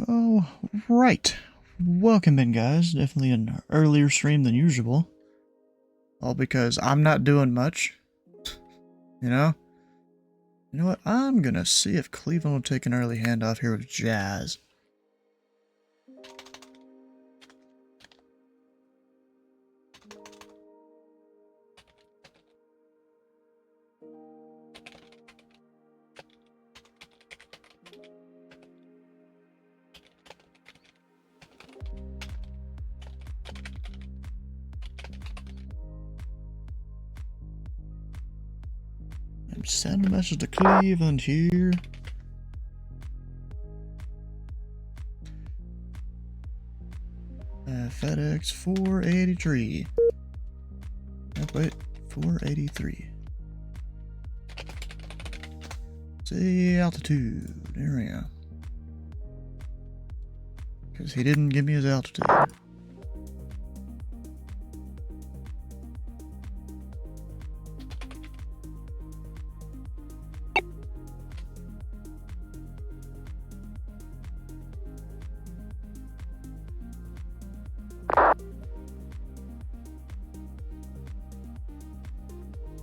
Oh, right. Welcome in, guys. Definitely an earlier stream than usual. All because I'm not doing much. You know? You know what? I'm gonna see if Cleveland will take an early handoff here with Jazz. I'm sending a message to Cleveland here. FedEx 483. Oh, wait, 483. Say altitude. There we go. Because he didn't give me his altitude.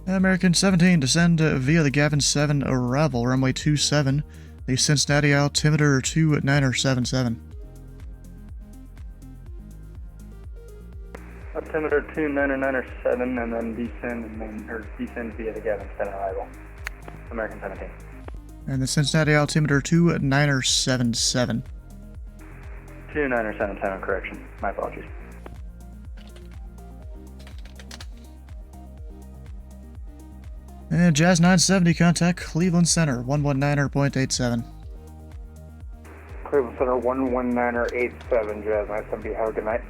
American 17, descend via the Gavin 7 arrival, runway 27, the Cincinnati altimeter 2977. Altimeter 2997, and then descend via the Gavin 7 arrival. American 17. And the Cincinnati altimeter 2977. 2977, correction. My apologies. And Jazz 970, contact Cleveland Center, 119.87. Cleveland Center 11987, Jazz 970, have a good night.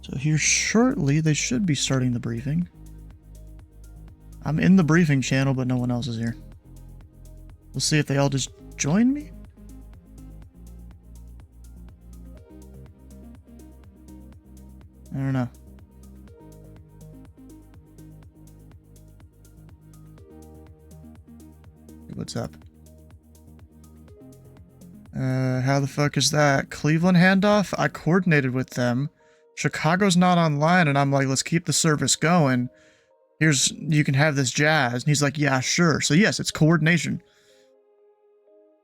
So here shortly, they should be starting the briefing. I'm in the briefing channel, but no one else is here. We'll see if they all just join me. I don't know. What's up? How the fuck is that? Cleveland handoff? I coordinated with them. Chicago's not online, and I'm like, let's keep the service going. Here's, you can have this Jazz. And he's like, yeah, sure. So yes, it's coordination.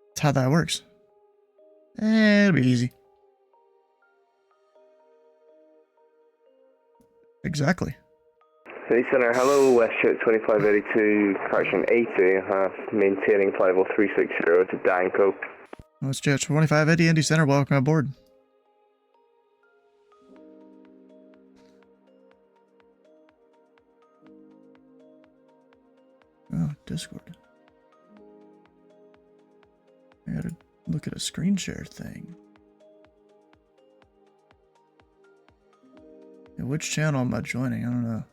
That's how that works. It'll be easy. Exactly. City Center, hello, WestJet 2582, correction 80, maintaining flight level 360 to Danko. WestJet 2580, Indy Center, welcome aboard. Oh, Discord. I gotta look at a screen share thing. Yeah, which channel am I joining? I don't know.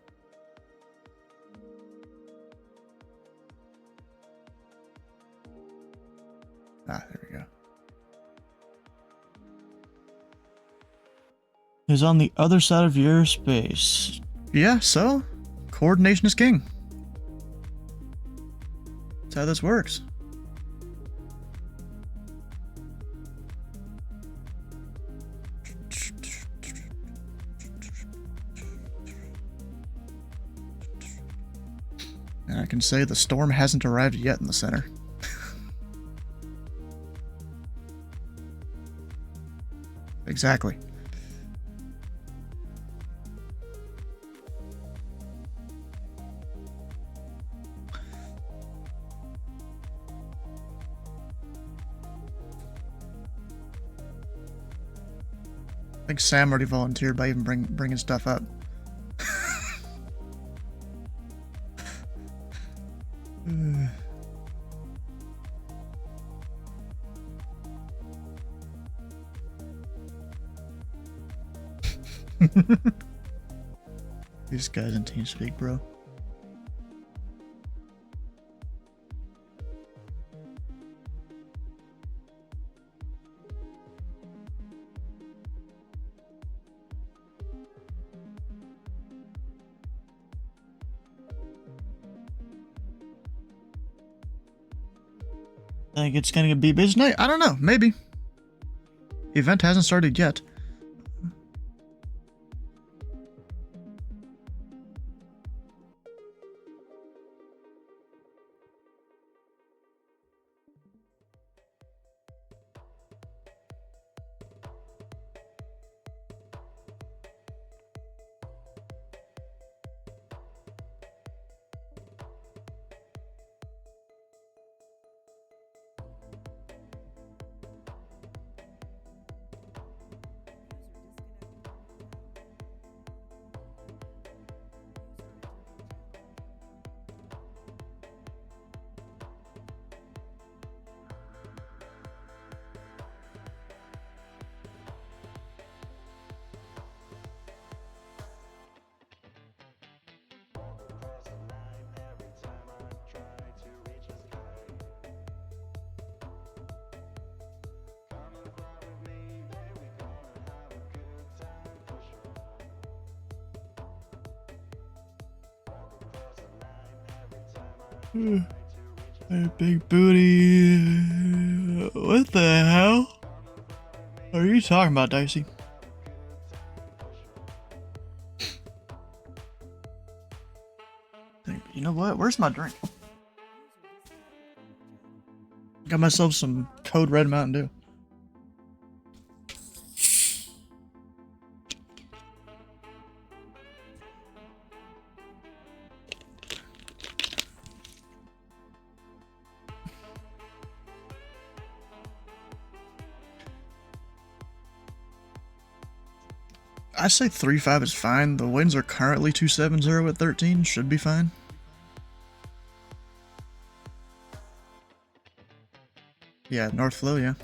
Ah, there we go. Is on the other side of your space. Yeah, so coordination is king. That's how this works. And I can say the storm hasn't arrived yet in the center. Exactly. I think Sam already volunteered by even bringing stuff up. These guys in TeamSpeak, bro. Think it's gonna be busy night? I don't know. Maybe. Event hasn't started yet. Hey, big booty. What the hell? What are you talking about, Dicey? You know what? Where's my drink? Got myself some Code Red Mountain Dew. I say 3-5 is fine. The wins are currently 2-7-0 at 13. Should be fine. Yeah, North Flow, yeah.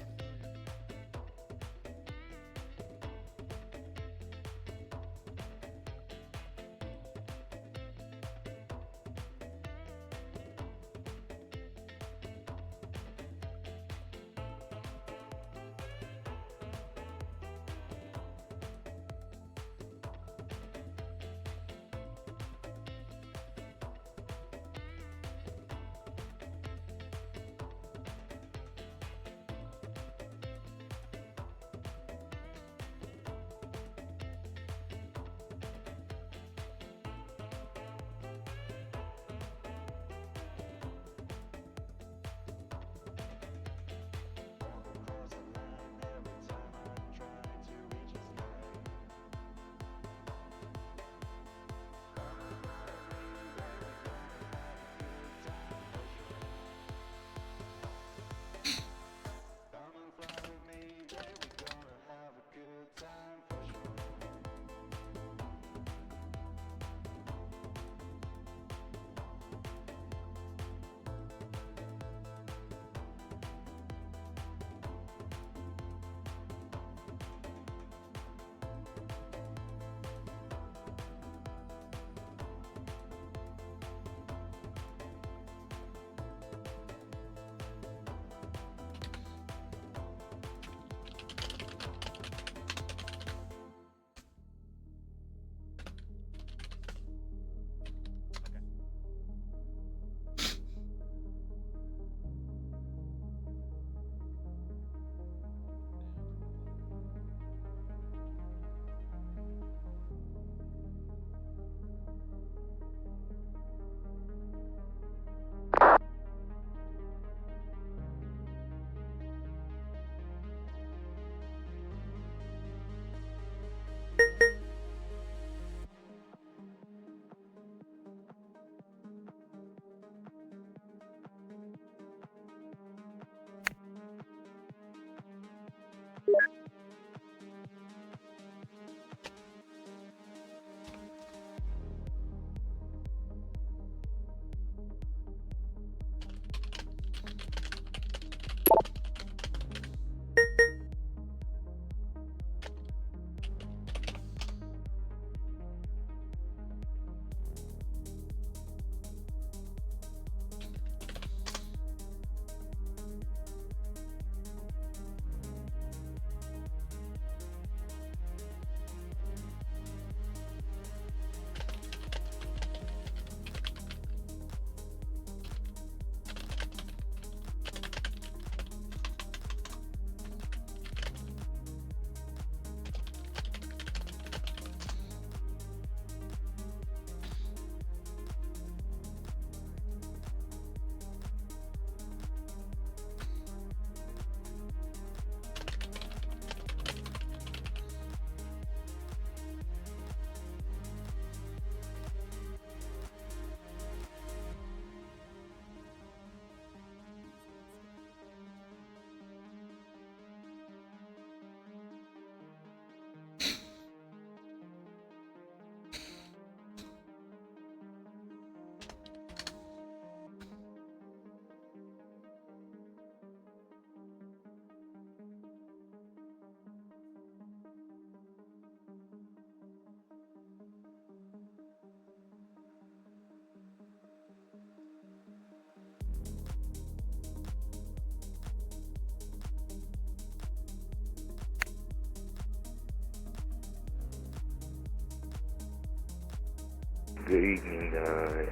Good evening, NAN.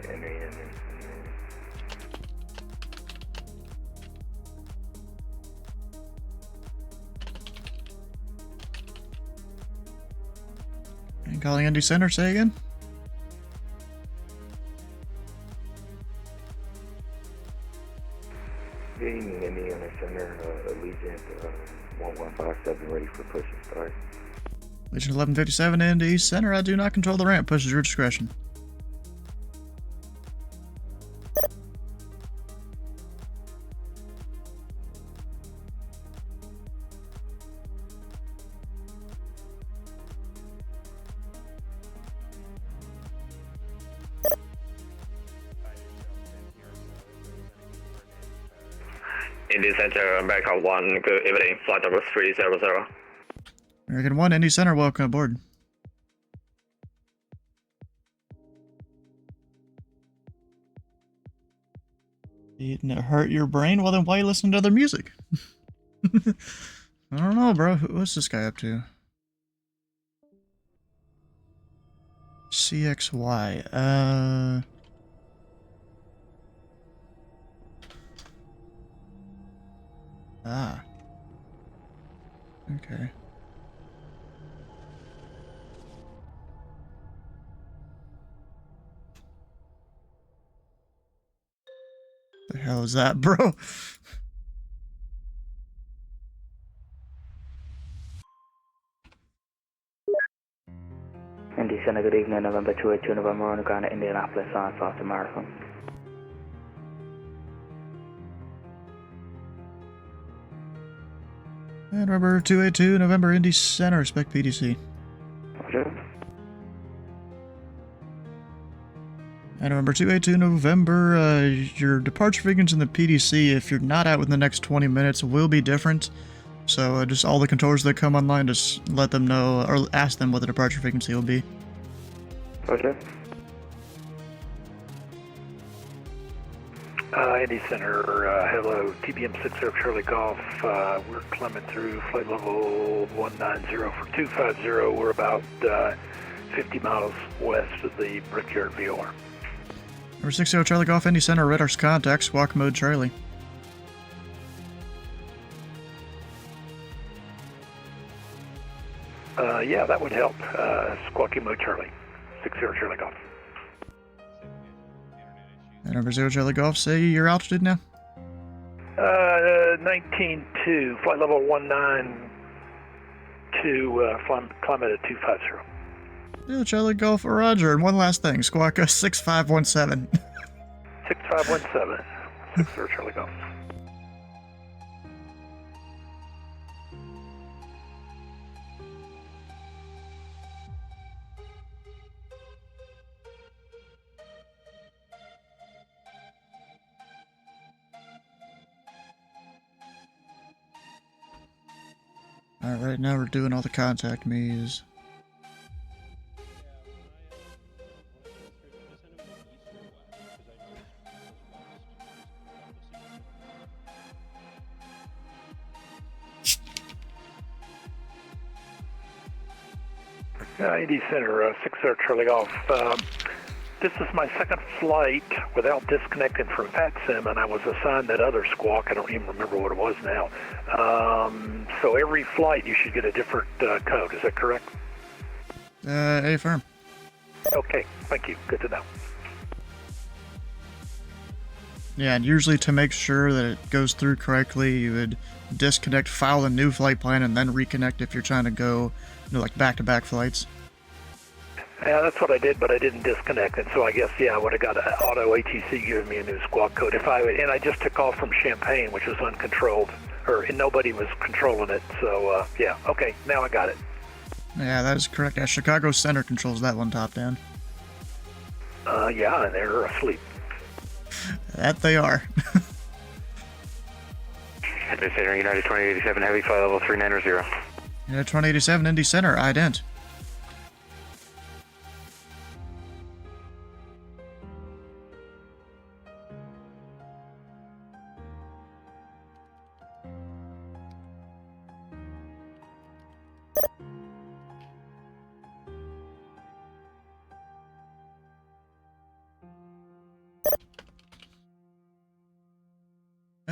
And calling Indy Center, say again? Good evening, Indiana Center, Allegiant 1157, ready for push and start. Legion 1157 Indy Center, I do not control the ramp. Pushes your discretion. Indy Center, America 1, good evening, flight number 300. American 1, Indy Center, welcome aboard. Didn't it hurt your brain? Well, then why you listen to other music? I don't know, bro. What's this guy up to? CXY. Okay. The hell is that, bro? Indy Center, good evening, November 282, November on the ground at Indianapolis on South America. And November 282, November Indy Center, respect PDC. Roger. And November 282, November, your departure frequency in the PDC, if you're not out within the next 20 minutes, will be different. So just all the controllers that come online, just let them know, or ask them what the departure frequency will be. Roger. Indy Center, hello, TBM 60 Charlie Golf. We're climbing through flight level 190 for 250. We're about 50 miles west of the Brickyard VOR. Number 60 Charlie Golf, Indy Center, radar's contact, squawk mode Charlie. Yeah, that would help. Squawky mode Charlie, 60 Charlie Golf. And number 0 Charlie Golf, say your altitude now. 19.2, flight level 192, climate at 250. 0 Charlie Golf, Roger. And one last thing, squawk 6517. 6517, 60 Charlie Golf. Alright, now we're doing all the contact me's. Indy Center, 60 Charlie Golf. This is my second flight without disconnecting from FatSim, and I was assigned that other squawk. I don't even remember what it was now. So every flight you should get a different code. Is that correct? Affirm. Okay, thank you. Good to know. Yeah, and usually to make sure that it goes through correctly, you would disconnect, file a new flight plan, and then reconnect if you're trying to go, like back-to-back flights. Yeah, that's what I did, but I didn't disconnect, and so I guess, yeah, I would have got an auto ATC giving me a new squawk code. And I just took off from Champaign, which was uncontrolled, and nobody was controlling it, so, yeah, okay, now I got it. Yeah, that is correct. Yeah, Chicago Center controls that one top down. Yeah, and they're asleep. That they are. Indy Center, United 2087, heavy flight level 390. Yeah, 2087 Indy Center, ident.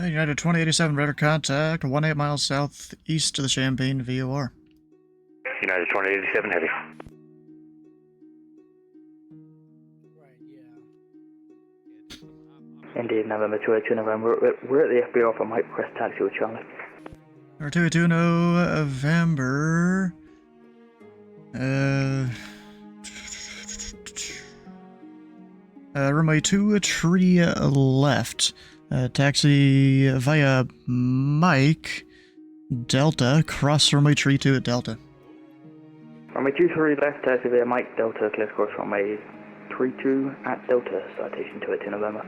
United 2087 radar contact, 18 miles southeast of the Champaign VOR. United 2087 heavy. Indy, November 282 November. We're at the FBI for Mike Press Taxi with Charlie. Number 282 November. Runway 2, tree left. Taxi via Mike, Delta, cross runway tree 2 at Delta. Runway 23 left, taxi via Mike Delta, clear course runway 32 at Delta, citation 282 November.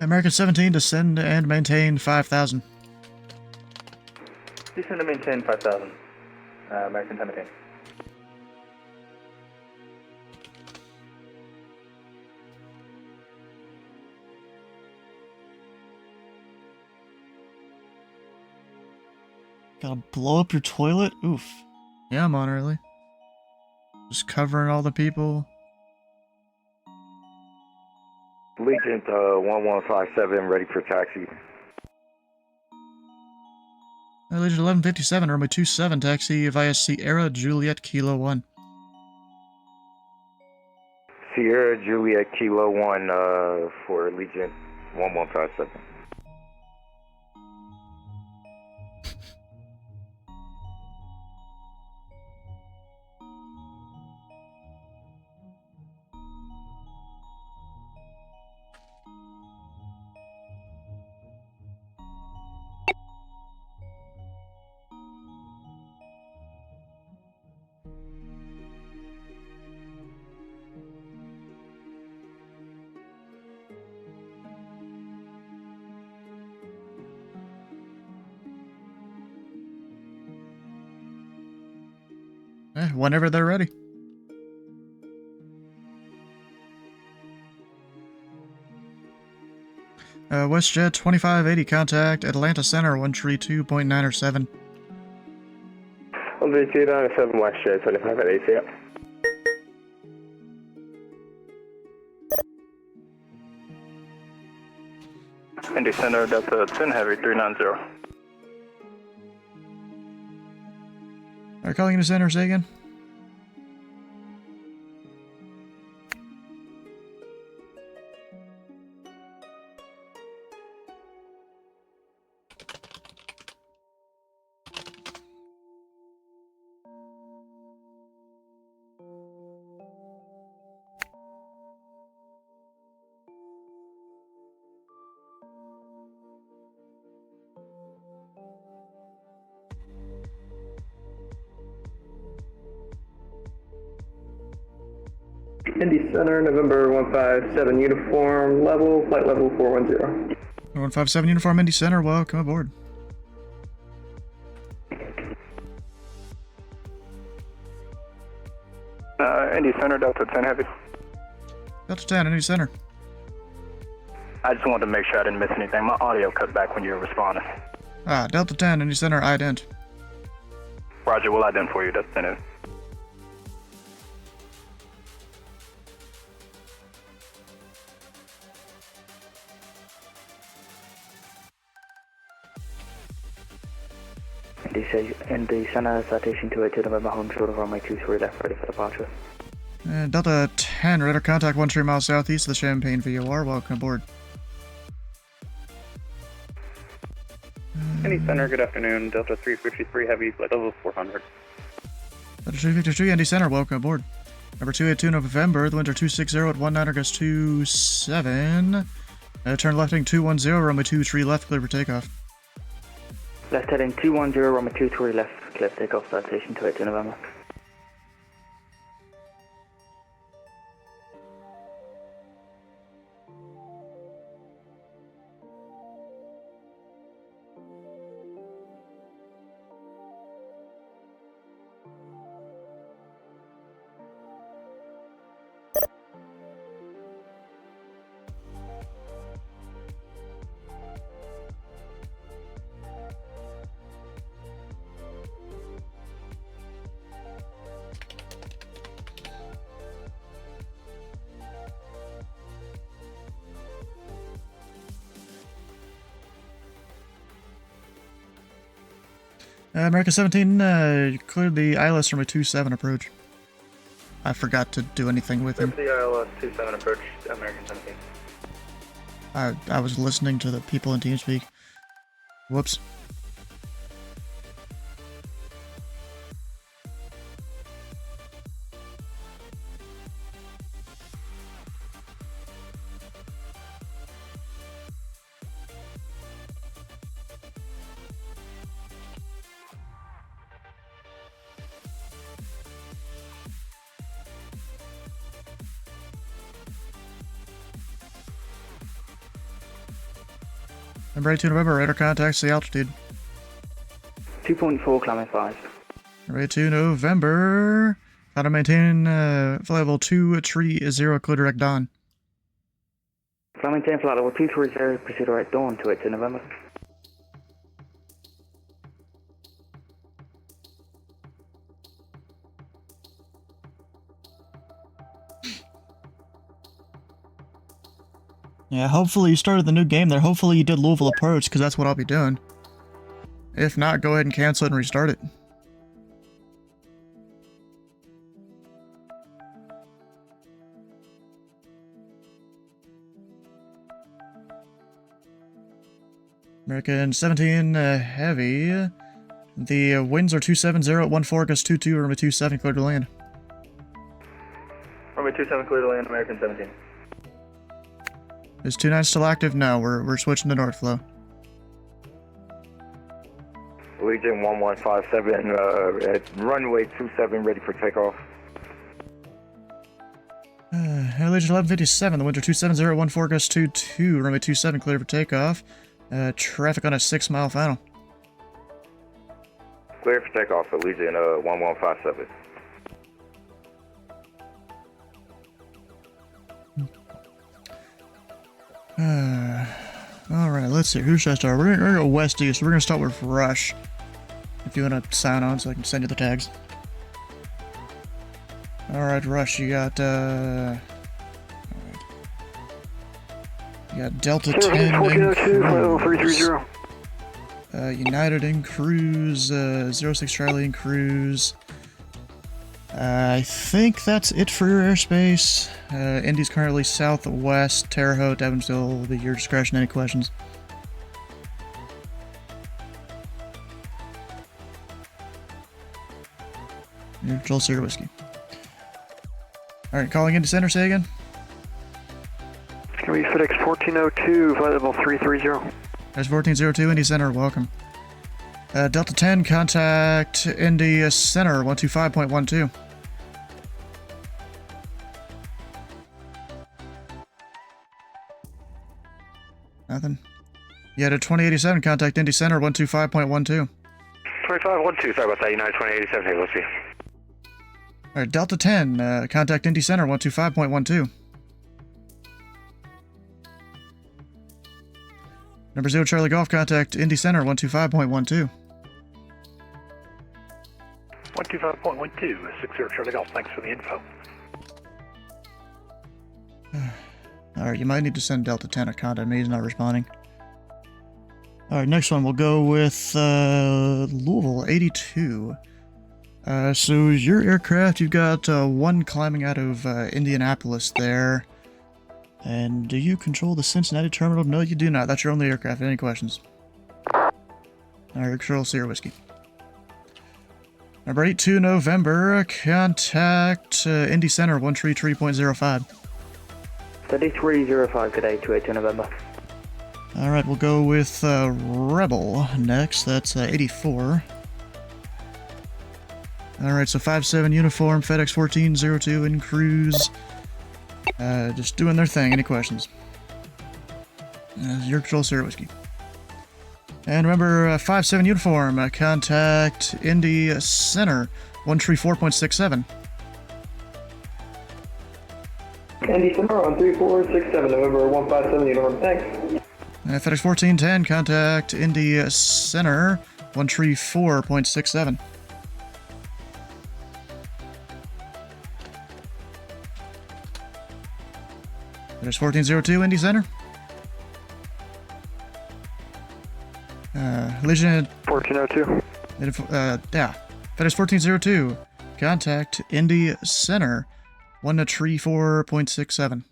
American 17, descend and maintain 5,000. Descend and maintain 5,000. American 17. Gotta blow up your toilet? Oof. Yeah, I'm on early. Just covering all the people. Legent 1157 ready for taxi. Legion 1157, runway 27, taxi via Sierra Juliet Kilo 1. Sierra Juliet Kilo 1 for Legion 1157. Whenever they're ready. WestJet 2580, contact Atlanta Center 132.907. 13297 WestJet 2580, yep. Indy Center, Delta 10 Heavy 390. Alright, calling into center, say again. Indy Center, November 157 uniform level, flight level 410. 157 uniform Indy Center, welcome aboard. Indy Center, Delta 10 Heavy. Delta 10, Indy Center. I just wanted to make sure I didn't miss anything. My audio cut back when you were responding. Delta 10, Indy Center, ident. Roger, we'll ident for you, Delta 10 Heavy. Indy Center, citation 282 November, home short of runway 23 left, ready for departure. Delta 10, radar contact 13 miles southeast of the Champaign VOR. Welcome aboard. Indy Center, good afternoon. Delta 353 Heavy, flight level 400. Delta 353, Indy Center, welcome aboard. Number 282 November, the wind are 260 at 19 gust 27. Turn left heading 210, runway 23 left, clear for takeoff. Left heading 210, runway 23 left, clear for takeoff, citation 282 November. America 17, you cleared the ILS from a 27 approach. I forgot to do anything with him. The ILS 27 approach, American 17. I was listening to the people in TeamSpeak. Whoops. Number 82 November, radar contacts the altitude. 2.4, climbing 5. Number 82 November, how to maintain flight level 230, clear direct dawn. Climbing 10, flight level 230, proceed direct dawn, 282 November. Yeah, hopefully you started the new game there. Hopefully you did Louisville approach, because that's what I'll be doing. If not, go ahead and cancel it and restart it. American 17 heavy. The winds are 270 at 14 gust 22, runway 27 clear to land. Runway 27 clear to land, American 17. Is 29 still active? No, we're switching to North Flow. Legion 1157, at runway 27, ready for takeoff. Legion 1157, the winds are 270 at 14 gust 22, runway 27 clear for takeoff. Traffic on a 6-mile final. Clear for takeoff at Legion 1157. Alright, let's see. Who should I start? We're gonna go west east. So we're gonna start with Rush. If you wanna sign on so I can send you the tags. Alright, Rush, you got alright. You got Delta 10 in cruise. United in cruise, 06 Charlie in cruise. I think that's it for your airspace. Indy's currently southwest, Terre Haute, Evansville will be your discretion. Any questions? Neutral Sierra Whiskey. Alright, calling into center, say again? It's going to be FedEx 1402, flight level 330. There's 1402, Indy Center, welcome. Delta 10, contact Indy Center, 125.12. Nothing. You had a 2087, contact Indy Center, 125.12. 2512, sorry about that, United 2087, hey, let's see. Alright, Delta 10, contact Indy Center, 125.12. Number 0 Charlie Golf, contact Indy Center, 125.12. 125.12, 60 Charlie Golf, thanks for the info. Alright, you might need to send Delta 10 a contact me, he's not responding. Alright, next one, we'll go with Louisville, 82. So your aircraft, you've got one climbing out of Indianapolis there. And do you control the Cincinnati terminal? No, you do not. That's your only aircraft. Any questions? Alright, control Sierra Whiskey. Number 82 November, contact Indy Center 133.05. 3305, good day, 282 November. Alright, we'll go with Rebel next. That's 84. Alright, so 5-7 uniform, FedEx 1402 in cruise. Just doing their thing. Any questions? Your control, Sierra Whiskey. And remember, 5-7 uniform, contact Indy Center 134.67. Indy Center on 3467, November 157 uniform, thanks. FedEx 1410, contact Indy Center 134.67. FedEx 1402, Indy Center. Legion 1402. yeah. FedEx 1402, contact Indy Center 134.67.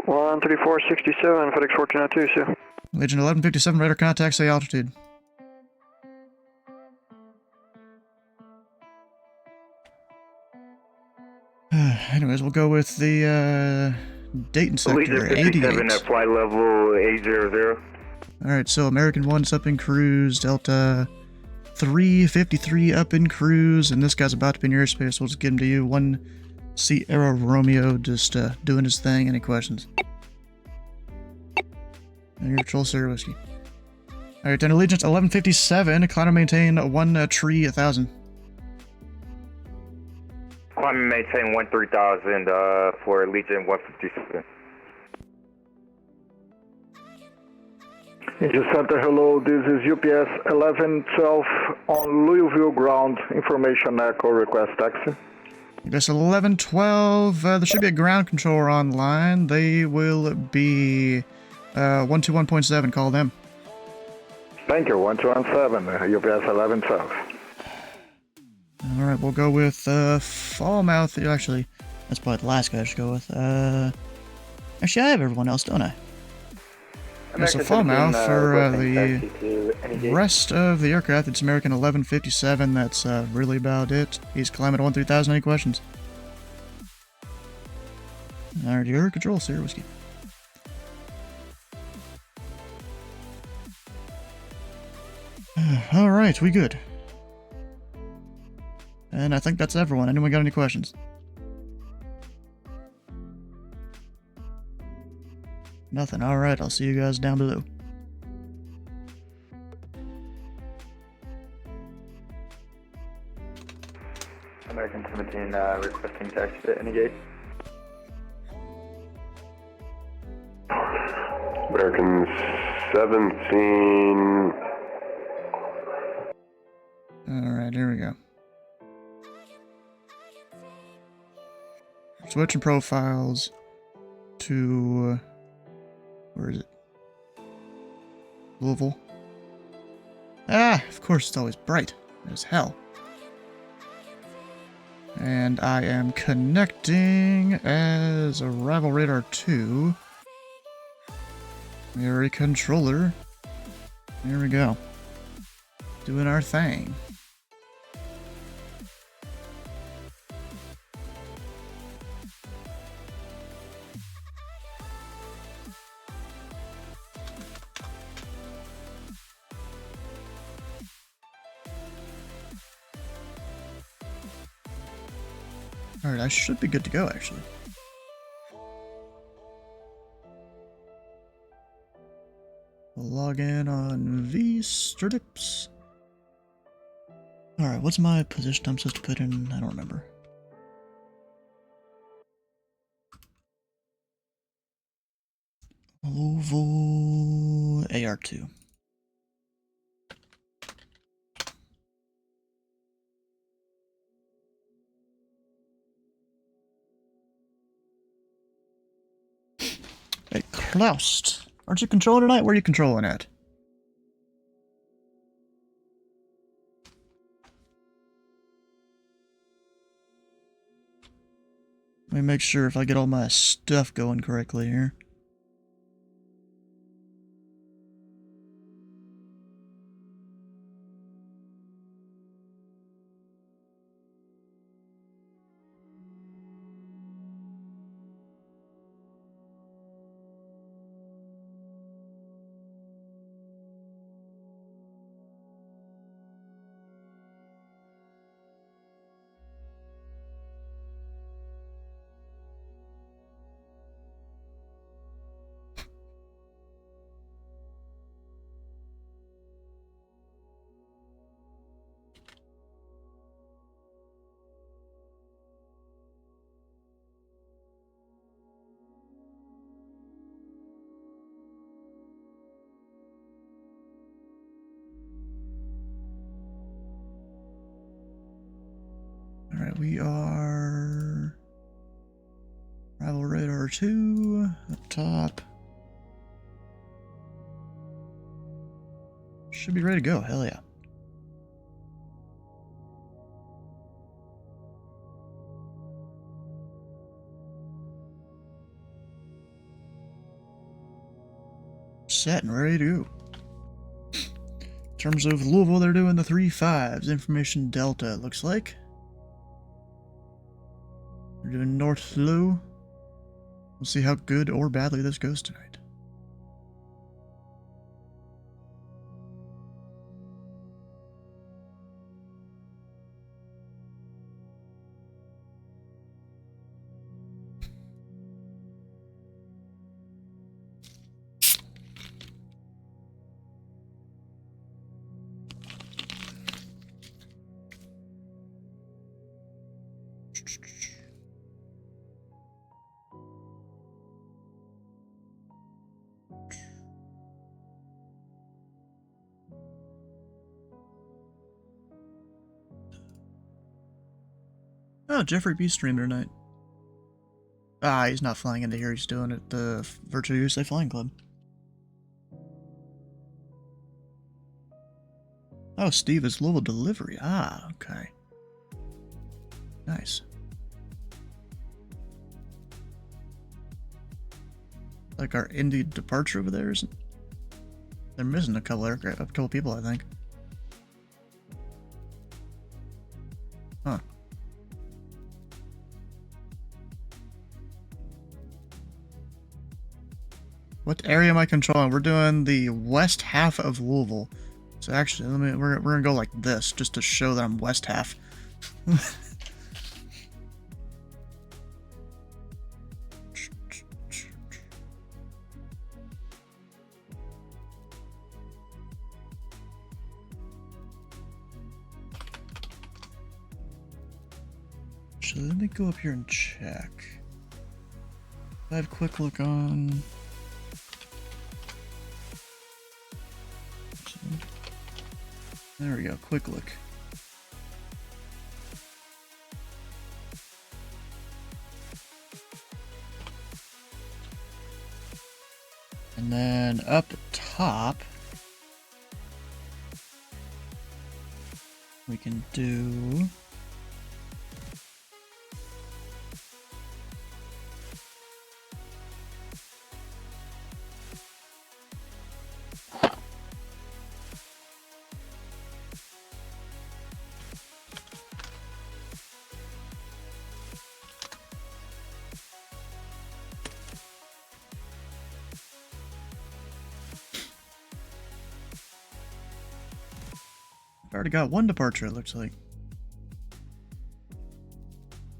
13467, FedEx 1402, sir. Legion 1157, radar contact, say altitude. Anyways, we'll go with the Dayton sector, Legion 88. 57 at flight level 800. Alright, so American 1's up in cruise, Delta 353 up in cruise, and this guy's about to be in your airspace, so we'll just give him to you. 1 Sierra Romeo, just doing his thing. Any questions? And your control, Sierra Whiskey. Alright, then Allegiance 1157, climb and maintain 1 tree 1000. Climb and maintain 13,000 for Legion 157. Indy Center, hello, this is UPS 1112 on Louisville ground, information echo, request taxi. UPS 1112, there should be a ground controller online. They will be 121.7, call them. Thank you, 1217, UPS 1112. Alright, we'll go with Falmouth. Actually, that's probably the last guy I should go with. Actually, I have everyone else, don't I? Yeah, so Falmouth for the rest of the aircraft, it's American 1157. That's really about it. He's climbing at 13,000. Any questions? Alright, your control, Sierra Whiskey. Alright, we good. And I think that's everyone. Anyone got any questions? Nothing. Alright, I'll see you guys down below. American 17 requesting taxi at any gate. American 17. Alright, here we go. Switching profiles to... where is it? Louisville. Ah, of course it's always bright as hell. And I am connecting as a Rival Radar 2. Area controller. There we go. Doing our thing. Alright, I should be good to go, actually. We'll log in on vStrips. Alright, what's my position I'm supposed to put in? I don't remember. Oval AR2. Hey, Klaus, aren't you controlling tonight? Where are you controlling at? Let me make sure if I get all my stuff going correctly here. Alright, we are... Rival Radar 2, up top. Should be ready to go, hell yeah. Set and ready to go. In terms of Louisville, they're doing the 3-5s. Information Delta, it looks like. We're doing North Lou. We'll see how good or badly this goes tonight. Oh, Jeffrey B streaming tonight. Ah, he's not flying into here. He's doing it at the Virtual USA Flying Club. Oh, Steve is Louisville delivery. Ah, okay. Nice. Like our Indy departure over there, isn't? They're missing a couple people, I think. Huh. What area am I controlling? We're doing the west half of Louisville. So actually, we're gonna go like this just to show that I'm west half. So let me go up here and check. I have a quick look on. There we go, quick look. And then up top, we can do... Already got one departure, it looks like.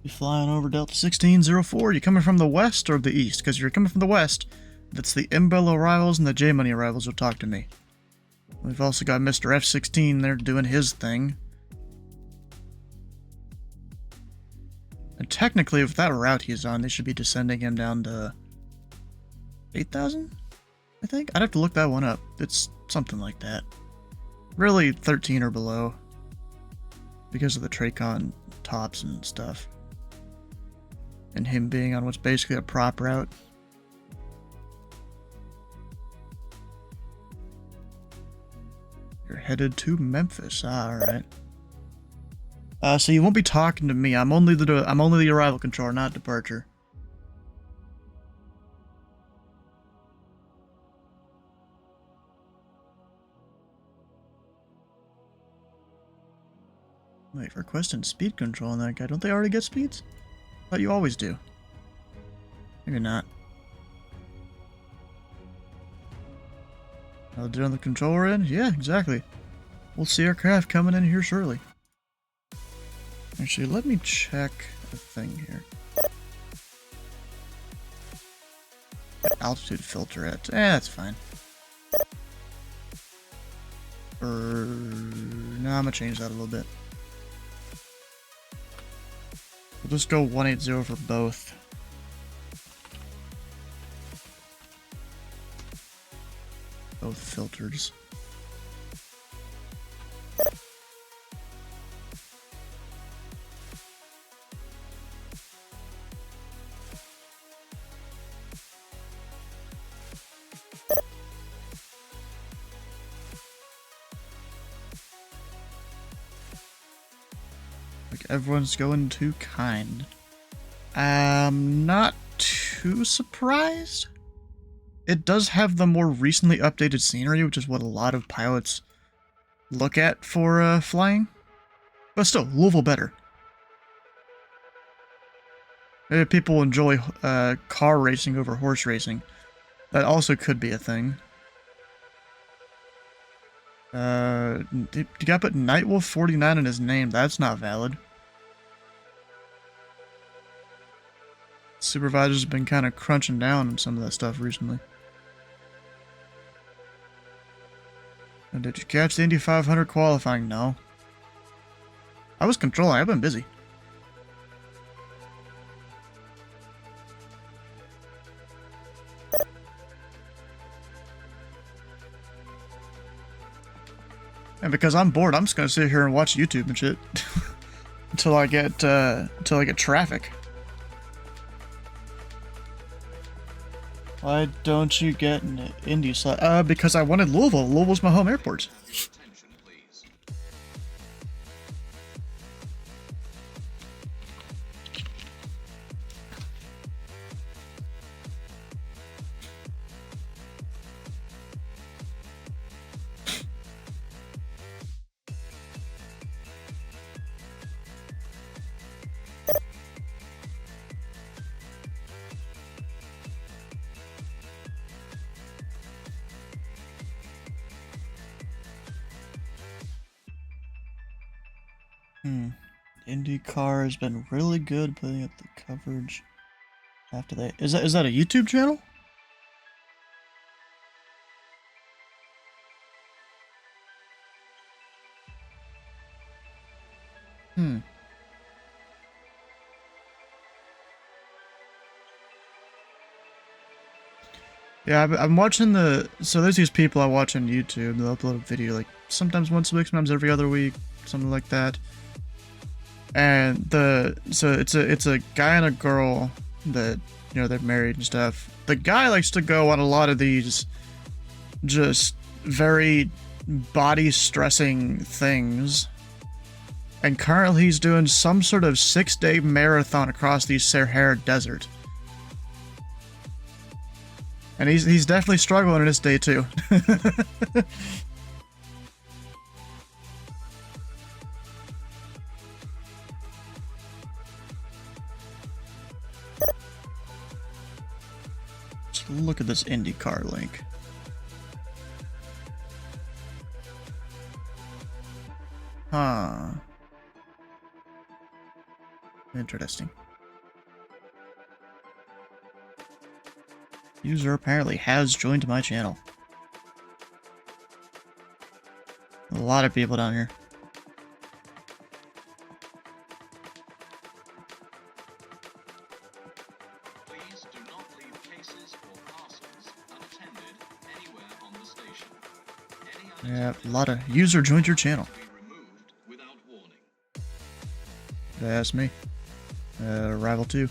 You're flying over Delta 1604. You coming from the west or the east? Because if you're coming from the west, that's the Imbel arrivals and the J-Money arrivals will talk to me. We've also got Mr. F-16 there doing his thing. And technically, if that route he's on, they should be descending him down to 8,000, I think? I'd have to look that one up. It's something like that. Really 13 or below because of the Tracon tops and stuff. And him being on what's basically a prop route. You're headed to Memphis. Ah, alright. So you won't be talking to me. I'm only the arrival controller, not departure. Wait, requesting speed control on that guy. Don't they already get speeds? Thought you always do. Maybe not. I'll do on the controller end? Yeah, exactly. We'll see our craft coming in here shortly. Actually, let me check a thing here. Altitude filter it. That's fine. No, I'm gonna change that a little bit. We'll just go 180 for both. Both filters. Like everyone's going too kind. I'm not too surprised. It does have the more recently updated scenery, which is what a lot of pilots look at for flying. But still, Louisville better. Maybe people enjoy car racing over horse racing. That also could be a thing. You got to put Nightwolf 49 in his name. That's not valid. Supervisor's been kind of crunching down on some of that stuff recently. And did you catch the Indy 500 qualifying? No. I was controlling. I've been busy. And because I'm bored, I'm just gonna sit here and watch YouTube and shit until I get traffic. Why don't you get an Indy slot? Because I wanted Louisville. Louisville's my home airport. IndyCar has been really good putting up the coverage after they... Is that a YouTube channel? Yeah, I'm watching the... So there's these people I watch on YouTube. They'll upload a video like sometimes once a week, sometimes every other week, something like that. And so it's a guy and a girl that, you know, they're married and stuff. The guy likes to go on a lot of these just very body stressing things. And currently he's doing some sort of 6-day marathon across the Sahara Desert. And he's definitely struggling in this day too. Look at this IndyCar link. Huh. Interesting. User apparently has joined my channel. A lot of people down here. Yeah, a lot of user joined your channel. That's me. Rival 2.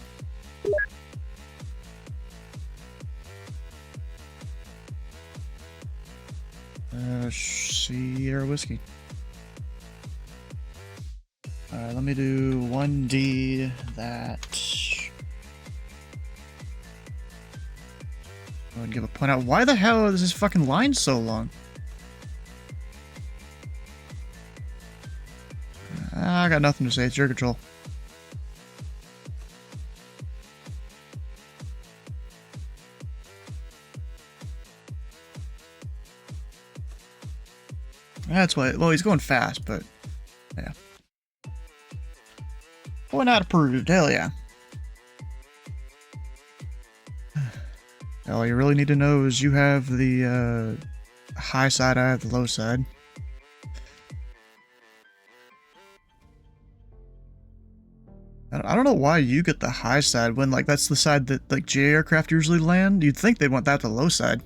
Sierra Whiskey. Alright, let me do 1D that. I would give a point out. Why the hell is this fucking line so long? I got nothing to say. It's your control. That's why. Well, he's going fast, but yeah. Boy, not approved. Hell yeah. All you really need to know is you have the high side, I have the low side. I don't know why you get the high side when, like, that's the side that, like, GA aircraft usually land. You'd think they'd want that to the low side.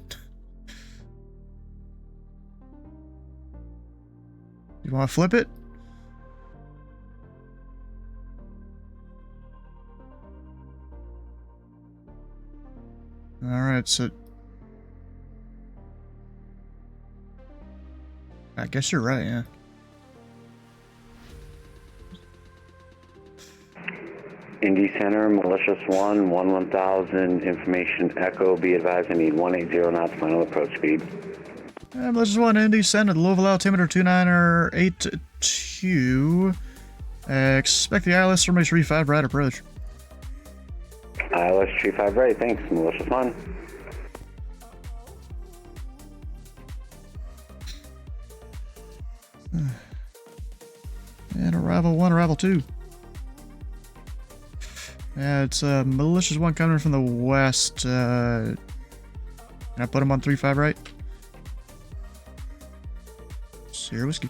You want to flip it? Alright, so... I guess you're right, yeah. Indy Center, Malicious 1, 1000, information echo, be advised I need 180 knots final approach speed. Malicious 1, Indy Center, Louisville altimeter 2982. Expect the ILS from TheFatRat approach. ILS 35 right, thanks, Malicious 1. And arrival 1, arrival 2. Yeah, it's Malicious 1 coming from the west. Can I put him on 3-5 right? Sierra Whiskey.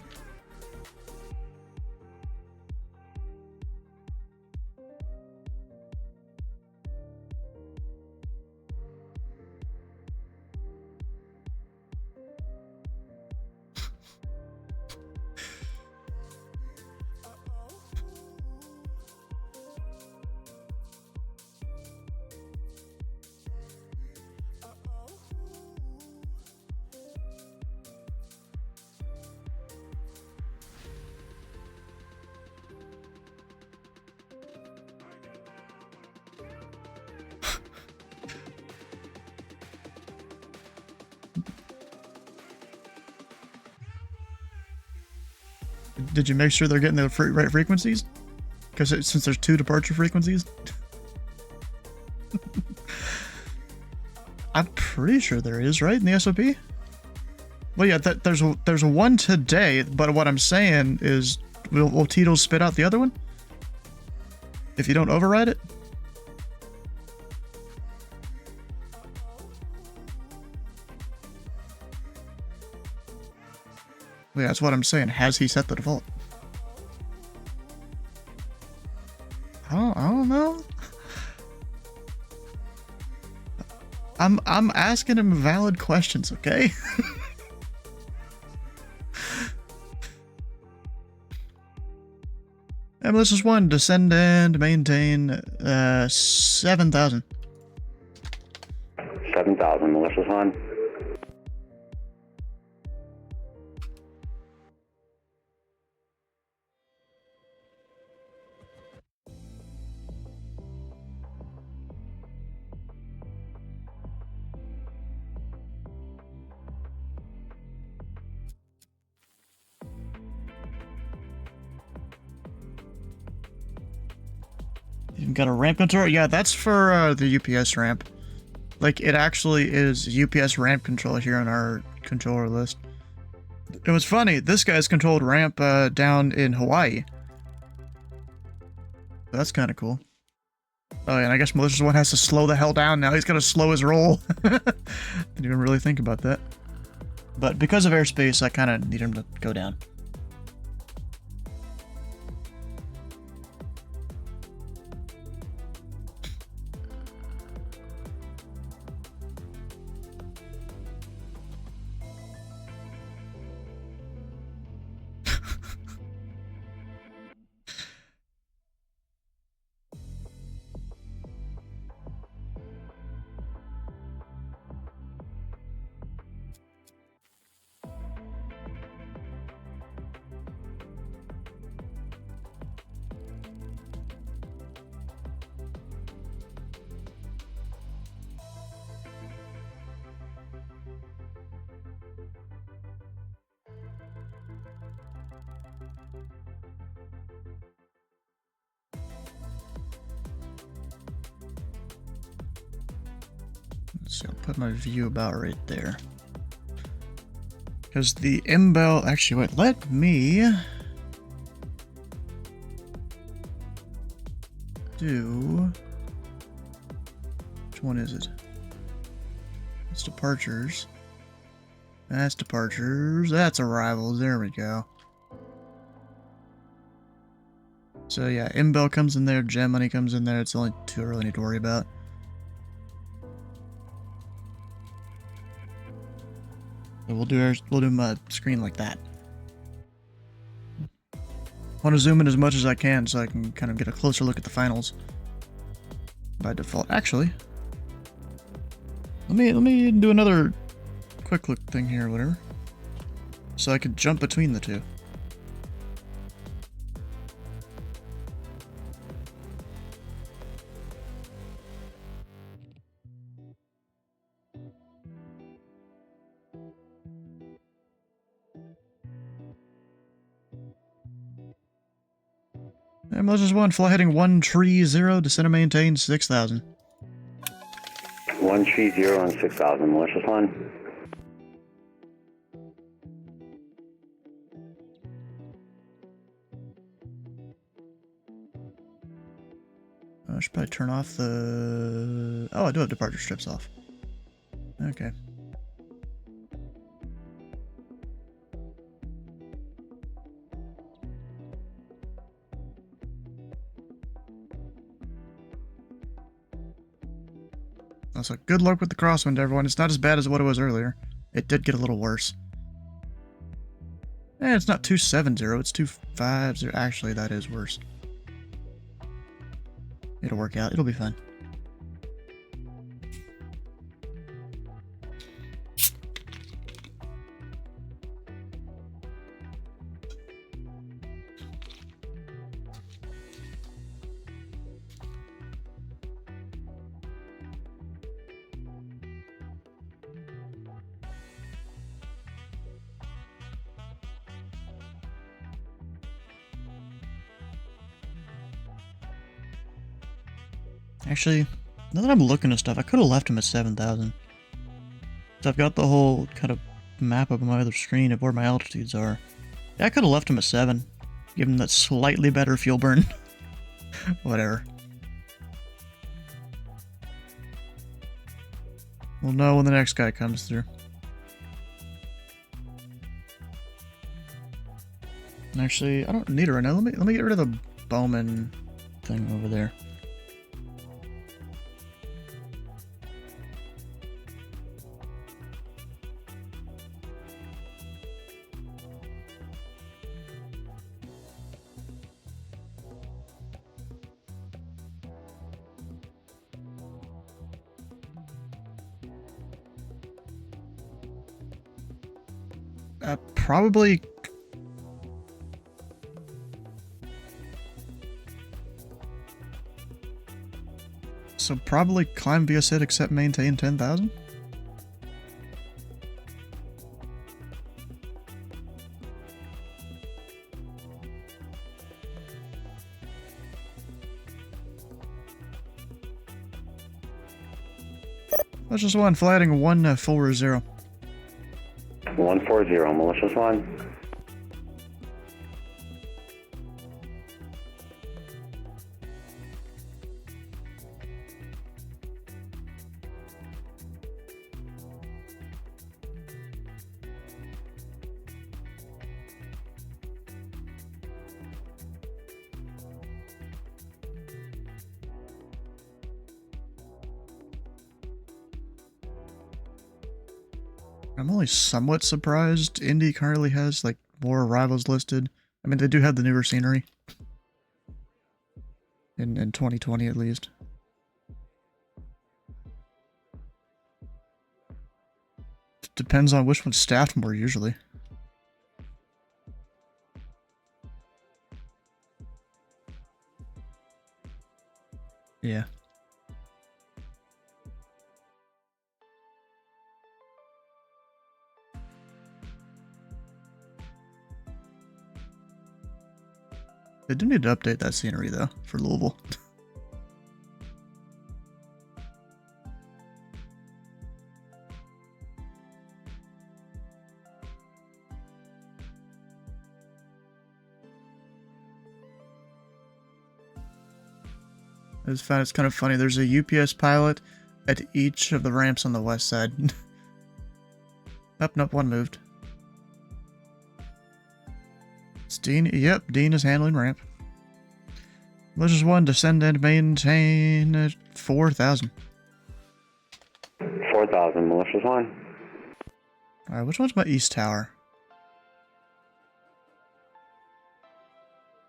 Did you make sure they're getting the right frequencies? Because since there's 2 departure frequencies? I'm pretty sure there is, right, in the SOP? Well, yeah, there's a one today, but what I'm saying is, will Tito spit out the other one? If you don't override it? Yeah, that's what I'm saying. Has he set the default? I don't know. I'm asking him valid questions, okay? Malicious 1, descend and maintain 7,000. 7,000, Malicious 1. You've got a ramp control? Yeah, that's for the UPS ramp. Like, it actually is UPS ramp control here on our controller list. It was funny, this guy's controlled ramp down in Hawaii. That's kind of cool. Oh, yeah, and I guess Malicious 1 has to slow the hell down now. He's got to slow his roll. Didn't even really think about that. But because of airspace, I kind of need him to go down. Let's see, I'll put my view about right there. Because the imbel... Actually, wait, let me... do... Which one is it? It's departures. That's departures. That's arrivals. There we go. So yeah, imbel comes in there, gem money comes in there. It's only two I really need to worry about. So we'll do my screen like that. Want to zoom in as much as I can so I can kind of get a closer look at the finals. By default, actually, let me do another quick look thing here, or whatever, so I could jump between the two. And Malicious 1, fly heading 130, descend and maintain 6,000. 130 on 6,000, Malicious 1. I should probably turn off the... Oh, I do have departure strips off. Okay. Also, good luck with the crosswind, everyone. It's not as bad as what it was earlier. It did get a little worse. Eh, it's not 270, it's 250. Actually, that is worse. It'll work out. It'll be fun. Actually, now that I'm looking at stuff, I could have left him at 7,000. So I've got the whole kind of map up on my other screen of where my altitudes are. Yeah, I could have left him at 7. Give him that slightly better fuel burn. Whatever. We'll know when the next guy comes through. Actually, I don't need it right now. Let me get rid of the Bowman thing over there. Probably... So probably climb via sit except maintain 10,000? Let's just one flighting 140. 140, Malicious 1. I'm only somewhat surprised Indy currently has, like, more arrivals listed. I mean, they do have the newer scenery. In 2020, at least. Depends on which one's staffed more, usually. Yeah. They do need to update that scenery, though, for Louisville. It's kind of funny. There's a UPS pilot at each of the ramps on the west side. Nope, one moved. It's Dean. Yep, Dean is handling ramp. Malicious 1, descend and maintain 4,000. 4,000, Malicious 1. Alright, which one's my east tower?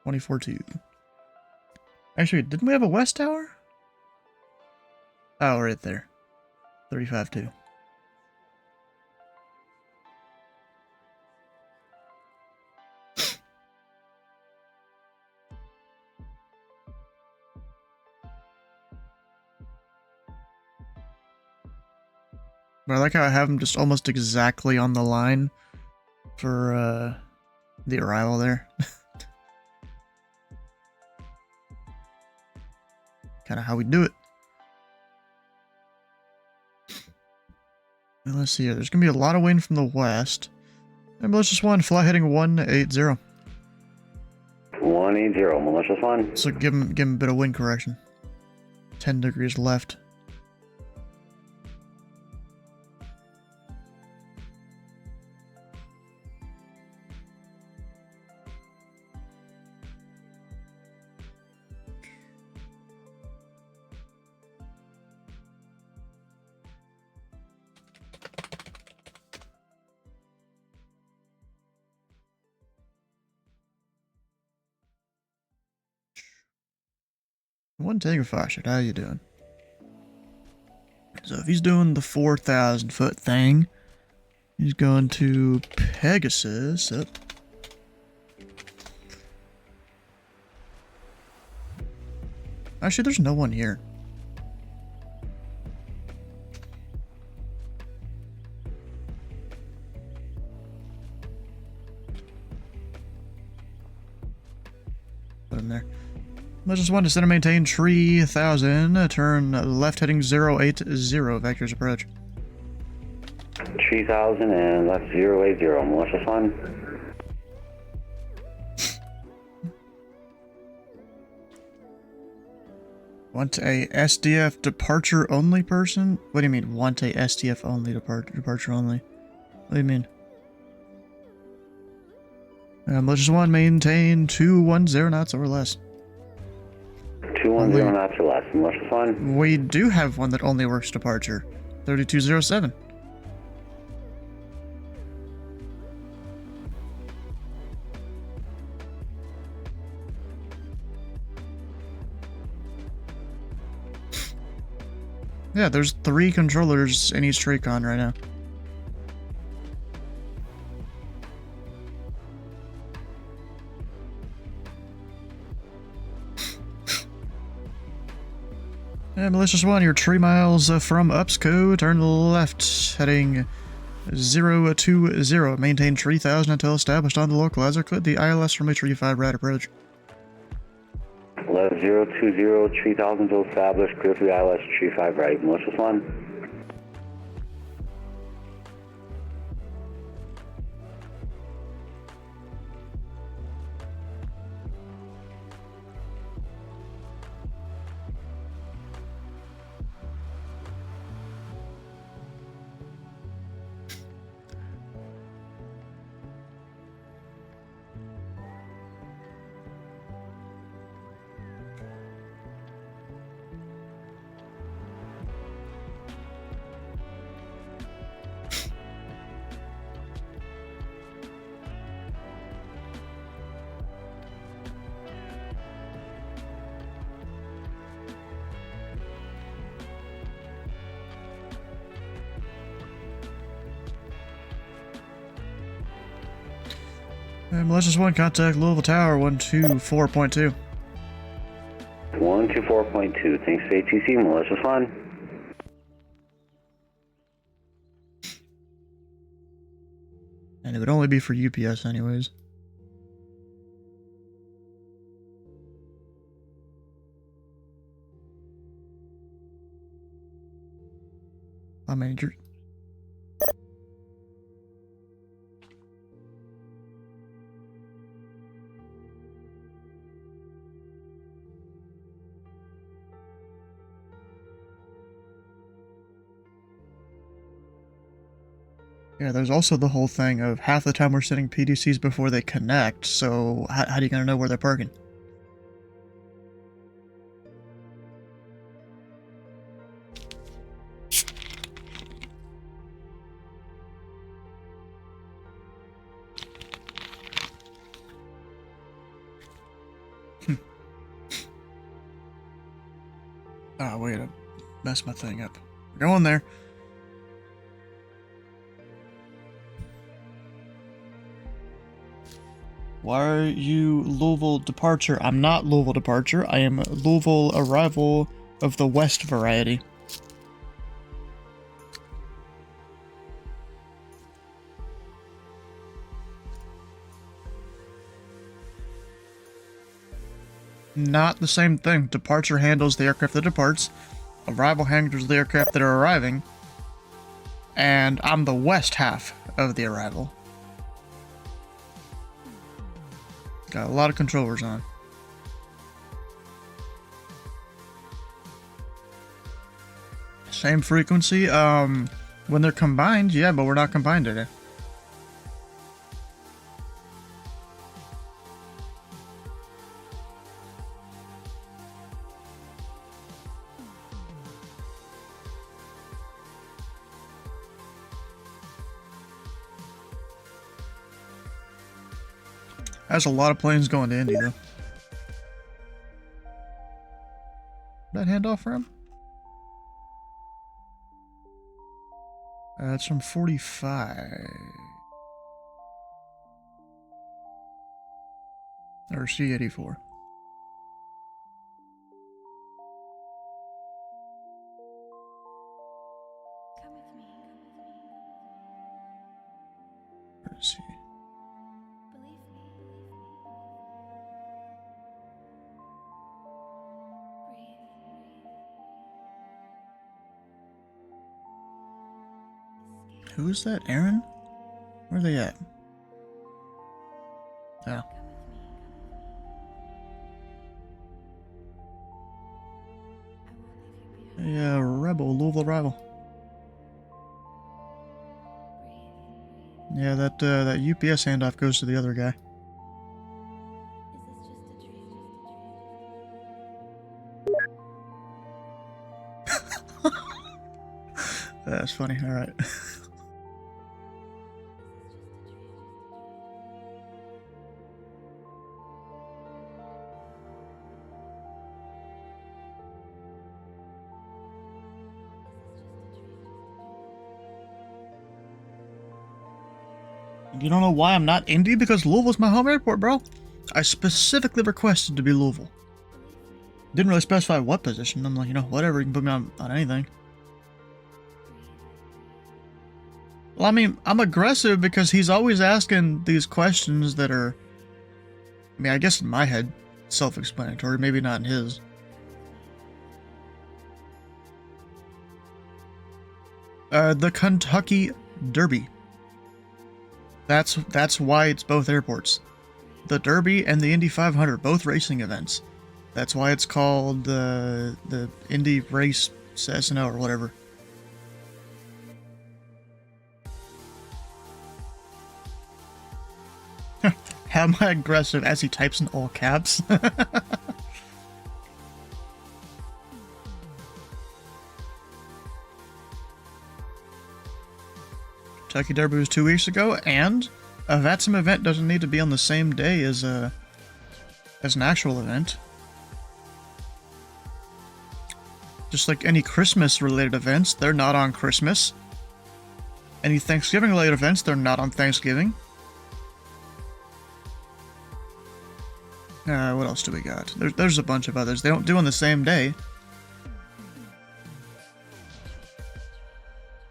24-2. Actually, didn't we have a west tower? Oh, right there. 35-2. But I like how I have them just almost exactly on the line for the arrival there. Kind of how we do it. And let's see here. There's going to be a lot of wind from the west. And Malicious 1, fly heading 180. 180, Malicious 1. So give him a bit of wind correction. 10 degrees left. One Tiger Foster, how you doing? So if he's doing the 4,000 foot thing, he's going to Pegasus up. Actually, there's no one here. Put him there. Let's just want to center maintain 3,000. Turn left heading 080. Vectors approach. 3,000 and left 080. Malicious 1. Want a SDF departure only person? What do you mean, want a SDF only departure only? What do you mean? Malicious 1, maintain 210 knots or less. 210 knots or less. Malicious 1. We do have one that only works departure. 3207. Yeah, there's 3 controllers in each Tricon right now. And Malicious 1, you're 3 miles from Upsco. Turn left, heading 020. Maintain 3,000 until established on the localizer. Clear the ILS from a TheFatRat approach. Left 020, 3,000 to establish. Clear to the ILS 35 Malicious 1. And Malicious 1, contact Louisville Tower 124.2. 124.2. Thanks for ATC, Malicious 1. And it would only be for UPS anyways. I mean, you're... Yeah, there's also the whole thing of half the time we're setting PDCs before they connect, so how are you gonna know where they're parking? Oh, wait, I messed my thing up. We're going there. Why are you Louisville departure? I'm not Louisville departure. I am Louisville arrival of the West variety. Not the same thing. Departure handles the aircraft that departs. Arrival handles the aircraft that are arriving. And I'm the west half of the arrival. Got a lot of controllers on. Same frequency. When they're combined, yeah, but we're not combined today. That's a lot of planes going to Indy, though. That handoff for him? It's from 45. Or C-84. Where is he? Who is that? Aaron? Where are they at? Oh. Yeah, Rebel, Louisville rival. Yeah, that UPS handoff goes to the other guy. That's funny. All right. You don't know why I'm not Indy? Because Louisville's my home airport, bro. I specifically requested to be Louisville. Didn't really specify what position. I'm like, you know, whatever, you can put me on anything. Well, I mean, I'm aggressive because he's always asking these questions that are, I mean, I guess in my head, self-explanatory, maybe not in his. The Kentucky Derby. That's why it's both airports. The Derby and the Indy 500, both racing events. That's why it's called the Indy Race SNO or whatever. How am I aggressive as he types in all caps? Kentucky Derby was 2 weeks ago, and a VATSIM event doesn't need to be on the same day as an actual event. Just like any Christmas-related events, they're not on Christmas. Any Thanksgiving-related events, they're not on Thanksgiving. What else do we got? There's a bunch of others. They don't do on the same day.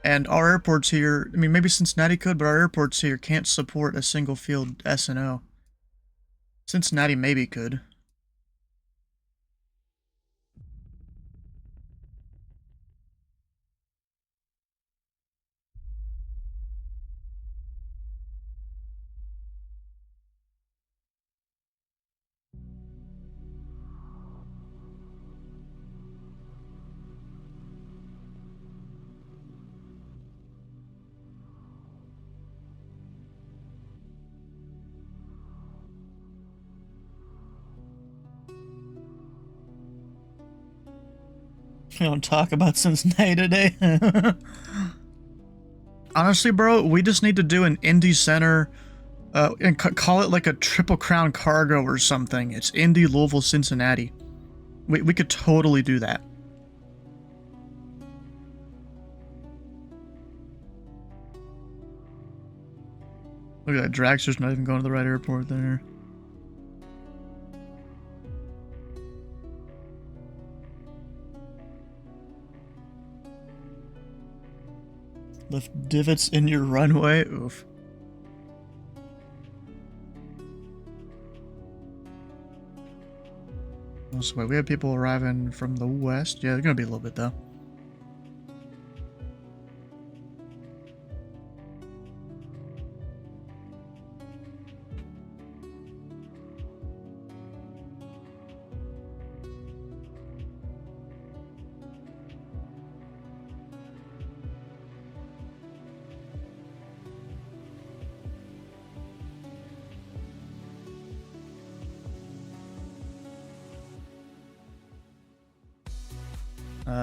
And our airports here, I mean, maybe Cincinnati could, but our airports here can't support a single field SNO. Cincinnati maybe could. We don't talk about Cincinnati today. Honestly, bro, we just need to do an Indy Center, and call it like a Triple Crown Cargo or something. It's Indy, Louisville, Cincinnati. We could totally do that. Look at that, Dragster's not even going to the right airport there. Left divots in your runway? Oof. Oh, so wait, we have people arriving from the west? Yeah, they're gonna be a little bit though.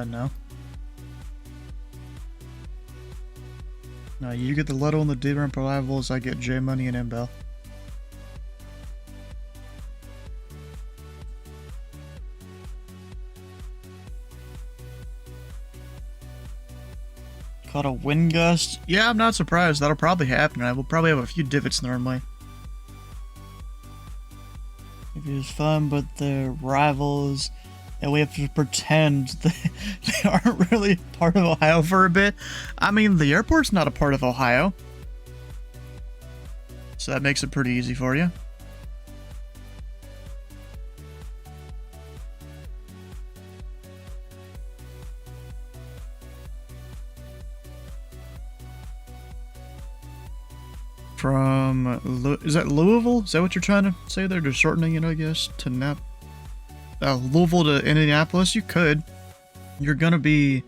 No. No, you get the Lutto and the D-Ramp arrivals, I get J-Money and M-Bell. Caught a wind gust? Yeah, I'm not surprised. That'll probably happen. I will probably have a few divots in the runway. It was fun, but they're rivals. And we have to pretend they aren't really part of Ohio for a bit. I mean, the airport's not a part of Ohio. So that makes it pretty easy for you. From, is that Louisville? Is that what you're trying to say there? Just shortening it, I guess, to Louisville to Indianapolis? You could. You're gonna be...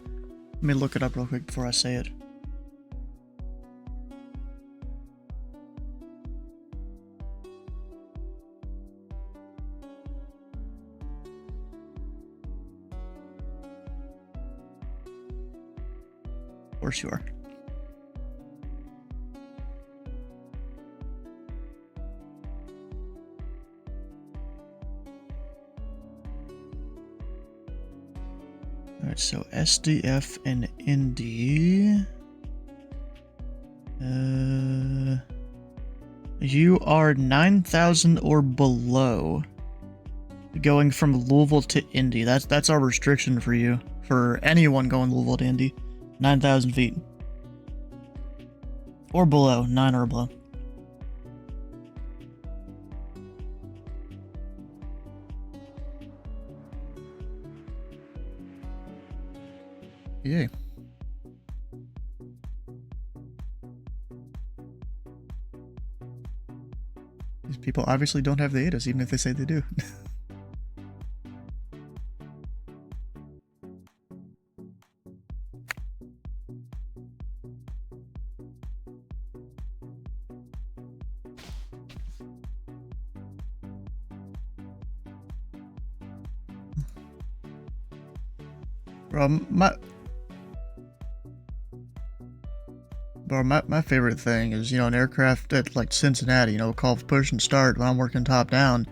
Let me look it up real quick before I say it. Of course you are. Alright, so SDF and Indy. You are 9,000 or below. Going from Louisville to Indy. That's our restriction for you. For anyone going Louisville to Indy. 9,000 feet. Or below. 9 or below. Yay. These people obviously don't have the ATIS, even if they say they do. My favorite thing is, an aircraft at like Cincinnati, call push and start when I'm working top down.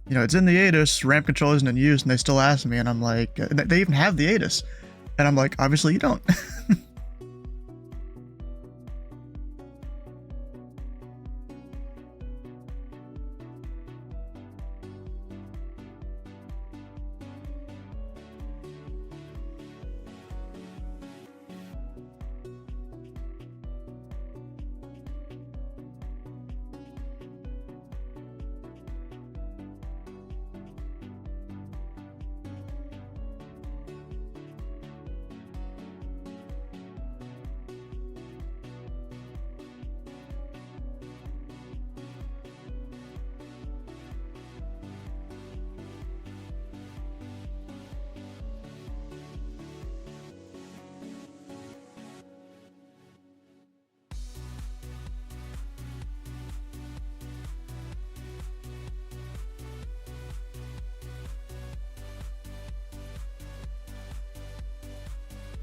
It's in the ATIS, ramp control isn't in use, and they still ask me, and I'm like, they even have the ATIS. And I'm like, obviously you don't.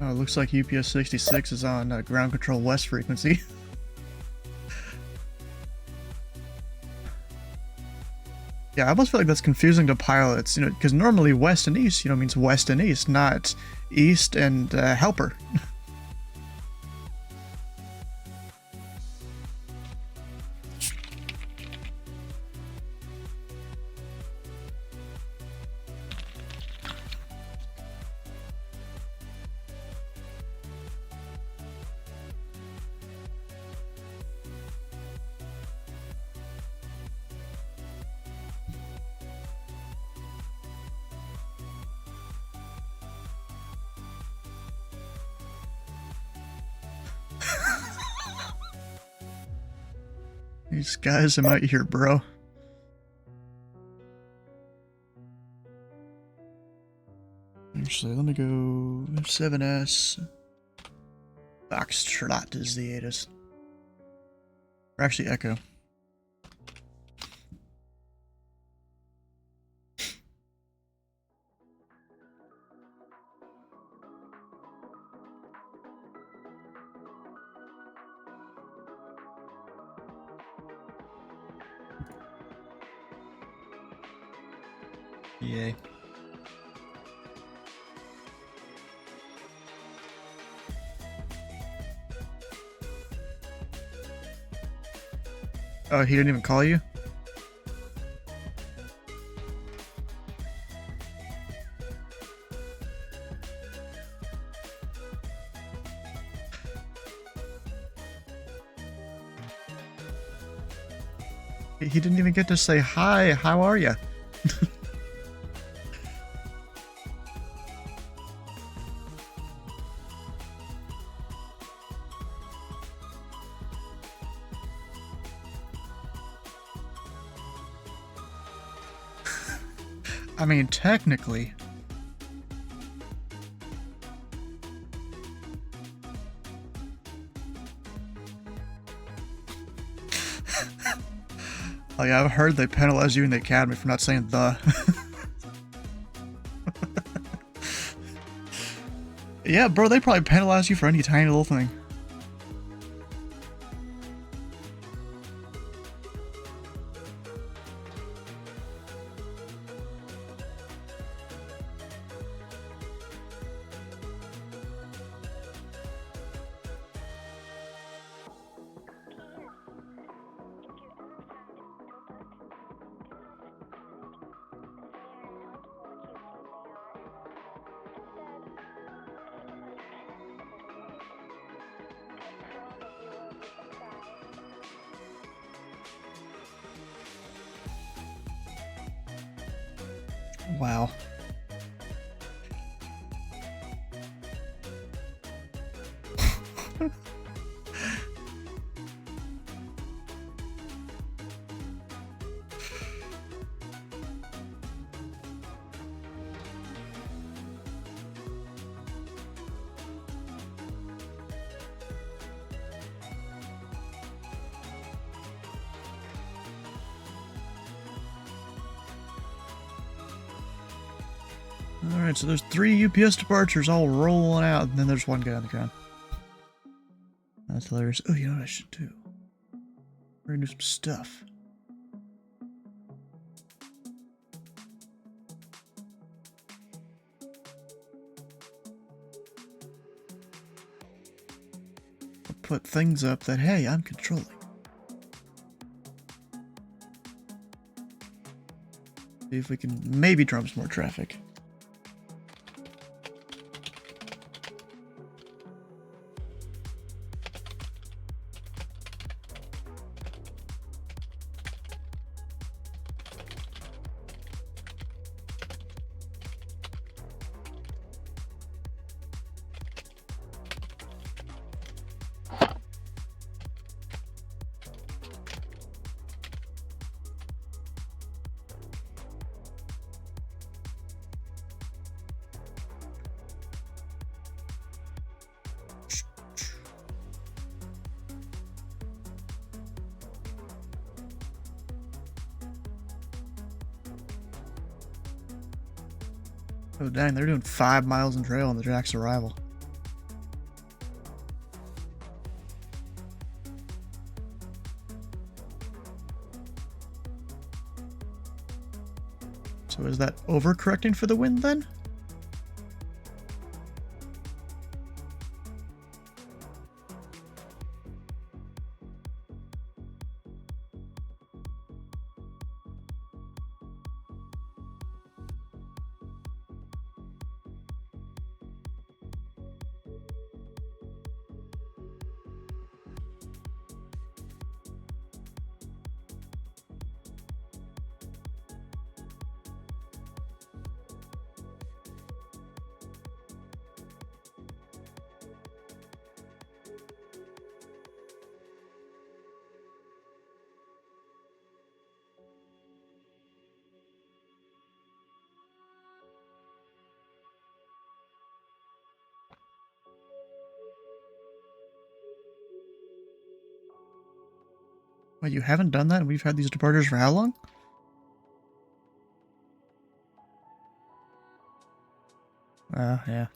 Oh, it looks like UPS 66 is on ground control west frequency. Yeah, I almost feel like that's confusing to pilots, you know, because normally west and east, you know, means west and east, not east and helper. These guys I'm out here, bro. Actually, let me go 7S. Foxtrot is the ATIS. Or actually, Echo. Yay. Oh, he didn't even call you? He didn't even get to say, hi, how are you? I mean, technically. Oh yeah, I've heard they penalize you in the academy for not saying the. Yeah, bro, they probably penalize you for any tiny little thing. Wow. Alright, so there's 3 UPS departures all rolling out, and then there's one guy on the ground. That's hilarious. Oh, you know what I should do? We're gonna do some stuff. I'll put things up that, hey, I'm controlling. See if we can maybe drum some more traffic. Oh dang, they're doing 5 miles in trail on the Jack's arrival. is that overcorrecting for the wind then? Wait, you haven't done that and we've had these departures for how long? Yeah.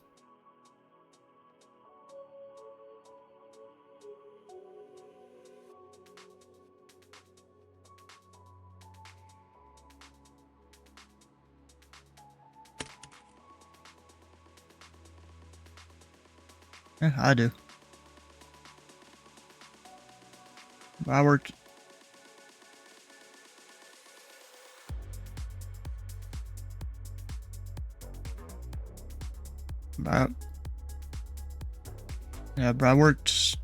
Yeah, I do. I worked... Yeah, but I worked...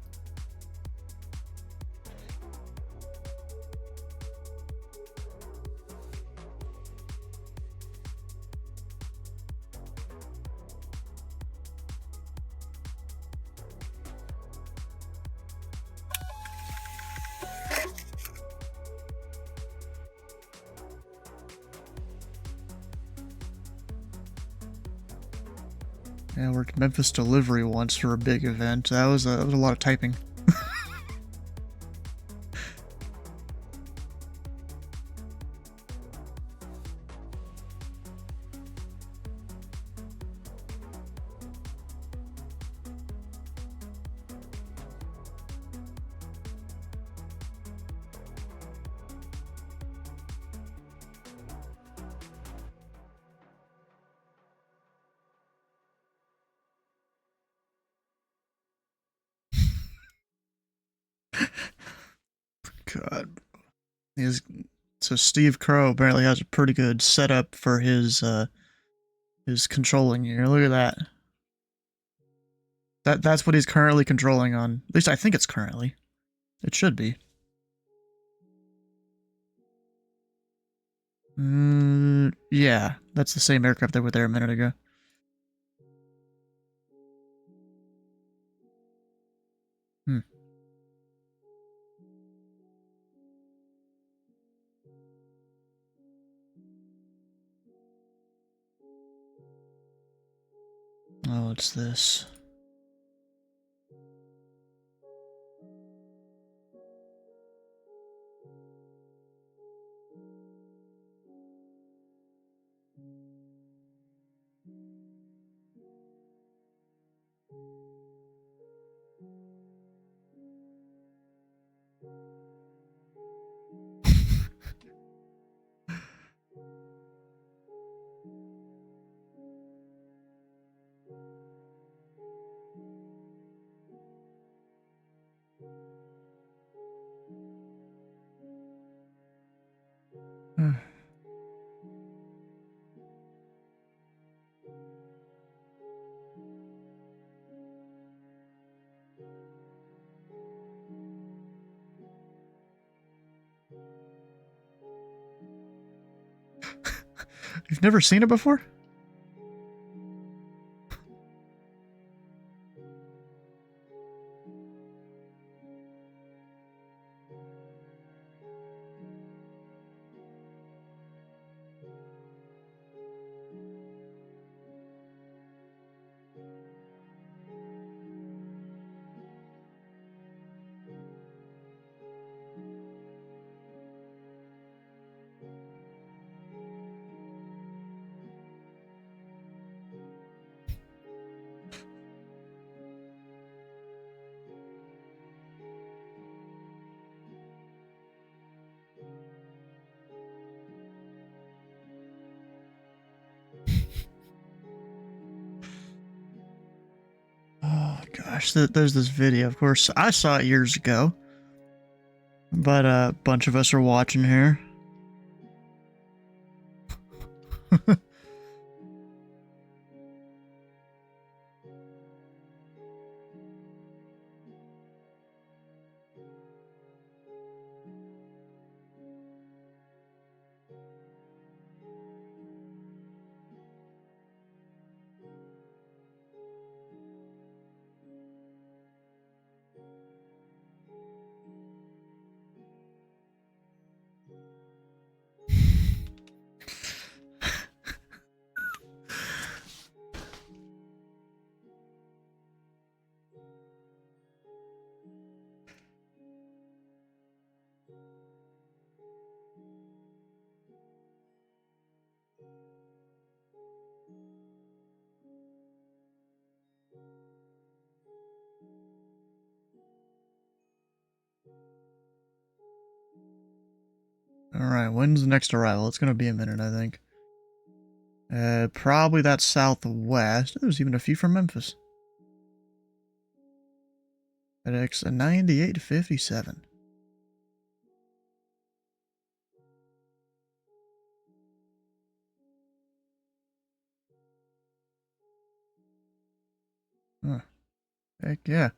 Yeah, I worked Memphis delivery once for a big event. That was a lot of typing. God. So Steve Crow apparently has a pretty good setup for his controlling here. Look at that. That's what he's currently controlling on. At least I think it's currently. It should be. Yeah, that's the same aircraft that were there a minute ago. Oh, it's this. You've never seen it before? gosh, there's this video. Of course, I saw it years ago. But a bunch of us are watching here. Alright, when's the next arrival? It's gonna be a minute, I think. Probably that southwest. There's even a few from Memphis. FedEx 9857. Huh. Heck yeah.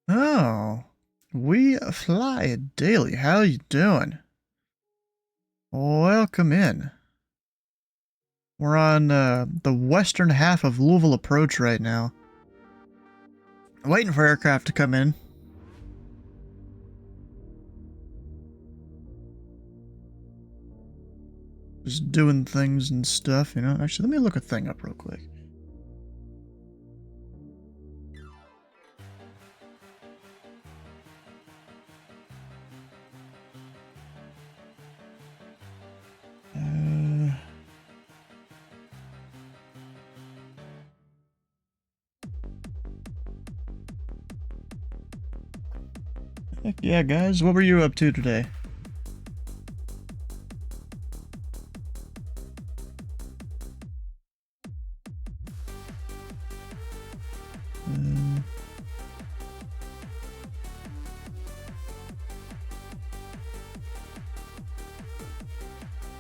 Oh. We fly daily. How you doing? Welcome in. We're on the western half of Louisville approach right now. Waiting for aircraft to come in. Just doing things and stuff, you know. Actually, let me look a thing up real quick. Heck yeah, guys. What were you up to today?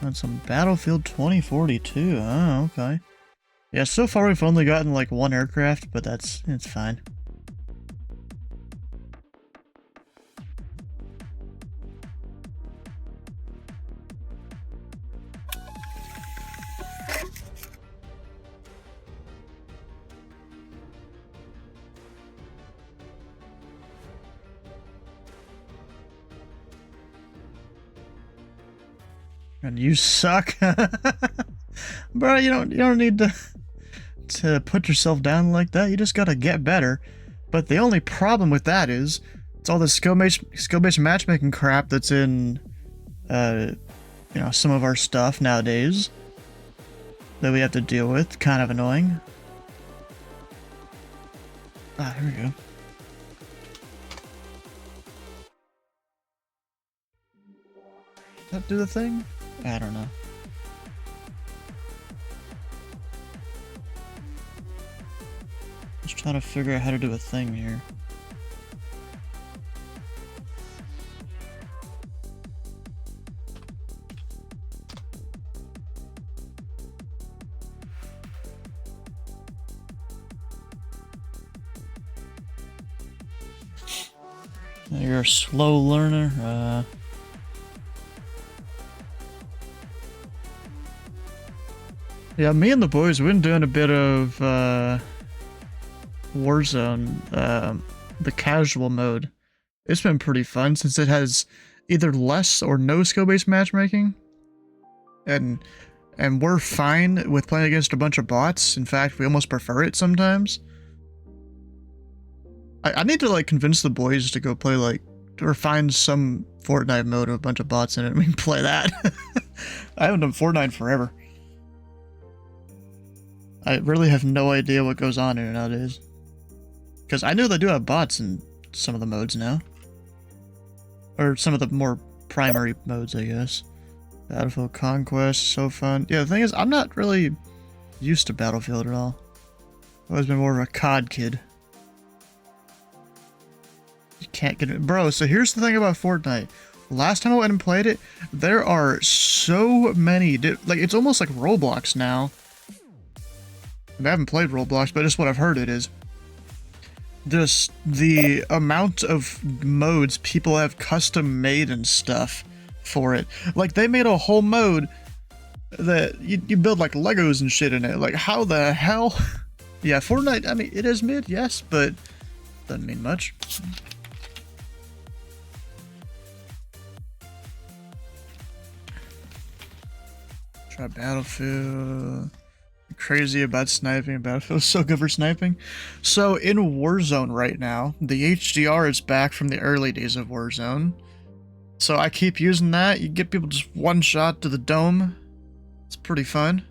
On some Battlefield 2042. Oh, okay. Yeah, so far we've only gotten like one aircraft, but it's fine. And you suck. Bro, you don't need to put yourself down like that. You just gotta get better. But the only problem with that is it's all this skill-based matchmaking crap that's in you know, some of our stuff nowadays that we have to deal with. Kind of annoying. Ah, here we go. Does that do the thing? I don't know. Just trying to figure out how to do a thing here. You're a slow learner. Yeah, me and the boys, we've been doing a bit of Warzone, the casual mode. It's been pretty fun since it has either less or no skill-based matchmaking. And we're fine with playing against a bunch of bots. In fact, we almost prefer it sometimes. I need to like convince the boys to go play like, or find some Fortnite mode with a bunch of bots in it and we can play that. I haven't done Fortnite in forever. I really have no idea what goes on in it nowadays. Because I know they do have bots in some of the modes now. Or some of the more primary modes, I guess. Battlefield Conquest, so fun. Yeah, the thing is, I'm not really used to Battlefield at all. I've always been more of a COD kid. can't get it. Bro, so here's the thing about Fortnite. Last time I went and played it, there are so many, like, it's almost like Roblox now. I haven't played Roblox, but just what I've heard it is. Just the amount of modes people have custom made and stuff for it. Like, they made a whole mode that you build, like, Legos and shit in it. Like, how the hell? Yeah, Fortnite, I mean, it is mid, yes, but doesn't mean much. Try Battlefield. Crazy about sniping. Battlefield so good for sniping. So in Warzone right now, the HDR is back from the early days of Warzone. So I keep using that. You get people just one shot to the dome. It's pretty fun.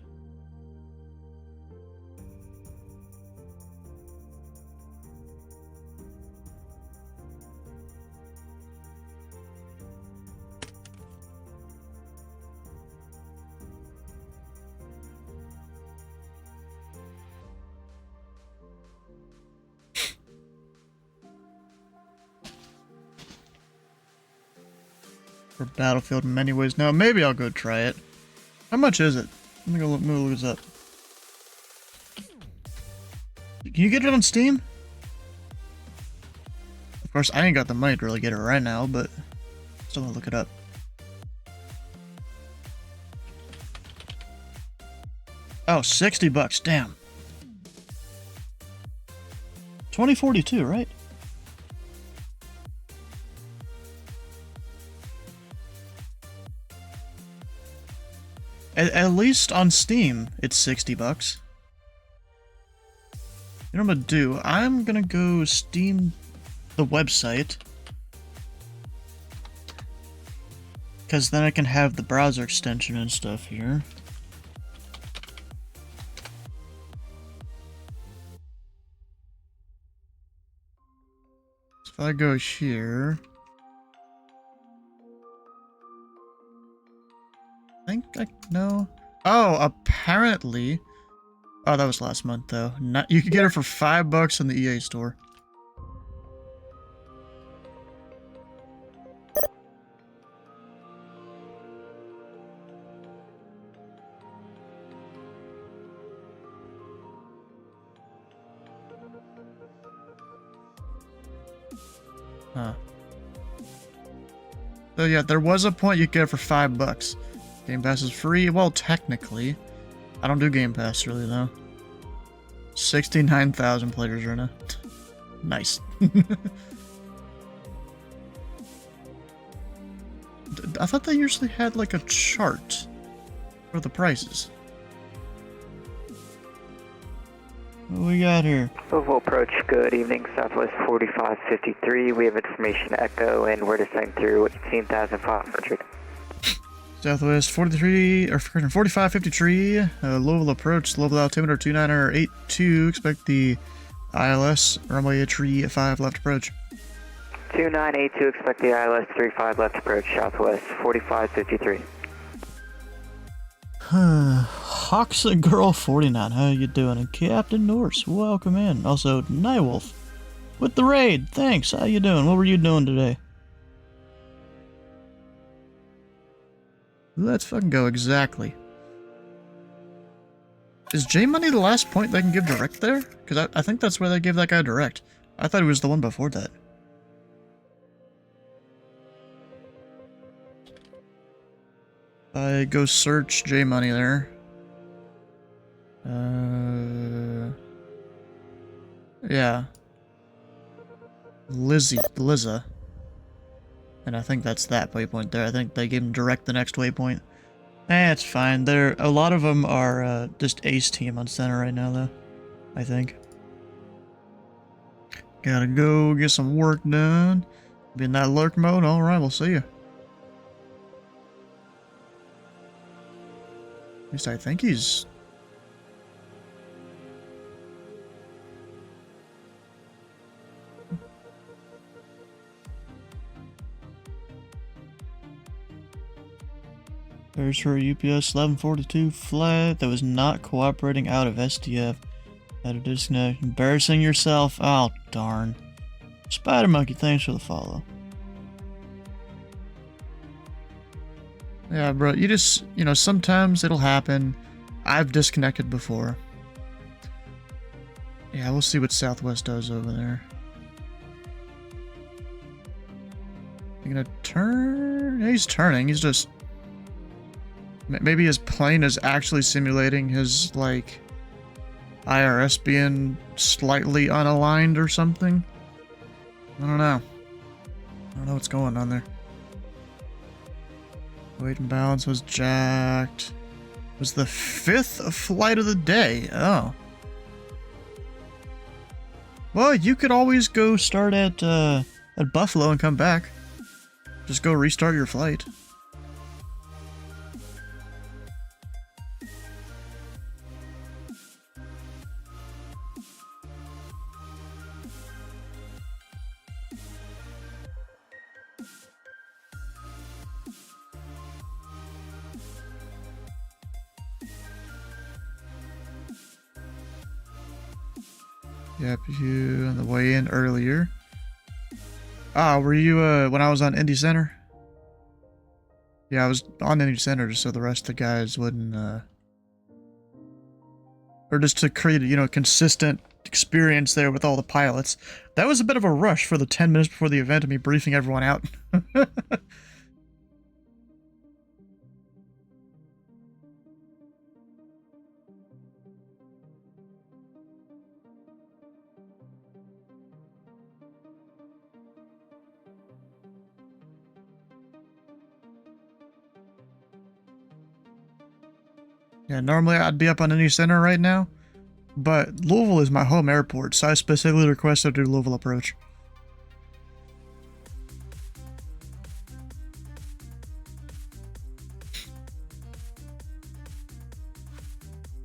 For Battlefield in many ways. Now, maybe I'll go try it. How much is it? Let me go look this up. Can you get it on Steam? Of course, I ain't got the money to really get it right now, but still gonna look it up. Oh, 60 bucks, damn. 2042, right? At least on Steam, it's 60 bucks. You know what I'm gonna do? I'm gonna go Steam the website. Because then I can have the browser extension and stuff here. So if I go here... no. Oh, apparently. Oh, that was last month though. You could get it for $5 in the EA store. Huh. So yeah, there was a point you could get it for $5. Game Pass is free. Well, technically. I don't do Game Pass really, though. 69,000 players right now. Nice. I thought they usually had, like, a chart for the prices. What we got here? Louisville approach, good evening, Southwest 4553. We have information echo, and we're descending through 18,500. Southwest 4553, Louisville approach, Louisville altimeter 2982, expect the ILS, runway 35 left approach. 2982, expect the ILS 35 left approach, Southwest 4553. Hoxa Girl 49, how you doing? And Captain Norse, welcome in. Also, Nightwolf with the raid, thanks, how you doing? What were you doing today? Let's fucking go, exactly. Is J-Money the last point they can give direct there? Because I think that's where they gave that guy direct. I thought he was the one before that. I go search J-Money there. Yeah. Liza. And I think that's that waypoint there. I think they gave him direct the next waypoint. It's fine. A lot of them are just ace team on center right now, though. I think. Gotta go get some work done. Be in that lurk mode. All right, we'll see you. At least I think he's... There's her UPS 1142 flight that was not cooperating out of SDF. Had a disconnect. Embarrassing yourself. Oh, darn. Spider Monkey, thanks for the follow. Yeah, bro, you just, you know, sometimes it'll happen. I've disconnected before. Yeah, we'll see what Southwest does over there. You gonna turn? Yeah, he's turning. He's just... Maybe his plane is actually simulating his, like, IRS being slightly unaligned or something. I don't know. I don't know what's going on there. Weight and balance was jacked. It was the 5th flight of the day. Oh. Well, you could always go start at Buffalo and come back. Just go restart your flight. Yep, you on the way in earlier. Ah, were you when I was on Indy Center? Yeah, I was on Indy Center just so the rest of the guys wouldn't or just to create, you know, a consistent experience there with all the pilots. That was a bit of a rush for the 10 minutes before the event of me briefing everyone out. Yeah, normally I'd be up on Indy Center right now, but Louisville is my home airport, so I specifically requested to do Louisville approach.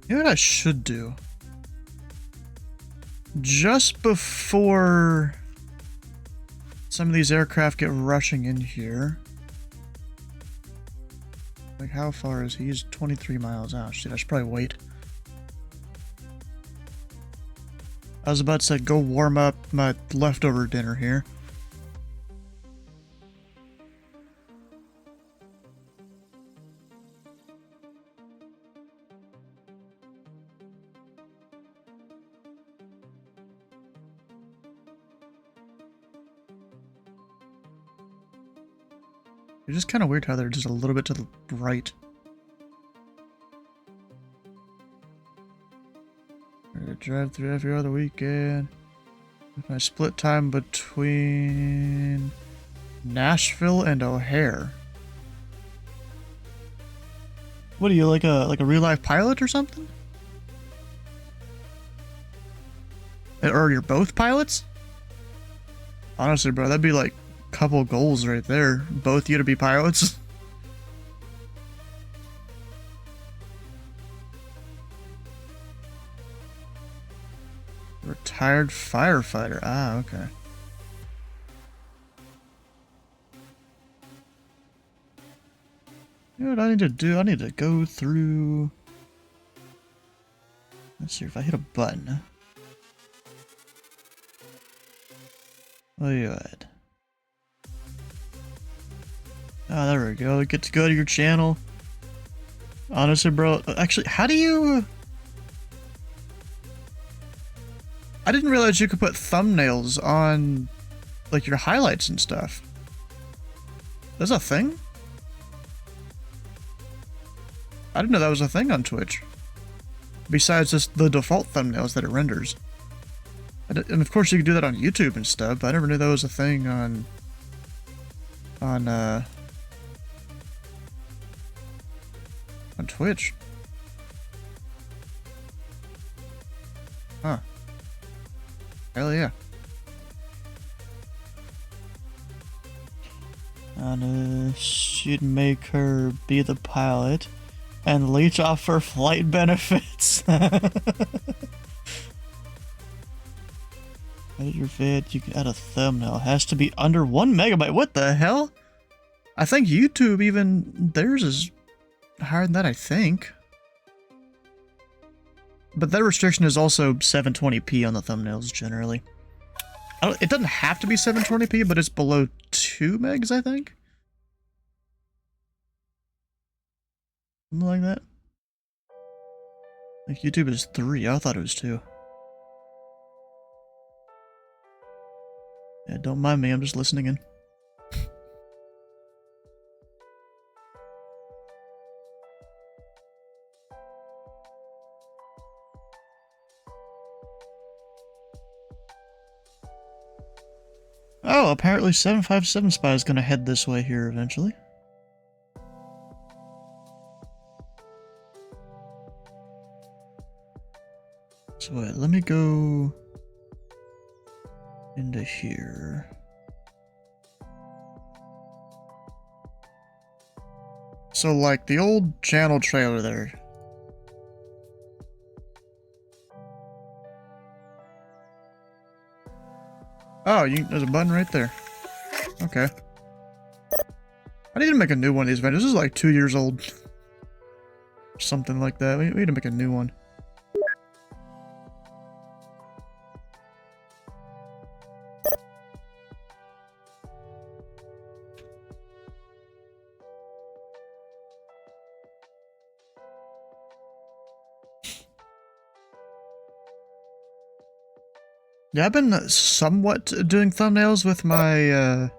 You know what I should do? Just before some of these aircraft get rushing in here. Like, how far is he? He's 23 miles out. Shit, I should probably wait. I was about to say, go warm up my leftover dinner here. It's just kind of weird how they're just a little bit to the right. I drive through every other weekend. With my split time between Nashville and O'Hare. What are you, like a real life pilot or something? Or you're both pilots? Honestly, bro, that'd be like couple goals right there. Both you to be pilots. Retired firefighter. Ah, okay. You know what I need to do? I need to go through... Let's see if I hit a button. Oh, yeah. Oh, there we go. Get to go to your channel. Honestly, bro. Actually, how do you... I didn't realize you could put thumbnails on, like, your highlights and stuff. That's a thing? I didn't know that was a thing on Twitch. Besides just the default thumbnails that it renders. And of course you can do that on YouTube and stuff, but I never knew that was a thing on Twitch. Huh. Hell yeah. Should make her be the pilot and leech off her flight benefits. Edit your vid, you can add a thumbnail. Has to be under 1 megabyte. What the hell? I think YouTube even, theirs is higher than that, I think. But that restriction is also 720p on the thumbnails generally. It doesn't have to be 720p, but it's below 2 megs, I think. Something like that. Like YouTube is 3. I thought it was 2. Yeah, don't mind me. I'm just listening in. Oh, apparently 757 Spy is going to head this way here eventually. So wait, let me go into here. So like the old channel trailer there. Oh, there's a button right there. Okay. I need to make a new one of these videos. This is like 2 years old. Something like that. We need to make a new one. Yeah, I've been somewhat doing thumbnails with my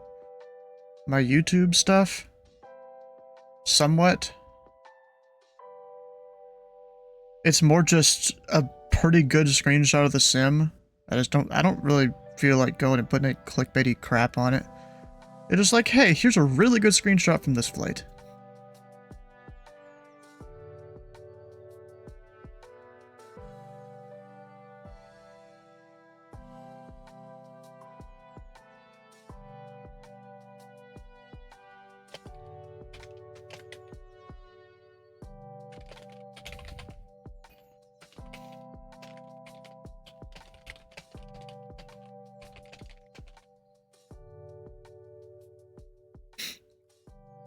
my YouTube stuff. Somewhat. It's more just a pretty good screenshot of the sim. I don't really feel like going and putting any clickbaity crap on it. It's just like, hey, here's a really good screenshot from this flight.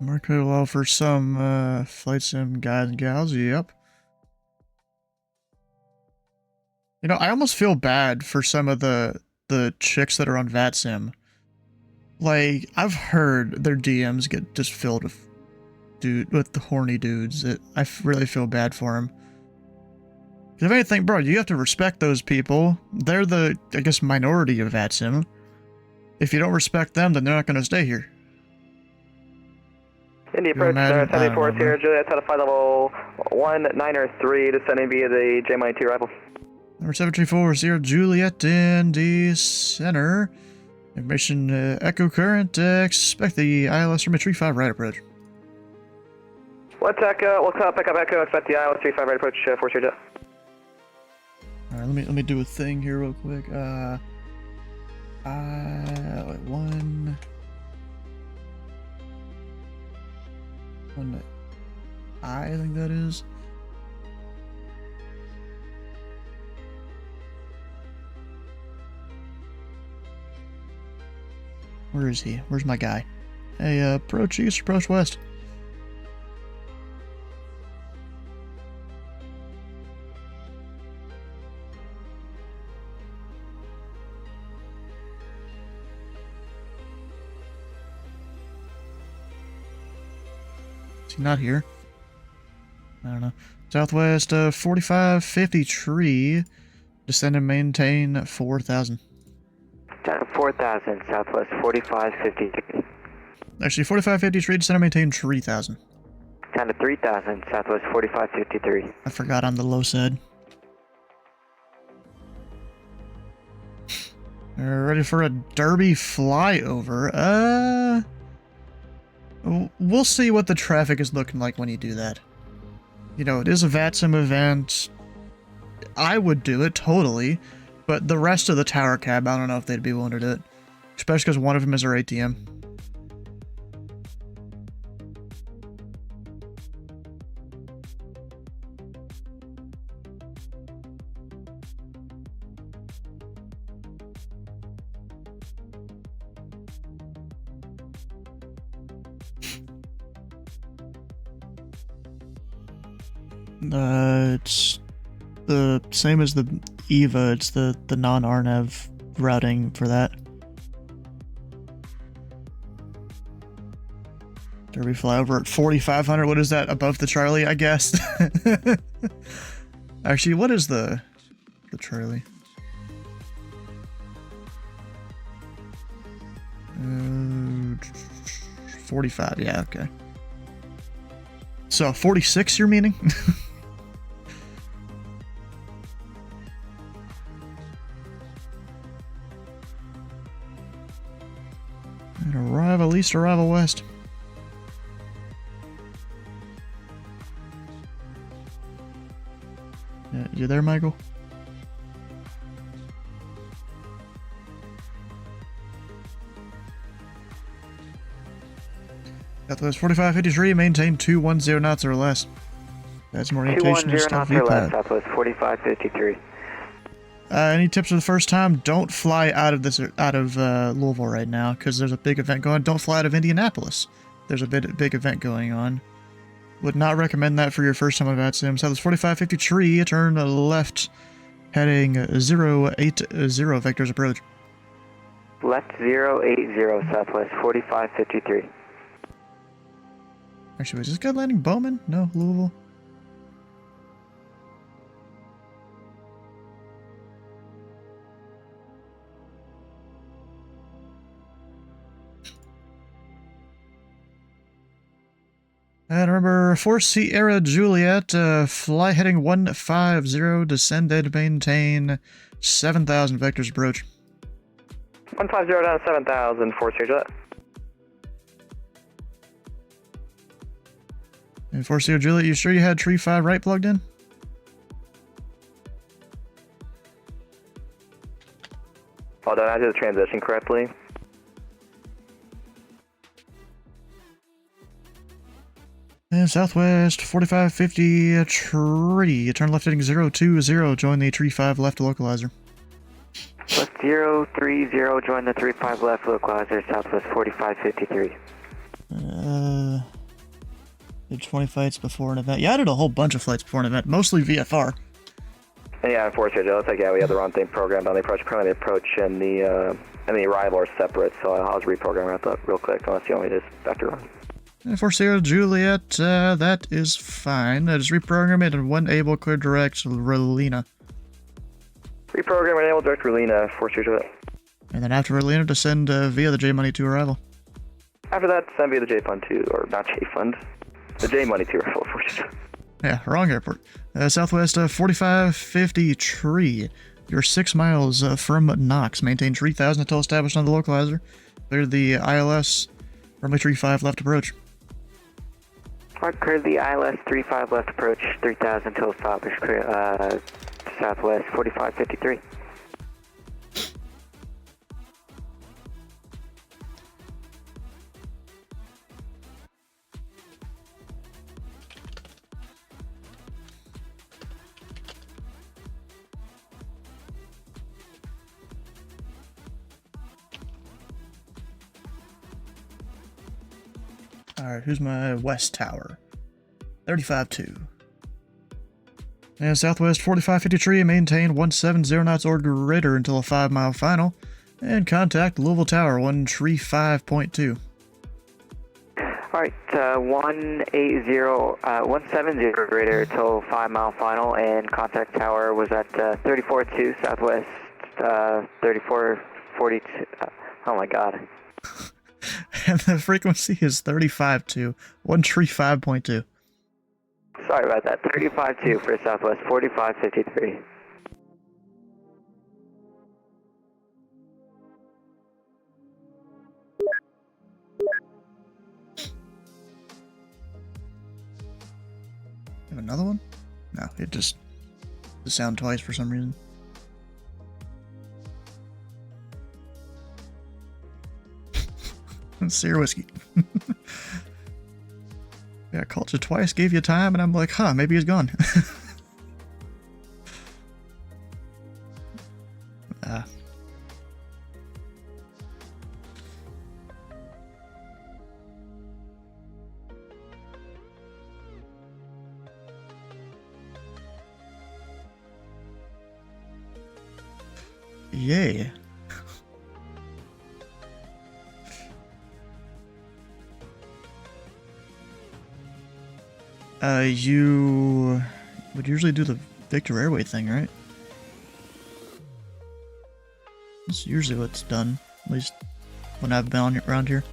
Marco will offer some flight sim guys and gals. Yep. You know, I almost feel bad for some of the chicks that are on VatSim. Like, I've heard their DMs get just filled with the horny dudes. I really feel bad for them. If anything, bro, you have to respect those people. They're the, I guess, minority of VatSim. If you don't respect them, then they're not going to stay here. Indy approach 74 Sierra Juliet, out of flight level 193, descending via the J-2 arrival. Number 734 Sierra Juliet Indy Center. Information echo current. Expect the ILS from a 35 right approach. What echo? We'll pick up echo. Expect the ILS 35 right approach. 4 Sierra Jet. All right, let me do a thing here real quick. One I think that is. Where is he? Where's my guy? Hey, approach east, approach west. Is he not here? I don't know. Southwest 4550 tree. Descend and maintain 4,000. 4,000, Southwest 4550. Actually, 4550 tree, descend and maintain 3,000. Down to 3,000, Southwest 4553. I forgot on the low side. Ready for a derby flyover. We'll see what the traffic is looking like when you do that. You know, it is a VatSim event. I would do it, totally. But the rest of the tower cab, I don't know if they'd be willing to do it. Especially because one of them is our ATM. It's the same as the EVA. It's the non-RNAV routing for that. Here we fly over at 4,500. What is that? Above the Charlie, I guess. Actually, what is the Charlie? 45, yeah, okay. So 46, you're meaning? And arrival east, arrival west. Yeah, you there, Michael? Southwest 4553, maintain 210 knots or less. That's more orientation and 210 stealth knots or less, VPAD. Southwest 4553. Any tips for the first time? Don't fly out of Louisville right now because there's a big event going on. Don't fly out of Indianapolis. There's a big event going on. Would not recommend that for your first time on VATSIM. Southwest 4553, turn left, heading 080 vectors approach. Left 080, Southwest 4553. Actually, was this guy landing Bowman? No, Louisville. And remember, 4 Sierra Juliet, fly heading 150, descend and maintain 7,000 vectors approach. 150 down to 7,000, 4 Sierra Juliet. And 4 Sierra Juliet, you sure you had tree 5 right plugged in? All done, I did the transition correctly. And Southwest 4550 tree. Turn left heading 020. Join the tree 5 left localizer. Left 030, join the 35 left localizer, Southwest 4553. Did 20 flights before an event. Yeah, I did a whole bunch of flights before an event, mostly VFR. Yeah, unfortunately, looks like we had the wrong thing programmed on the approach. Currently, the approach and the arrival are separate, so I was reprogramming that real quick unless you want me to just vector run. And for Sierra Juliet, that is fine. Just reprogram it and when able, clear direct Relina. Reprogram and enable direct Relina for Sierra Juliet. And then after Relina, descend via the J Money to arrival. After that, send via the J Fund 2, or not J Fund, the J Money 2 arrival for Sierra Juliet. Yeah, wrong airport. Southwest 4550 tree. You're 6 miles from Knox. Maintain tree 1000 until established on the localizer. Clear the ILS. Runway tree 5 left approach. Alright, clear the ILS 35 left approach, 3000 until established. Clear Southwest 4553. Alright, who's my west tower? 35-2. And Southwest 4553, maintain 170 knots or greater until a 5-mile final. And contact Louisville Tower 135.2. Alright, 170 greater until 5-mile final, and contact tower was at 34-2, Southwest 3442. Oh my god. And the frequency is 35-2, 135.2. Sorry about that, 35-2 for Southwest 4553. Have another one? No, it just the sound twice for some reason. Sierra whiskey. Yeah, I called you twice, gave you time, and I'm like, huh, maybe he's gone. Yay. You would usually do the Victor Airway thing, right? That's usually what's done, at least when I've been around here.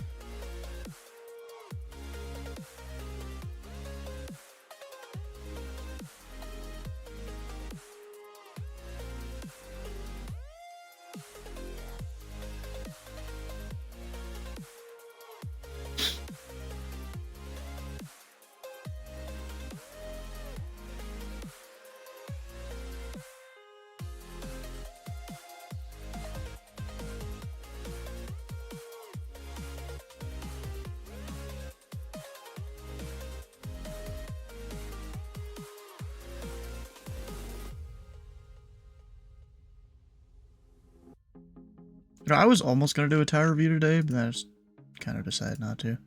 You know, I was almost gonna do a tower review today, but then I just kind of decided not to.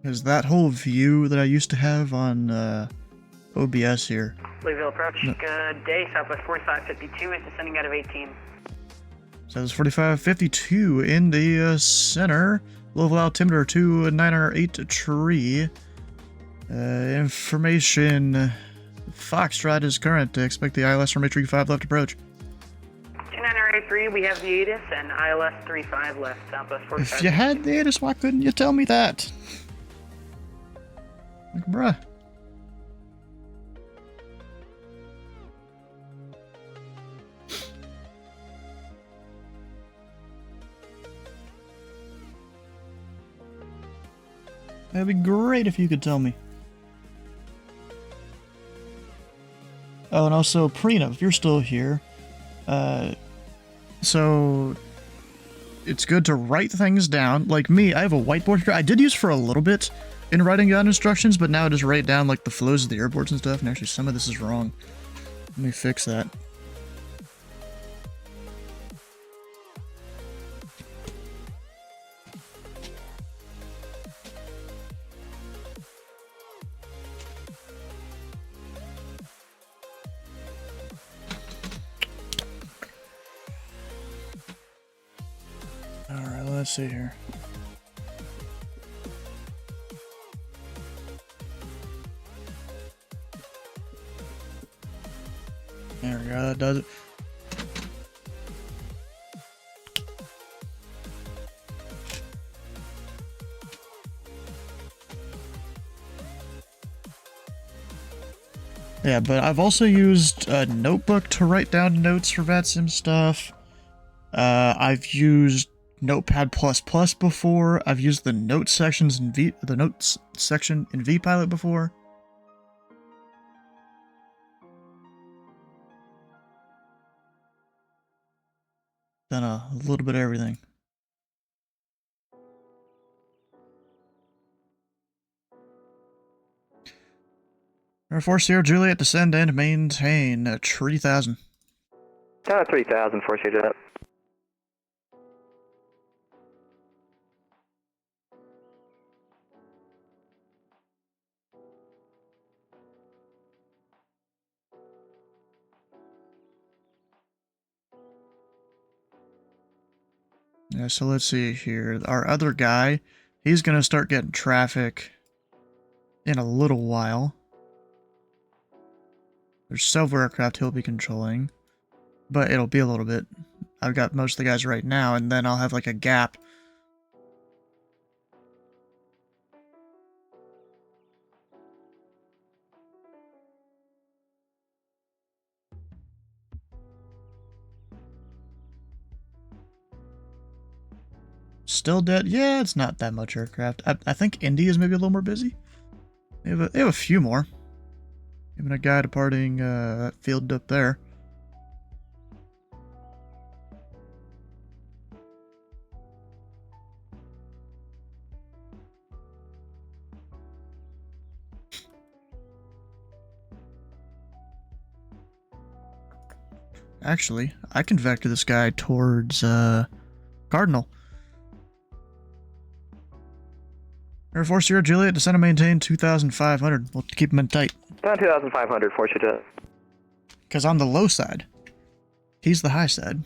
Because that whole view that I used to have on OBS here. Louisville approach. No. Good day. Southwest 4552 is descending out of 18. So it's 4552 in the center. Louisville altimeter 2908 tree. Information. Foxtrot is current. Expect the ILS from A35 left approach. 29083, we have the ATIS and ILS 35 left, Southwest 45. If you had the ATIS, why couldn't you tell me that? Like, bruh. That'd be great if you could tell me. Oh, and also, Prina, if you're still here, so it's good to write things down. Like me, I have a whiteboard here. I did use for a little bit in writing down instructions, but now I just write down like the flows of the airports and stuff, and actually some of this is wrong. Let me fix that. Alright, let's see here. There we go, that does it. Yeah, but I've also used a notebook to write down notes for VATSIM stuff. I've used Notepad++ before. I've used the notes sections in the notes section in vPilot before. Done a little bit of everything. Air Force Sierra Juliet, descend and maintain at 3000. Down at 3000, Force Juliet. Yeah, so let's see here. Our other guy, he's going to start getting traffic in a little while. There's several aircraft he'll be controlling, but it'll be a little bit. I've got most of the guys right now, and then I'll have like a gap. Still dead? Yeah, it's not that much aircraft. I think Indy is maybe a little more busy. They have a few more. Even a guy departing that field up there. Actually, I can vector this guy towards Cardinal. Air Force Sierra Juliet, descend and maintain 2,500. We'll keep him in tight. Down 2,500, Force Juliet. Because I'm the low side. He's the high side.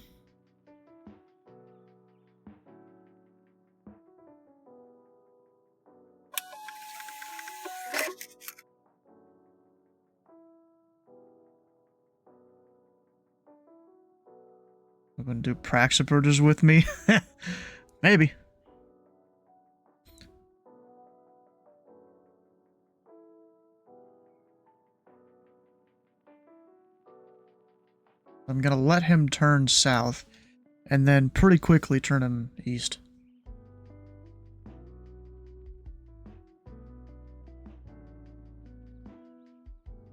I'm gonna do prax approaches with me. Maybe. I'm gonna let him turn south, and then pretty quickly turn him east.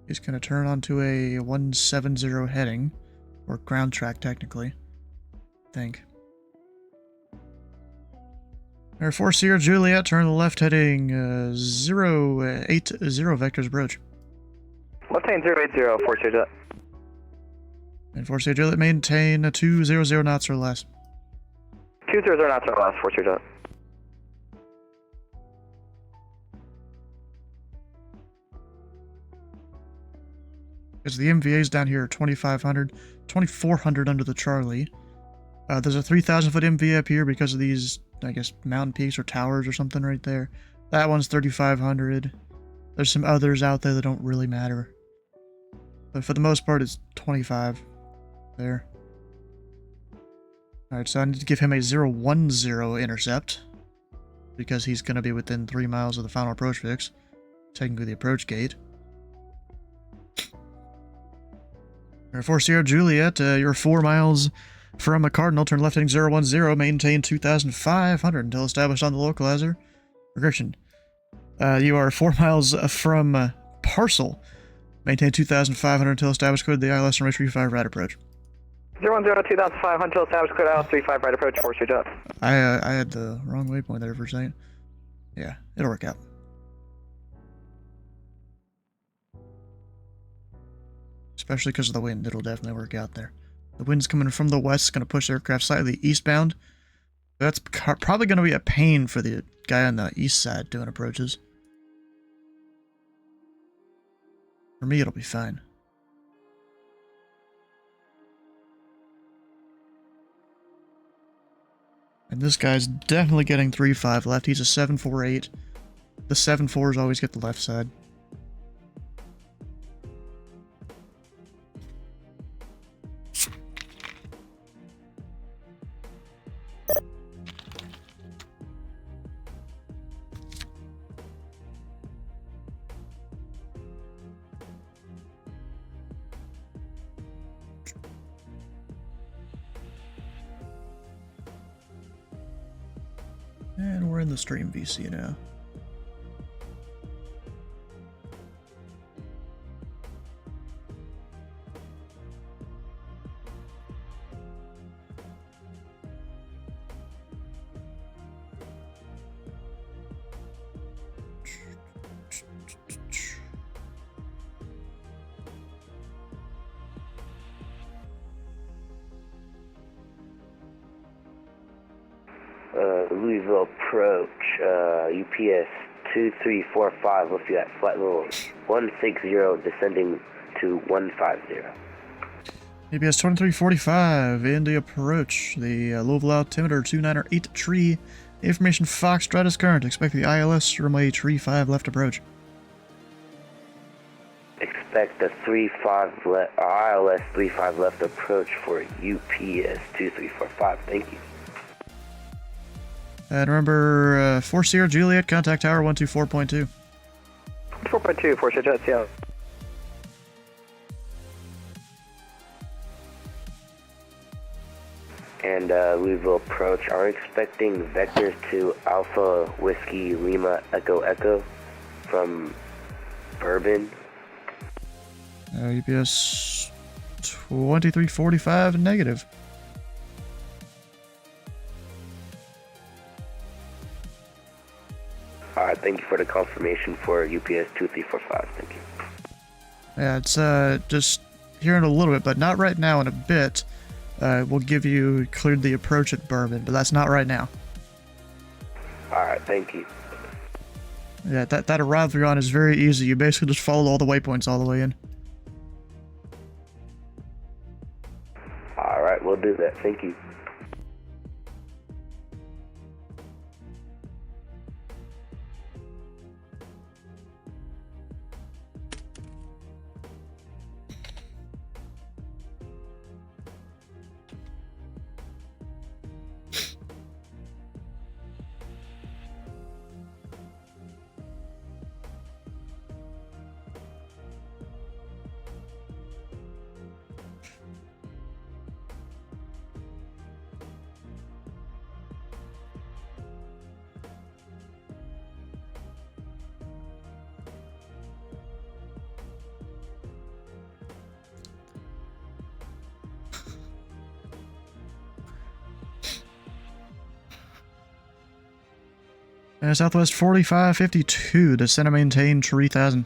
He's gonna turn onto a 170 heading, or ground track technically, I think. Air Force Sierra Juliet, turn to the left heading 080 vectors approach. Left hand 080, Force Juliet. And Force Sierra Juliet, maintain 200 knots or less. 200 knots or less, Force Juliet. Because the MVAs down here are 2,500, 2,400 under the Charlie. There's a 3,000-foot MVA up here because of these, I guess, mountain peaks or towers or something right there. That one's 3,500. There's some others out there that don't really matter. But for the most part, it's 25 there. Alright, so I need to give him a 010 intercept, because he's going to be within 3 miles of the final approach fix, technically the approach gate. Air Force Sierra Juliet, you're 4 miles from a Cardinal, turn left heading 010, maintain 2,500 until established on the localizer. Correction. You are 4 miles from Parcel, maintain 2,500 until established code the ILS and TheFatRat approach. 010, 2,500 until established code ILS 35 right approach, Force Juliet. I had the wrong waypoint there for a second. Yeah, it'll work out. Especially because of the wind, it'll definitely work out there. The wind's coming from the west, it's going to push aircraft slightly eastbound. That's probably going to be a pain for the guy on the east side doing approaches. For me, it'll be fine. And this guy's definitely getting 3-5 left. He's a 748. The 7-4s always get the left side. And we're in the stream VC now. Louisville approach, UPS 2345, with you at flight level 160, descending to 150. ABS 2345, Indy approach. The Louisville altimeter 298 tree. Information Fox Stratus current. Expect the ILS runway tree 5 left approach. Expect the ILS 35 left approach for UPS 2345. Thank you. And remember, 4 Sierra Juliet, contact tower 124.2. 4.2, Force Juliet, yeah. And Louisville approach, are expecting vectors to Alpha Whiskey Lima Echo Echo from Bourbon. UPS 2345 negative. Alright, thank you for the confirmation for UPS 2345. Thank you. Yeah, it's just here in a little bit, but not right now. In a bit, we'll give you cleared the approach at Bourbon, but that's not right now. Alright, thank you. Yeah, that arrival you're on is very easy. You basically just follow all the waypoints all the way in. Alright, we'll do that. Thank you. Southwest 4552, descend and maintain 3000.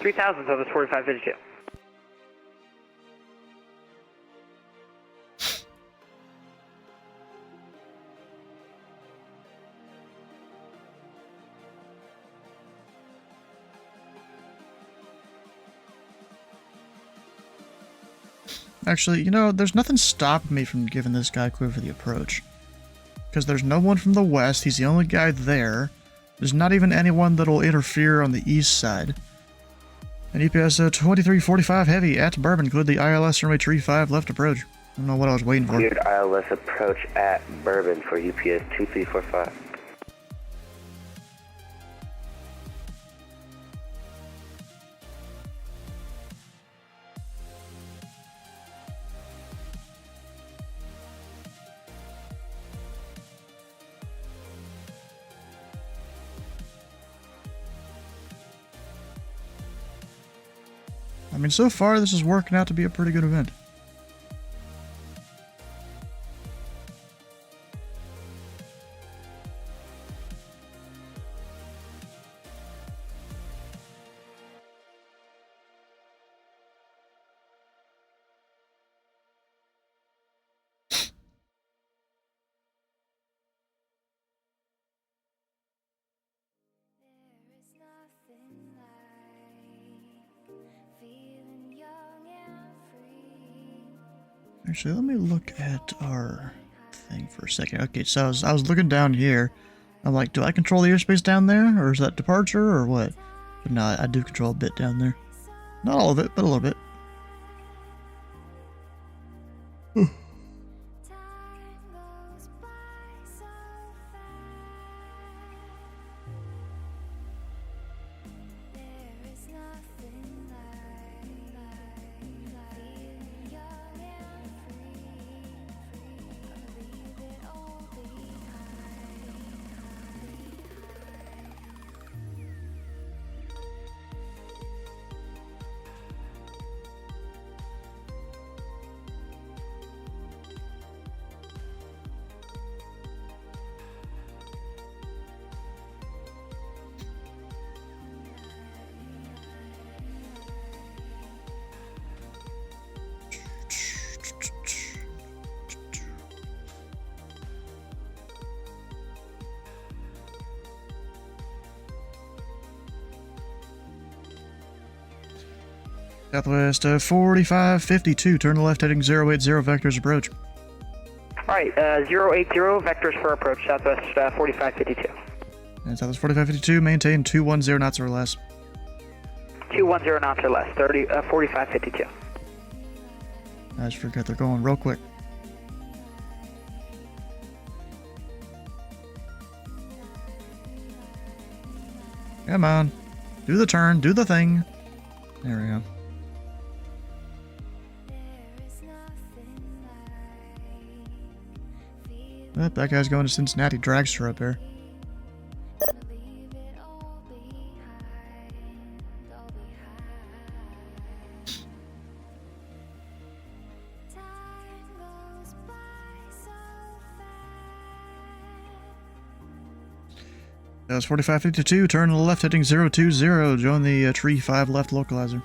3000, Southwest 4552. Actually, you know, there's nothing stopping me from giving this guy clear for the approach. Because there's no one from the west, he's the only guy there. There's not even anyone that'll interfere on the east side. And EPS 2345 heavy at Bourbon, include the ILS runway 35 left approach. I don't know what I was waiting for. Cleared ILS approach at Bourbon for UPS 2345. I mean, so far this is working out to be a pretty good event. Actually, let me look at our thing for a second. Okay, so I was looking down here. I'm like, do I control the airspace down there, or is that departure, or what? But no, I do control a bit down there. Not all of it, but a little bit. Southwest 4552, turn left heading 080 vectors approach. Alright, 080 vectors for approach, Southwest 4552. And Southwest 4552, maintain 210 knots or less. 210 knots or less, 4552. I just forgot they're going real quick. Come on. Do the turn, do the thing. There we go. Oh, that guy's going to Cincinnati Dragster up there. That was 4552, turn to the left heading 020, join the tree 5 left localizer.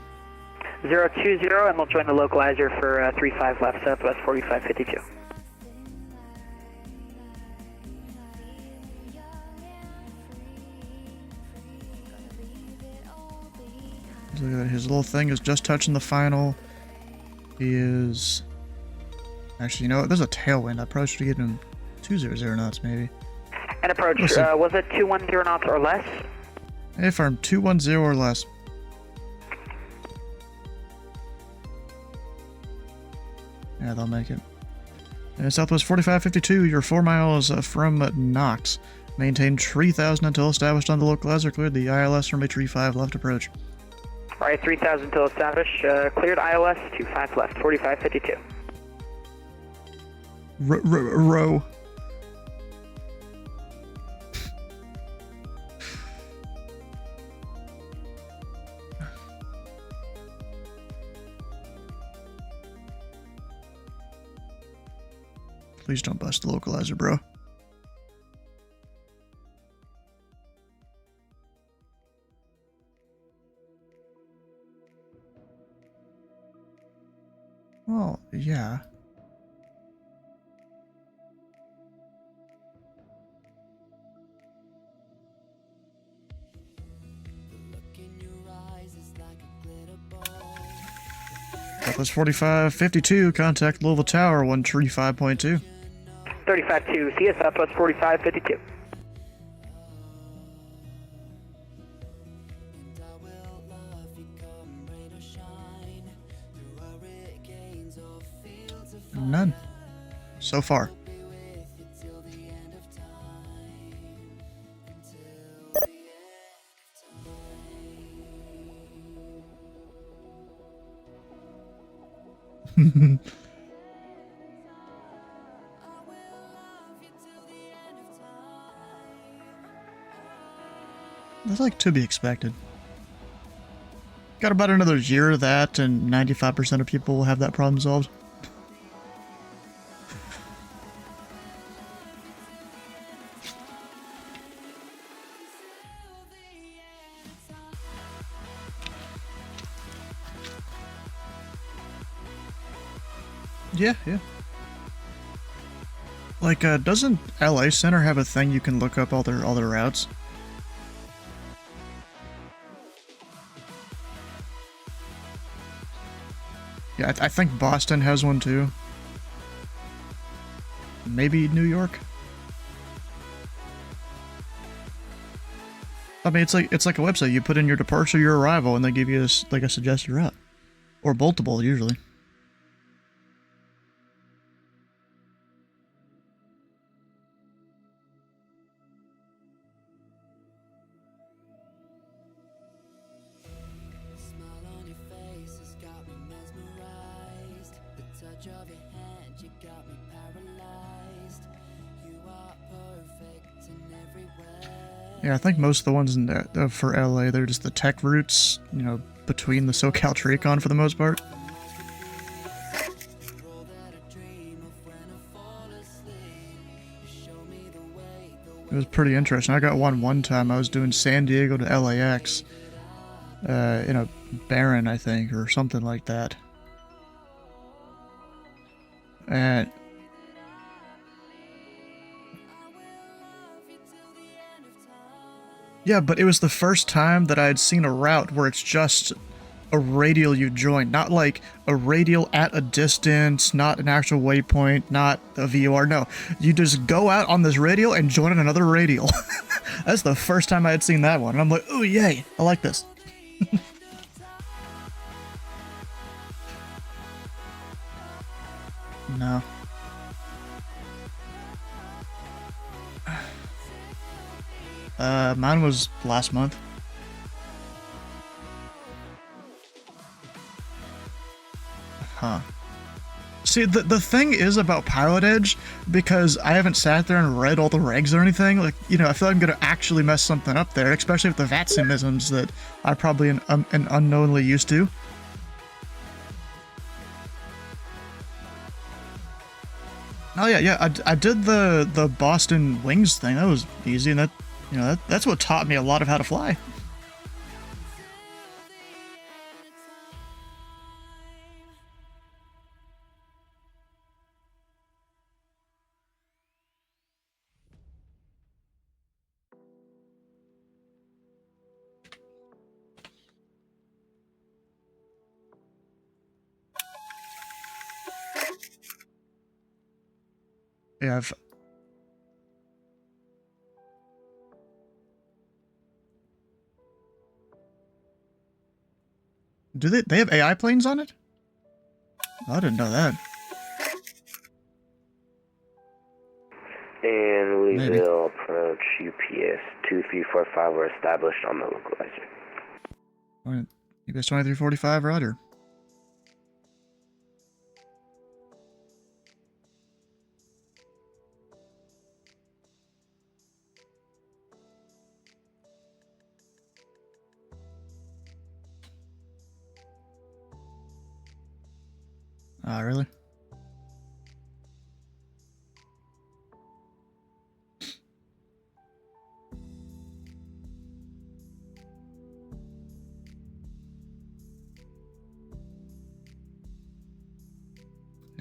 020, and we'll join the localizer for 35 left, Southwest 4552. Look at that, his little thing is just touching the final. He is... Actually, you know what? There's a tailwind. I probably should get him 200 knots, maybe. And approach, was it 210 knots or less? Hey, firm, 210 or less. Yeah, they'll make it. And Southwest 4552, you're 4 miles from Knox. Maintain 3000 until established on the localizer. Cleared the ILS runway 35 left approach. Alright, 3000 until established. Cleared ILS 25 left, 4552. Row. Please don't bust the localizer, bro. Well, yeah. Southwest 4552, contact Louisville Tower 135.2. 35-2, CS Southwest 4552. None. So far. That's like to be expected. Got about another year of that, and 95% of people will have that problem solved. Yeah, yeah. Like, doesn't LA Center have a thing you can look up all their routes? Yeah, I think Boston has one too. Maybe New York. I mean, it's like a website. You put in your departure, your arrival, and they give you like a suggested route, or multiple usually. Yeah, I think most of the ones in the, for LA, they're just the tech routes, you know, between the SoCal Tricon for the most part. It was pretty interesting. I got one time. I was doing San Diego to LAX, in a Baron, I think, or something like that. And yeah, but it was the first time that I had seen a route where it's just a radial you join, not like a radial at a distance, not an actual waypoint, not a VOR. No, you just go out on this radial and join on another radial. That's the first time I had seen that one, and I'm like, oh yay, I like this. No. Mine was last month. Huh. See, the thing is about Pilot Edge, because I haven't sat there and read all the regs or anything, like, you know, I feel like I'm gonna actually mess something up there, especially with the VATSIMisms that I probably am unknowingly used to. Oh yeah, I did the Boston Wings thing. That was easy, and that, you know, that's what taught me a lot of how to fly. Yeah, do they have AI planes on it? Oh, I didn't know that. And Louisville approach UPS 2345 were established on the localizer. Alright, UPS 2345, roger. Ah, really?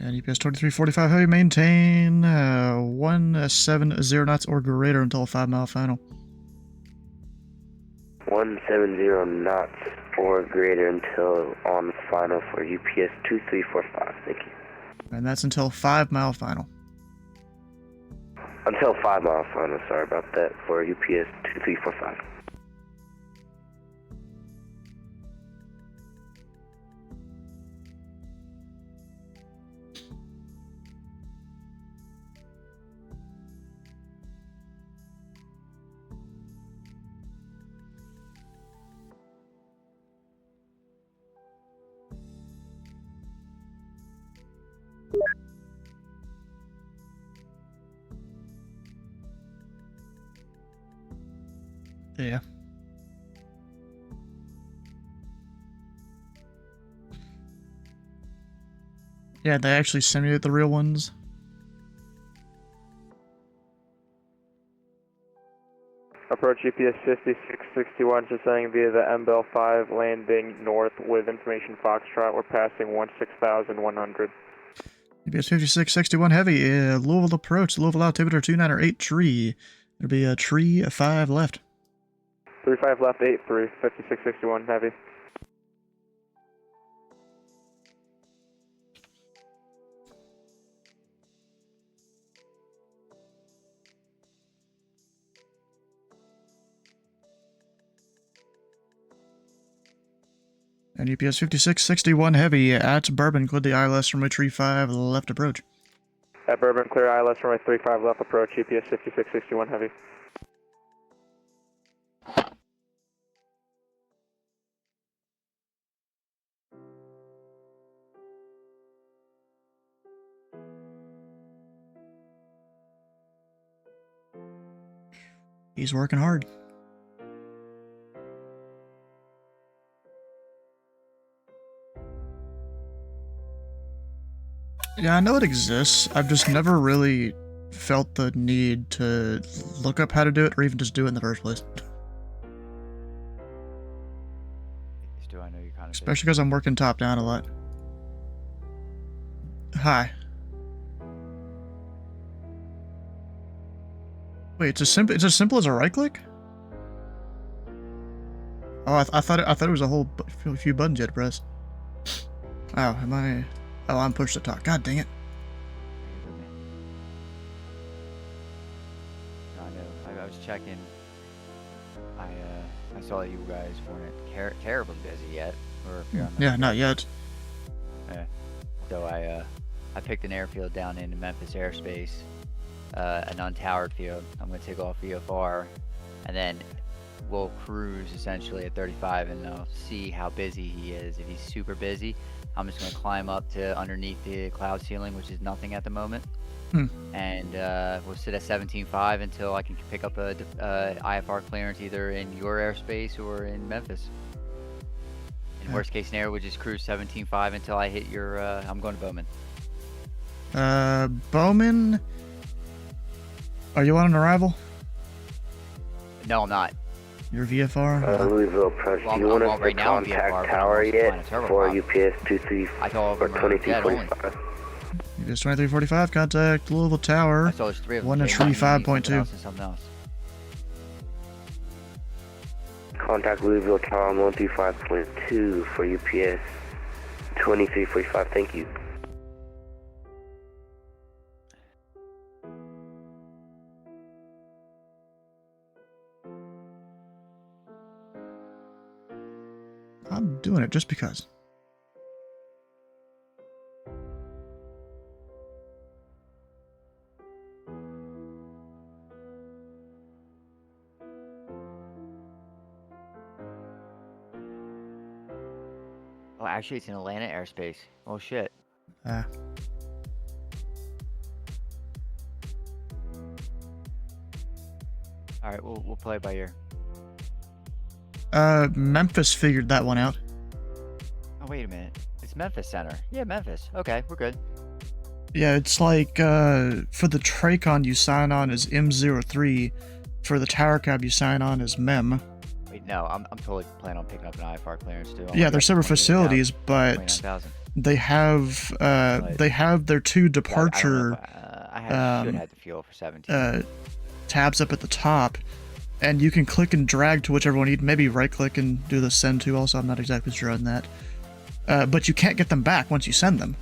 And EPS 2345 heavy, maintain 170 knots or greater until a 5 mile final. 170 knots or greater until on final for UPS 2345. Thank you. And that's until 5 mile final. Until 5 mile final, sorry about that, for UPS 2345. Yeah. Yeah, they actually simulate the real ones. Approach GPS 5661, just saying via the MBEL 5 landing north with information Foxtrot. We're passing 16,100. EPS 5661 heavy, Louisville approach, Louisville altimeter 298 tree. There'll be a tree, 5 left. 35 left, 83, 5661 heavy. And UPS 5661 heavy at Bourbon, cleared the ILS runway 35 left approach. At Bourbon, clear ILS runway 35 left approach, EPS 5661 heavy. He's working hard. Yeah, I know it exists. I've just never really felt the need to look up how to do it or even just do it in the first place. Especially because I'm working top down a lot. Hi. Wait, it's as simple as a right click? Oh, I thought it was a few buttons you had to press. Oh, am I? Oh, I'm push to talk. God dang it. I know. I was checking. I saw you guys weren't terribly busy yet, or if you're on the yeah, not yet. Yeah. So I picked an airfield down in Memphis airspace, an untowered field. I'm gonna take off VFR, and then we'll cruise essentially at 35, and I'll see how busy he is. If he's super busy, I'm just going to climb up to underneath the cloud ceiling, which is nothing at the moment. And we'll sit at 17.5 until I can pick up a IFR clearance either in your airspace or in Memphis. In worst case scenario, we'll just cruise 17.5 until I hit your, I'm going to Bowman. Bowman? Are you on an arrival? No, I'm not. Your VFR? Louisville approach. Do you want us to contact tower yet for UPS 23 or 2245? UPS 2345, contact Louisville Tower. 135.2. Contact Louisville Tower 135.2 for UPS 2345. Thank you. I'm doing it just because. Oh, actually, it's in Atlanta airspace. Oh, shit. Ah. All right, we'll play it by ear. Memphis figured that one out. Oh, wait a minute. It's Memphis Center. Yeah, Memphis. Okay, we're good. Yeah, it's like, for the Tracon you sign on as M03, for the Tower Cab you sign on as MEM. Wait, no, I'm totally planning on picking up an IFR clearance too. Yeah, they're separate facilities, but they have their two departure should have the fuel for 17. tabs up at the top, and you can click and drag to whichever one you need. Maybe right click and do the send to also. I'm not exactly sure on that. But you can't get them back once you send them.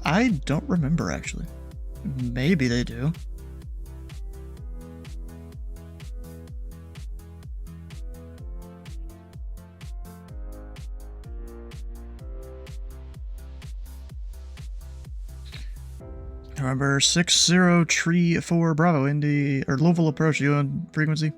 I don't remember actually. Maybe they do. Remember 6034 Bravo, Indy, or Louisville approach, you on frequency?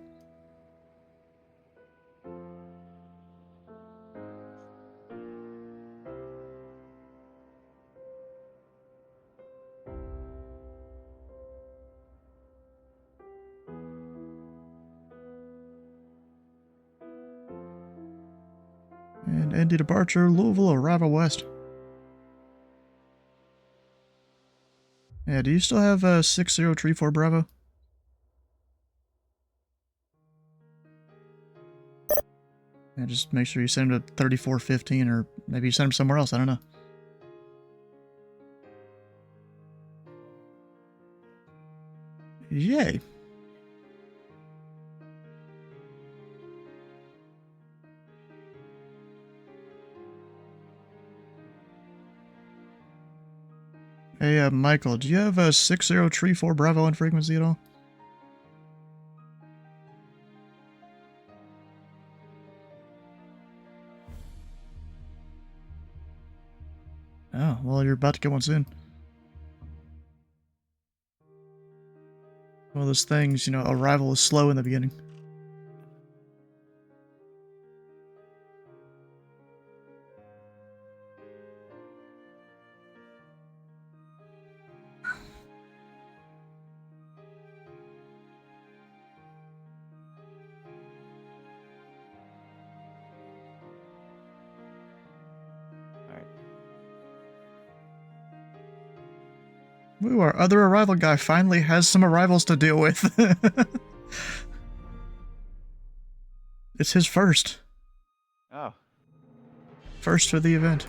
And Indy departure, Louisville, arrival west. Yeah, do you still have 6034 Bravo? Yeah, just make sure you send him to 3415, or maybe you send him somewhere else, I don't know. Yay. Hey, Michael, do you have a 6034 Bravo on frequency at all? Oh, well, you're about to get one soon. One of those things, you know, arrival is slow in the beginning. Ooh, our other arrival guy finally has some arrivals to deal with. It's his first. Oh. First for the event.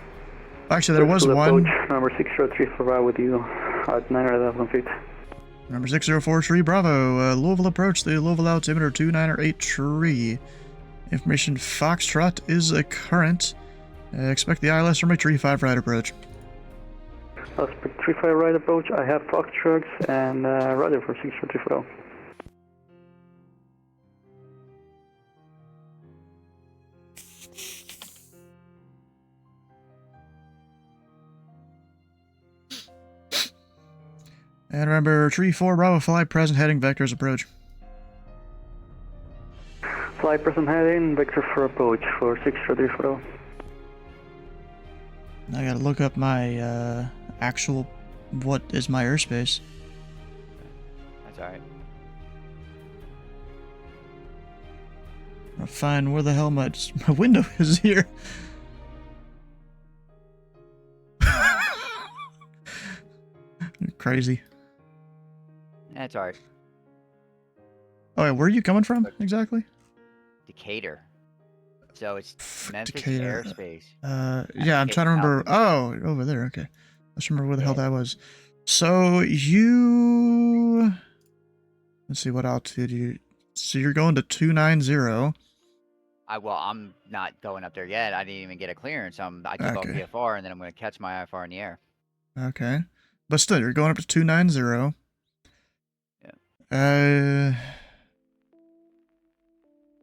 Actually, there was one. Number 6034 with you at 911 feet. Number 6043 Bravo, Louisville approach, the Louisville altimeter 298 tree. Information Foxtrot is a current. Expect the ILS from a tree 5 right approach. Suspect 35 right approach, I have Fox trucks and radar for 6034. And remember, tree 4 Bravo, fly present heading, vectors approach. Fly present heading, vector for approach for 6034. I gotta look up my actual, what is my airspace. That's alright. I'll find where the hell my window is here. Crazy. That's alright. Oh, yeah, where are you coming from exactly? Decatur. So it's Memphis Decatur. airspace. Yeah, I'm trying to remember. Oh, over there. Okay. Let's remember where the hell that was. So you. Let's see what altitude you. So you're going to 290. Well, I'm not going up there yet. I didn't even get a clearance. I took off Okay. VFR and then I'm going to catch my IFR in the air. Okay. But still, you're going up to 290. Yeah.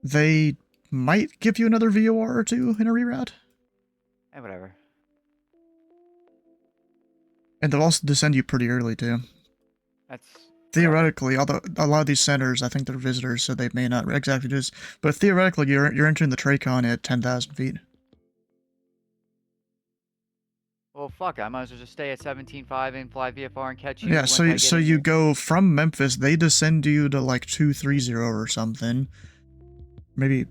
They might give you another VOR or two in a reroute. Hey, whatever. And they'll also descend you pretty early, too. That's theoretically, although a lot of these centers, I think they're visitors, so they may not exactly do this, but theoretically, you're entering the Tracon at 10,000 feet. Well, fuck, I might as well just stay at 17.5 and fly VFR and catch you. Yeah, once I get so in you here. go from Memphis, they descend you to like 230 or something. Maybe,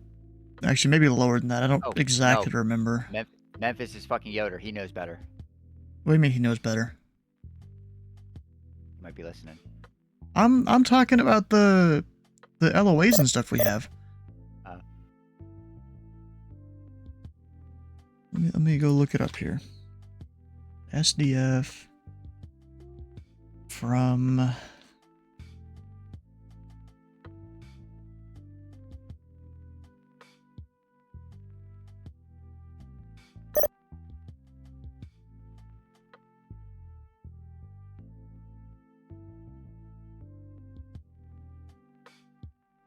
actually, maybe lower than that. I don't exactly remember. Memphis is fucking Yoder. He knows better. What do you mean he knows better? You might be listening. I'm talking about the LOAs and stuff we have. Let me go look it up here. SDF from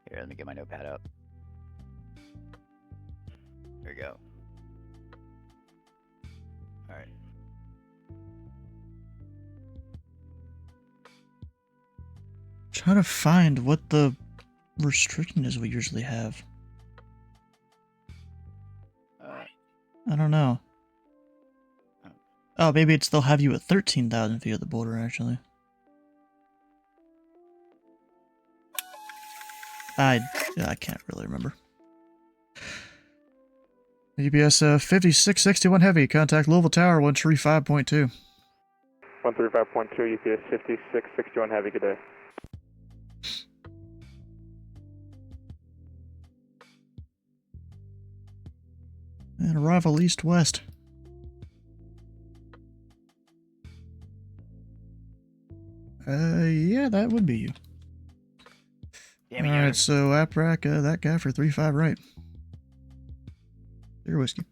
Here, let me get my notepad up. There we go. Alright. Trying to find what the restriction is we usually have. I don't know. Oh, maybe they'll have you at 13,000 feet at the border, actually. I can't really remember. UPS 5661 Heavy, contact Louisville Tower 135.2. 135.2, UPS 5661 Heavy, good day. And arrival east-west. Yeah, that would be you. Alright, so APRAC, that guy for 35 right. Your whiskey.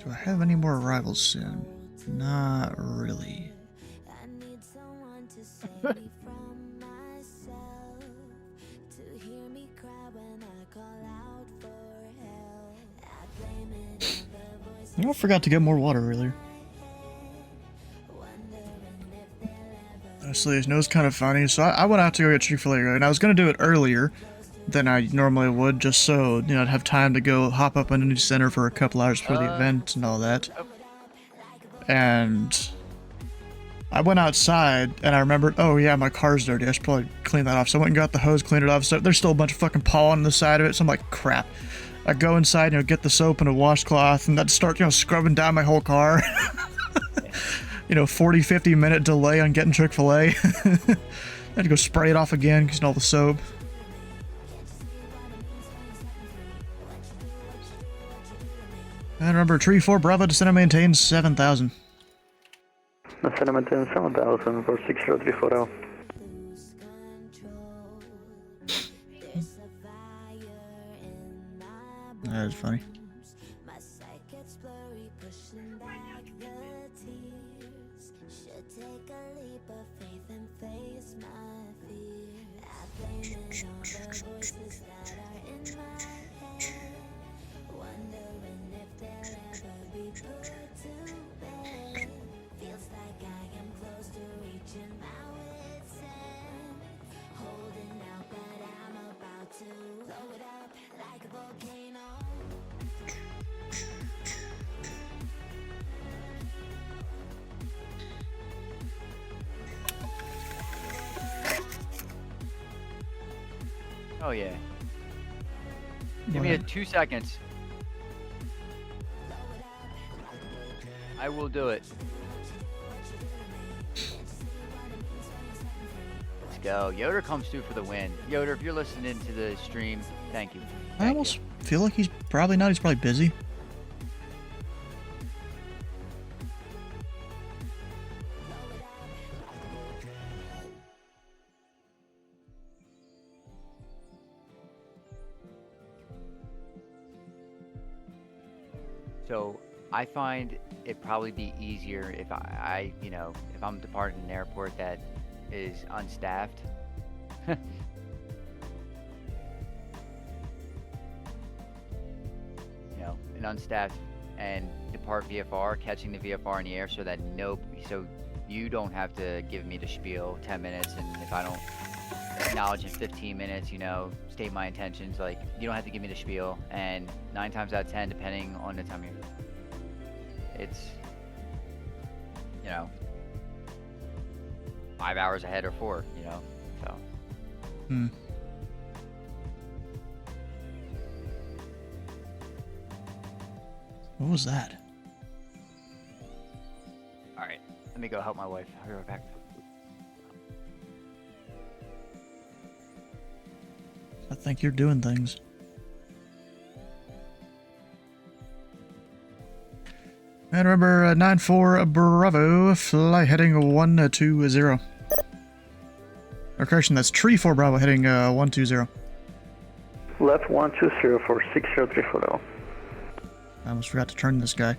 Do I have any more arrivals soon? Not really. I forgot to get more water earlier. Honestly, it was kind of funny. So I went out to go get Chick-fil-A, and I was going to do it earlier than I normally would, just so, you know, I'd have time to go hop up on a new center for a couple hours before the event and all that. And I went outside, and I remembered, oh yeah, my car's dirty, I should probably clean that off. So I went and got the hose, cleaned it off. So there's still a bunch of fucking pollen on the side of it, so I'm like, crap. I go inside, you know, get the soap and a washcloth, and I'd start, you know, scrubbing down my whole car. You know, 40-50 minute delay on getting Chick-fil-A. I had to go spray it off again, because all the soap. And remember, Tree 4 Bravo to center maintain 7,000. Center maintain 7,000 for 60340. That is funny. Oh yeah. Give me 2 seconds. I will do it. Let's go. Yoder comes through for the win. Yoder, if you're listening to the stream, thank you. I almost feel like he's probably not. He's probably busy. So I find it probably be easier if if I'm departing an airport that is unstaffed. An unstaffed and depart VFR, catching the VFR in the air so that so you don't have to give me the spiel 10 minutes, and if I don't acknowledge in 15 minutes, state my intentions, like, you don't have to give me the spiel, and 9 times out of 10, depending on the time it's, 5 hours ahead or 4, so. What was that? Alright, let me go help my wife. I'll be right back. I think you're doing things. And remember, 94 Bravo, fly heading 120. Or correction, that's Tree 4 Bravo heading 120. Left 120 for 6034. I almost forgot to turn this guy.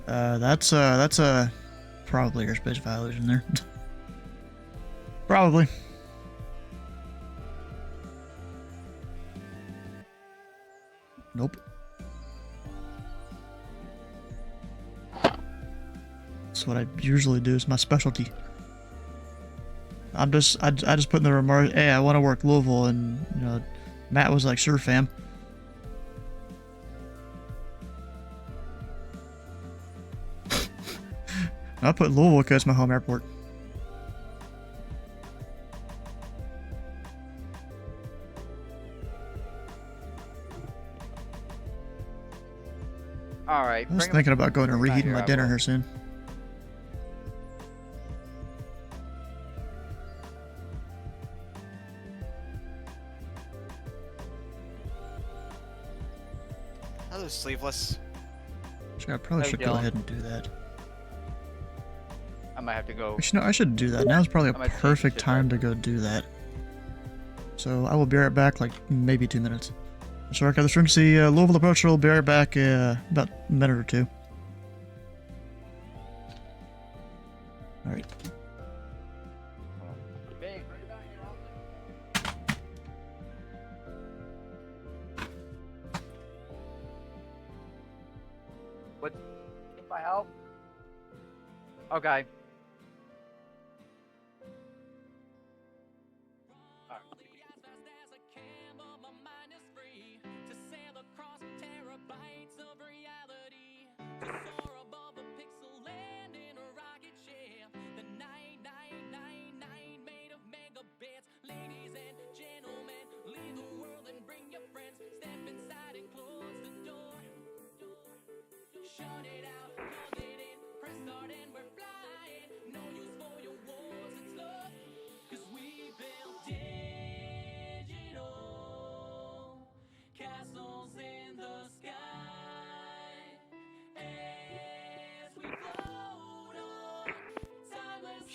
That's probably airspace violation there. Probably. Nope. That's what I usually do. It's my specialty. I just put in the remark, hey, I want to work Louisville, and Matt was like, sure, fam. I put Louisville because it's my home airport. Alright. I was thinking about going and reheating my dinner here soon. Hello, sleeveless. I probably should go ahead and do that. I might have to go. Actually, no, I should do that. Now's probably a perfect time to go do that. So I will be right back, like maybe 2 minutes. So Archive the frequency, Louisville approach. Will be right back about a minute or two. All right. What? If I help? Okay.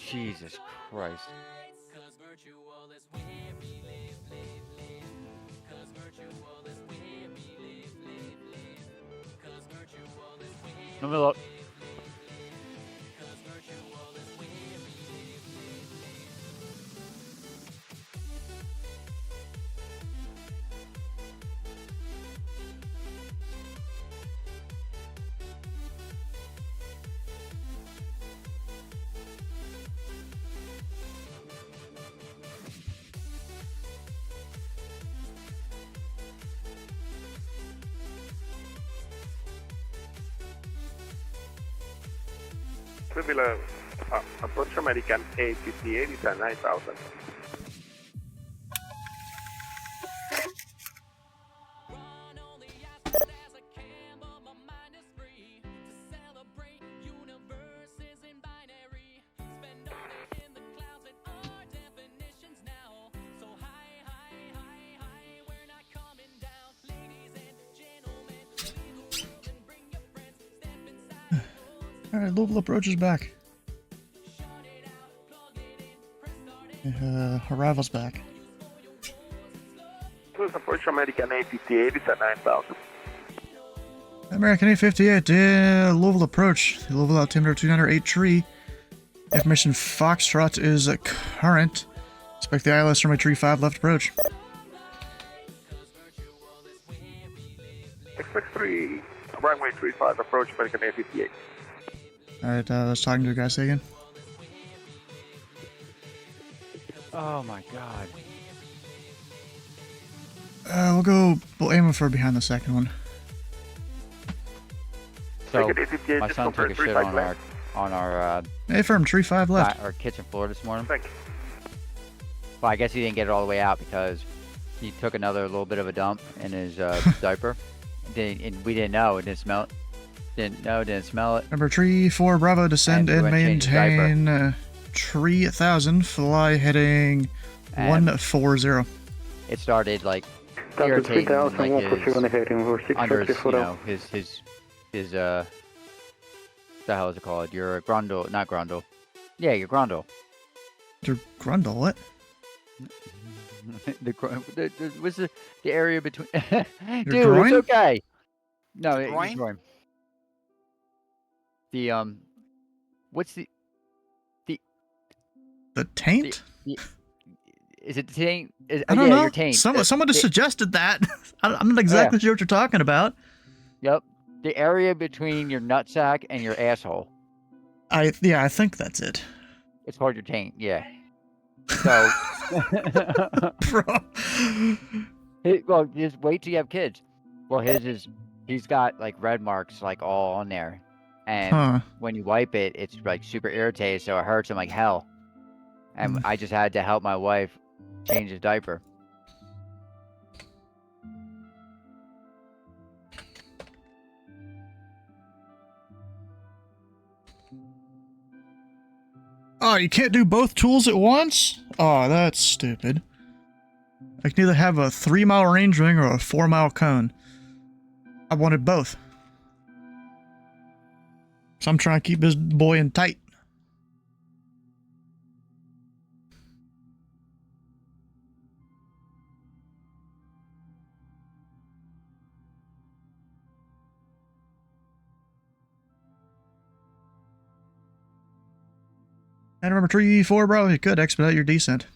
Jesus Christ. Let me look. Louisville, approach American 858 is at 9,000. Alright, Louisville approach is back. Arrival's back. Please approach American 858 is at 9,000. American 858, Louisville approach. Louisville altimeter 208 tree. Information Foxtrot is current. Expect the ILS from a tree 5 left approach. Expect 3, runway 35, approach American 858. Alright, I was talking to a guy, say again. Oh my god. We'll aim for behind the second one. So, my son took a shit on our Hey, firm, tree 5 left. Our kitchen floor this morning. Thank you. Well, I guess he didn't get it all the way out because he took another little bit of a dump in his diaper. And we didn't know. It didn't smell. Didn't smell it. Number tree 4 Bravo, descend and maintain tree 1000, fly heading 140. It started like Delta irritating 3000, like his, on the heading for under his, 634. his what the hell is it called? Your grundle, not grundle. Yeah, your grundle. Your grundle, what? What's the area between? Dude, groin? it's okay. No, Groin? your groin. The what's the taint? Is it the taint? I don't know. Your taint. Someone just suggested that. I'm not exactly sure what you're talking about. Yep, the area between your nutsack and your asshole. I think that's it. It's called your taint. Yeah. So. Bro. Well, just wait till you have kids. Well, he's got like red marks like all on there, and when you wipe it, it's like super irritated, so it hurts him like hell. And I just had to help my wife change his diaper. Oh, you can't do both tools at once? Oh, that's stupid. I can either have a 3-mile range ring or a 4-mile cone. I wanted both. So I'm trying to keep this boy in tight. And remember, tree 4, bro, you could expedite your descent.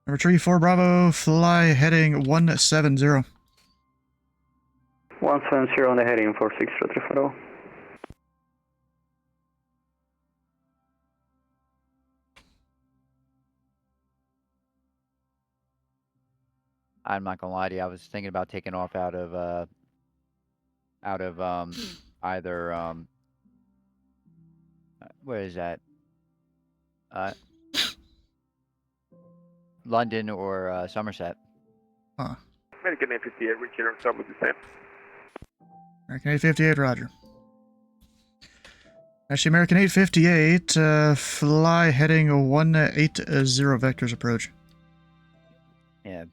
Number tree 4, Bravo, fly heading 170. 170 on the heading for 63340. I'm not gonna lie to you. I was thinking about taking off out of either where is that? London or Somerset. Huh. American 858, reaching our top of descent. American 858, roger. Actually, American 858, fly heading 180 vectors approach. Yeah.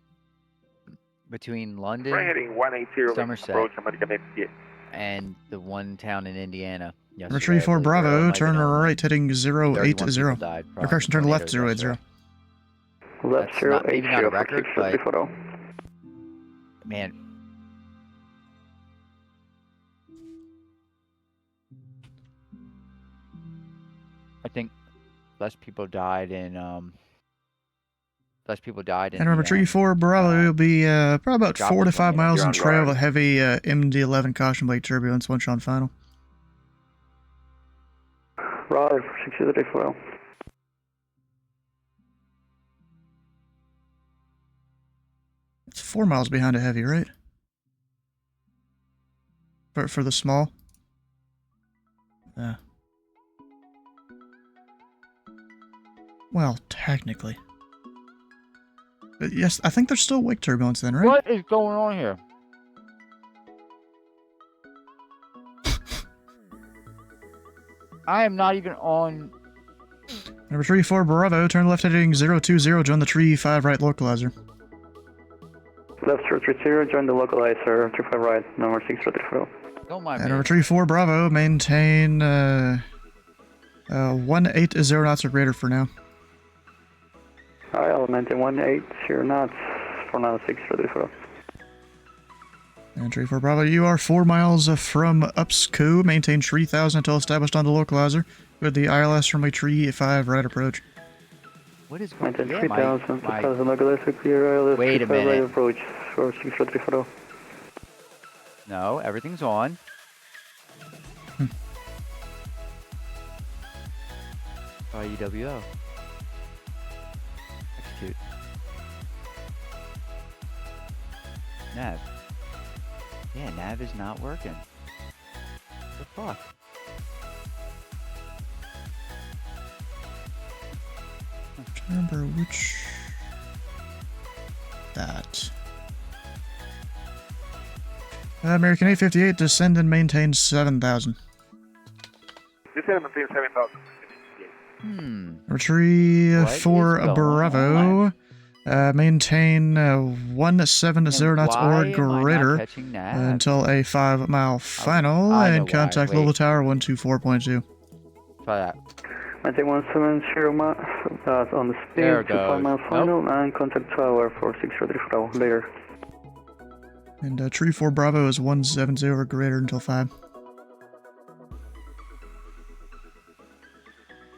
Between London, Right heading 180 Somerset, approach American 858. and the one town in Indiana. Number tree 4, Bravo, turn right heading 080. Or correction, turn left 080. Left That's not, maybe not a 080 record, for but 63340. man. I think less people died in And remember, tree 4, Bravo, you'll be probably about 4 to 5 miles in trail with a heavy MD-11 caution blade turbulence once you're on final. Roger for 63340. It's 4 miles behind a heavy, right? For the small? Yeah. Well, technically. Yes, I think there's still wake turbulence then, right? What is going on here? I am not even on. Number tree 4, Bravo, turn left heading 020, join the tree 5 right localizer. Left 330, join the localizer, 35 right, number 6030. Don't mind And me. number 34 Bravo, maintain 180 knots or greater for now. Alright, I'll maintain 180 knots for now, 6030. And 34 Bravo, you are 4 miles from Upsco, maintain 3000 until established on the localizer with the ILS runway 35 right approach. What is going on? Maintain 3000, 2000 localizer clear, ILS Wait a 35 right minute. approach for 6030. No, everything's on. EWO. Execute. Nav. Yeah, nav is not working. What the fuck? Remember which... That. American 858, descend and maintain 7,000. Descend and maintain 7,000. Retrieve What is for going Bravo. Maintain 170 knots why or am I not greater catching nav? until a 5-mile final I know and why. contact Wait. Louisville Tower 124.2. Try that. Maintain 170 miles on the speed, There it 25 goes. mile final, and contact tower for 6030 later. And tree 4 Bravo is 170 or greater until 5.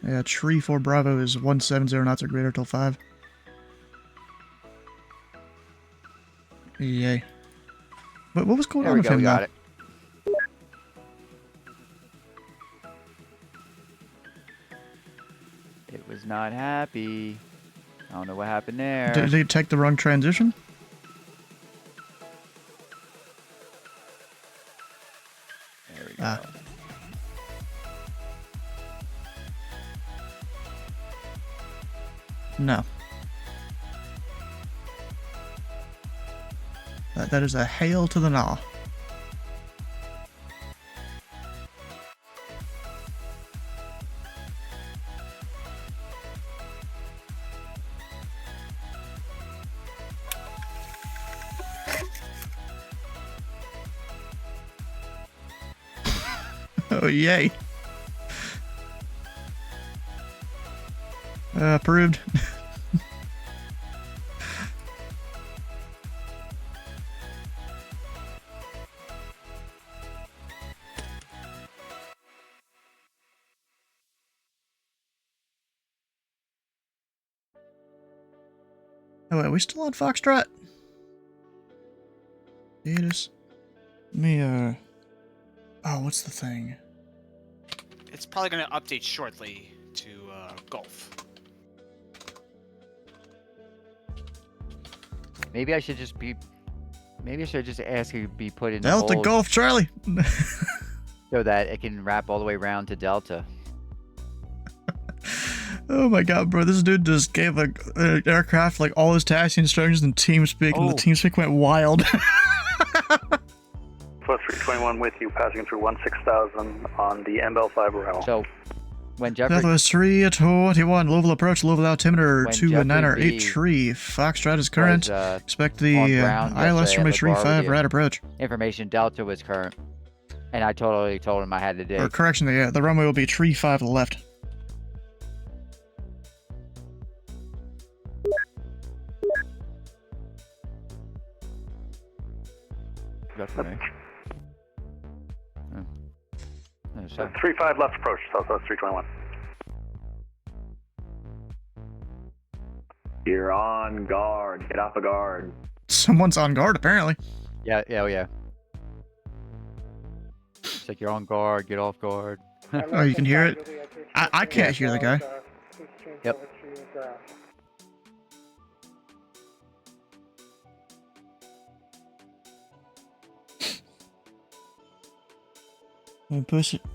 Yeah, tree 4 Bravo is 170 knots or greater until 5. Yay. But what was going There on we with go, him we though? got it. It was not happy. I don't know what happened there. Did he take the wrong transition? There we go. No. That is a hail to the gnaw. Oh, yay. Approved. Oh, wait, are we still on Foxtrot? It is. Let me, oh, what's the thing? It's probably going to update shortly to Gulf. Maybe I should just be. Maybe I should just ask you to be put in Delta hold Golf Charlie! so that it can wrap all the way around to Delta. Oh my god, bro, this dude just gave an aircraft like all his taxi instructions in TeamSpeak, and the TeamSpeak went wild. Plus 321 with you, passing through 16,000 on the ML5 arrival. So, when Jeffrey... Southwest 321, Louisville approach, Louisville altimeter When 298 Jeffrey B tree. Foxtrot is current. was, Expect the on ground ILS yesterday from at a 35 LaGuardia, right approach. Information Delta was current. And I totally told him I had to dig. Or correction, the runway will be tree 5 left. Good for me. Oh, so. 35 left approach, Southwest 321. You're on guard. Get off a guard. Someone's on guard, apparently. Yeah, yeah, yeah. It's like you're on guard, get off guard. Oh, you can hear it? I can't hear the guy. Yep.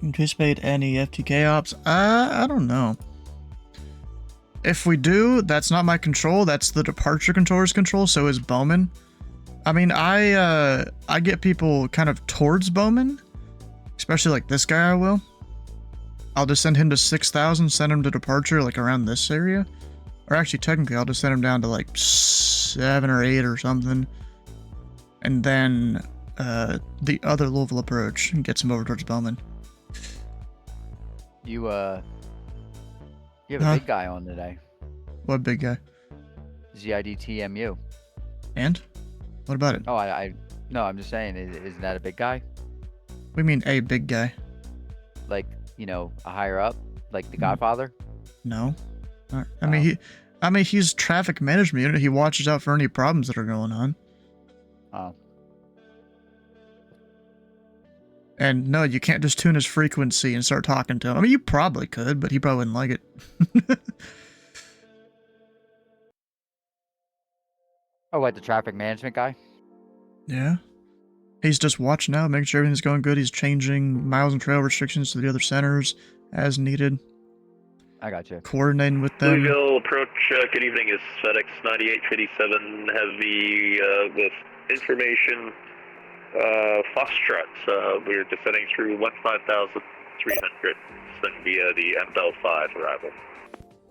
Anticipate any FTK ops? I don't know. If we do, that's not my control. That's the departure controller's control. So is Bowman. I mean, I get people kind of towards Bowman, especially like this guy. I will. I'll just send him to 6,000. Send him to departure like around this area, or actually technically I'll just send him down to like 7 or 8 or something, and then the other Louisville approach gets him over towards Bowman. You have a big guy on today. What big guy? ZIDTMU. And? What about it? Oh, no, I'm just saying, isn't that a big guy? We mean a big guy. Like, a higher up? Like the Godfather? No. I mean, he's traffic management unit. He watches out for any problems that are going on. Oh. And no, you can't just tune his frequency and start talking to him. I mean, you probably could, but he probably wouldn't like it. Oh, what, the traffic management guy? Yeah. He's just watching out, making sure everything's going good. He's changing miles and trail restrictions to the other centers as needed. I got you. Coordinating with them. Louisville approach, good evening, is FedEx 9857 Heavy with information. Foxtrot, we're descending through 15,300, descending via the MBEL 5 arrival.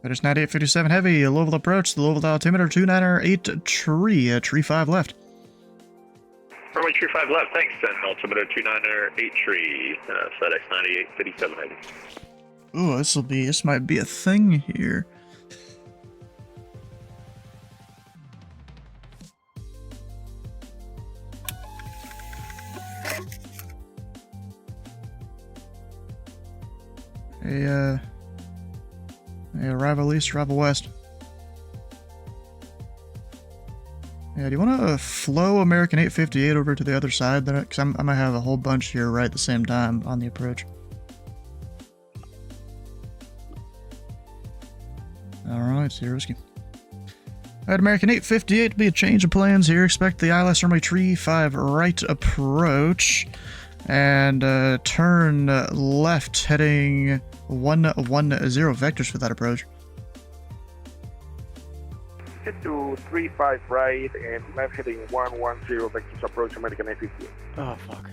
FedEx 9857 Heavy, Louisville approach, the Louisville altimeter 298 tree 5 left. Runway tree 5 left, thanks, and altimeter 298 tree, FedEx 9857 Heavy. Ooh, this might be a thing here. Hey, arrival east, arrival west. Yeah, do you want to flow American 858 over to the other side there? Because I might have a whole bunch here right at the same time on the approach. Alright, Sierra-Whiskey. Alright, American 858, be a change of plans here. Expect the ILS runway tree 5 right approach. And turn left, heading 110 vectors for that approach. Get to 35 right and left heading 110 vectors approach American 858. Oh, fuck.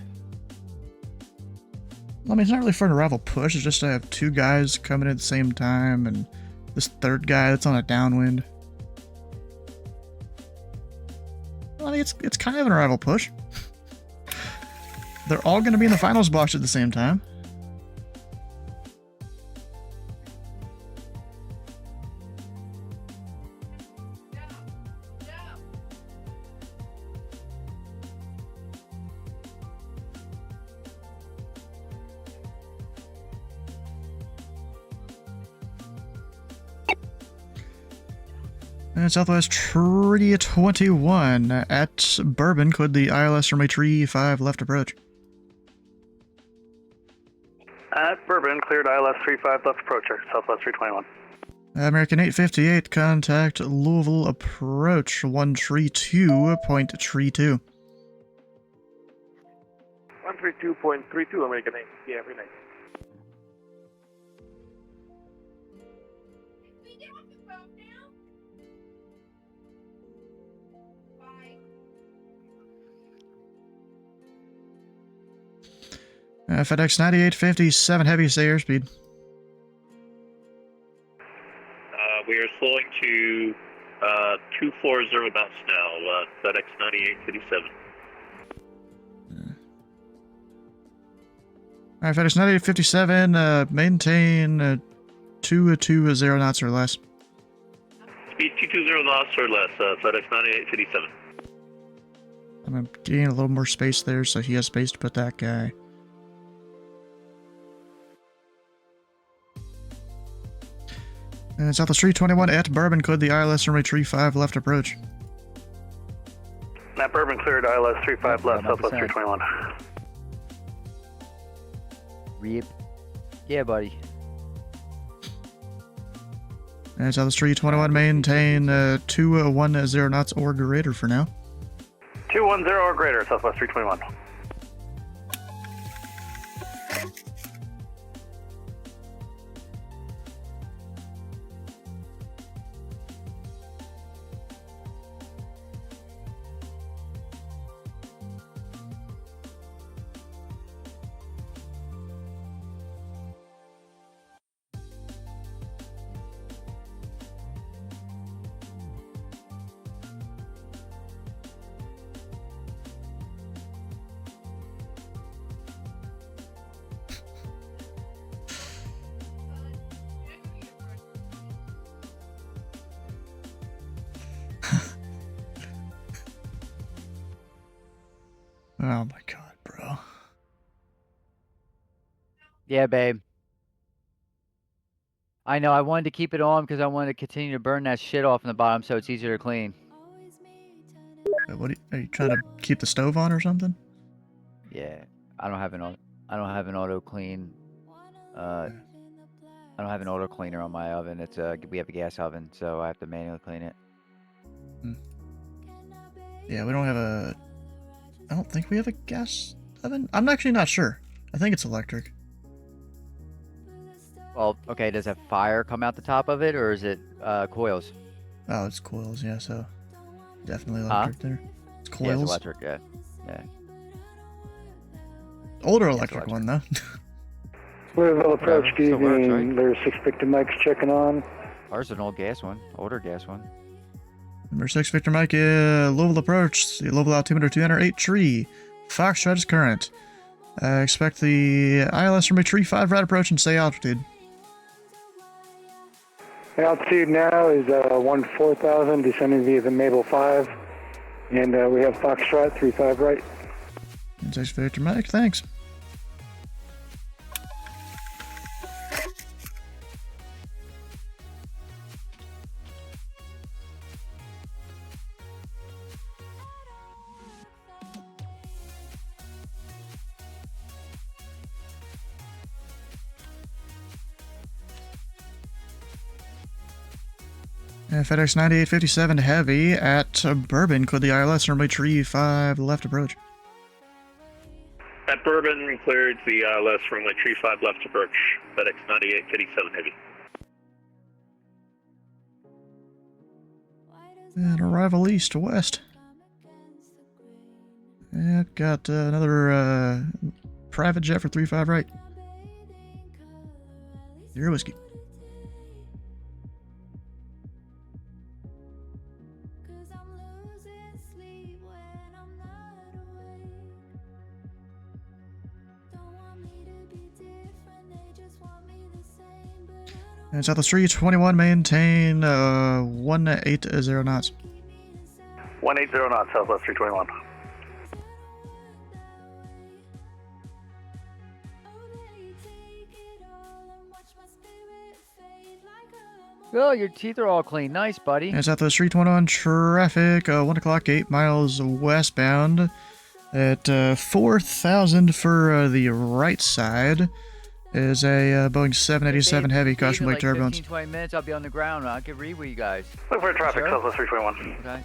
I mean, it's not really for an arrival push, it's just I have two guys coming in at the same time, and this third guy that's on a downwind. Well, I mean, it's kind of an arrival push. They're all going to be in the finals box at the same time. And Southwest Tree 21 at Bourbon, could the ILS runway tree 5 left approach. At Bourbon, cleared ILS 35 left approacher, Southwest 321. American 858, contact Louisville approach 132.32. 132.32 American 8, yeah, every night. FedEx 9857 heavy, say airspeed. We are slowing to 240 knots now, FedEx 9857. Alright, FedEx 9857, maintain 220 knots or less. Speed 220 knots or less, FedEx 9857. I'm gonna gain a little more space there, so he has space to put that guy. And Southwest 321 at Bourbon, could the ILS runway tree 5 left approach. At Bourbon, cleared ILS 35 left, Southwest 321. Reap. Yeah, buddy. And Southwest 321, maintain 210 knots or greater for now. 210 or greater, Southwest 321. Oh my god, bro. Yeah, babe. I know, I wanted to keep it on because I wanted to continue to burn that shit off in the bottom so it's easier to clean. What are you trying to keep the stove on or something? Yeah, I don't have an auto clean. I don't have an auto cleaner on my oven. It's we have a gas oven, so I have to manually clean it. Yeah, we don't have a. I don't think we have a gas oven. I'm actually not sure. I think it's electric. Well, okay, does a fire come out the top of it, or is it coils? Oh, it's coils. Yeah, so definitely electric there. It's coils. Yeah, it's electric. Yeah, yeah. Older electric one though. Louisville approach, good still works, evening. right? There's 6 Victor Mike's checking on. Ours is an old gas one, older gas one. Number 6, Victor Mike, Louisville approach. The Louisville altimeter 208 tree. Foxtrot is current. Expect the ILS from a tree 5 rat approach and stay altitude. Altitude now is 14,000, descending via the Mabel 5. And we have Foxtrot 35 right. 6 Victor Mike, thanks. FedEx 9857 Heavy at Bourbon. Could the ILS runway tree 5 left approach? At Bourbon, cleared the ILS runway tree 5 left approach. FedEx 9857 Heavy. And arrival east to west. Yeah, got another private jet for 35 right. 0 whiskey. And Southwest 321, maintain 180 knots. 180 knots, Southwest 321. Oh, your teeth are all clean. Nice, buddy. And Southwest 321 traffic, 1 o'clock, 8 miles westbound at 4,000 for the right side. Is a Boeing 787 Heavy, caution brake turbulence. 15-20 minutes, I'll be on the ground. I can read with you guys. Look for traffic, Sure? Southwest 321. Okay.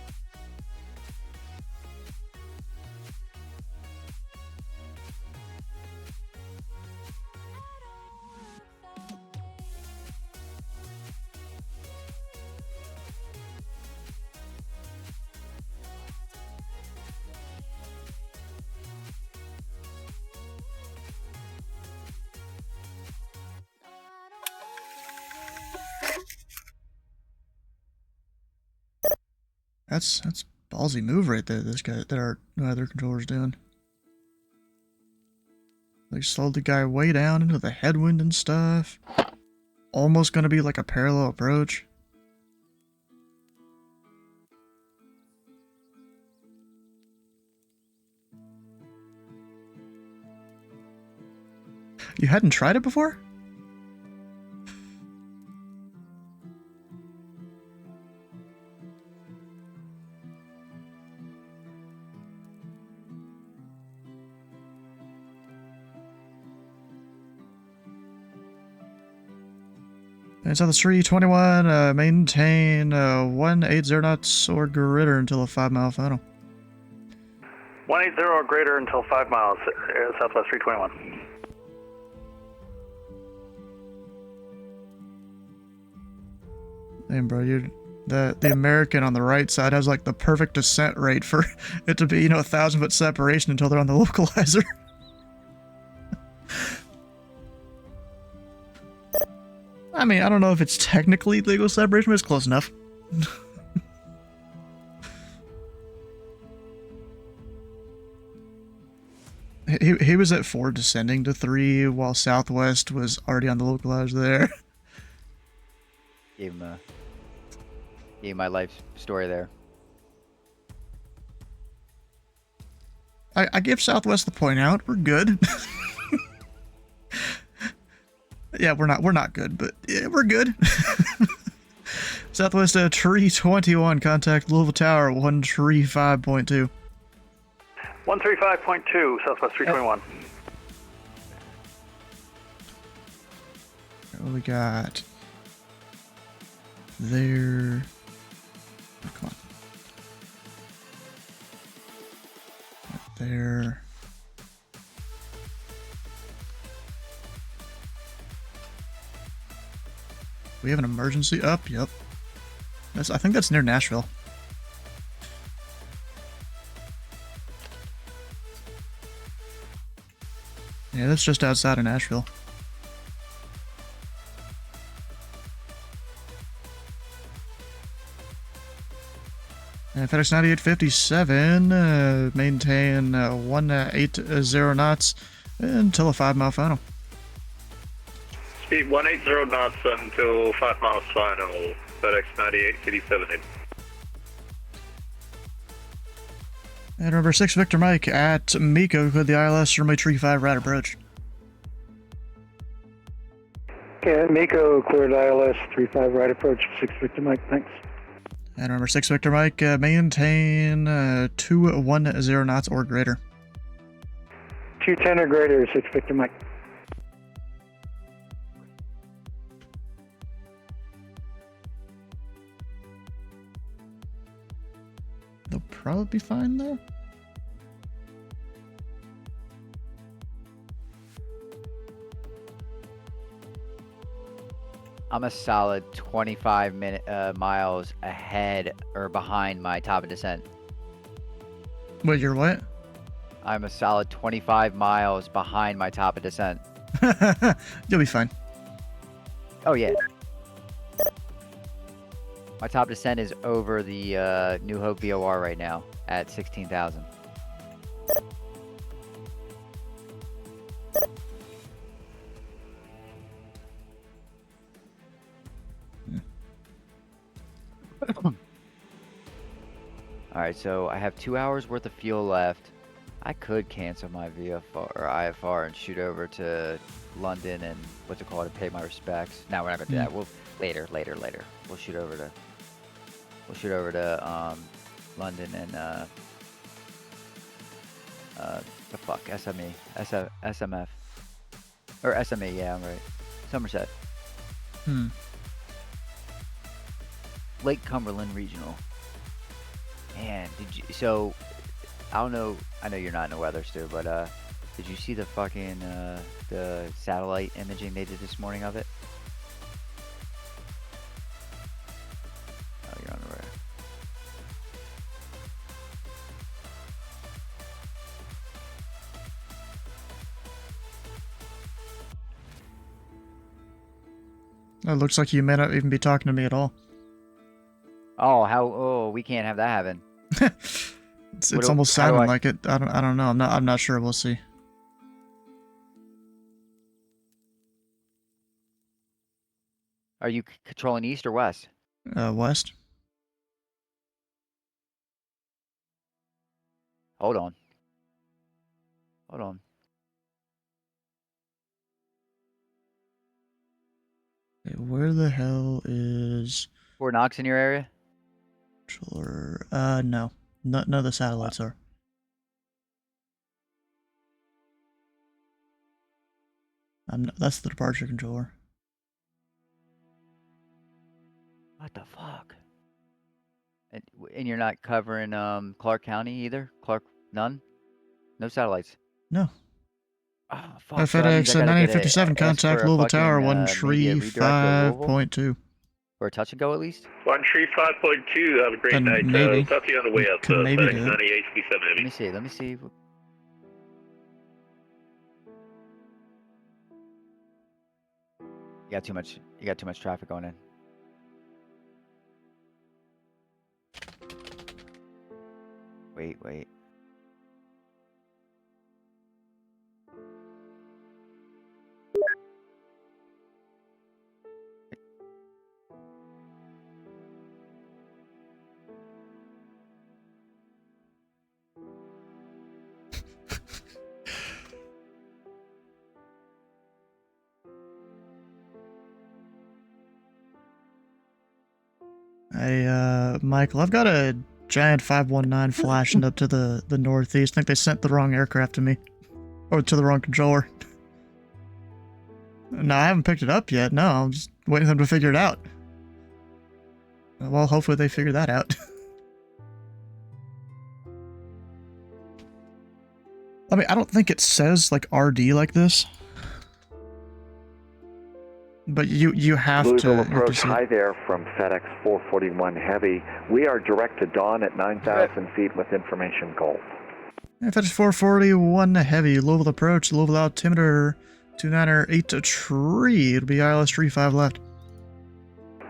That's ballsy move right there. This guy, that our other controller's doing. They slowed the guy way down into the headwind and stuff. Almost gonna be like a parallel approach. You hadn't tried it before? It's on the street, 21, maintain 180 knots or greater until a 5-mile final. 180 or greater until 5 miles, Southwest 321. Damn, bro, the American on the right side has like the perfect descent rate for it to be, 1,000-foot separation until they're on the localizer. I mean, I don't know if it's technically legal separation, but it's close enough. he was at 4 descending to 3 while Southwest was already on the localizer there. Gave him my life story there. I give Southwest the point out. We're good. Yeah, we're not good, but yeah, we're good. Southwest tree 21, contact Louisville Tower 135.2. 135.2, Southwest 321. What we got there? Oh, come on. Right there. We have an emergency up. Yep. I think that's near Nashville. Yeah, that's just outside of Nashville. FedEx 9857, maintain 180 knots until a 5-mile final. Speed 180 knots until 5 miles final. FedEx 9857 in. And remember 6 Victor Mike at Miko with the ILS runway tree 5 right approach. Okay, Miko cleared ILS 35 right approach, 6 Victor Mike, thanks. And remember 6 Victor Mike, maintain 210 knots or greater. 210 or greater, 6 Victor Mike. They'll probably be fine though. I'm a solid 25 miles ahead or behind my top of descent. Wait, you're what? I'm a solid 25 miles behind my top of descent. You'll be fine. Oh, yeah. My top descent is over the New Hope VOR right now at 16,000. Alright, so I have 2 hours worth of fuel left. I could cancel my VFR or IFR and shoot over to London and what's it called to pay my respects. No, we're not gonna do that. We'll later. We'll shoot over to London and the fuck, SMF or SME, yeah, I'm right. Somerset. Lake Cumberland Regional. Man, so I don't know, I know you're not in the weather, Stu, but did you see the fucking the satellite imaging they did this morning of it? Oh, you're on the radar. It looks like you may not even be talking to me at all. Oh, we can't have that happen. It's almost sounding like it. I don't know. I'm not sure. We'll see. Are you controlling east or west? West. Hold on. Okay, where the hell is Fort Knox in your area? controller? No. None of the satellites are. That's the departure controller. What the fuck? And you're not covering Clark County either? None? No satellites? No. Oh, fuck. FedEx 9857, contact Louisville Tower 135.2. Or a touch and go at least? 135.2, have a great night. Maybe. Talk to you on the way up. Could maybe FedEx do it. 9857. Let me see. You got too much traffic going in. Wait. Hey, Michael, I've got a giant 519 flashing up to the northeast. I think they sent the wrong aircraft to me. Or to the wrong controller. No, I haven't picked it up yet. No, I'm just waiting for them to figure it out. Well, hopefully they figure that out. I mean, I don't think it says, like, RD like this. But you have Louisville to... approach, hi there from FedEx 441 Heavy. We are direct to dawn at 9,000 feet with information gold. FedEx 441 Heavy, Louisville approach, Louisville altimeter 29er 8 it'll be ILS 35 left.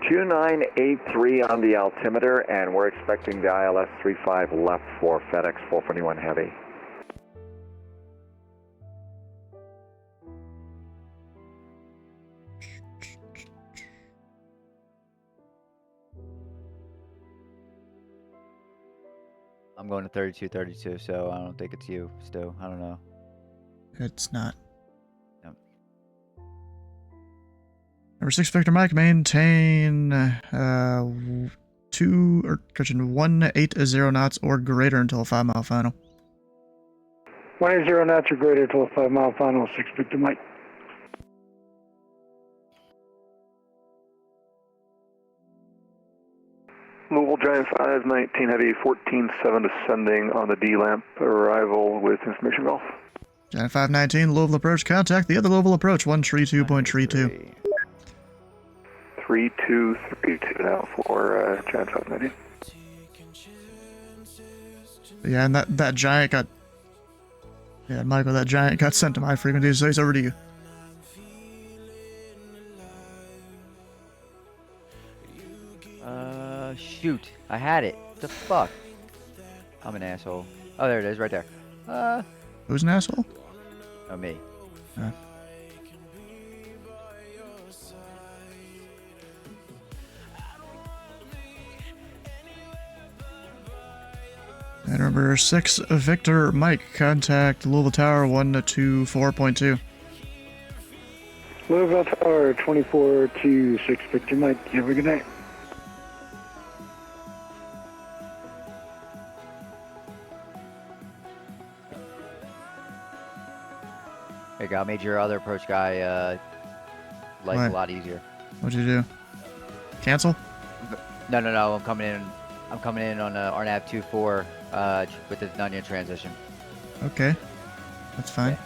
2983 on the altimeter, and we're expecting the ILS 35 left for FedEx 441 Heavy. I'm going to 3232, so I don't think it's you, Stu. I don't know. It's not. Yep. Number 6, Victor Mike, maintain 180 knots or greater until a 5-mile final. 180 knots or greater until a 5-mile final, 6 Victor Mike. Louisville Giant 519 Heavy 14-7 descending on the D-lamp, arrival with information golf. Giant 519, Louisville approach, contact the other Louisville approach, 132.32. 3232 now for Giant 519. Yeah, and that giant got... Yeah, Michael, that giant got sent to my frequency, so he's over to you. Shoot. I had it. What the fuck? I'm an asshole. Oh, there it is, right there. Who's an asshole? Oh, me. And number 6, Victor Mike, contact Louisville Tower 124.2. Louisville Tower 2426 Victor Mike. Have a good night. There you go. I made your other approach guy life a lot easier. What'd you do? Cancel? No. I'm coming in on RNAV 24 with the Nunya transition. Okay. That's fine.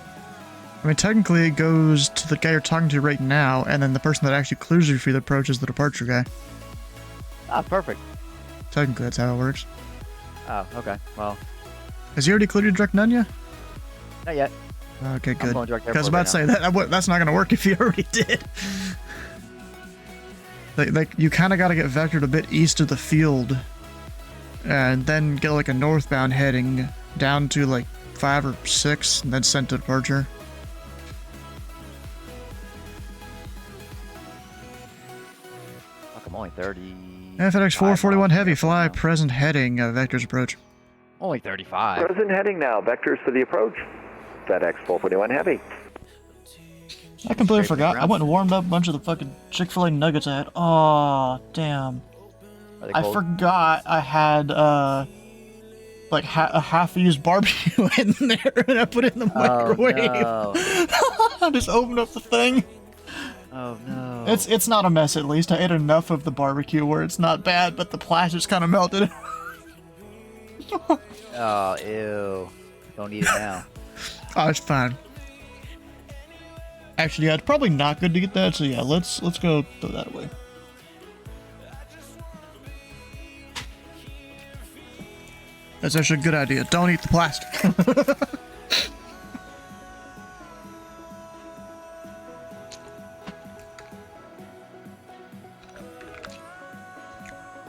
I mean, technically it goes to the guy you're talking to right now, and then the person that actually clears you for the approach is the departure guy. Ah, perfect. Technically, that's how it works. Oh, okay. Well. Has he already cleared your direct Nunya? Not yet. Okay, good. Because I was about to say that's not going to work if you already did. Like you kind of got to get vectored a bit east of the field, and then get like a northbound heading down to like 5 or 6, and then sent to departure. Fuck, I'm only 30. FedEx 441 Heavy, fly present heading, vectors approach. Only 35. Present heading now, vectors for the approach. FedEx 441 Heavy. I completely forgot. I went and warmed up a bunch of the fucking Chick-fil-A nuggets I had. Oh, damn. I forgot I had, like, a half-used barbecue in there, and I put it in the microwave. No. I just opened up the thing. Oh, no. It's not a mess, at least. I ate enough of the barbecue where it's not bad, but the plastic's kind of melted. Oh, ew. Don't eat it now. Oh, it's fine. Actually, yeah, it's probably not good to get that, so yeah, let's go throw that away. That's actually a good idea. Don't eat the plastic.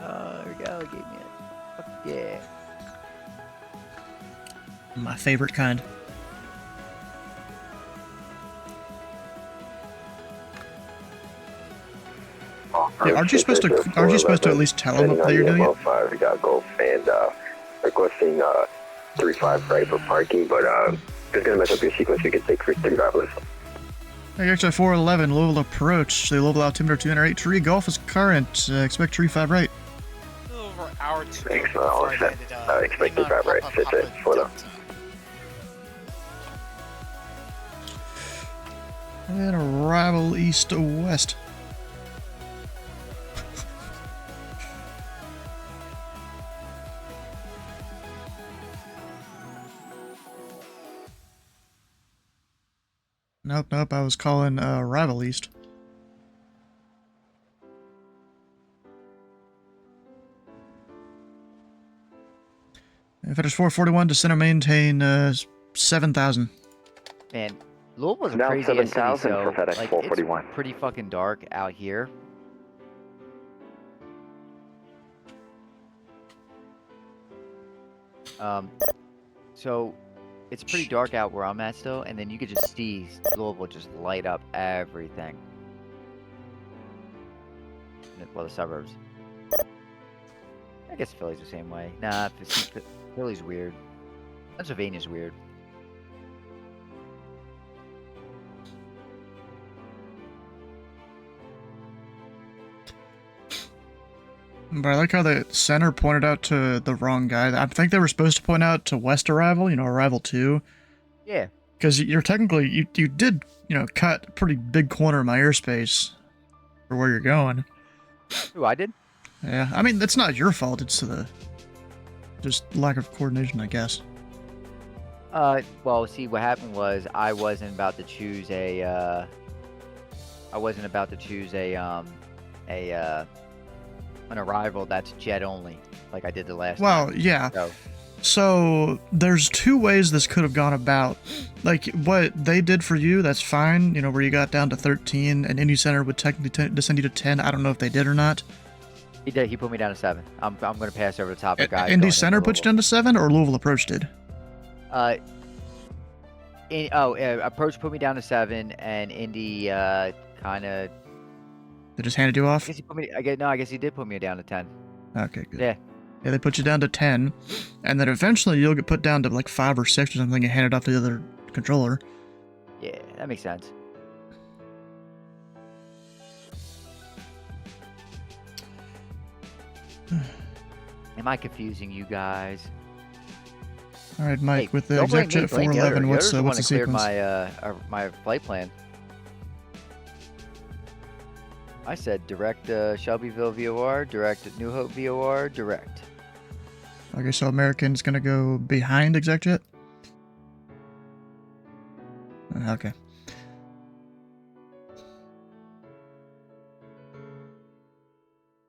Oh, there we go. Gave me it. Fuck yeah. My favorite kind. Yeah, aren't you supposed to at least tell them that you're doing it? 5, we got Gulf and requesting 35 right for parking, but it's gonna mess up your sequence. You can take 35 left. Hey, XI 411, Louisville approach. The Louisville altimeter 208 tree. Golf is current. Expect tree 5 right. hour or two Thanks, before all I set. landed, Expect Lima DeFat Right, Papa sit Papa for them. Delta. And arrival east to west. Nope, I was calling arrival east. If it is 441 to center maintain 7,000. Man, Louisville's a Now crazy ass city, 7,000 so for FedEx like 441. it's pretty fucking dark out here. So it's pretty dark out where I'm at still, and then you could just see Louisville just light up everything. Well, the suburbs. I guess Philly's the same way. Nah, Philly's weird. Pennsylvania's weird. But I like how the center pointed out to the wrong guy. I think they were supposed to point out to west arrival, arrival 2. Yeah. Because you're technically, you did, cut a pretty big corner of my airspace for where you're going. Who, I did? Yeah, I mean, that's not your fault. It's the just lack of coordination, I guess. Well, see, what happened was I wasn't about to choose an arrival that's jet only, like I did the last time. Well, yeah. So there's two ways this could have gone about. Like, what they did for you, that's fine, where you got down to 13, and Indy Center would technically descend you to 10. I don't know if they did or not. He did. He put me down to 7. I'm going to pass over the top of guys. Indy Center put you down to 7, or Louisville Approach did? Approach put me down to 7, and Indy kind of... They just handed you off? I guess he did put me down to 10. Okay, good. Yeah. Yeah, they put you down to 10, and then eventually you'll get put down to like 5 or 6 or something and handed off to the other controller. Yeah, that makes sense. Am I confusing you guys? All right, Mike, with the don't blame exec me, jet blame the 411, other. what's The the one that cleared sequence? my flight plan. I said direct Shelbyville VOR, direct New Hope VOR, direct. Okay, so American's gonna go behind exec jet? Okay.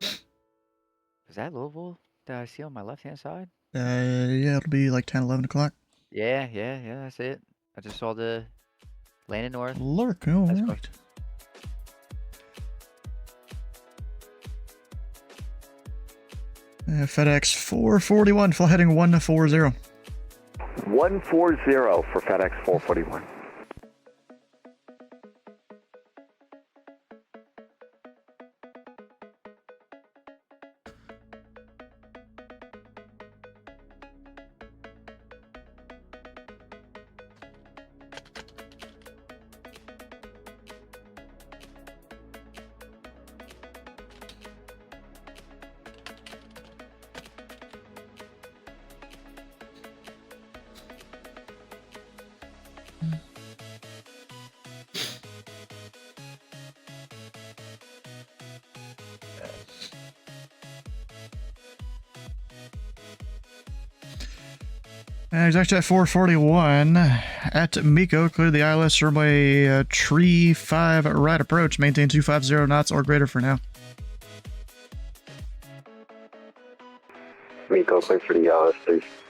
Is that Louisville that I see on my left-hand side? Yeah, it'll be like 10, 11 o'clock. Yeah, that's it. I just saw the landing north. Lurk, all That's right. FedEx 441, full heading 140. 140 for FedEx 441. Exactly at 441 at Miko, clear the ILS runway tree 5 right approach, maintain 250 knots or greater for now. Miko, clear for the ILS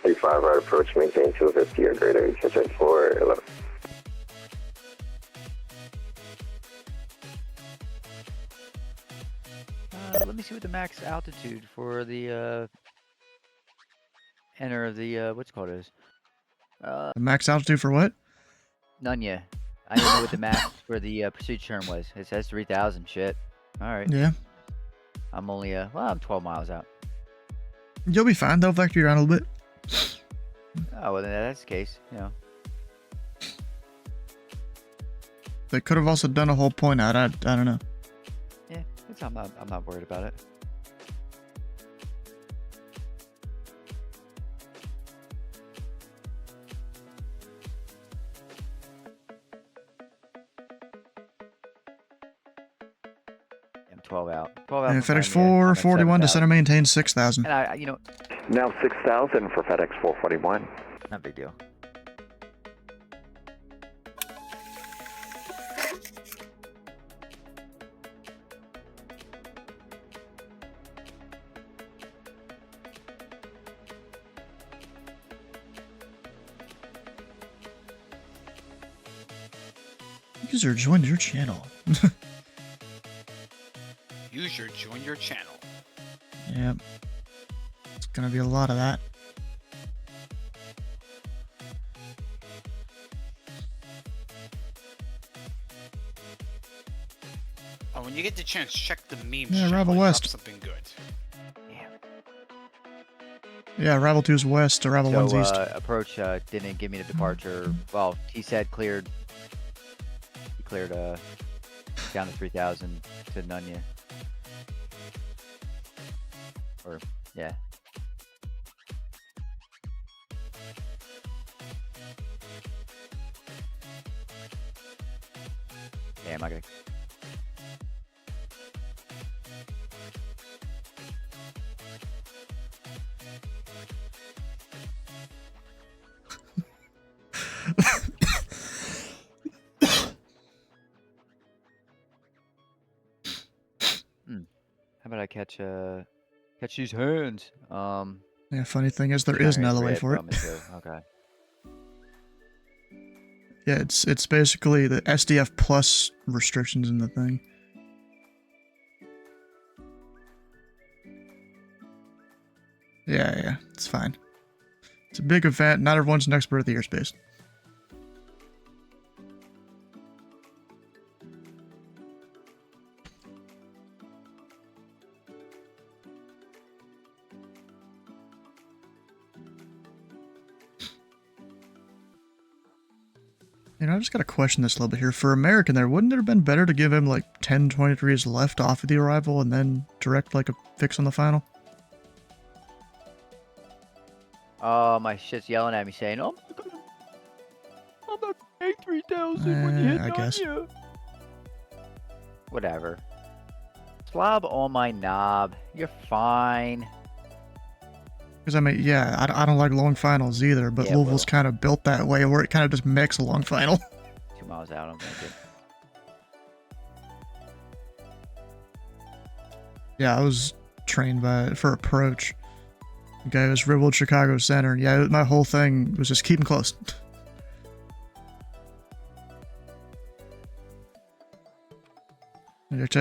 35 right approach, maintain 250 or greater, exit 411. Let me see what the max altitude for the enter the what's it called is. The max altitude for what? None yet. I didn't know what the max for the procedure term was. It says 3,000. Shit. All right. Yeah. I'm only well, I'm 12 miles out. You'll be fine. They'll vector you around a little bit. Oh well, then that's the case. They could have also done a whole point out. I don't know. Yeah, I'm not worried about it. 12 out. 12 out. And from FedEx Pioneer, I'm at 441 to 7,000. center maintain 6,000. And I, you know, Now 6,000 for FedEx 441. not a big deal. User joined your channel. User join your channel. Yep. It's gonna be a lot of that. Oh, when you get the chance, check the memes. Yeah, channel, Rival it West. drops something good. Yeah, Rival 2's west, Rival 1's east. Approach didn't give me the departure. Well, he said cleared. He cleared down to 3,000 to Nunya. Or yeah. Damn, I gotta. How about I catch these hands? Yeah, funny thing is there is an LOA for it. Okay. Yeah, it's basically the SDF plus restrictions in the thing. Yeah, it's fine. It's a big event. Not everyone's an expert at the airspace. You know, I just gotta question this a little bit here. For American there, wouldn't it have been better to give him like 10, 20 degrees left off of the arrival and then direct like a fix on the final? Oh, my shit's yelling at me saying, "Oh my god, I'm not paying 3,000 when you hit I guess. Nunya." Whatever. Slob on my knob. You're fine. Because I mean, yeah, I don't like long finals either, but Yeah, Louisville's kind of built that way where it kind of just makes a long final. 2 miles out, I'm thinking. Yeah, I was trained for approach. The guy was Riverwood Chicago Center. And yeah, my whole thing was just keep him close. At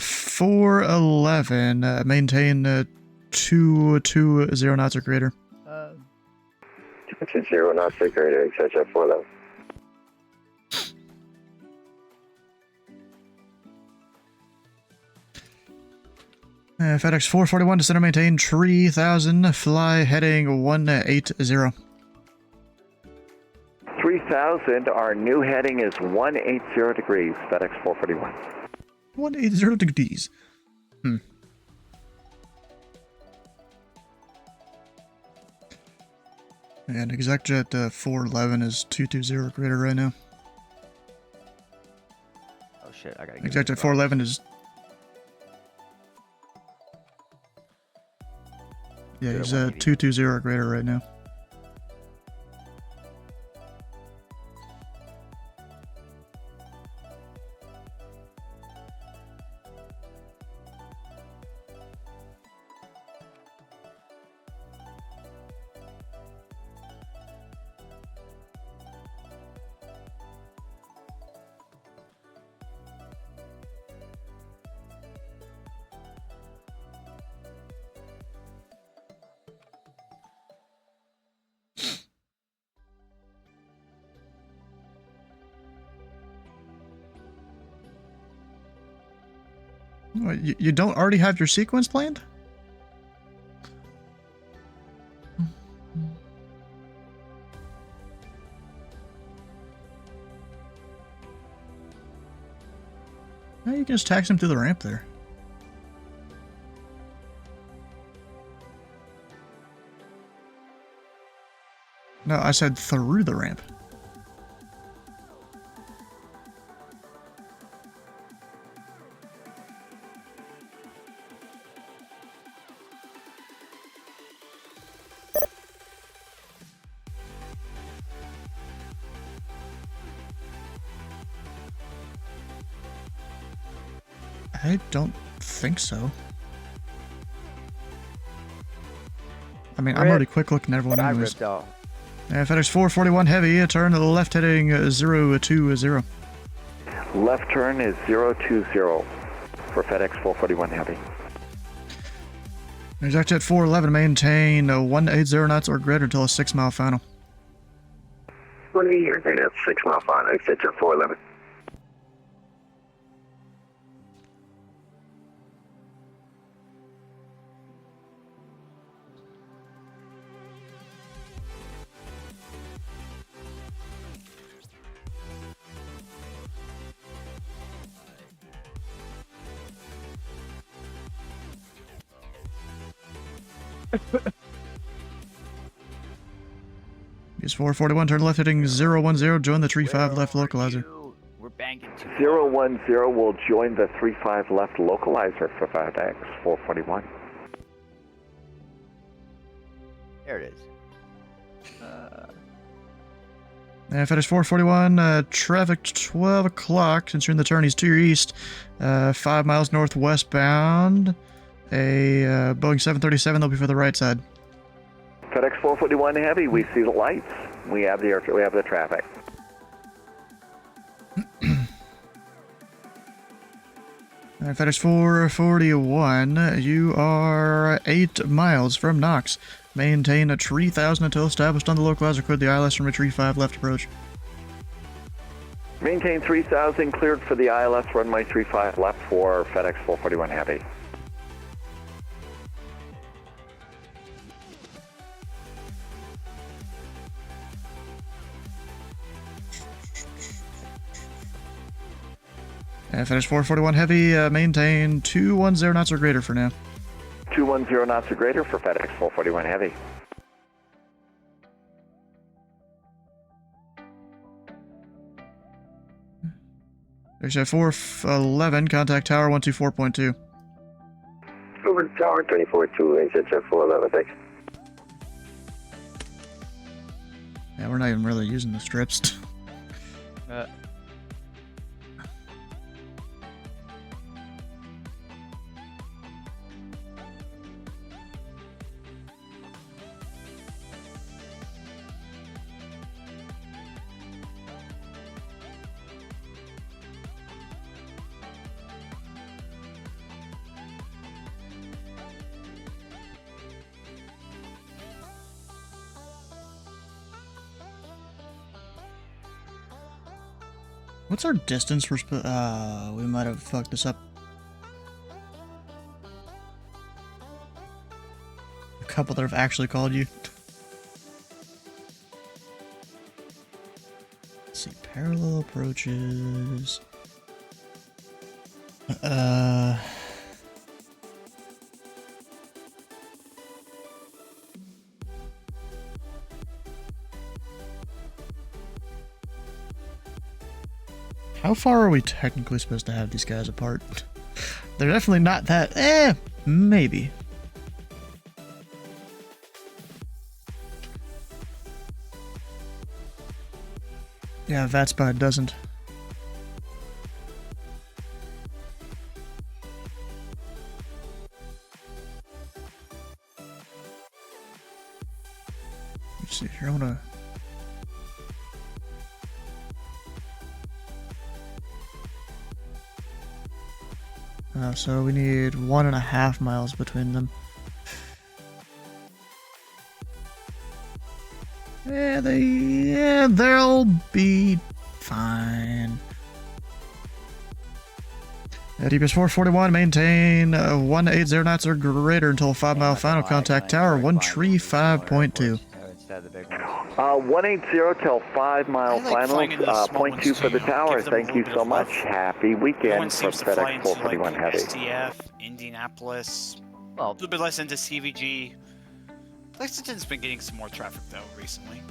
411, maintain 220 knots or greater. 220 knots or greater, etc. 411. FedEx 441 to center maintain 3,000, fly heading 180. 3,000, our new heading is 180 degrees, FedEx 441. 180 degrees. And ExecJet 411 is 220 greater right now. Oh shit, I gotta get ExecJet 411 is... Yeah, he's 220 greater right now. What, you don't already have your sequence planned? No, you can just taxi him through the ramp there. No, I said through the ramp. I don't think so. I mean, I'm already quick looking at everyone I anyways. ripped off. FedEx 441 heavy, turn to the left heading 020. Left turn is 020 for FedEx 441 heavy. Exact jet 411, maintain 180 knots or greater until a 6-mile final. 20 years, and that's 6 mile final, exit jet 411. Is 441, turn left heading 010, join the 35 left localizer. We're banking 010 will join the 35 left localizer for FedEx 441. There it is. FedEx 441, traffic 12 o'clock, considering the turn is to your east, 5 miles northwestbound, a Boeing 737, they'll be for the right side. FedEx 441 heavy, we see the lights. We have the traffic. FedEx 441, you are 8 miles from Knox. Maintain a 3000 until established on the localizer. Cleared the ILS from a 35 left approach. Maintain 3000, cleared for the ILS runway 35 left for FedEx 441 heavy. FedEx 441 heavy, maintain 210 knots or greater for now. 210 knots or greater for FedEx 441 heavy. FedEx 411, contact tower 124.2. Over to tower 24-2, exit jet 411, thanks. Yeah, we're not even really using the strips. What's our distance we're we might have fucked this up. A couple that have actually called you. Let's see, parallel approaches. How far are we technically supposed to have these guys apart? They're definitely not that. Maybe. Yeah, VATSPOT doesn't. Let's see here. I wanna. So we need 1.5 miles between them. Yeah, they'll be fine. DPS 441, maintain 180 knots or greater until 5-mile final. Contact tower 135.2. 180 till 5-mile final. 0.2 for the tower. Thank you so much. Happy weekend for FedEx 441 heavy. STF, Indianapolis, well, a little bit less into CVG. Lexington's been getting some more traffic though recently.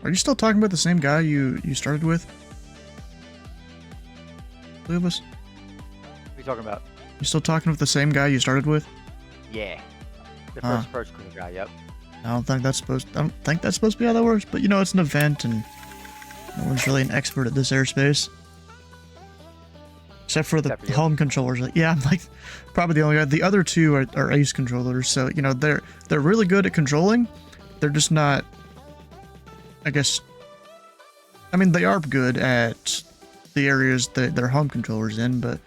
Are you still talking about the same guy you started with? Lewis? What are you talking about? You still talking with the same guy you started with? Yeah. The first approach guy, yep. I don't think that's supposed to be how that works, but you know, it's an event and no one's really an expert at this airspace. Except for the home controllers. Yeah, I'm like probably the only guy. The other two are ace controllers, so you know they're really good at controlling. They're just not, I guess. I mean, they are good at the areas that they're home controllers in, but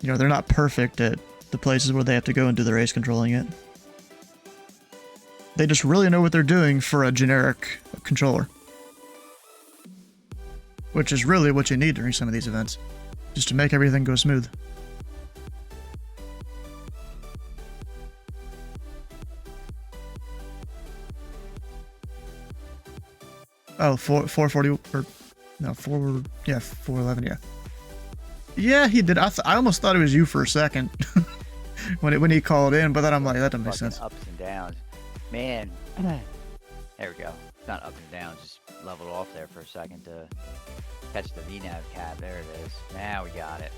you know they're not perfect at the places where they have to go and do their ace controlling it. They just really know what they're doing for a generic controller, which is really what you need during some of these events. Just to make everything go smooth. Oh, 440 or no 411. Yeah. Yeah, he did. I almost thought it was you for a second when he called in, but then I'm like, that doesn't make sense. Ups and downs, man. There we go. It's not up and down, just leveled off there for a second to catch the VNav cap. There it is. Now we got it.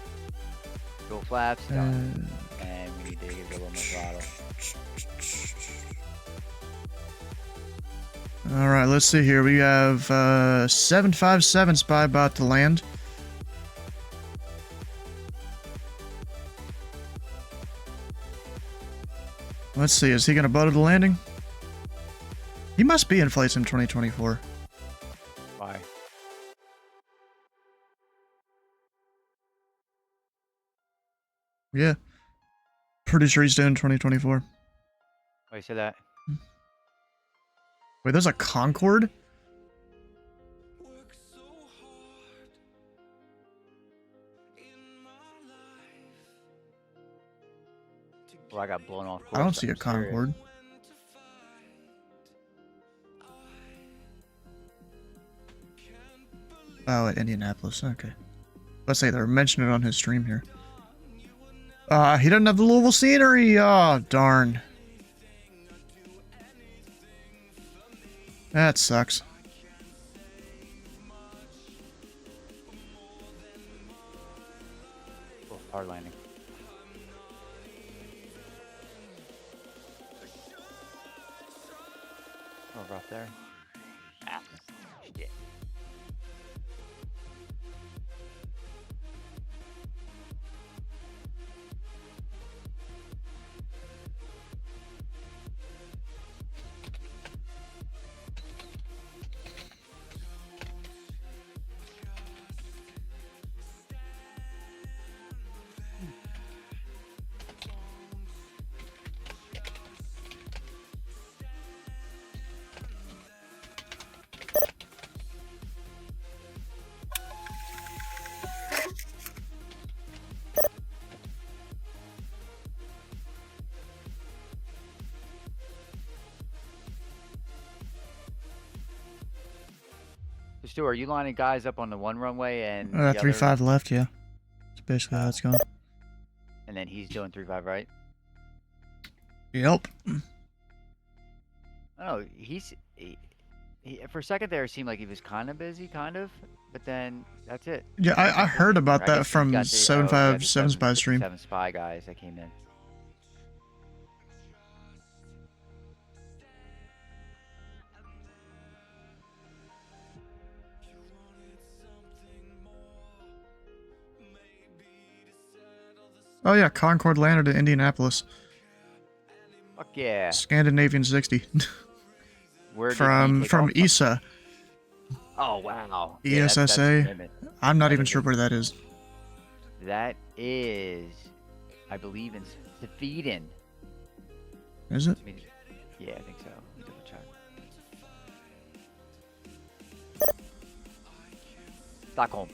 Dual flaps done. And we need to give it a little more throttle. Alright, let's see here. We have 757 spy bot to land. Let's see, is he gonna butter the landing? He must be in Flight Sim 2024. Why? Yeah. Pretty sure he's doing 2024. Why you say that? Wait, there's a Concorde? Well, I got blown off course. I don't see a Concorde. Oh, at Indianapolis. Okay. Let's say they're mentioning it on his stream here. He doesn't have the Louisville scenery. Oh, darn. That sucks. Hard landing. Oh, rough there. Ah, shit. Stu, are you lining guys up on the one runway and 3-5 left, yeah. That's basically how it's going. And then he's doing 3-5, right? Yep. Oh, he for a second there it seemed like he was kind of busy, but then that's it. Yeah, I heard about that from 757 Spy stream. 7 Spy guys that came in. Oh yeah, Concorde landed in Indianapolis. Fuck yeah. Scandinavian 60. Where from ESA. Oh wow. ESSA. Yeah, I'm not even sure where that is. That is, I believe, in Sweden. Is it? Yeah, I think so. Double check. Stockholm.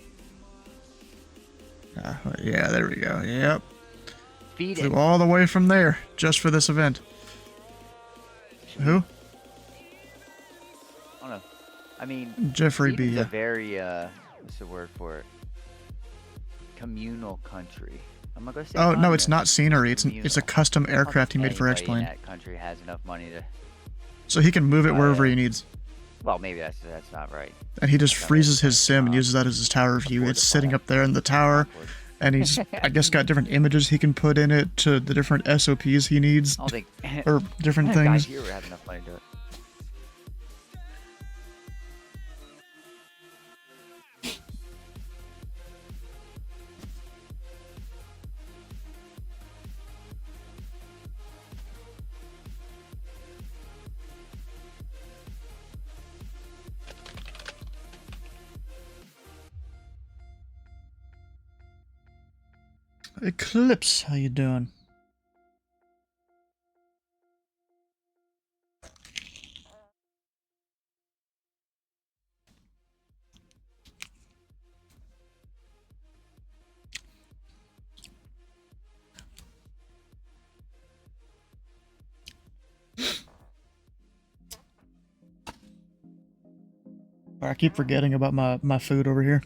Yeah, there we go. Yep. Sweden. Flew all the way from there just for this event. Who? I don't know. I mean, Jeffrey B. Sweden's a very what's the word for it? Communal country. I'm not gonna say. Oh no, it's not scenery. It's a custom aircraft he made for X-Plane. That country has enough money to. So he can move it wherever he needs. Well, maybe that's not right. And he just freezes his sim and uses that as his tower view. It's sitting up there in the tower, And he's, I guess, got different images he can put in it to the different SOPs he needs. I don't think or different guys things. here would have enough money to do it. Eclipse, how you doing? I keep forgetting about my food over here.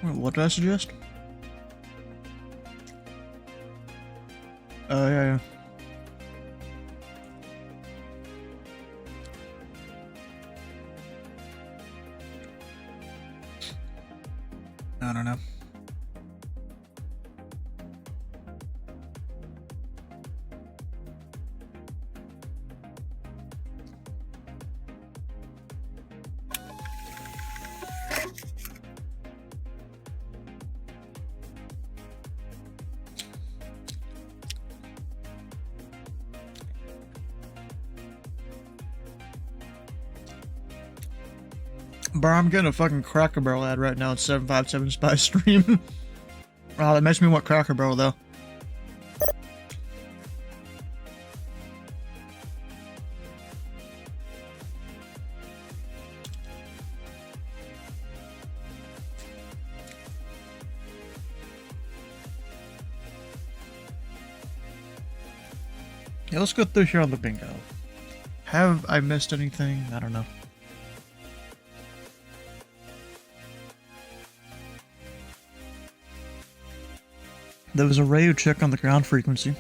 What did I suggest? Oh, yeah. I don't know. Bro, I'm getting a fucking Cracker Barrel ad right now. It's 757 Spy Stream. Oh, that makes me want Cracker Barrel, though. Yeah, let's go through here on the bingo. Have I missed anything? I don't know. There was a radio check on the ground frequency.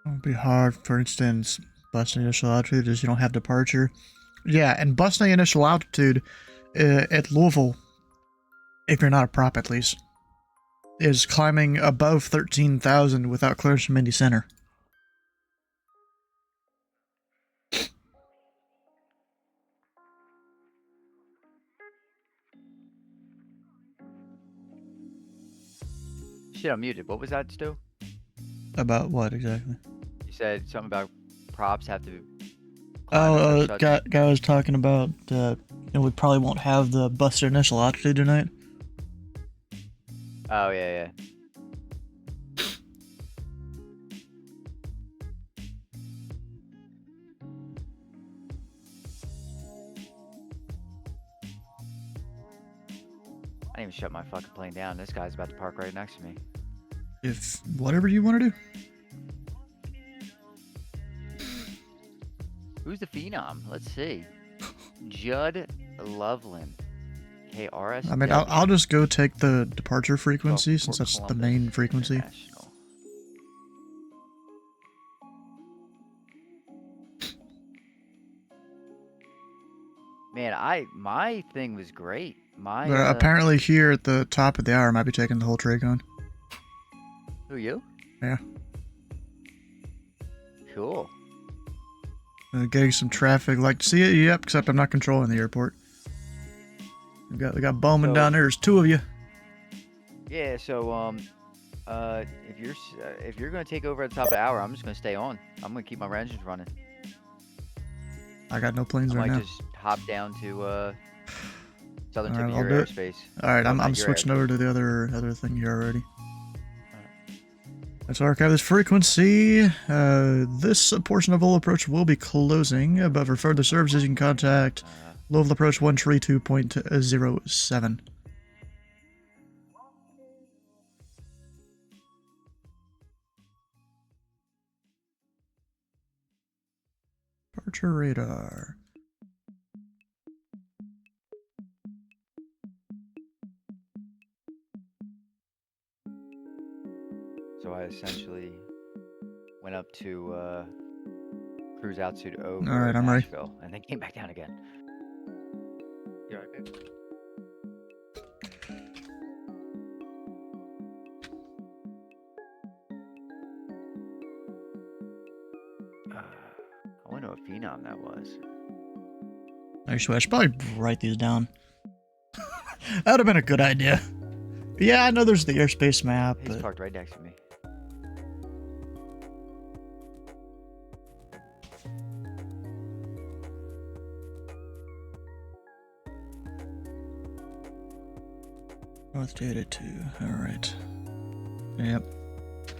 It would be hard, for instance, busting initial altitude is you don't have departure. Yeah, and busting initial altitude at Louisville, if you're not a prop at least, is climbing above 13,000 without clearance from Indy Center. Shit, I'm muted. What was that, Stu? About what exactly? You said something about props have to. Guy was talking about, we probably won't have the busted initial altitude tonight. Oh, yeah. I didn't even shut my fucking plane down. This guy's about to park right next to me. If whatever you want to do. Who's the phenom? Let's see. Judd Loveland. KRS. I mean, I'll just go take the departure frequency since that's the main frequency. Man, my thing was great. But apparently here at the top of the hour, I might be taking the whole tray gun. Who, you? Yeah. Cool. Getting some traffic. Like to see it? Yep. Except I'm not controlling the airport. We got Bowman down there. There's two of you. Yeah. So if you're gonna take over at the top of the hour, I'm just gonna stay on. I'm gonna keep my engines running. I got no planes right now. I might just hop down to southern tip of I'll your do it. airspace. All right, I'm switching over to the other thing here already. Let's archive this frequency. This portion of Louisville Approach will be closing, but for further services, you can contact Louisville Approach 132.07. Departure radar. So I essentially went up to cruise altitude over All right, I'm ready. Nashville, and then came back down again. You all right, babe? I wonder what phenom that was. Actually, I should probably write these down. That would have been a good idea. Yeah, I know there's the airspace map. He's parked right next to me. North data 2. Alright. Yep.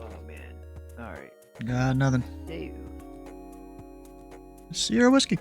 Oh, man. Alright. Got nothing. Hey. Sierra Whiskey.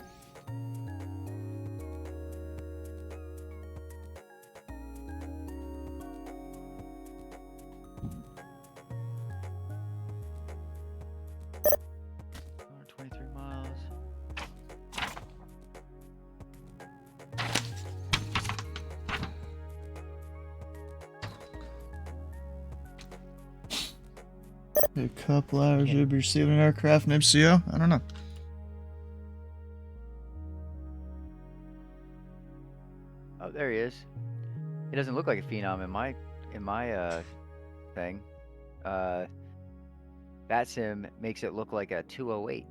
A couple hours, you'll be receiving an aircraft in MCO? I don't know. Oh, there he is. He doesn't look like a phenom in my thing. VATSIM makes it look like a 208.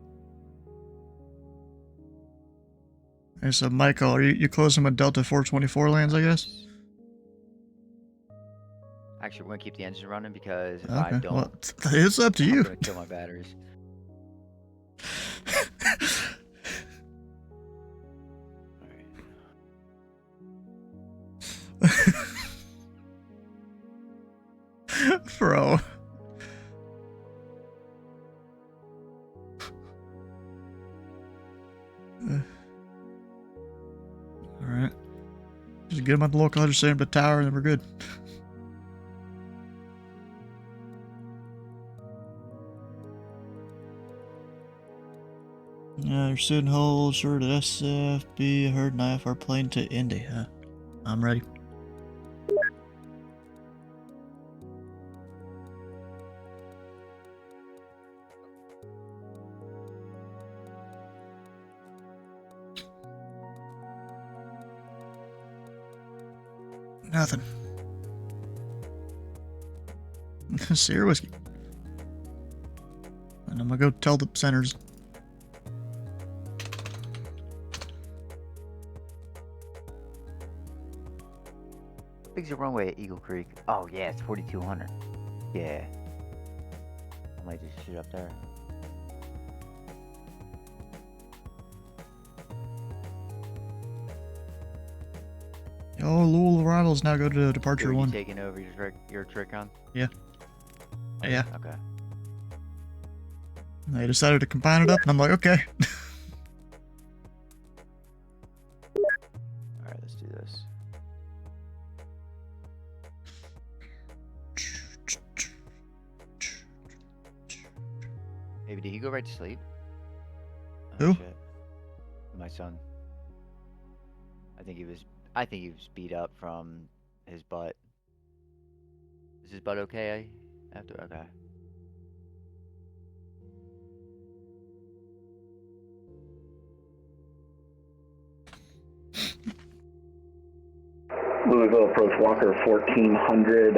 Hey, so Michael, are you closing with Delta 424 lands, I guess? Actually, we're gonna keep the engine running because if Okay, I don't, well, it's up to you. I'm gonna kill my batteries. Bro. Alright. Just get them at the local legislature tower and then we're good. You're soon hold short at SFB, heard an IFR plane to Indy, huh? I'm ready. Nothing. Sierra Whiskey. And I'm gonna go tell the centers. Big's the runway at Eagle Creek. Oh yeah, it's 4200. Yeah. I might just shoot up there. Oh, Louisville arrivals now go to departure 1. Taking over your trick on? Yeah. Yeah. Okay. They decided to combine it up, and I'm like, okay. Alright, let's do this. Maybe did he go right to sleep? Oh, Who? shit. My son. I think he was beat up from his butt. Is his butt okay after? Okay. Louisville approach Walker 1400,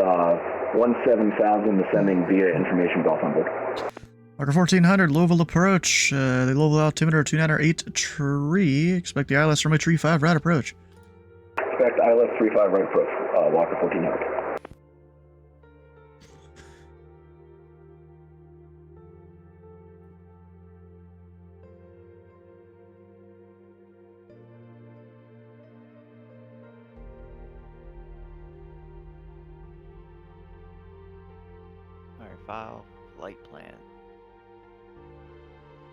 17,000 descending via information belt number. Marker 1400, Louisville approach. The Louisville altimeter 298 tree. Expect the ILS runway tree 5 right approach. Expect ILS 35 right approach, Walker 1400. Alright, file, flight plan.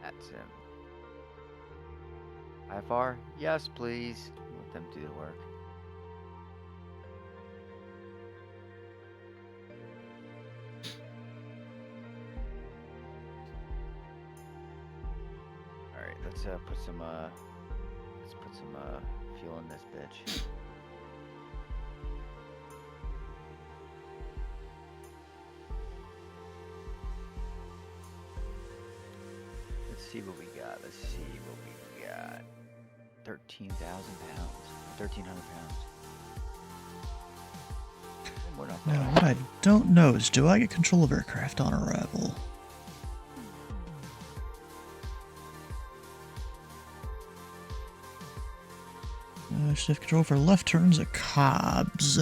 That's him. IFR? Yes, please. Let them do the work. Alright, let's put some fuel in this bitch. Let's see what we got. 13,000 pounds. 1,300 pounds. We're not Now, what I don't know is, do I get control of aircraft on arrival? Shift control for left turns at Cobb's.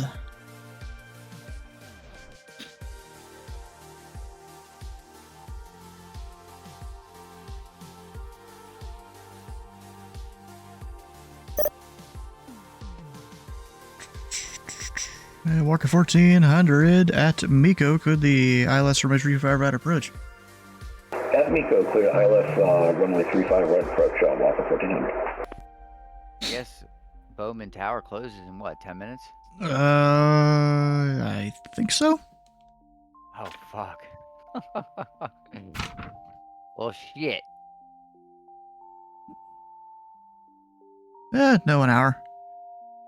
Walker 1400 at Miko. Could the ILS runway 35 right approach? At Miko, clear ILS runway 35 right approach, Walker 1400. I guess Bowman Tower closes in what, 10 minutes? I think so. Oh, fuck. Well, shit. No, an hour.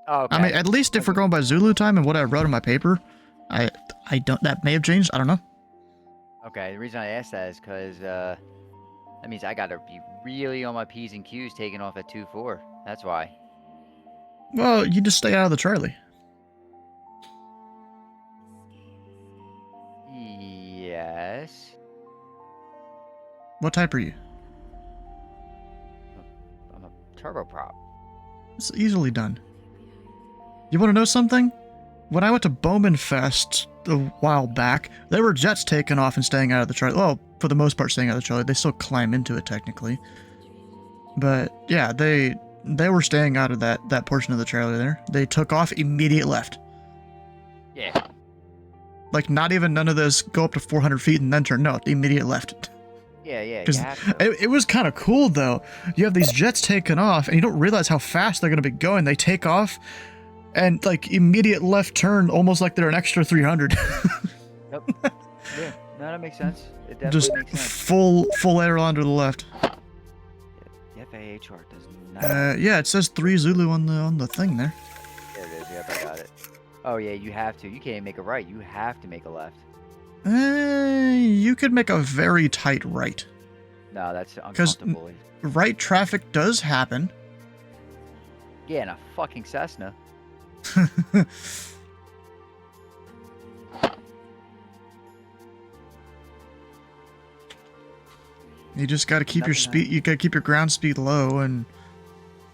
Oh, okay. I mean, at least if we're going by Zulu time and what I wrote in my paper, I don't. That may have changed. I don't know. Okay, the reason I asked that is because that means I gotta be really on my P's and Q's taking off at 2-4. That's why. Well, you just stay out of the Charlie. Yes. What type are you? I'm a turboprop. It's easily done. You want to know something? When I went to Bowman Fest a while back, there were jets taking off and staying out of the Charlie. Well, for the most part, staying out of the Charlie. They still climb into it technically, but yeah, they were staying out of that portion of the Charlie there. They took off immediate left. Yeah. Like not even none of this go up to 400 feet and then turn. No, immediate left. Yeah, you Because have to. it was kind of cool though. You have these jets taking off and you don't realize how fast they're going to be going. They take off and like immediate left turn, almost like they're an extra 300. Yep. Yeah, no, that makes sense. It definitely Just makes sense. full aileron to the left. The FAA chart does not. Yeah, it says 3 Zulu on the thing there. There it is. Yep, I got it. Oh yeah, you have to. You can't make a right. You have to make a left. You could make a very tight right. No, that's Because uncomfortable. right traffic does happen. Yeah, in a fucking Cessna. You just got to keep your speed. You got to keep your ground speed low and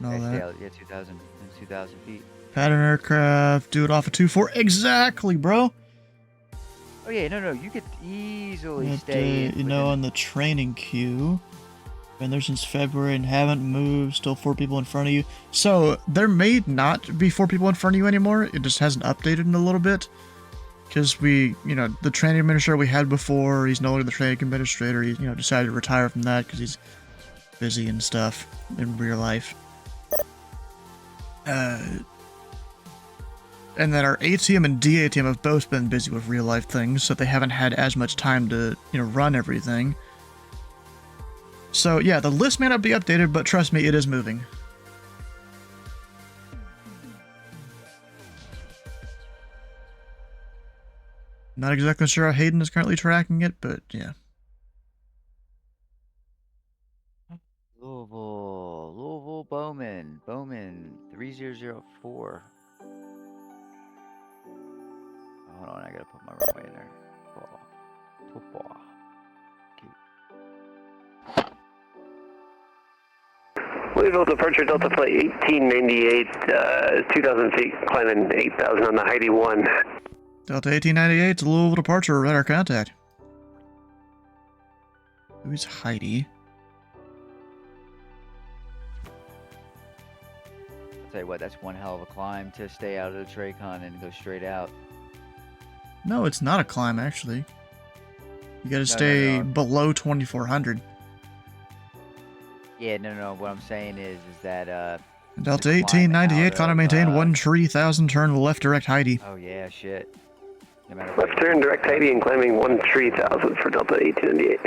all that. Yeah, 2,000 feet. Pattern aircraft. Do it off of 2-4. Exactly, bro. Oh yeah, no, you could easily But, stay. you know, on the training queue. Been there since February and haven't moved. Still 4 people in front of you. So there may not be 4 people in front of you anymore. It just hasn't updated in a little bit. Because the training administrator we had before, he's no longer the training administrator. He, decided to retire from that because he's busy and stuff in real life. And then our ATM and DATM have both been busy with real life things, so they haven't had as much time to, run everything. So yeah, the list may not be updated, but trust me, it is moving. Not exactly sure how Hayden is currently tracking it, but yeah. Louisville, Bowman 3004. Hold on, I gotta put my runway in there. Louisville departure Delta Flight 1898, 2,000 feet, climbing 8,000 on the Heidi 1. Delta 1898 to Louisville departure, radar contact. Who's Heidi? I'll tell you what, that's one hell of a climb to stay out of the Tracon and go straight out. No, it's not a climb, actually. You gotta stay below 2,400. Yeah, no. What I'm saying is that Delta 1898, climb and maintain 1,000, turn left direct Heidi. Oh yeah, shit. No matter Left turn direct Heidi and climbing 13,000 for Delta 1898.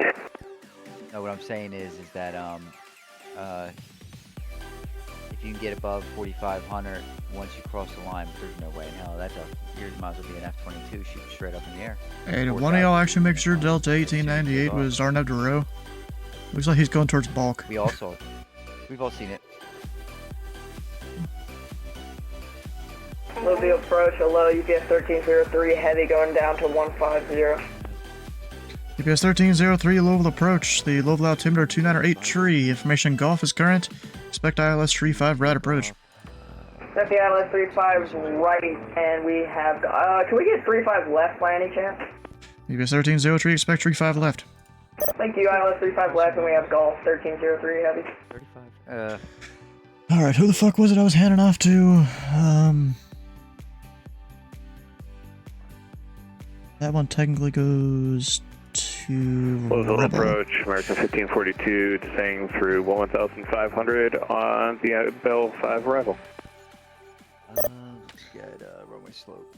No, what I'm saying is that if you can get above 4,500 once you cross the line, but there's no way in hell you might as well be an F-22 shooting straight up in the air. Hey, did one of y'all actually make sure Delta 1898 was Arnav Duro? Looks like he's going towards bulk. We all saw it. We've all seen it. Louisville approach, hello, UPS 1303, heavy going down to 150. UPS 1303, Louisville approach. The Louisville altimeter 298 tree. Information Golf is current. Expect ILS 35 approach. That's the ILS 35 right, and we have, can we get 35 left by any chance? UPS 1303, expect 35 left. Thank you, ILS 35 left, and we have Golf 1303 heavy. 35. Alright, who the fuck was it I was handing off to? That one technically goes to Louisville approach, American 1542, descending through 1,500 on the Bell 5 arrival. Let's get runway slope.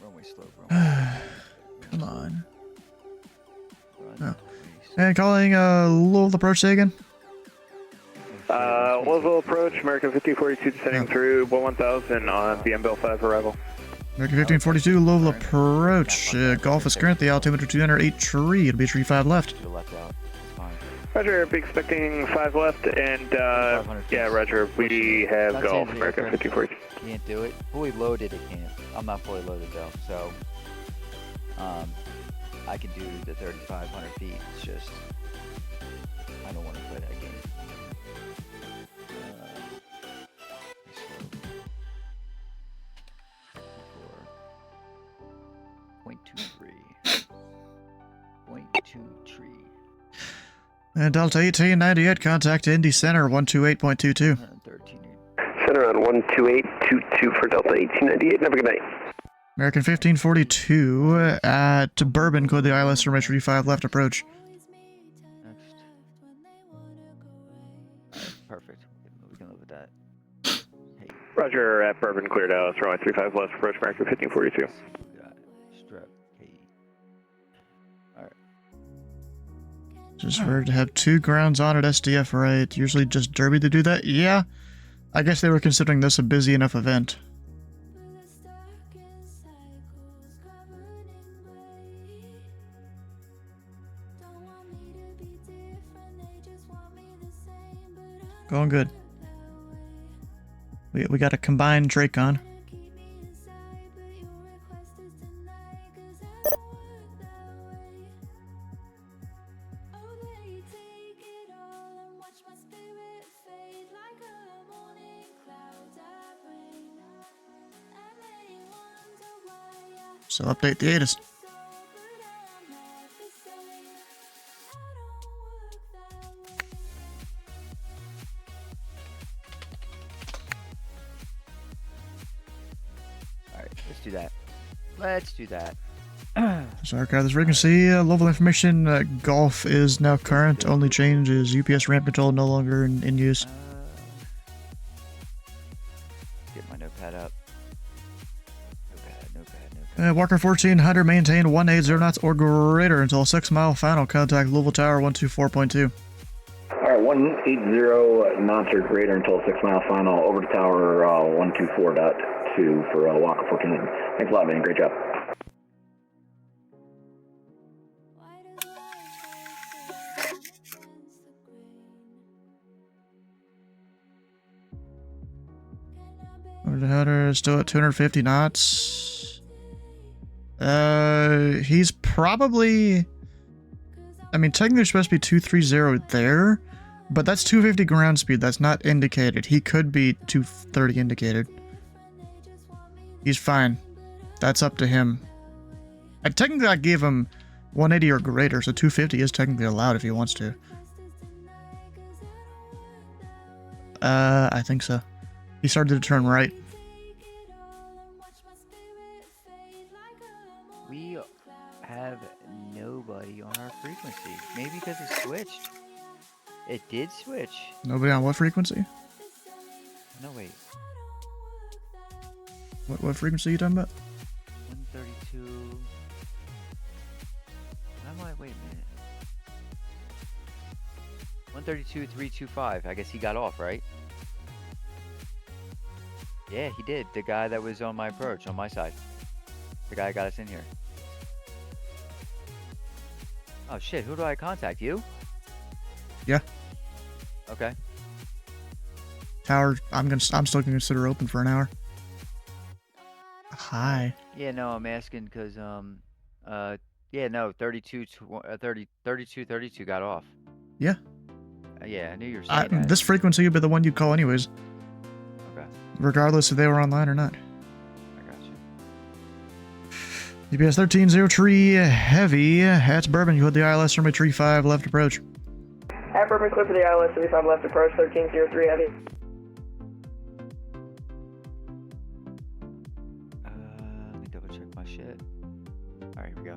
Come on. Oh. And calling Louisville approach, say again? Louisville approach, American 1542, descending through 1,000 on the Bell 5 arrival. American 1542, Louisville approach. Golf is current, the altimeter 208 tree. It'll be tree 5 left. Roger, be expecting 5 left, and yeah, Roger, we have Golf, American 1542. Can't do it. Fully loaded, it can't. I'm not fully loaded though, so I can do the 3,500 feet. It's just I don't want to play that game. 0.23. And Delta 1898, contact Indy Center 128.22. Center on 12822 for Delta 1898. Have a good night. American 1542 at Bourbon, code the ILS from 35 left approach. Perfect. We can live with that. Hey. Roger, at Bourbon, cleared out. Runway 35 left approach, American 1542. Strap. Hey. Alright. Just heard to have 2 grounds on at SDF, right? Usually just Derby to do that? Yeah. I guess they were considering this a busy enough event. Going good. We got a combined Dracon. So update the ATIS. Alright, let's do that. Let's do that. So archive this frequency. Level information. Golf is now current. Only change is UPS ramp control no longer in use. Get my notepad up. Walker 1400, maintain 180 knots or greater until 6 mile final. Contact Louisville Tower 124.2. Alright, 180 knots or greater until 6 mile final. Over to Tower 124.2 for Walker 1400. Thanks a lot, man. Great job. Over to Hunter, still at 250 knots. He's probably... I mean, technically there's supposed to be 230 there, But that's 250 ground speed. That's not indicated. He could be 230 indicated. He's fine. That's up to him. Technically, I gave him 180 or greater, so 250 is technically allowed if he wants to. I think so. He started to turn right. We have nobody on our frequency. Maybe because it switched. It did switch. Nobody on what frequency? No, wait. What frequency are you talking about? 132. I'm like, wait a minute. 132.325. I guess he got off, right? Yeah, he did. The guy that was on my approach, on my side. The guy got us in here. Oh shit, who do I contact? You? Yeah. Okay. Tower, I'm still gonna consider open for an hour. Hi. Yeah, no, I'm asking because yeah, no, 32 got off. Yeah. Yeah, I knew you were saying that. This frequency would be the one you'd call anyways. Okay. Regardless if they were online or not. I got you. UPS 1303 Heavy. That's Bourbon. You hold the ILS runway 35 left approach. At Bourbon, clear for the ILS 35 left approach, 1303 Heavy. Let me double check my shit. Alright, here we go.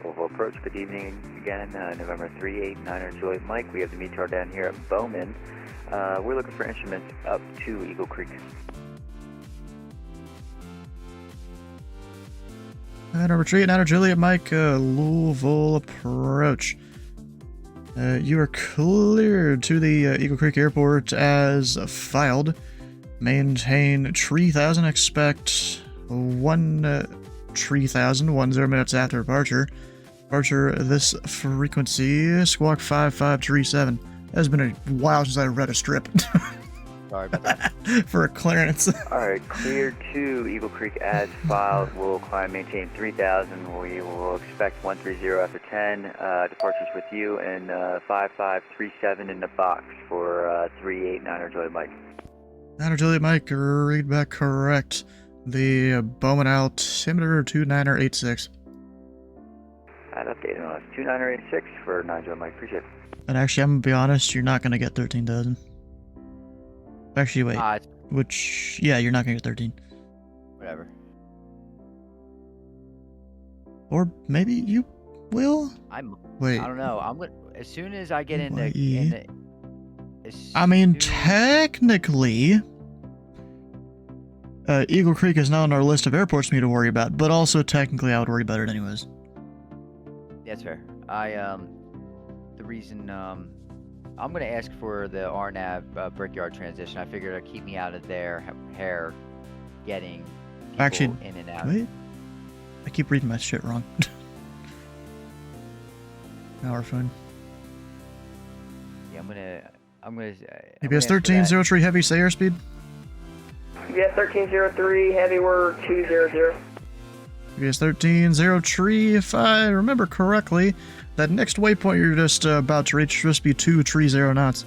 Louisville approach, good evening again, November 389er Juliet Mike. We have the METAR down here at Bowman. We're looking for instruments up to Eagle Creek. Number 389er Juliet Mike, Louisville approach. You are cleared to the Eagle Creek Airport as filed. Maintain 3000, expect 10 minutes after departure. Departure this frequency, squawk 5537. It has been a while since I read a strip. Sorry about that. For a clearance. Alright, cleared to Eagle Creek as filed. We'll climb, maintain 3000. We will expect 130 after 10. Departures with you and 5537 in the box for 389er Juliet Mike. 9er Juliet Mike, read back correct. The Bowman altimeter 29er86. I'd update on us. 29er86 for 9 Juliet Mike. Appreciate it. And actually, I'm gonna be honest, you're not gonna get 13,000. Actually, wait. Which, yeah, you're not gonna get 13. Whatever. Or maybe you will? Wait. I don't know. I'm gonna, as soon as I get in the I mean, technically, Eagle Creek is not on our list of airports for me to worry about, but also technically I would worry about it anyways. That's fair. The reason, I'm gonna ask for the RNAV Brickyard transition. I figured it'd keep me out of their hair getting people Actually, in and out. Wait. I keep reading my shit wrong. No, we're fine. Yeah, I'm gonna UPS 1303 Heavy, say airspeed. UPS 1303 Heavy, we're 200. UPS 1303, if I remember correctly, that next waypoint you're just about to reach should just be 230 knots.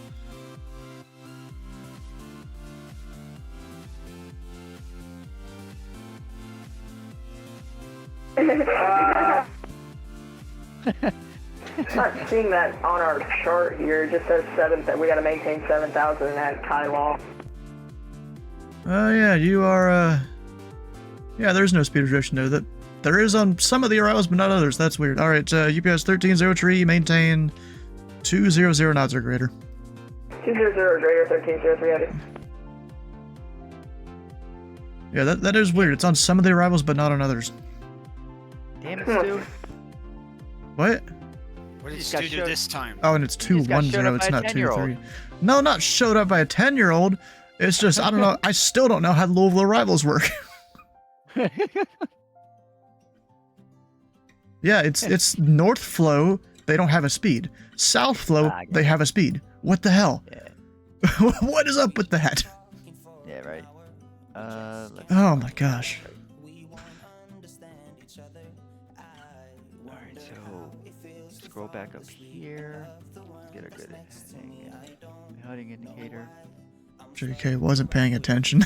Not seeing that on our chart here. It just says that we got to maintain 7,000 at Kai Law. Oh yeah, you are. Yeah, there's no speed restriction though. That there is on some of the arrivals, but not others. That's weird. All right, UPS 1303, maintain 200 knots or greater. 200 or greater, 1303 Heavy. Yeah, that is weird. It's on some of the arrivals, but not on others. Damn it, Stu. What? What did Stu do this time? Oh, and it's 210. It's not 23. No, not showed up by a 10-year-old. It's just I don't know. I still don't know how Louisville arrivals work. Yeah, it's North Flow. They don't have a speed. South Flow. They have a speed. What the hell? Yeah. What is up with that? Yeah, right. Oh my gosh. Alright, so scroll back up here. Let's get a good heading indicator. JK wasn't paying attention.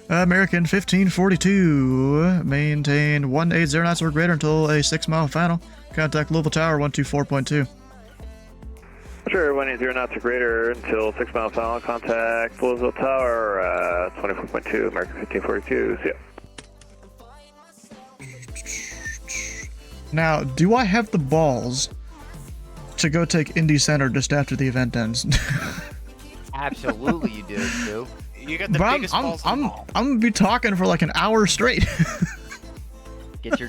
American 1542. Maintain 180 knots or greater until a 6-mile final. Contact Louisville Tower 124.2. Sure, 180 knots or greater until 6-mile final. Contact Louisville Tower 24.2, American 1542. See ya. Now, do I have the balls to go take Indy Center just after the event ends? Absolutely, you do, too. You got the biggest balls of them all. I'm gonna be talking for like an hour straight. Get your.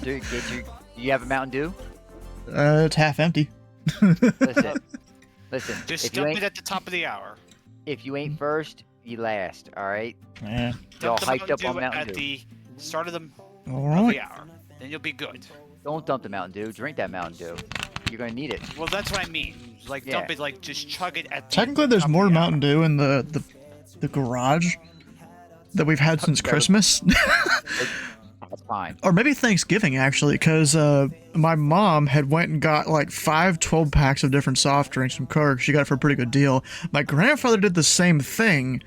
You have a Mountain Dew? It's half empty. Listen. Just dump it at the top of the hour. If you ain't first, you last. All right. Yeah. Y'all Dump the hyped up on Dew Mountain at Dew. the start of the hour. Then you'll be good. Don't dump the Mountain Dew. Drink that Mountain Dew. You're gonna need it. Well, that's what I mean. Like dump it, like just chug it at the Technically, there's top more of the Mountain Dew in the garage that we've had since Christmas. That's fine. Or maybe Thanksgiving, actually, because my mom had went and got like 5 12-packs of different soft drinks from Kirk. She got it for a pretty good deal. My grandfather did the same thing.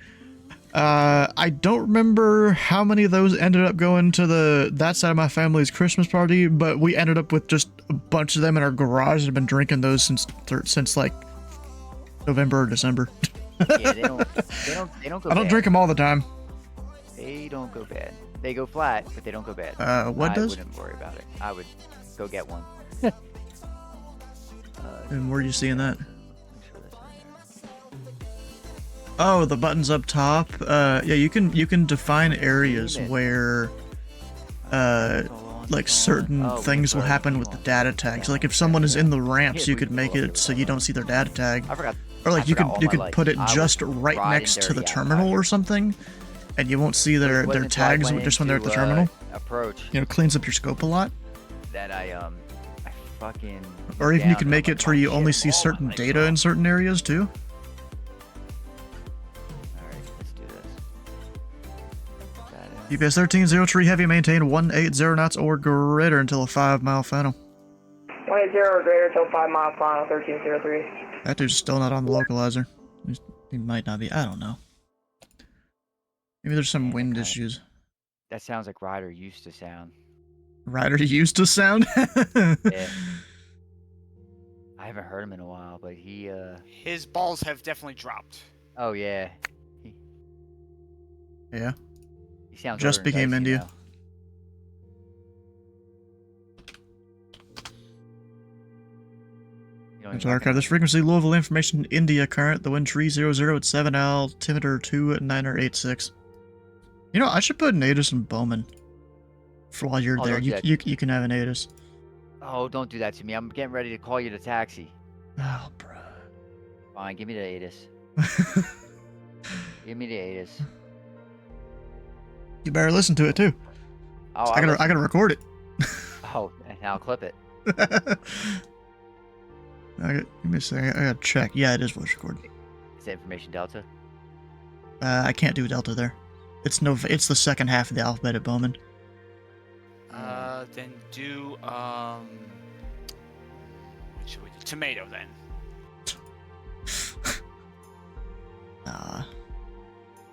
I don't remember how many of those ended up going to that side of my family's Christmas party, but we ended up with just a bunch of them in our garage and have been drinking those since like November or December. Yeah, they don't go I don't drink them all the time. They don't go bad. They go flat, but they don't go bad. What does? I wouldn't worry about it. I would go get one. And where are you seeing that? Oh, the buttons up top. Yeah, you can define areas where like certain things will happen with the data tags. Like if someone is in the ramps, you could make it so you don't see their data tag. Or like you could put it just right next to the terminal or something, and you won't see their tags just when they're at the terminal. Approach. You know, cleans up your scope a lot. That I fucking. Or even you can make it to where you only see certain data in certain areas too. UPS 1303 Heavy, maintain 180 knots or greater until a 5-mile final. 180 or greater until 5-mile final, 1303. That dude's still not on the localizer. He might not be. I don't know. Maybe there's some wind issues. That sounds like Ryder used to sound. Ryder used to sound? Yeah. I haven't heard him in a while, but he His balls have definitely dropped. Oh yeah. Yeah. He sounds just became India. To archive this frequency, Louisville information, India current, the wind 300 at 7, altimeter 2986. You know, I should put an ATIS in Bowman. For while you're there, you can have an ATIS. Oh, don't do that to me. I'm getting ready to call you the taxi. Oh, bro. Fine, give me the ATIS. Give me the ATIS. You better listen to it too. Oh, I gotta record it. Oh, and I'll clip it. Give me a second. I gotta check. Yeah, it is voice recorded. Is that information Delta? I can't do Delta there. It's the second half of the alphabet at Bowman. Then do what should we do? Tomato then.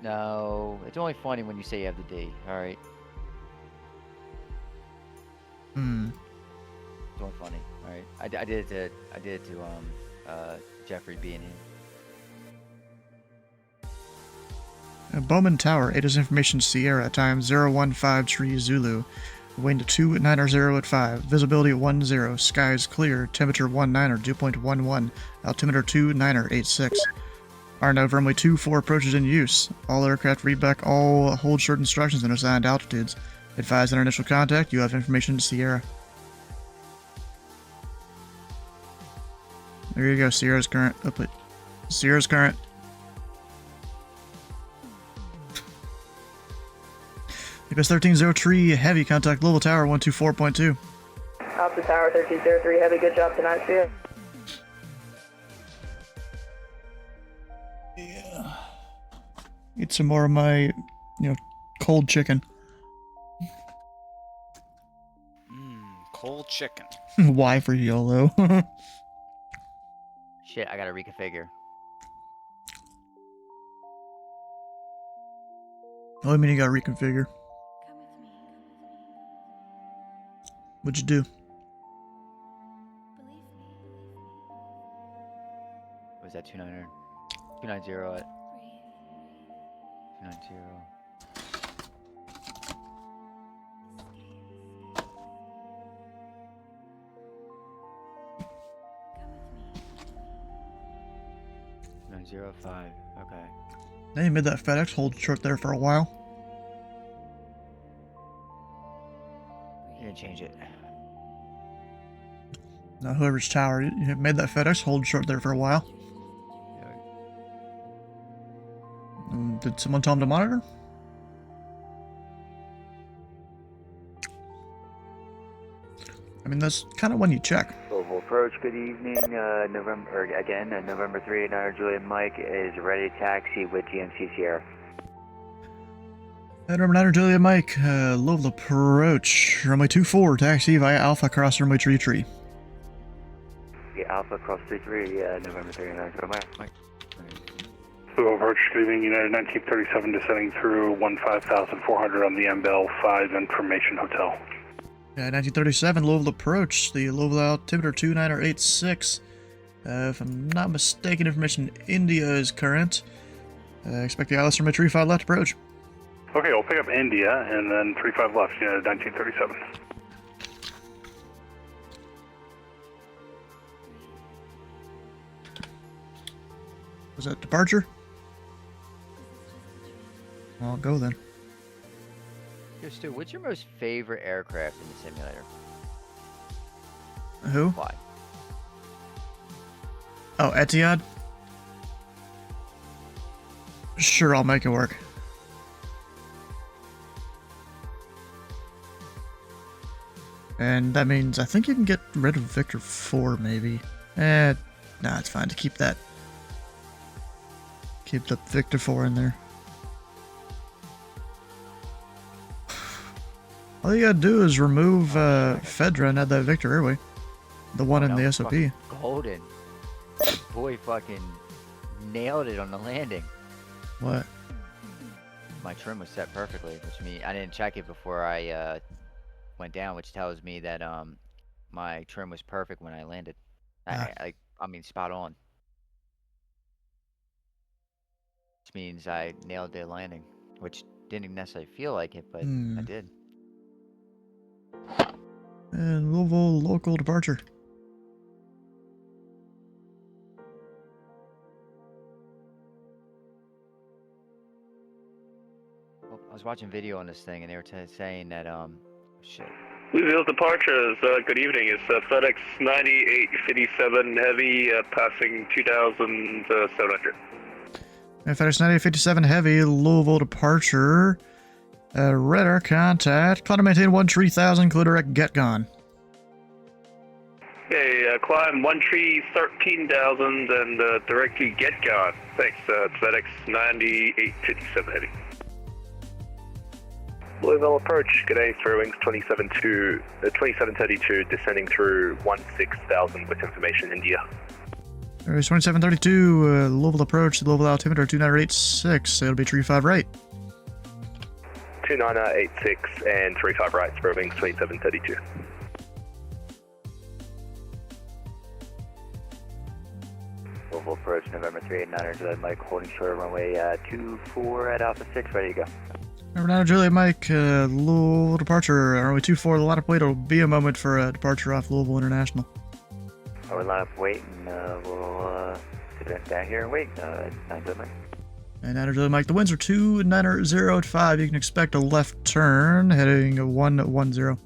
No, it's only funny when you say you have the D. All right. It's only funny. All right. I did it to Jeffrey being in. Bowman Tower, ATIS information Sierra, time 015 Zulu, wind 290 at 5, visibility at 10, skies clear, temperature 19 dew point 11, altimeter 2986. RNAV runway 24 approaches in use. All aircraft read back all hold short instructions and assigned altitudes. Advise on our initial contact, you have information Sierra. There you go, Sierra's current. Sierra's current. UPS 1303 Heavy, contact Louisville Tower 124.2. Alpha Tower 1303 Heavy, good job tonight, see ya. Yeah. Eat some more of my, cold chicken. Cold chicken. Why for YOLO? shit, I gotta reconfigure. What do you mean you gotta reconfigure? What'd you do? Was that 290? 290 at 290. .05. Okay. Now you made that FedEx hold short there for a while. You didn't change it. Now whoever's tower, you made that FedEx hold short there for a while. Did someone tell him to monitor? I mean, that's kind of when you check. Louisville approach, good evening. November 389 Juliet Mike is ready to taxi with GMC Sierra. November 9 Juliet Mike, Louisville approach, runway 24, taxi via Alpha cross runway 33. Yeah, Alpha cross 33, November 389 Juliet Mike. Louisville approach, good evening. United 1937 descending through 15,400 on the MBL 5 Information Hotel. Yeah, 1937 Louisville approach, the Louisville altimeter 2986. If I'm not mistaken, information India is current. Expect the ILS from a 35 left approach. Okay, we'll pick up India and then 35 left, United 1937. Was that departure? I'll go then. Yo, Stu, what's your most favorite aircraft in the simulator? Who? Why? Oh, Etihad? Sure, I'll make it work. And that means I think you can get rid of Victor 4, maybe. Nah, it's fine to keep that. Keep the Victor 4 in there. All you gotta do is remove Fedra and add that Victor Airway. The one in the SOP. Golden. Boy fucking nailed it on the landing. What? My trim was set perfectly, which means I didn't check it before I went down, which tells me that my trim was perfect when I landed. I mean spot on. Which means I nailed the landing, which didn't necessarily feel like it, but I did. And Louisville local departure. Well, I was watching video on this thing, and they were saying that shit. Louisville departures, good evening. It's FedEx 9857 Heavy passing 2,700. And FedEx 9857 Heavy, Louisville departure. Radar contact. Climb to maintain 3000, clear direct, get gone. Okay, climb 13,000 and directly get gone. Thanks, FedEx 9857 Heavy. Louisville approach, good day, through wings 2732, descending through 16,000 with information India. There's 2732, Louisville approach, Louisville altimeter 2986, it'll be 35 right. 2986 and 35 right, through wings 2732. Louisville approach, November 389 Juliet Mike, holding short runway 24 at Alpha 6, ready to go. November 9 Juliet Mike, Louisville departure, runway 24, the line up wait, it'll be a moment for a departure off Louisville International. We'll line up wait and we'll sit down here and wait, 9 Juliet Mike. And 9 Juliet Mike, the winds are 290 at 5, you can expect a left turn, heading 110.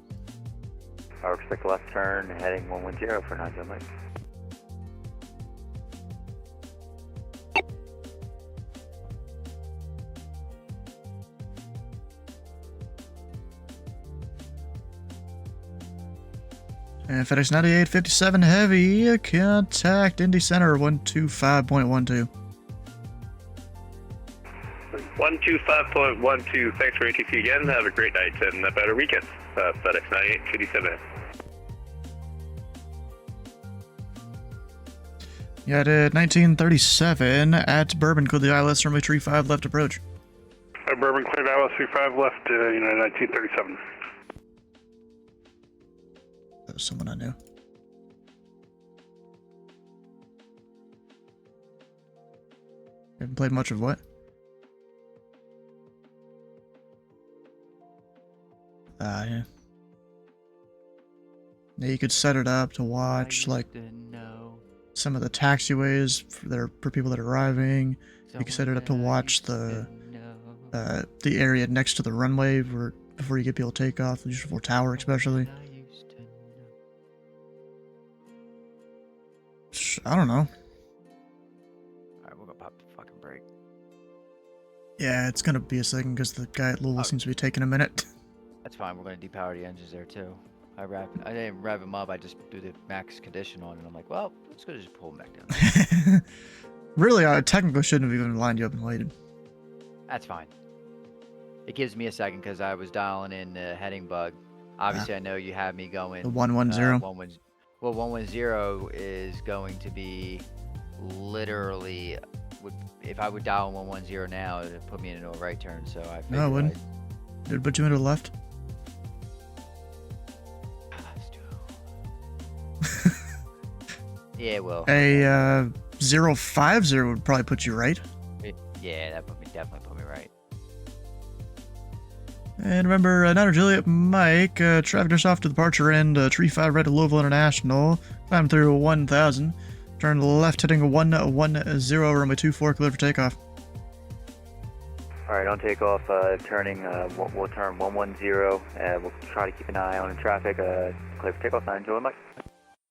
I'll expect a left turn, heading 110 for 9 Juliet Mike. And FedEx 9857 Heavy, contact Indy Center 125.12. 125.12, thanks for ATC again. Have a great night and a better weekend. FedEx 9857. Yeah, at 1937 at Bourbon, clear the ILS runway 35 left approach. Bourbon cleared ILS 35 left, United 1937. That was someone I knew. Haven't played much of what? Yeah. Yeah, you could set it up to watch, like, some of the taxiways for people that are arriving. You can set it up to watch the area next to the runway before you get people to take off, the usual tower especially. I don't know. Alright, we're gonna pop the fucking brake. Yeah, it's gonna be a second because the guy at Louisville seems to be taking a minute. That's fine, we're gonna depower the engines there too. I didn't rev them up, I just threw the max condition on and I'm like, well, let's go just pull them back down. Really, I technically shouldn't have even lined you up and waited. That's fine. It gives me a second because I was dialing in the heading bug. Obviously, I know you have me going. The 110. Well, 110 is going to be literally. If I would dial 110 now, it would put me into a right turn. So I. No, it wouldn't. It would put you into the left. Yeah, well. A 050 would probably put you right. Yeah, that definitely put me right. And remember, Niner Juliet Mike, traffic just off to the departure end, tree 5 right to Louisville International, climb through 1000, turn left heading 110, runway 24, clear for takeoff. Alright, on takeoff, turning, we'll turn 110, we'll try to keep an eye on the traffic, clear for takeoff, Niner Juliet Mike.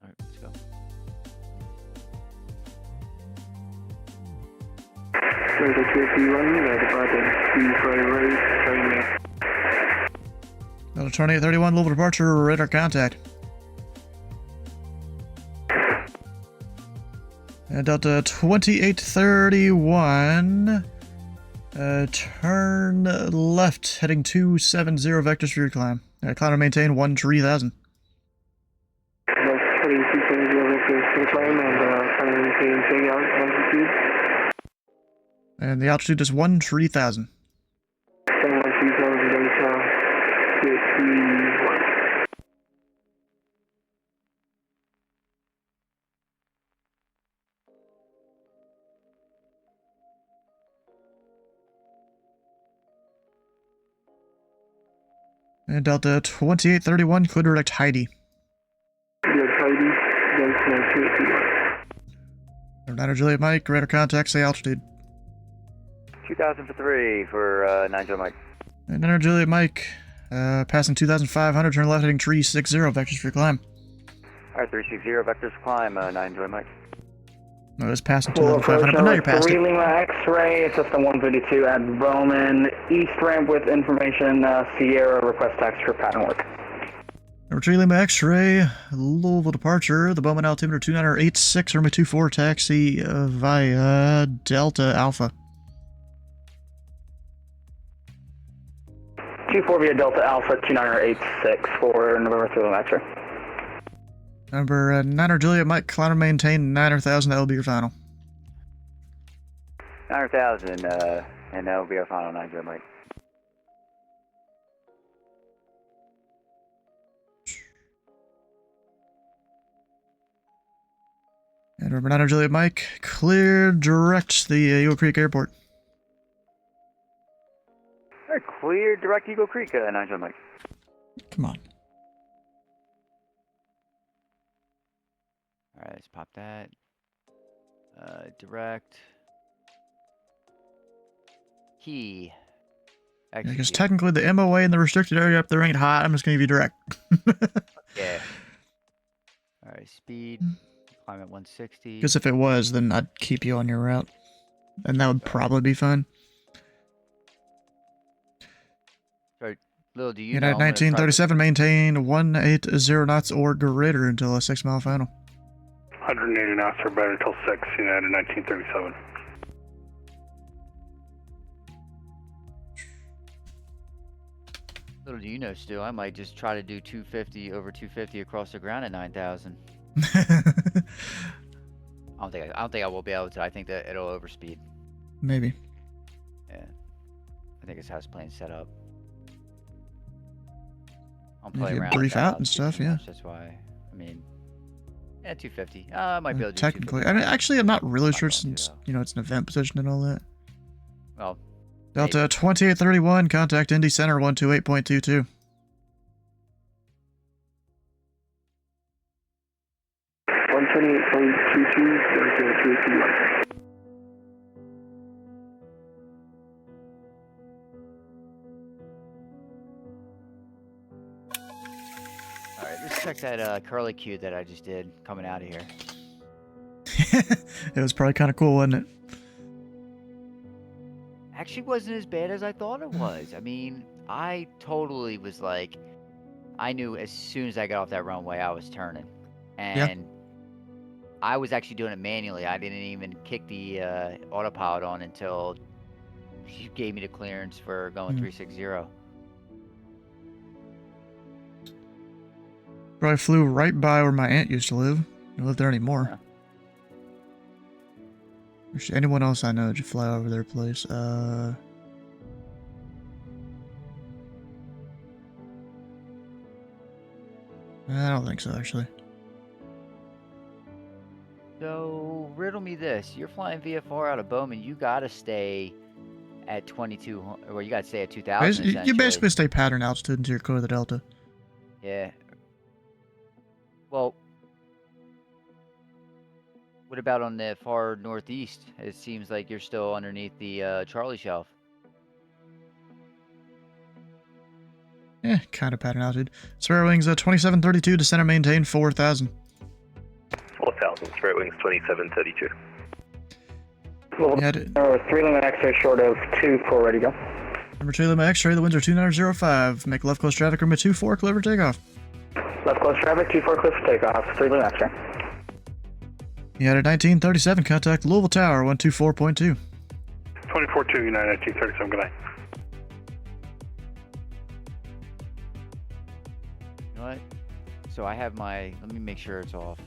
Alright, let's go. Delta 2831, Louisville departure, radar contact. And Delta 2831, turn left, heading 270 vectors for your climb. Climb and maintain 3000. Heading 270 vectors for the climb and climb and maintain same altitude. And the altitude is 3000. And Delta 2831, clear direct Heidi. Niner Juliet Mike, radar contact, say altitude. 2000 for 3 for 90 Mike. And Niner Juliet Mike, passing 2500, turn left heading 360 vectors for your climb. Alright, 360 vectors for climb, 90 Mike. No, it's passing 2500, but now you're past it. 3 Lima X-ray, system 152 at Bowman, east ramp with information, Sierra, request taxi for pattern work. Number 3 Lima X-ray, Louisville departure, the Bowman altimeter 2986, runway 24, taxi via Delta Alpha. 24 via Delta Alpha 2986 for November 3 Lima X-ray. Number 9 Juliet Mike, climb and maintain 9000, that will be your final. 9000, and that will be our final 9 Juliet Mike. And remember 9 Juliet Mike, clear direct the Eagle Creek Airport. Alright, clear direct Eagle Creek, 9 Juliet Mike. Come on. Alright, let's pop that. Direct. Key. Because technically the MOA in the restricted area up there ain't hot, I'm just going to give you direct. Yeah. Alright, speed. Climb at 160. Because if it was, then I'd keep you on your route. And that would probably be fun. Sorry, Lil, do you United 1937, maintain 180 knots or greater until a 6 mile final. 180 knots or better until 6, United 1937. Little do you know, Stu, I might just try to do 250 over 250 across the ground at 9,000. I don't think I will be able to. I think that it'll overspeed. Maybe. Yeah. I think it's how it's playing set up. I'm You playing can around brief with that out and altitude stuff, too yeah. much, that's why. I mean, yeah, 250. I might be able to do Technically, 250. I mean, actually, I'm not really sure since it's an event position and all that. Well, Delta 2831, contact Indy Center 128.22. Alright, let's check that curly cue that I just did coming out of here. It was probably kind of cool, wasn't it? Actually wasn't as bad as I thought it was. I mean, I totally was like, I knew as soon as I got off that runway I was turning. And I was actually doing it manually. I didn't even kick the autopilot on until you gave me the clearance for going 360. Probably flew right by where my aunt used to live. I don't live there anymore. There's anyone else I know that you fly over their place? I don't think so, actually. So, riddle me this. You're flying VFR out of Bowman. You gotta stay at 22, or you gotta stay at 2,000, You basically stay pattern altitude until you go to the Delta. Yeah. Well, what about on the far northeast? It seems like you're still underneath the Charlie shelf. Yeah, kind of pattern altitude. Spirit Wings 2732 to center maintain 4,000. 4,000, Spirit Wings 2732. Well, 3 limit X-ray short of 2-4, ready to go. Number 2 Lima X-ray, the winds are 2905. Make left close traffic, room at 24, clear for takeoff. Left close traffic, 24, clear for takeoff. 3 limit X-ray. United 1937, contact Louisville Tower 124.2. 24-2, United 1937, good night. You know what? So I have my, let me make sure it's off.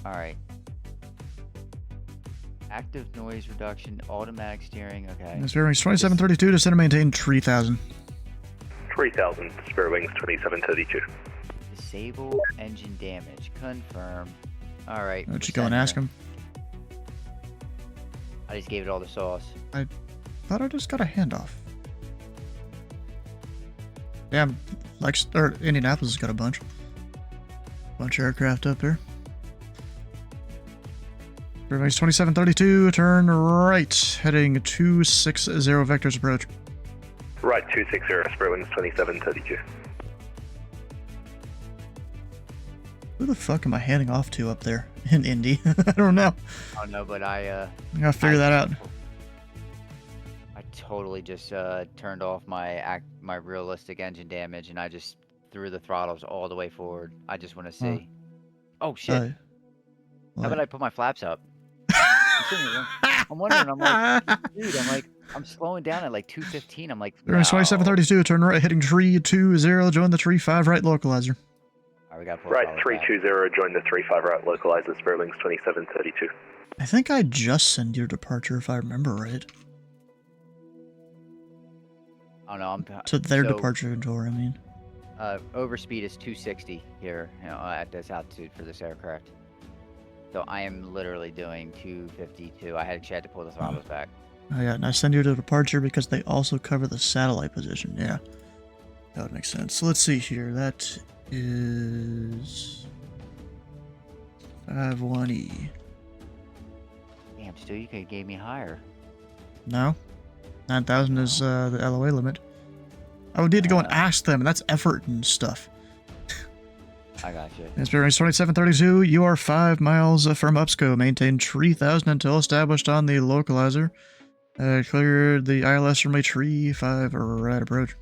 Alright. Active noise reduction, automatic steering, okay. Spirit Wings 2732 to center maintain 3,000. 3,000, Spirit Wings 2732. Disable engine damage, confirm. Alright. Why don't you go and ask him? I just gave it all the sauce. I thought I just got a handoff. Damn, Indianapolis has got a bunch of aircraft up here. Everybody's 2732, turn right, heading 260 vectors approach. Right, 260, Spirit Wings 2732. Who the fuck am I handing off to up there in Indy? I don't know. Oh no, but I gotta figure that out. I totally just turned off my realistic engine damage, and I just threw the throttles all the way forward. I just want to see. Oh shit! How about I put my flaps up? I'm wondering. I'm like, dude. I'm slowing down at like 215. I'm like, no. 2732, turn right, heading 320. Join the 35 right localizer. All right, we got right, 320. Join the 35 right localizer. Spirit Wings 2732. I think I just sent your departure, if I remember right. Oh no, I'm to their departure control. I mean, overspeed is 260 here, at this altitude for this aircraft. So I am literally doing 252. I had to pull the throttles back. Oh yeah, and I send you to departure because they also cover the satellite position. Yeah, that would make sense. So let's see here. That is 51E. Damn, still you could have gave me higher. No, 9,000 is the LOA limit. I would need to go and ask them, and that's effort and stuff. I got you. Spirit Wings 2732, you are 5 miles from UPSCO. Maintain 3,000 until established on the localizer. Cleared the ILS runway 35 right approach.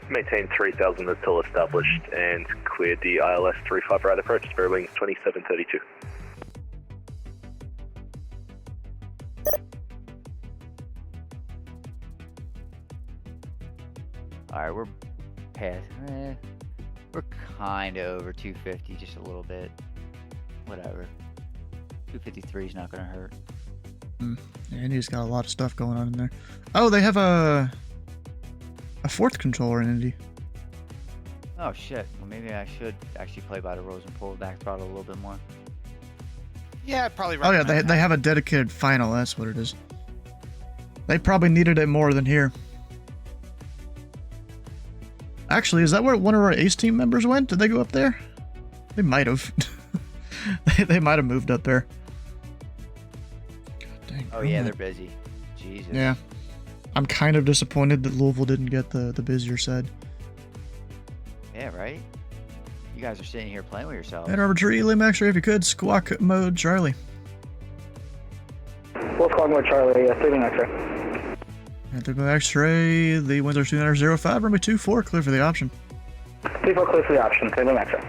Maintain 3,000 until established and cleared the ILS 35 right approach. Spirit Wings 2732. Alright, we're past. We're kind of over 250, just a little bit. Whatever. 253 is not gonna hurt. Yeah, Indy's got a lot of stuff going on in there. Oh, they have a fourth controller in Indy. Oh shit. Well, maybe I should actually play by the rules and pull back throttle a little bit more. Yeah, I'd probably. Oh yeah, they have a dedicated final. That's what it is. They probably needed it more than here. Actually, is that where one of our Ace team members went? Did they go up there? They might have. they might have moved up there. God dang. Oh yeah, they're busy. Jesus. Yeah. I'm kind of disappointed that Louisville didn't get the busier side. Yeah, right? You guys are sitting here playing with yourselves. Head over to Ely X-ray if you could. Squawk mode, Charlie. Full squawk mode, Charlie. Sleeping X-ray. At the X-ray, the winds are 2905, runway 24, clear for the option. 24 clear for the option. Sleeping X-ray.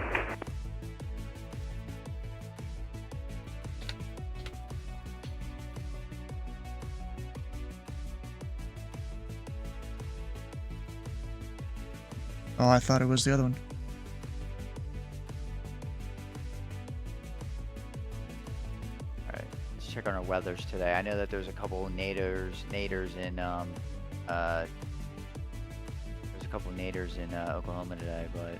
Oh, I thought it was the other one. Alright, let's check on our weathers today. I know that there's a couple naders in Oklahoma today, but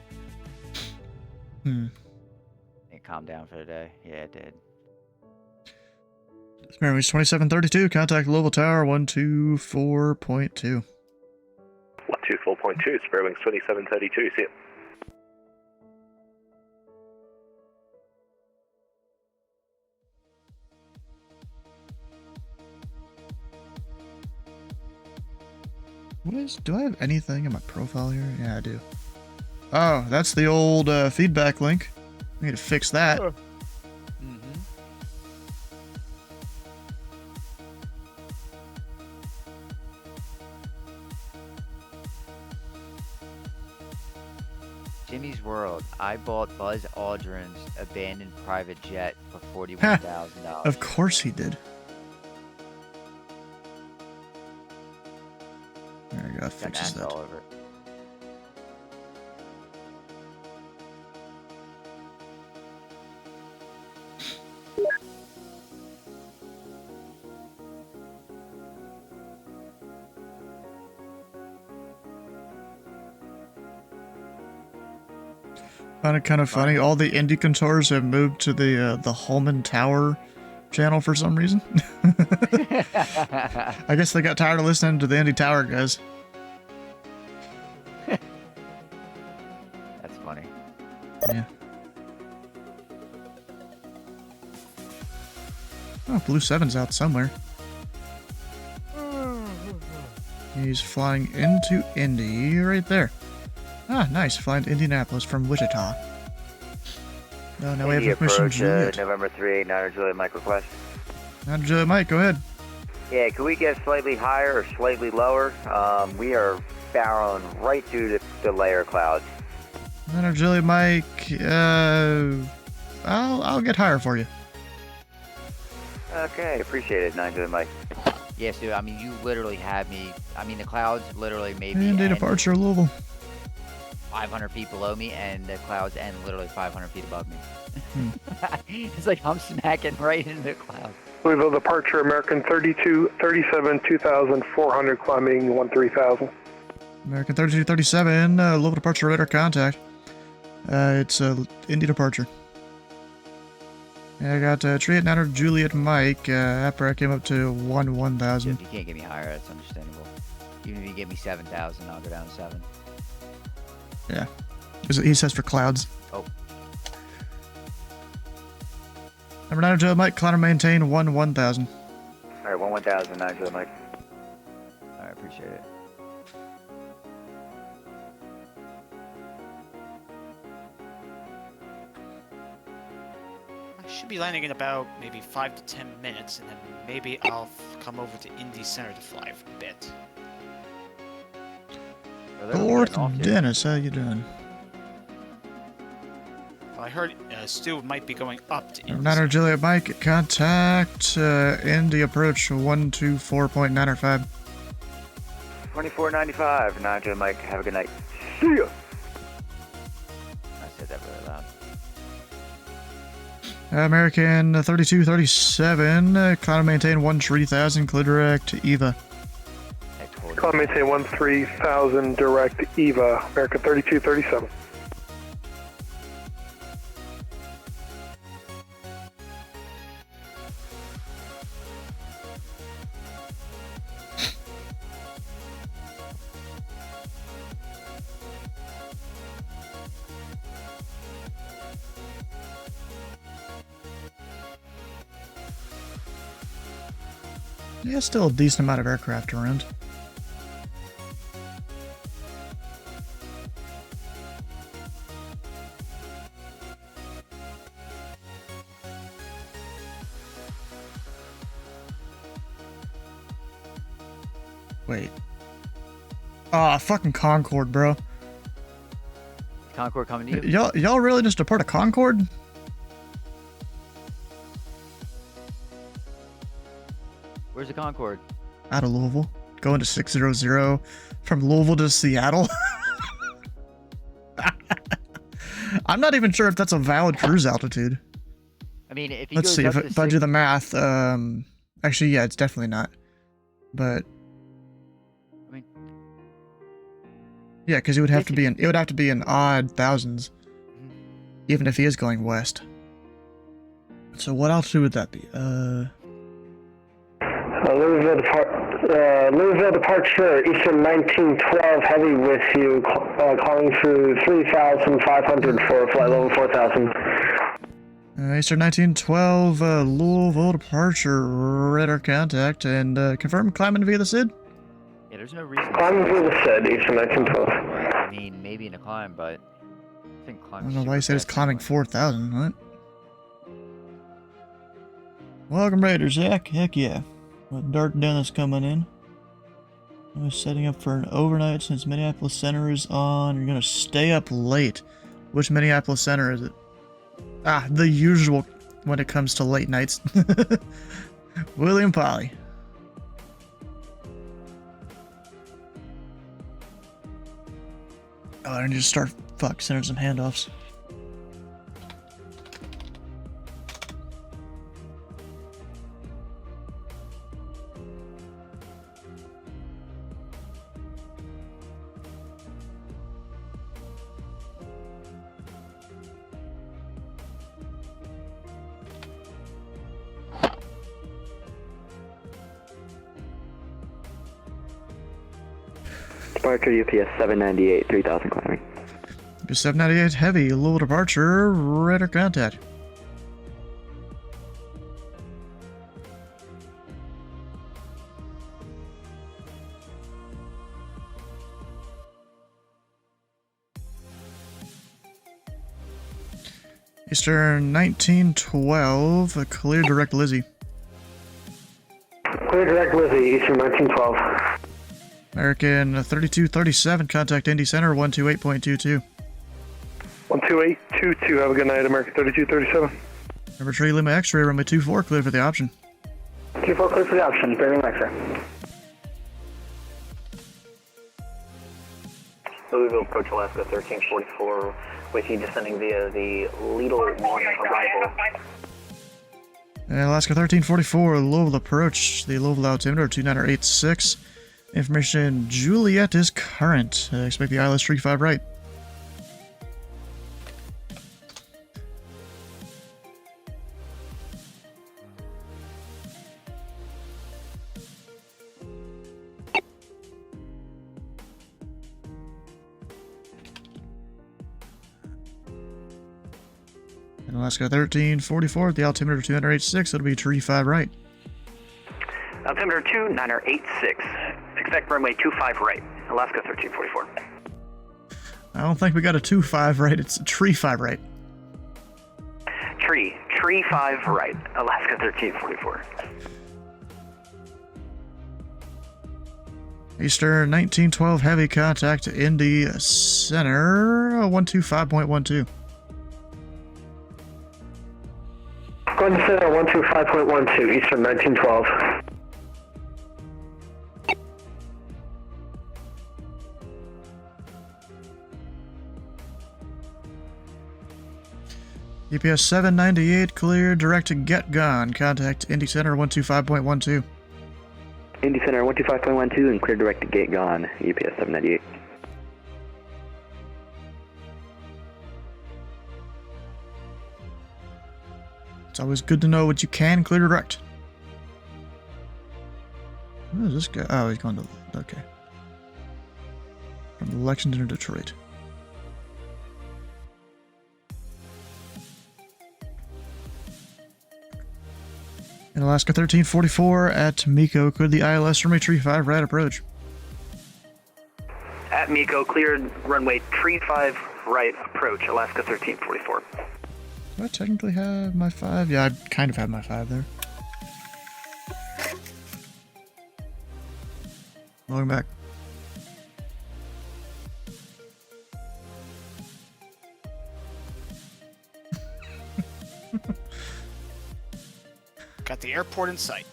it calmed down for the day. Yeah, it did. Airways 2732, contact Louisville Tower 124.2. 124.2, Spirit Wings 2732, see it. Do I have anything in my profile here? Yeah, I do. Oh, that's the old feedback link. I need to fix that. Jimmy's World. I bought Buzz Aldrin's abandoned private jet for $41,000. Of course he did. There you go, fixes that. All over it. Find it kind of funny. All the Indy contours have moved to the Holman Tower channel for some reason. I guess they got tired of listening to the Indy Tower guys. That's funny. Yeah. Oh, Blue 7's out somewhere. He's flying into Indy right there. Ah, nice. Flying to Indianapolis from Wichita. No, now we have information from Juliet. November 389 Juliet Mike request. Juliet Mike, go ahead. Yeah, can we get slightly higher or slightly lower? We are barreling right through the layer clouds. Juliet Mike, I'll get higher for you. Okay, appreciate it, Juliet Mike. Yes, dude. I mean, you literally had me. I mean, the clouds literally made me. Indy departure, Louisville. 500 feet below me, and the clouds end literally 500 feet above me. It's like I'm smacking right into the clouds. Louisville departure, American 3237, 2400, climbing 13,000. American 3237, Louisville departure radar contact. It's Indy departure. Yeah, I got tree at 900 Juliet Mike after I came up to 1,000. If you can't get me higher, that's understandable. Even if you give me 7,000, I'll go down to 7. Yeah. He says for clouds. Oh. Number 9 Juliet Mike, climb and maintain 1,000. Alright, 1,000, 9 Juliet Mike. Alright, appreciate it. I should be landing in about maybe 5 to 10 minutes, and then maybe I'll come over to Indy Center to fly for a bit. Fourth Dennis, how you doing? Well, I heard Stu might be going up to Indy. Number 9 Juliet Mike, contact Indy approach 124.905. 2495, 9 Juliet Mike, have a good night. See ya! I said that really loud. American 3237, climb and maintain 13,000, clear direct EVA. Climb and maintain 13,000, direct EVA, American 3237. Yeah, still a decent amount of aircraft around. Wait. Ah, fucking Concorde, bro. Concorde coming to you? Y'all really just a part of Concorde? Where's the Concorde? Out of Louisville. Going to 600 from Louisville to Seattle. I'm not even sure if that's a valid cruise altitude. I mean, if he Let's goes see, up if I do the math, actually, yeah, it's definitely not. But I mean, yeah, because it would have to be in odd thousands, even if he is going west. So what altitude would that be? Louisville departure, Eastern 1912, heavy with you, calling through 3,500 for flight level 4,000. Eastern 1912, Louisville departure, radar contact, and confirm climbing via the SID? yeah, there's no reason. Climbing via the SID, Eastern 1912. I mean, maybe in a climb, but I think I climbing. don't know why he said it's climbing 4,000, what? Welcome, Raiders, Zach. Heck yeah. With Dark Dennis coming in. I was setting up for an overnight since Minneapolis Center is on. You're gonna stay up late. Which Minneapolis Center is it? Ah, the usual when it comes to late nights. William Polly. Oh, I need to start sending some handoffs. Departure UPS 798, 3,000 climbing. UPS 798 heavy, Louisville departure, radar contact. Eastern 1912, clear direct Lizzie. Clear direct Lizzie, Eastern 1912. American 3237, contact Indy Center 128.22. 12822, have a good night, American 3237. Number 3 Lima X-ray, runway 24, clear for the option. 24 clear for the option, bearing X-ray. Louisville approach Alaska 1344, with you descending via the Lidl 1 arrival. Alaska 1344, Louisville approach, the Louisville altimeter 2986. Information, Juliet is current. Expect the ILS 35 right. And Alaska 1344, the altimeter 286, it'll be 35 right. Altimeter 2986. Expect runway 25 right. Alaska 1344. I don't think we got a 25 right, it's a 35 right. Tree 5 right. Alaska 1344. Eastern 1912 heavy contact Indy Center 125.12. Going to Center 125.12, Eastern 1912. EPS 798 clear, direct to get gone. Contact Indy Center 125.12. Indy Center 125.12 and clear direct to gate gone, EPS 798. It's always good to know what you can clear direct. Where is this guy? Oh, he's going to... Okay. From Lexington to Detroit. In Alaska 1344 at Miko, cleared the ILS runway tree 5 right approach. At Miko, cleared runway tree 5 right approach, Alaska 1344. Do I technically have my 5? Yeah, I kind of have my 5 there. Welcome back. Got the airport in sight.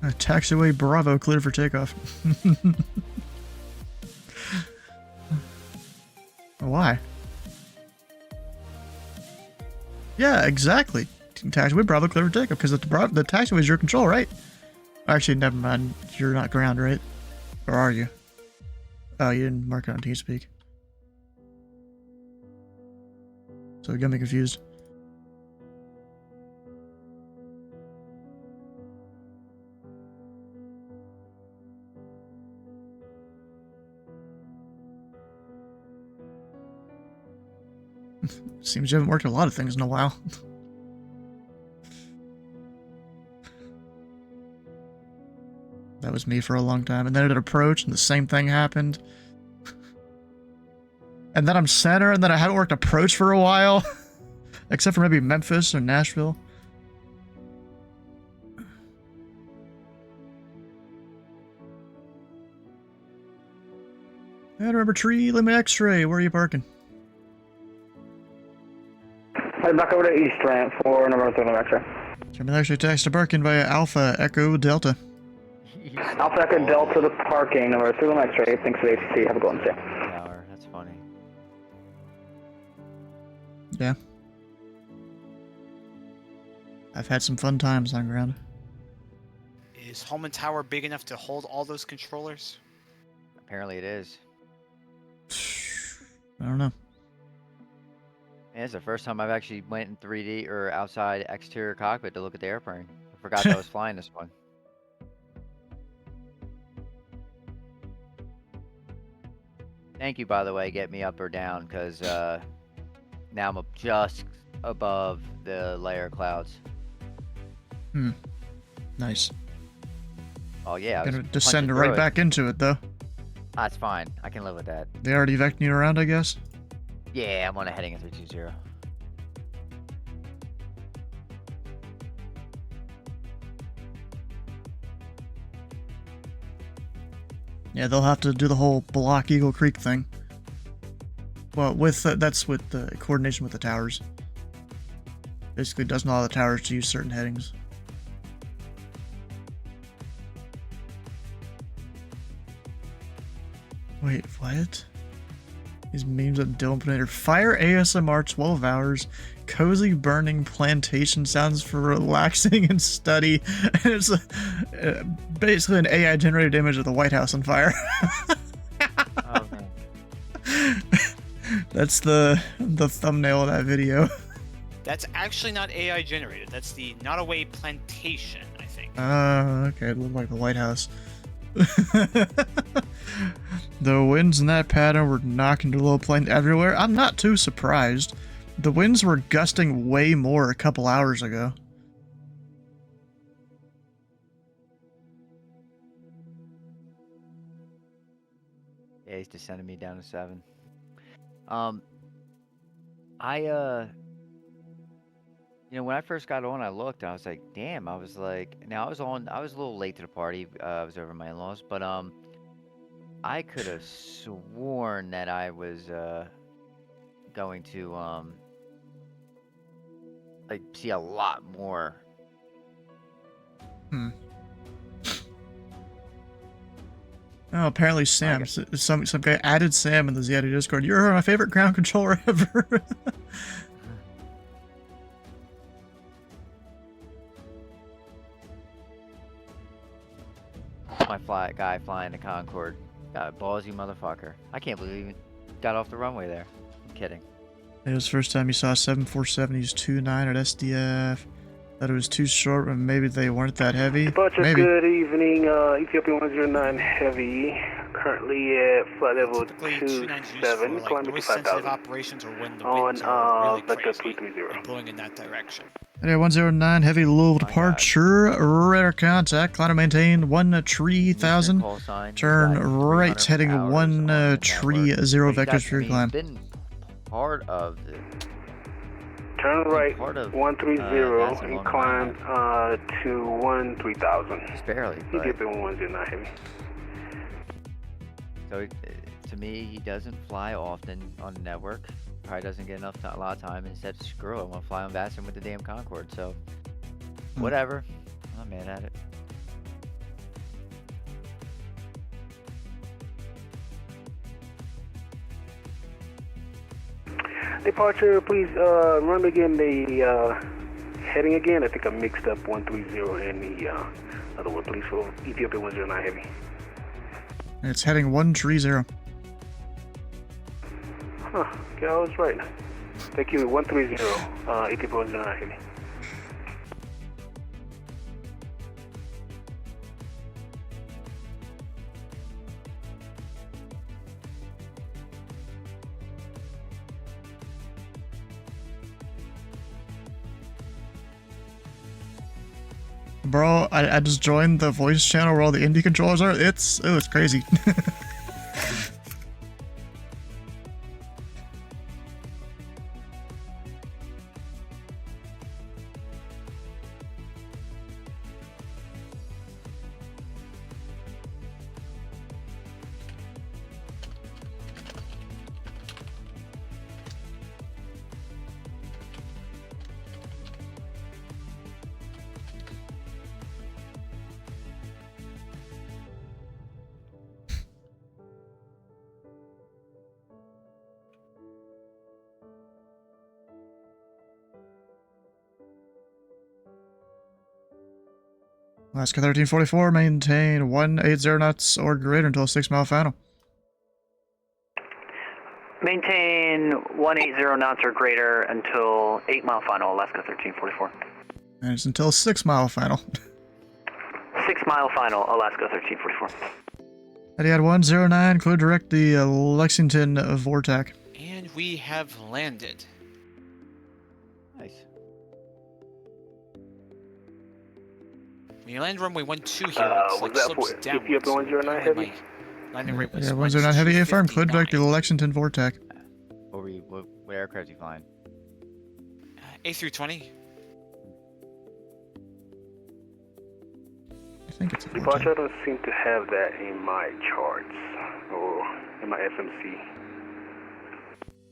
Taxiway Bravo cleared for takeoff. Why? Yeah, exactly. Taxiway Bravo cleared for takeoff because the taxiway is your control, right? Actually, never mind. You're not ground, right? Or are you? Oh, you didn't mark it on TeamSpeak. So you got me confused. Seems you haven't worked a lot of things in a while. That was me for a long time. And then it approached and the same thing happened. And then I'm center and then I haven't worked approach for a while. Except for maybe Memphis or Nashville. And remember tree, limit x-ray. Where are you parking? Head back over to East Ramp for number 3 X-ray. German X-ray taxi to parking via Alpha Echo Delta. Alpha Echo Delta to parking, number 3 X-ray. Thanks for the ATC. Have a good one, see ya. That's funny. Yeah. I've had some fun times on ground. Is Holman Tower big enough to hold all those controllers? Apparently it is. I don't know. Yeah, it's the first time I've actually went in 3D or outside exterior cockpit to look at the airplane. I forgot that I was flying this one. Thank you, by the way, get me up or down, because now I'm up just above the layer of clouds. Hmm. Nice. Oh yeah. Gonna descend right back into it though. That's fine. I can live with that. They already vecting you around, I guess? Yeah, I'm on a heading at 320. Yeah, they'll have to do the whole block Eagle Creek thing. Well, with that's with the coordination with the towers. Basically, doesn't allow the towers to use certain headings. Wait, what? These memes that Dylan put in here. Fire ASMR 12 hours. Cozy burning plantation sounds for relaxing and study. And it's basically an AI generated image of the White House on fire. That's the thumbnail of that video. That's actually not AI generated. That's the Nottoway Plantation, I think. Oh, okay. It looked like the White House. The winds in that pattern were knocking the low plane everywhere. I'm not too surprised. The winds were gusting way more a couple hours ago. Yeah, he's just sending me down to 7. You know, when I first got on, I looked, I was like, damn, I was like, now I was a little late to the party, I was over at my in-laws, but, I could have sworn that I was, going to, like, see a lot more. Hmm. Oh, apparently Sam, some guy added Sam in the Ziadi Discord. You're my favorite ground controller ever. my guy flying the Concorde. Ballsy motherfucker. I can't believe he even got off the runway there. I'm kidding. It was the first time you saw 747 use 2.9 at SDF. Thought it was too short, but maybe they weren't that heavy. Departure, Maybe. good evening. Ethiopia 109 Heavy. Currently at flight level 27, climbing to 5,000. Operations or when the on winds are really vector crazy 330. and blowing in that direction. Area 109, heavy Louisville departure. Radar contact. Climb to maintain 130,000. Turn right, heading 130 vectors for your climb. Been part of the. Turn right, 130 and climb to 13,000. Just barely, but. Ethiopia 109 Heavy. So to me, he doesn't fly often on the network. Probably doesn't get a lot of time. And said, screw it, I want to fly on Vassar with the damn Concorde. So whatever. I'm not mad at it. Departure, please run again the heading again. I think I mixed up 130 and the other one, please, for Ethiopia 109 Heavy. It's heading 130. Huh, okay, I was right. Thank you, 130, Ethiopia 109 Heavy. Bro, I just joined the voice channel where all the Indy controllers are. It's crazy. Alaska 1344, maintain 180 knots or greater until 6 mile final. Maintain 180 knots or greater until 8 mile final, Alaska 1344. And it's until 6 mile final. 6 mile final, Alaska 1344. Etihad 109, clear direct the Lexington Vortac. And we have landed. Nice. When you land runway 12 here, it's like slopes down. Ethiopia 109 Heavy? Landing rate was Yeah, 109 Heavy affirm, clear direct the Lexington Vortac. What aircraft are you flying? A320. I think it's a Departure, I don't seem to have that in my charts or in my FMC.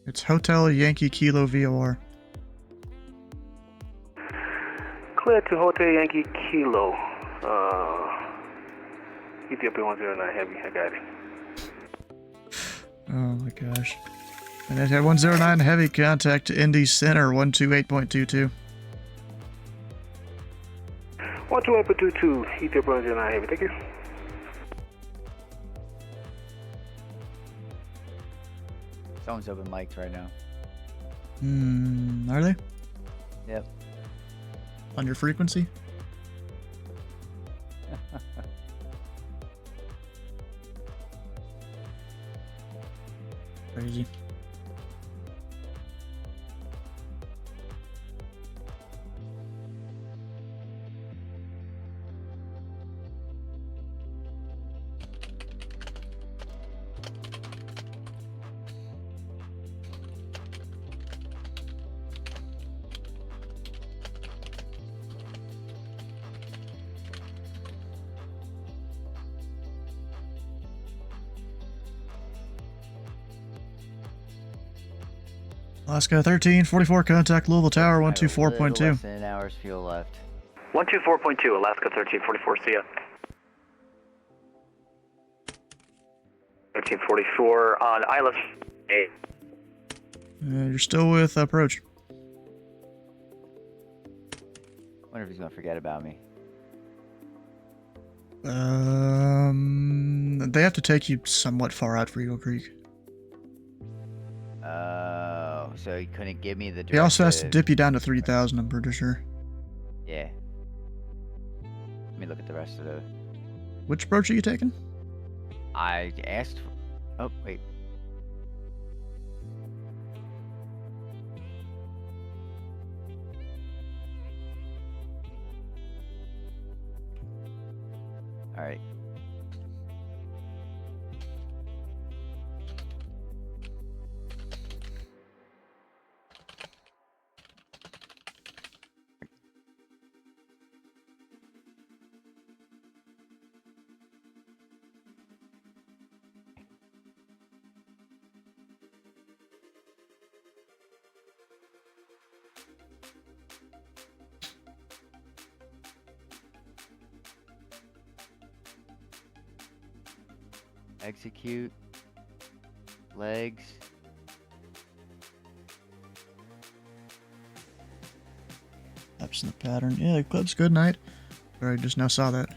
It's Hotel Yankee Kilo VOR. Clear to Hotel Yankee Kilo. Ethiopia 109 Heavy, I got it. Oh my gosh. And Etihad 109 Heavy, contact Indy Center 128.22. 128.22, Ethiopia 109 Heavy, thank you. Someone's open mics right now. Are they? Yep. On your frequency? Crazy. Alaska 1344, contact Louisville Tower 124.2. Less than an hour's fuel left. 124.2, Alaska 1344, see ya. 1344 on ILS 8. You're still with approach. Wonder if he's gonna forget about me. They have to take you somewhat far out for Eagle Creek. Oh, so he couldn't give me the directive. He also has to dip you down to 3,000, I'm pretty sure. Yeah. Let me look at the rest of the... Which approach are you taking? I asked for... Oh, wait. Alright. Execute. Legs. Absent pattern. Yeah, the clip's good night. Or I just now saw that.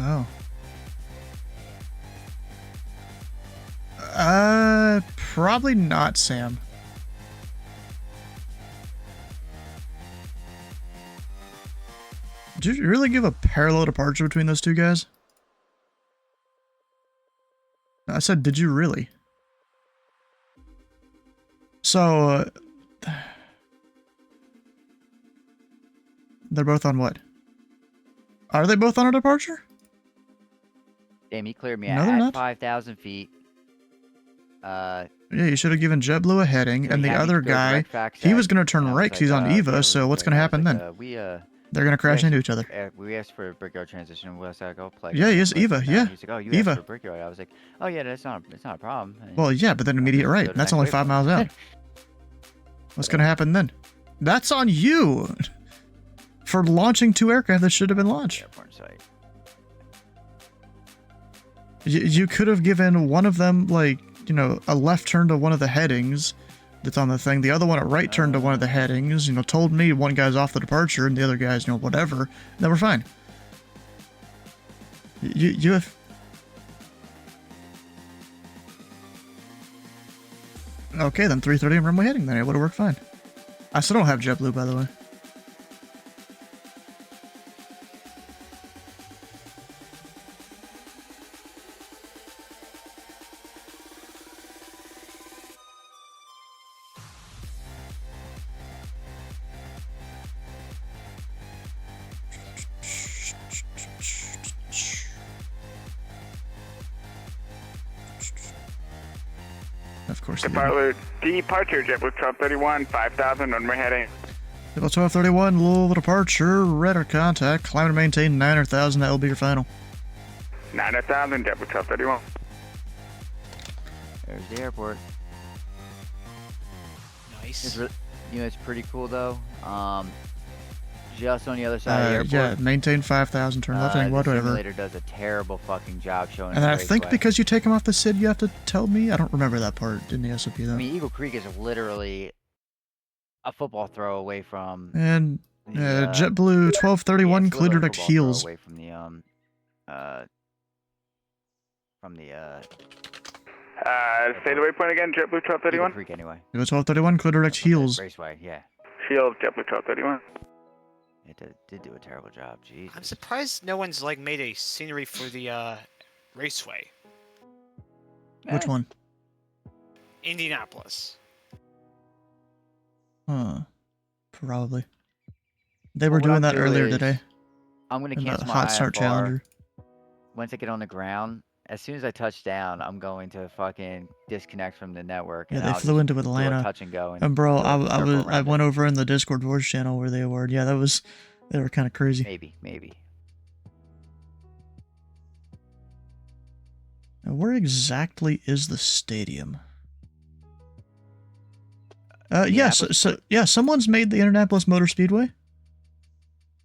Oh. Probably not, Sam. Did you really give a parallel departure between those two guys? I said, did you really? So, they're both on what? Are they both on a departure? Damn, he cleared me No, they're at not. 5,000 feet. Yeah, you should have given JetBlue a heading, and the other guy, he was going to turn right because he's on EVA, so what's going to happen then? They're going to crash into each other. We asked for a brickyard transition. We asked, like, oh, play. Yeah, he is EVA, yeah. He's like, oh, you EVA. asked for a brickyard. I was like, oh, yeah, it's not a problem. And well, yeah, but then immediate right. That's only 5 miles out. What's going to happen then? That's on you! For launching 2 aircraft that should have been launched. Airport site. You could have given one of them, like, you know, a left turn to one of the headings that's on the thing, the other one a right turn to one of the headings, you know, told me one guy's off the departure and the other guy's, you know, whatever, then we're fine. You have... Okay, then 3:30 and runway heading, then it would have worked fine. I still don't have JetBlue, by the way. Of course. Departure JetBlue 1231, 5,000 runway heading. JetBlue 1231, Louisville departure, radar contact, climb and maintain 900,000, that will be your final. 900,000, JetBlue 1231. There's the airport. Nice. You know, it's pretty cool though. Just on the other side of the airport. Yeah, maintain 5,000, turn left, and whatever. The simulator does a terrible fucking job showing. And I think because you take him off the SID, you have to tell me. I don't remember that part in the SOP though. I mean, Eagle Creek is literally a football throw away from. And JetBlue 1231, clear direct heels. Away from the Stay the waypoint again, JetBlue 1231. Eagle Creek anyway. 1231, clear direct heels. Raceway, yeah. Shield, JetBlue 1231. It did do a terrible job, Jesus. I'm surprised no one's like made a scenery for the raceway. Which one? Indianapolis. Huh. Probably. They were doing that earlier today. I'm gonna in the cancel my Hot Start IFR. Challenger. Once I get on the ground, as soon as I touch down, I'm going to fucking disconnect from the network. Yeah, and they I'll flew just into do a Atlanta. touch and go. And bro, do a circle I around went it. over in the Discord voice channel where they were. Yeah, they were kind of crazy. Maybe. Now, where exactly is the stadium? Yeah, someone's made the Indianapolis Motor Speedway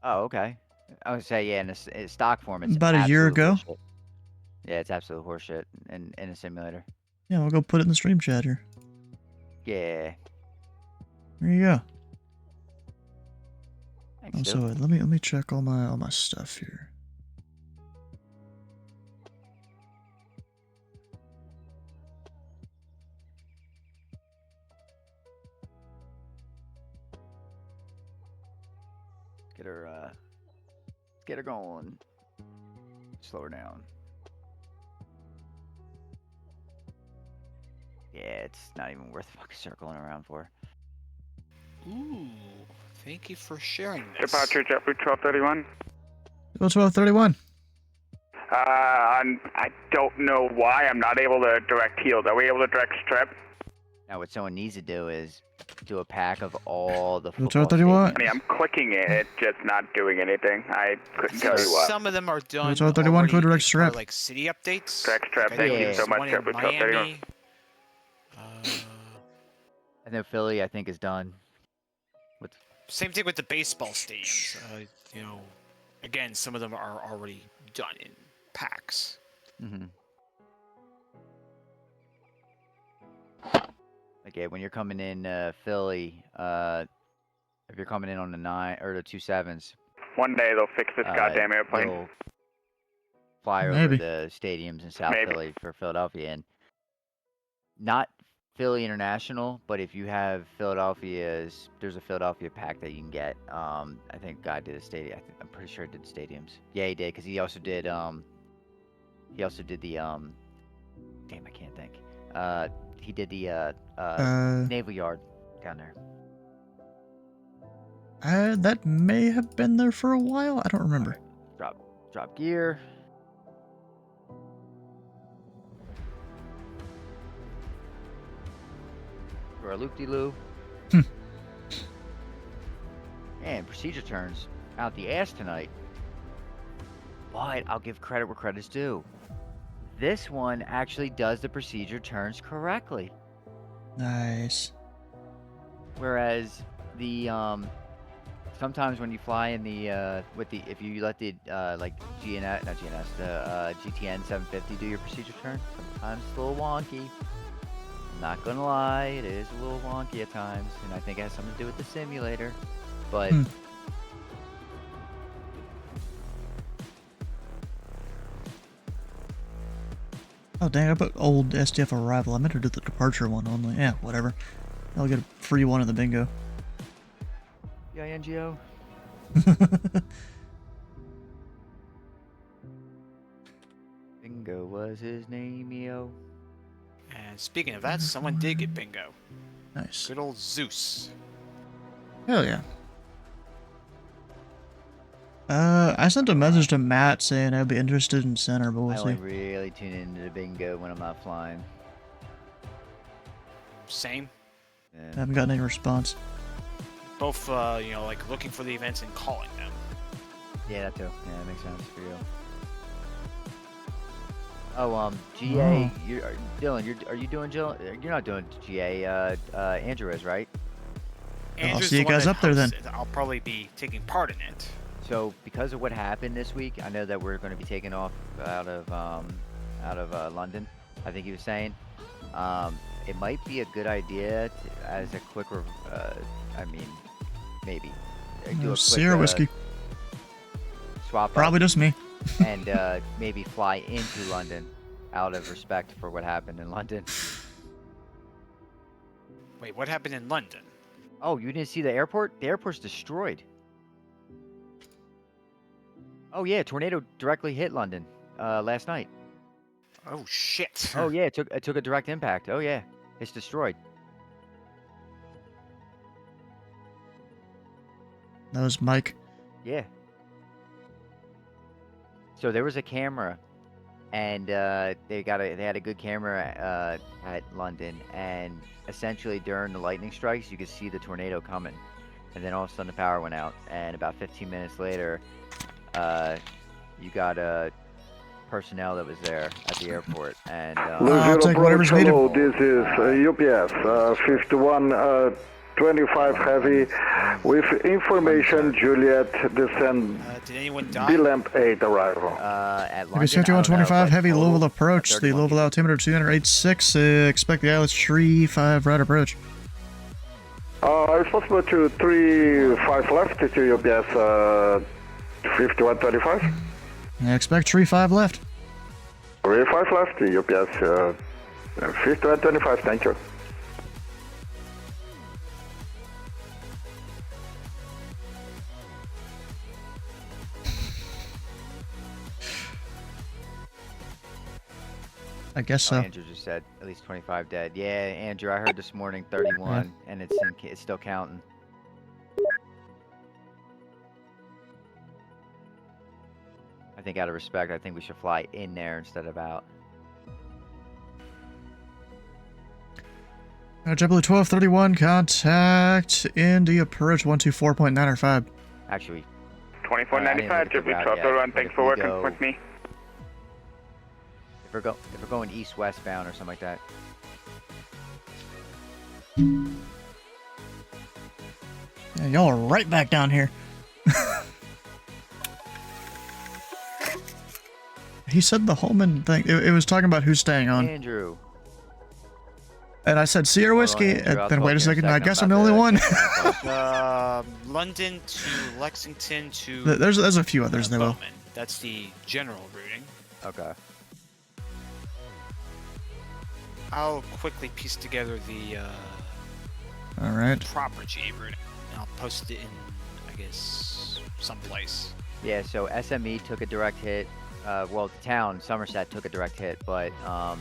Oh, okay. I would say, yeah, in stock form, it's about a year absolute ago. horseshit. Yeah, it's absolute horseshit in a simulator. Yeah, we'll go put it in the stream chat here. Yeah. There you go. Thanks, Oh, so dude. let me check all my stuff here. Get her going. Slow her down. Yeah, it's not even worth fucking circling around for. Ooh, thank you for sharing this. Departure JetBlue 1231. 1231. I don't know why I'm not able to direct heels. Are we able to direct strip? Now, what someone needs to do is do a pack of all the football 1231. I mean, I'm clicking it. It's just not doing anything. I couldn't tell you what. Some of them are done. 1231 could direct strip. Like city updates. Direct strip. Like, Thank Yeah. you so much, one in JetBlue 1231. I know Philly, I think, is done. Same thing with the baseball stadiums. Again, some of them are already done in packs. Mm-hmm. Like, yeah, when you're coming in Philly, if you're coming in on the 9 or the 27s, One day they'll fix this goddamn airplane. you'll fly Maybe. over the stadiums in South Maybe. Philly for Philadelphia, and not Philly International, but if you have Philadelphia's, there's a Philadelphia pack that you can get. I think Guy did a stadium. I'm pretty sure he did stadiums. Yeah, he did, because he also did the damn, I can't think. He did the Naval Yard down there. That may have been there for a while. I don't remember. Drop gear. For a loop-de-loo. And procedure turns out the ass tonight. But I'll give credit where credit's due. This one actually does the procedure turns correctly. Nice. Whereas the sometimes when you fly in the if you let the GTN 750 do your procedure turn, sometimes it's a little wonky. I'm not gonna lie, it is a little wonky at times, and I think it has something to do with the simulator. But Oh dang, I put old SDF arrival. I meant to do the departure one only. Yeah, whatever. I'll get a free one in the bingo. yeah, NGO. Bingo was his name, yo. And speaking of that, someone did get bingo. Nice. Good old Zeus. Hell yeah. I sent a message to Matt saying I'd be interested in center, but I we'll only see. really tune into the bingo when I'm not flying. Same. I haven't gotten any response. Both, like looking for the events and calling them. Yeah, that too. Yeah, that makes sense for you. Oh, GA, Dylan, are you doing Jill? You're not doing GA. Andrew is, right? I'll see you guys up there then. I'll probably be taking part in it. So, because of what happened this week, I know that we're going to be taking off out of London. I think he was saying. It might be a good idea to, as a quick, maybe do a quick Sierra whiskey. swap. Probably just me. And maybe fly into London, out of respect for what happened in London. Wait, what happened in London? Oh, you didn't see the airport? The airport's destroyed. Oh yeah, tornado directly hit London last night. Oh shit. Oh yeah, it took a direct impact. Oh yeah, it's destroyed. That was Mike. Yeah. So there was a camera, and they had a good camera at London, and essentially during the lightning strikes, you could see the tornado coming, and then all of a sudden the power went out, and about 15 minutes later, you got personnel that was there at the airport, and I'll take whatever's needed. Hello, this is UPS 5125 Heavy with information Juliet descend Did anyone die? D-Lamp 8 arrival. At Heavy 5125 Heavy Louisville approach. The Louisville altimeter 286. Expect the ILS 35 right approach. It's possible to 35 left to UPS 5125. I expect 35 left. 35 left to UPS 5125, thank you. I guess so. Andrew just said at least 25 dead. Yeah, Andrew, I heard this morning 31, and it's still counting. I think out of respect, I think we should fly in there instead of out. JetBlue 1231, contact Indy approach 124.905. Actually, 2495, JetBlue 1231, thanks for working with me. If we're going east-west bound or something like that. Yeah, y'all are right back down here. He said the Holman thing. It was talking about who's staying on. Andrew. And I said Sierra Whiskey, and then wait a second, I guess I'm the only one. London to Lexington to... There's a few others there, though. That's the general routing. Okay. I'll quickly piece together the proper G routing. And I'll post it in, I guess, someplace. Yeah, so SME took a direct hit. Well, the town, Somerset, took a direct hit, but I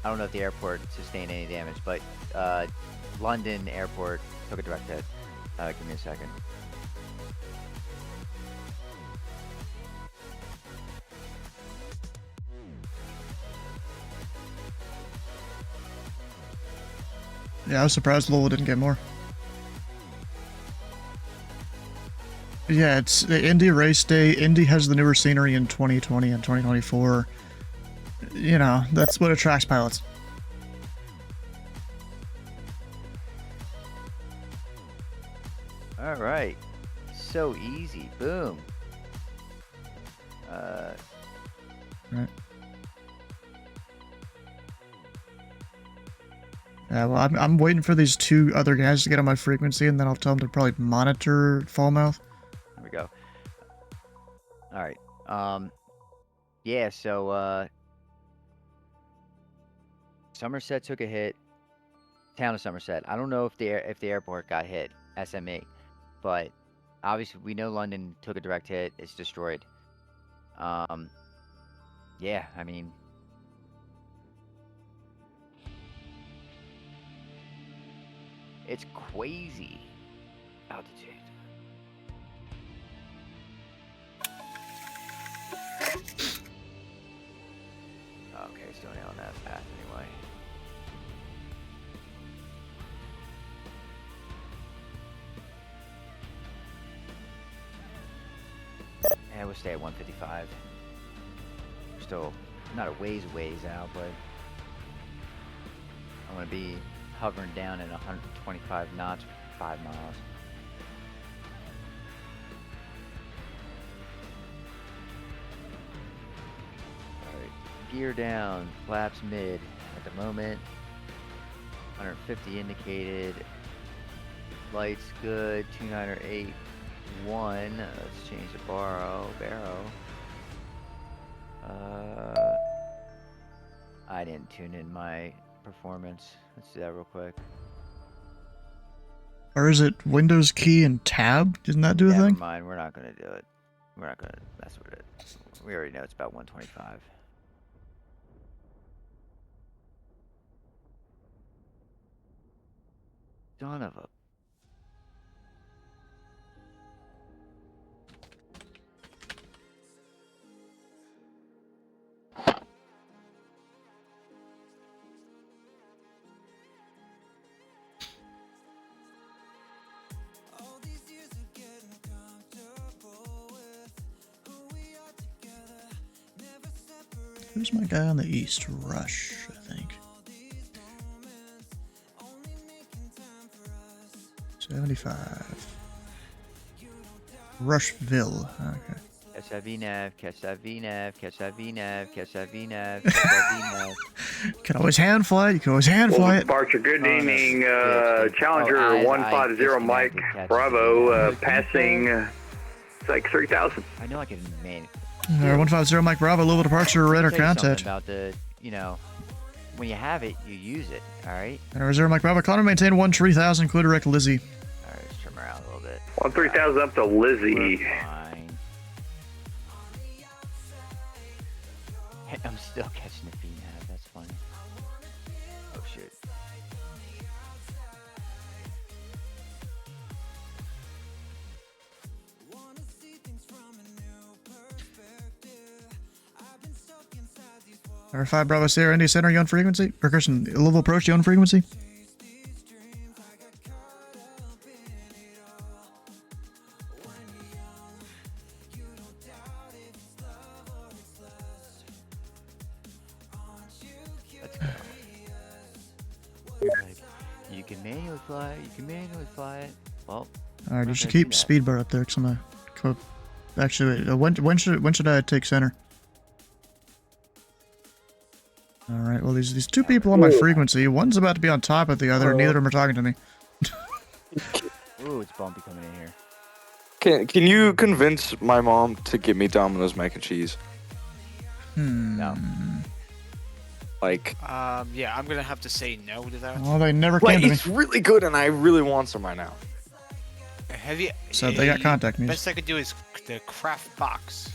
don't know if the airport sustained any damage, but London Airport took a direct hit. Give me a second. Yeah, I was surprised Louisville didn't get more. Yeah, it's the Indy race day. Indy has the newer scenery in 2020 and 2024. You know, that's what attracts pilots. All right. So easy. Boom. Right. Yeah, well, I'm waiting for these two other guys to get on my frequency, and then I'll tell them to probably monitor Fallmouth. There we go. All right. Yeah, so Somerset took a hit. Town of Somerset. I don't know if the airport got hit, SME, but obviously we know London took a direct hit. It's destroyed. Yeah, I mean, it's crazy altitude. Okay, still on that path anyway. And we'll stay at 155. We're still not a ways out, but I want to be hovering down at 125 knots for 5 miles. Alright, gear down, flaps mid at the moment. 150 indicated. Lights good, 2981. Let's change the barrow. I didn't tune in my performance. Let's do that real quick. Or is it Windows key and tab? Didn't that do a thing? Never mind, we're not gonna do it. We're not gonna mess with it. We already know it's about 125. Son of a... Who's my guy on the east? Rush, I think. 75. Rushville. Okay. Catch that VNAV, catch that VNAV, catch that VNAV, catch that VNAV, catch that VNAV. You can always hand fly it. You can always hand fly it. Departure, good evening. Challenger 150 Mike Bravo, passing it's like 3,000. I know I can man. 150 Mike Bravo, Louisville departure, radar contact. About the, you know, when you have it, you use it. All right. And 0 Mike Bravo, Connor maintain 13000, clear direct Lizzie. All right, let's trim her out a little bit. 13000 up to Lizzie. Fine. I'm still catching the VNAV. That's funny. Oh shit. Number 5 Bravo Sierra Indy Center, you on frequency? Or Christian, Louisville approach, you on frequency? You can manually fly it. You can manually fly it. Well. Alright, you should keep speed bar up there, because I'm gonna go. Actually, wait, when should I take center? Alright, well, these two people on my frequency. One's about to be on top of the other. Neither of them are talking to me. Ooh, it's bumpy coming in here. Can you convince my mom to get me Domino's mac and cheese? No. Like. Yeah, I'm gonna have to say no to that. Well, they never came to me. It's really good, and I really want some right now. Have you? So they got contact me. Best I could do is the craft box.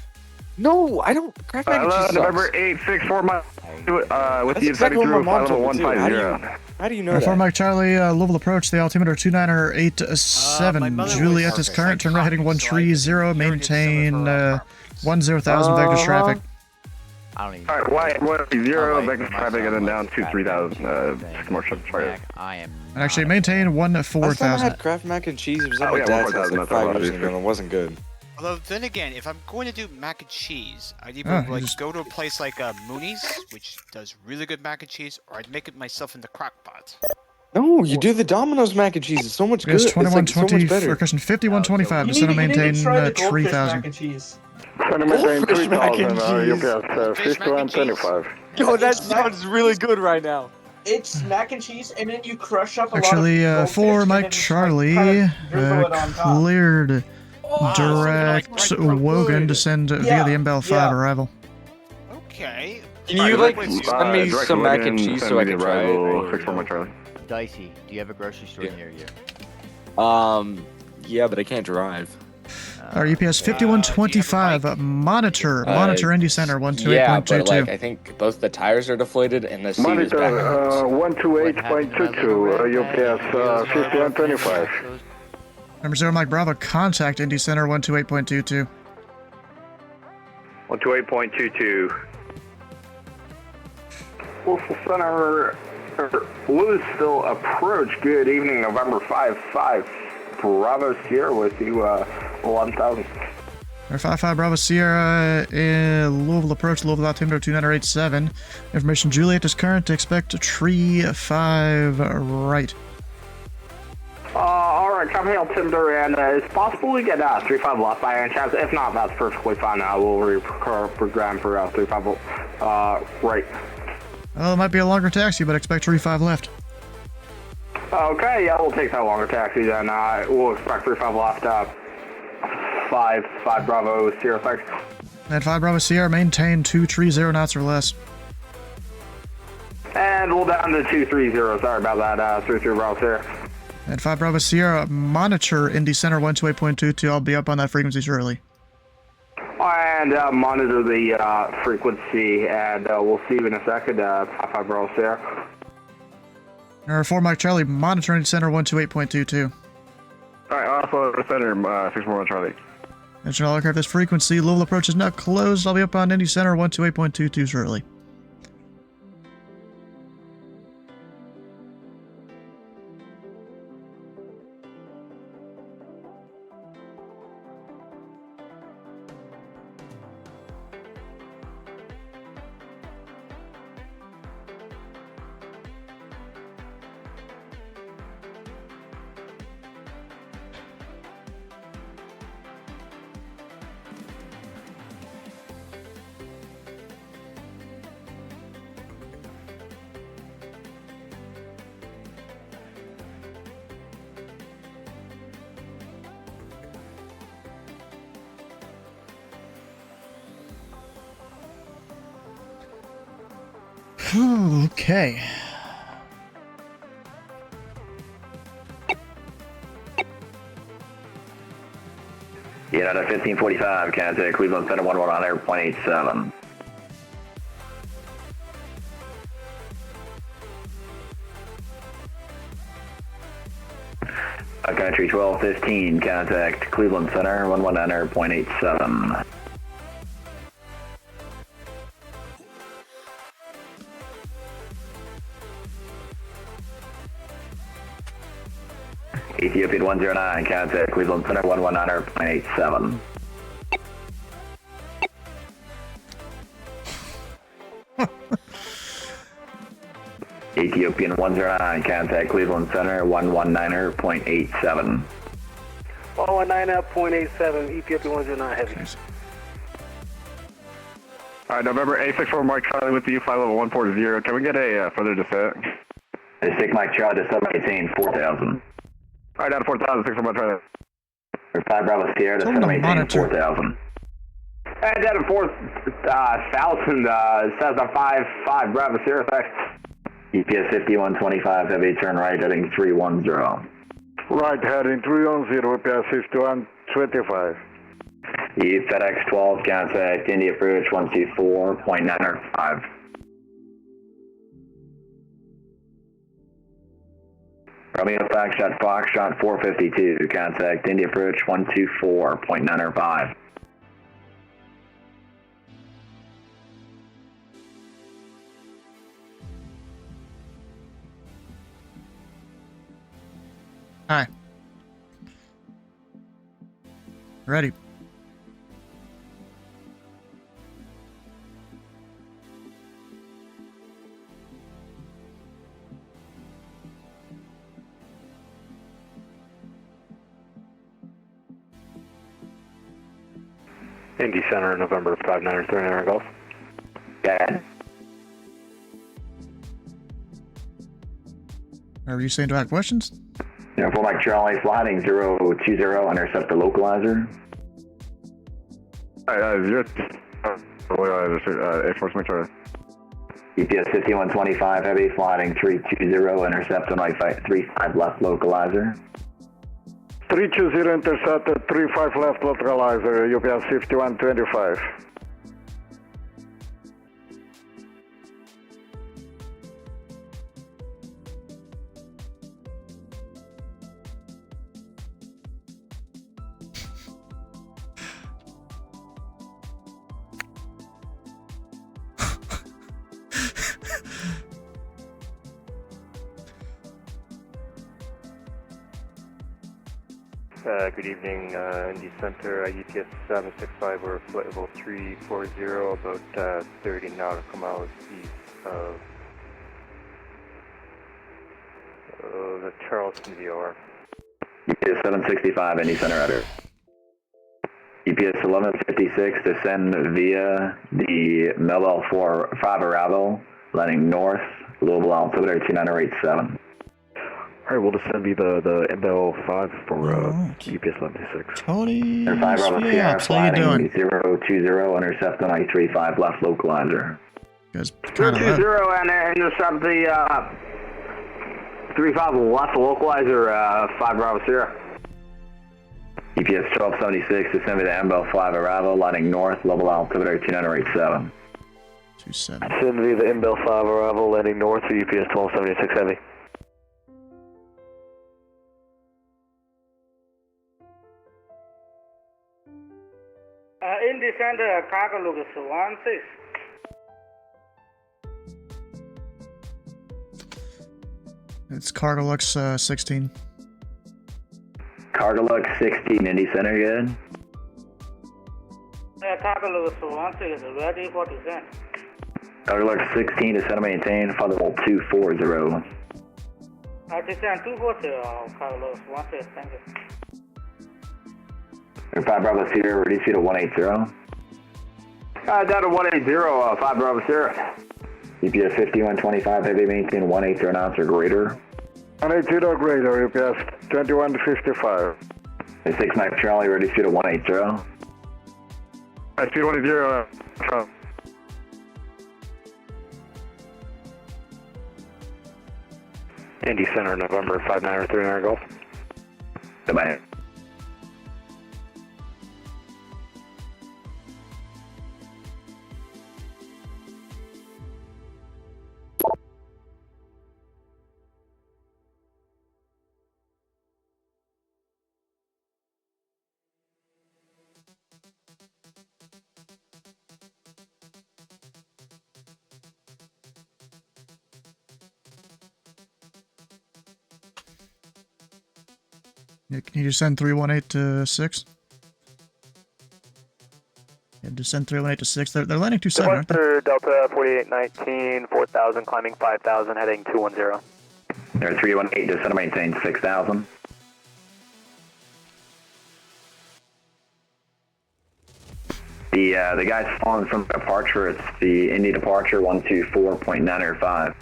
No, I don't. Craft mac and cheese sucks. November 864 Mike. With That's the exactly what my mom told me, too. 150. How do you know that? 4 Mike Charlie, Louisville approach, the altimeter 29887. Juliet is current, turn right heading 130, maintain 10,000 vectors traffic. I don't even. Alright, what 0 vectors traffic and then down to 3,000 commercial target. I am. And actually maintain 14,000. Last time I had Kraft mac and cheese, it was at my dad's house like 5 years ago, and it wasn't good. Although then again, if I'm going to do mac and cheese, I'd either go to a place like Mooney's, which does really good mac and cheese, or I'd make it myself in the crock pot. No, you do the Domino's mac and cheese. It's so much good. Yes, It's like so much 2120 better. for question 5125. Descend and maintain 3,000. Goldfish mac and cheese. UPS 5125. Yo, that sounds really good right now. It's mac and cheese, and then you crush up a Actually, lot of 4 Mike Charlie, cleared direct Wogan to send via the MBL 5 arrival. Okay. Can you send me some mac and cheese so I can try it? Dicey, do you have a grocery store near you? Yeah, but I can't drive. Our UPS 5125, monitor Indy Center 128.22. Yeah, but like I think both the tires are deflated and the seat is back. 128.22, UPS 5125. Number 0 Mike Bravo, contact Indy Center 128.22. 128.22. Louisville Center, Louisville approach. Good evening, November 5-5. Bravo Sierra with you, 11,000. Our 55 Bravo Sierra in Louisville approach, Louisville altimeter 2987. Information Juliet is current, expect tree 5 right. Alright, copy altimeter, and it's possible we get 35 left by any chance. If not, that's perfectly fine. We'll reprogram for 35 right. Well, it might be a longer taxi, but expect tree 5 left. Okay, yeah, we'll take that longer taxi then. We'll expect 35 left. 5 Bravo Sierra, thanks. And 5 Bravo Sierra, maintain 230 knots or less. And we'll down to 230. Sorry about that. 33 Bravo Sierra. And 5 Bravo Sierra, monitor Indy Center 128.22. I'll be up on that frequency shortly. And monitor the frequency, and we'll see you in a second. 5 Bravo Sierra. 4 Mike Charlie, monitoring center 128.22. Alright, also center 641 Charlie. National aircraft this frequency. Louisville approach is now closed. I'll be up on Indy Center 128.22 shortly. Okay. Get out of 1545, contact Cleveland Center 11 on airplane 87. Country 1215, contact Cleveland Center 11 on airplane 87. Ethiopian 109, contact Cleveland Center 119 airplane 87. Ethiopian 109, contact Cleveland Center 119er.87. 119.87, Ethiopian 109 heavy. Alright, November 864 Mike Charlie with you, flight level 140. Can we get a further descent? 6 Mike Charlie to 718, 4000. Alright, down to 4000, 6 Mike Charlie. 5 Bravo Sierra to 718, 4000. And down to 4,000, Cessna 5 Bravo Sierra, thanks. EPS 5125, heavy turn right, heading 310. Right, heading 310, EPS 5125. FedEx 12, contact Indy approach 124.95. Romeo Foxtrot 452, contact Indy approach 124.95. Hi. Ready. Indy Center, November 593 Golf. Yeah. Are you saying to ask questions? Yeah, for Mike Charlie, flying 020, intercept the localizer. Air Force Mike Charlie. EPS 5125, heavy, flying 320, intercept on right 35 left localizer. 320 intercepted, 35 left localizer, UPS 5125. Good evening, Indy Center, UPS 765, we're flight level 340, about 30 nautical miles east of the Charleston VOR. EPS 765, Indy Center Rudder. EPS 1156, descend via the Melville 5 arrival, landing north, Louisville altimeter 2987. Alright, we'll descend via the MBL 5 for EPS 1156. Tony, 5 Bravo Sierra, how you doing? 020, intercept on I-35 left localizer. 220 and intercept the 35 left localizer, 5 Bravo Sierra. EPS 1276, descend via the MBL 5 arrival, landing north, level altimeter 2987. 27. Descend via the MBL 5 arrival, landing north for EPS 1276 heavy. Indy Center, cargo looks 16. It's Cargo Lux 16. Cargo Lux 16, Indy Center, good. Cargo looks 16 is ready for descent. Cargo Lux 16, descend and maintain, father level 240. Descent 240, cargo looks 16, thank you. 5 Bravo Sierra, ready to 180. Down to 180, 5 Bravo Sierra. UPS 5125, heavy maintain 180 knots or greater. 180 greater, UPS 2155. 6 Mike Charlie, ready to 180. Speed 180, from. Indy Center, November 5939 Golf. Goodbye. Yeah, can you just send 318 to 6? Yeah, just send 318 to 6. They're landing 27, aren't they? Delta 4819, 4000, climbing 5000, heading 210. There 318, descend and maintain 6000. The guy's falling from departure. It's the Indy departure 124.905.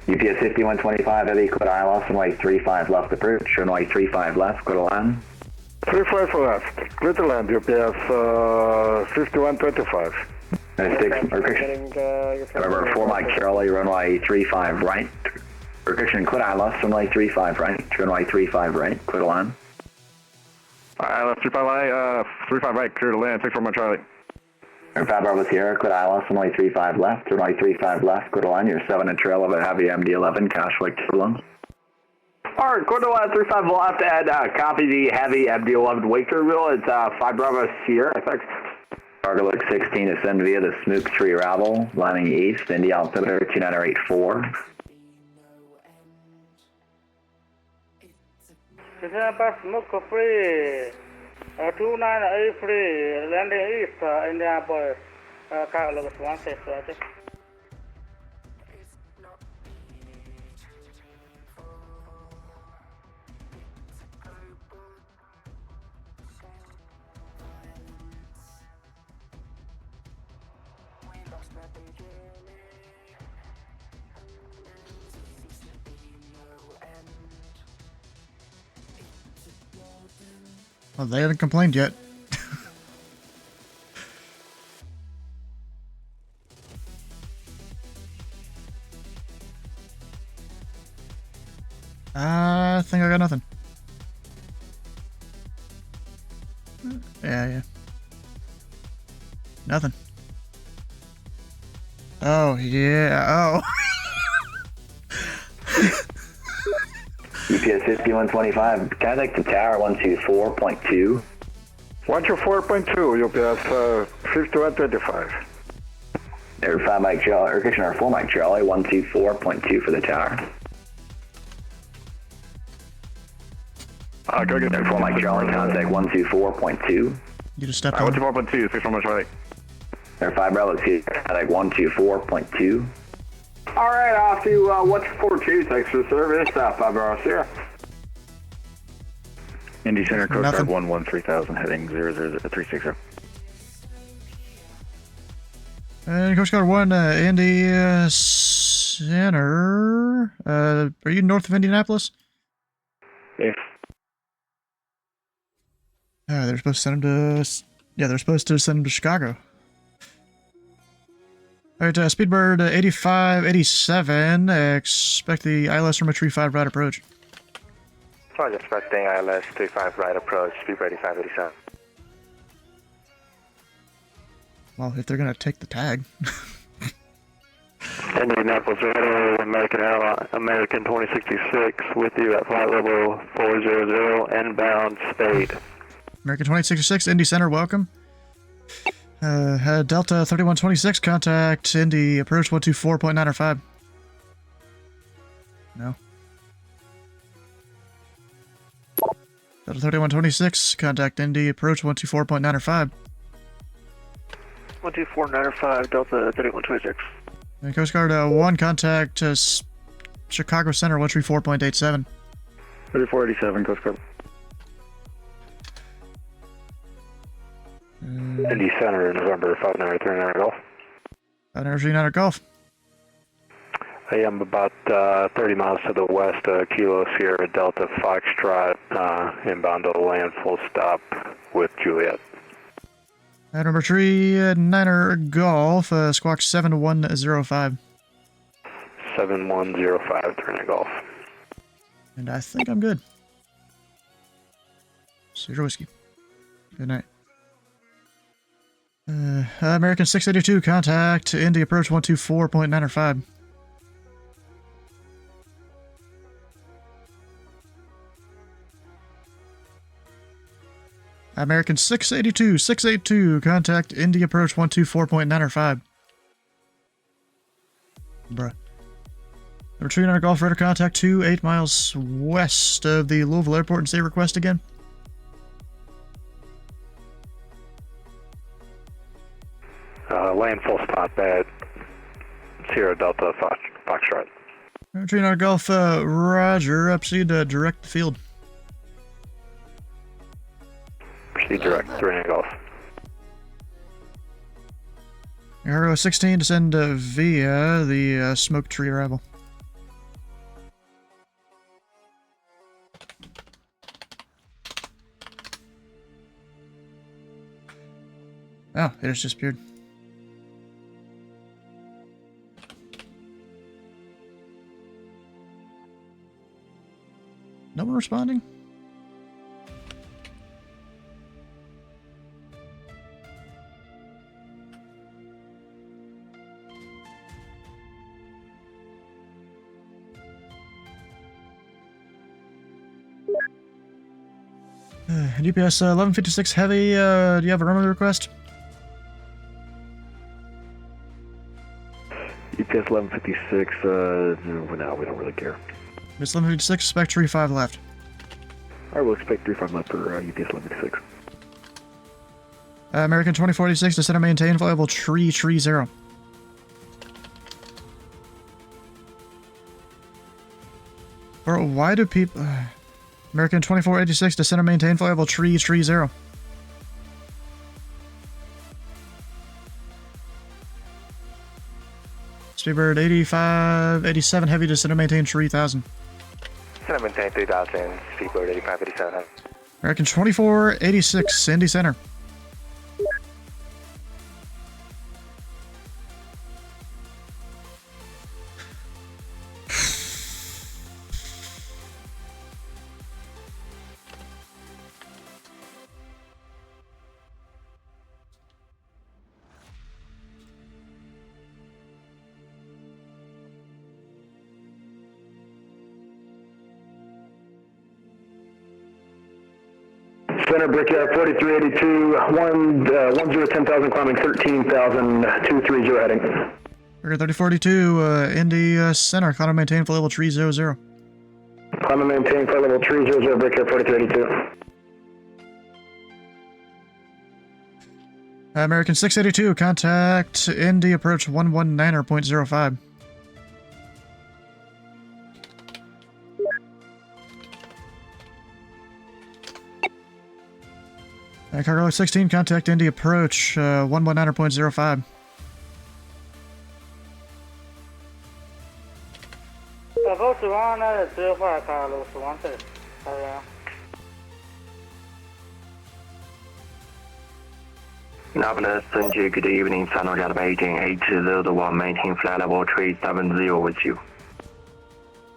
UPS 5125, heavy, quit ILS, runway 35 left approach, runway 35 left, quit a land. 35 left, clear to land, UPS 5125. 6, remember 4 Mike Charlie, runway 35 right. Restriction, quit ILS, runway 35 right, runway 35 right, quit a land. ILS 35 right, 35 right, clear to land, 6 Mike Charlie. 5 Bravo Sierra, quit ILS, runway 35 left, runway 35 left, quit a line, you're 7 and trail of a heavy MD-11, Cashwick turbulence. Alright, quarter line 35 left, and copy the heavy MD-11 wake turbulence. It's 5 Bravo Sierra, thanks. Cargo Lux 16, ascend via the Smook Tree Ravel, landing east, Indy altimeter 2984. Descent past Smoke Free. 2983, landing east, Indianapolis, cargo looks 16, roger. Well, they haven't complained yet. I think I got nothing. Yeah. Nothing. Oh, yeah. Oh. UPS 5125, can I take the tower 124.2? 124.2, UPS 5125. There 5 Mike Charlie, or Kitchener 4 Mike Charlie, 124.2 for the tower. Go get there 4 Mike Charlie, contact 124.2. You just stepped on. 124.2, 6 Mike Charlie. There 5 Bravo here, contact 124.2. Alright, off to 142, thanks for the service, 5 Bravo Sierra. Indy Center, Coast Guard 113,000, heading 00360. And Coast Guard 1, Indy Center. Are you north of Indianapolis? If. They're supposed to send him to. Yeah, they're supposed to send him to Chicago. Alright, Speedbird 8587. Expect the ILS from a 35 right approach. Roger, expecting ILS 35 right approach, Speedbird 8587. Well, if they're gonna take the tag. Indianapolis Radar, American 2066 with you at flight level 400, inbound Spade. American 2066, Indy Center, welcome. Delta 3126, contact Indy, approach 124.905. No. Delta 3126, contact Indy, approach 124.905. 124.905, Delta 3126. And Coast Guard 1, contact Chicago Center, 134.87. 3487, Coast Guard. Indy Center, November 5939 Golf. 5939 Golf. I am about 30 miles to the west, Kilo Sierra Delta Foxtrot, inbound to land full stop with Juliet. Number 39er Golf, squawk 7105. 7105, 39 Golf. And I think I'm good. Zero whiskey. Good night. American 682, contact Indy, approach 124.905. American 682, contact Indy, approach 124.905. Bruh. Number 39 Golf, radar contact 8 miles west of the Louisville airport, and say request again. Land full stop at Sierra Delta Foxtrot. Number 39 Golf, roger, proceed to direct the field. Proceed direct, 39 Golf. Arrow 16, descend via the smoke tree arrival. Oh, it just disappeared. No one responding? UPS 1156 Heavy, do you have a runway request? UPS 1156, no, we don't really care. UPS 1156, expect 35 left. Alright, we'll expect 35 left for UPS 1156. American 2046, descend and maintain, flight level 330. Bro, why do people... American 2486, descend and maintain, flight level 330. Speedbird 8587 Heavy, descend and maintain 3000. Descend and maintain 3000, Speedbird 8587. American 2486, Indy Center. Center, Brickyard 4382, 1010,000, climbing 13,000, 230 heading. Brickyard 3042, Indy Center, climb and maintain flight level 300. Climb and maintain flight level 300, Brickyard 4382. American 682, contact Indy, approach 119.05. Cargo 16, contact Indy, approach 119.05. Nirvana, Sanjay, good evening, San Jose, Beijing, 801, maintain flight level 370 with you.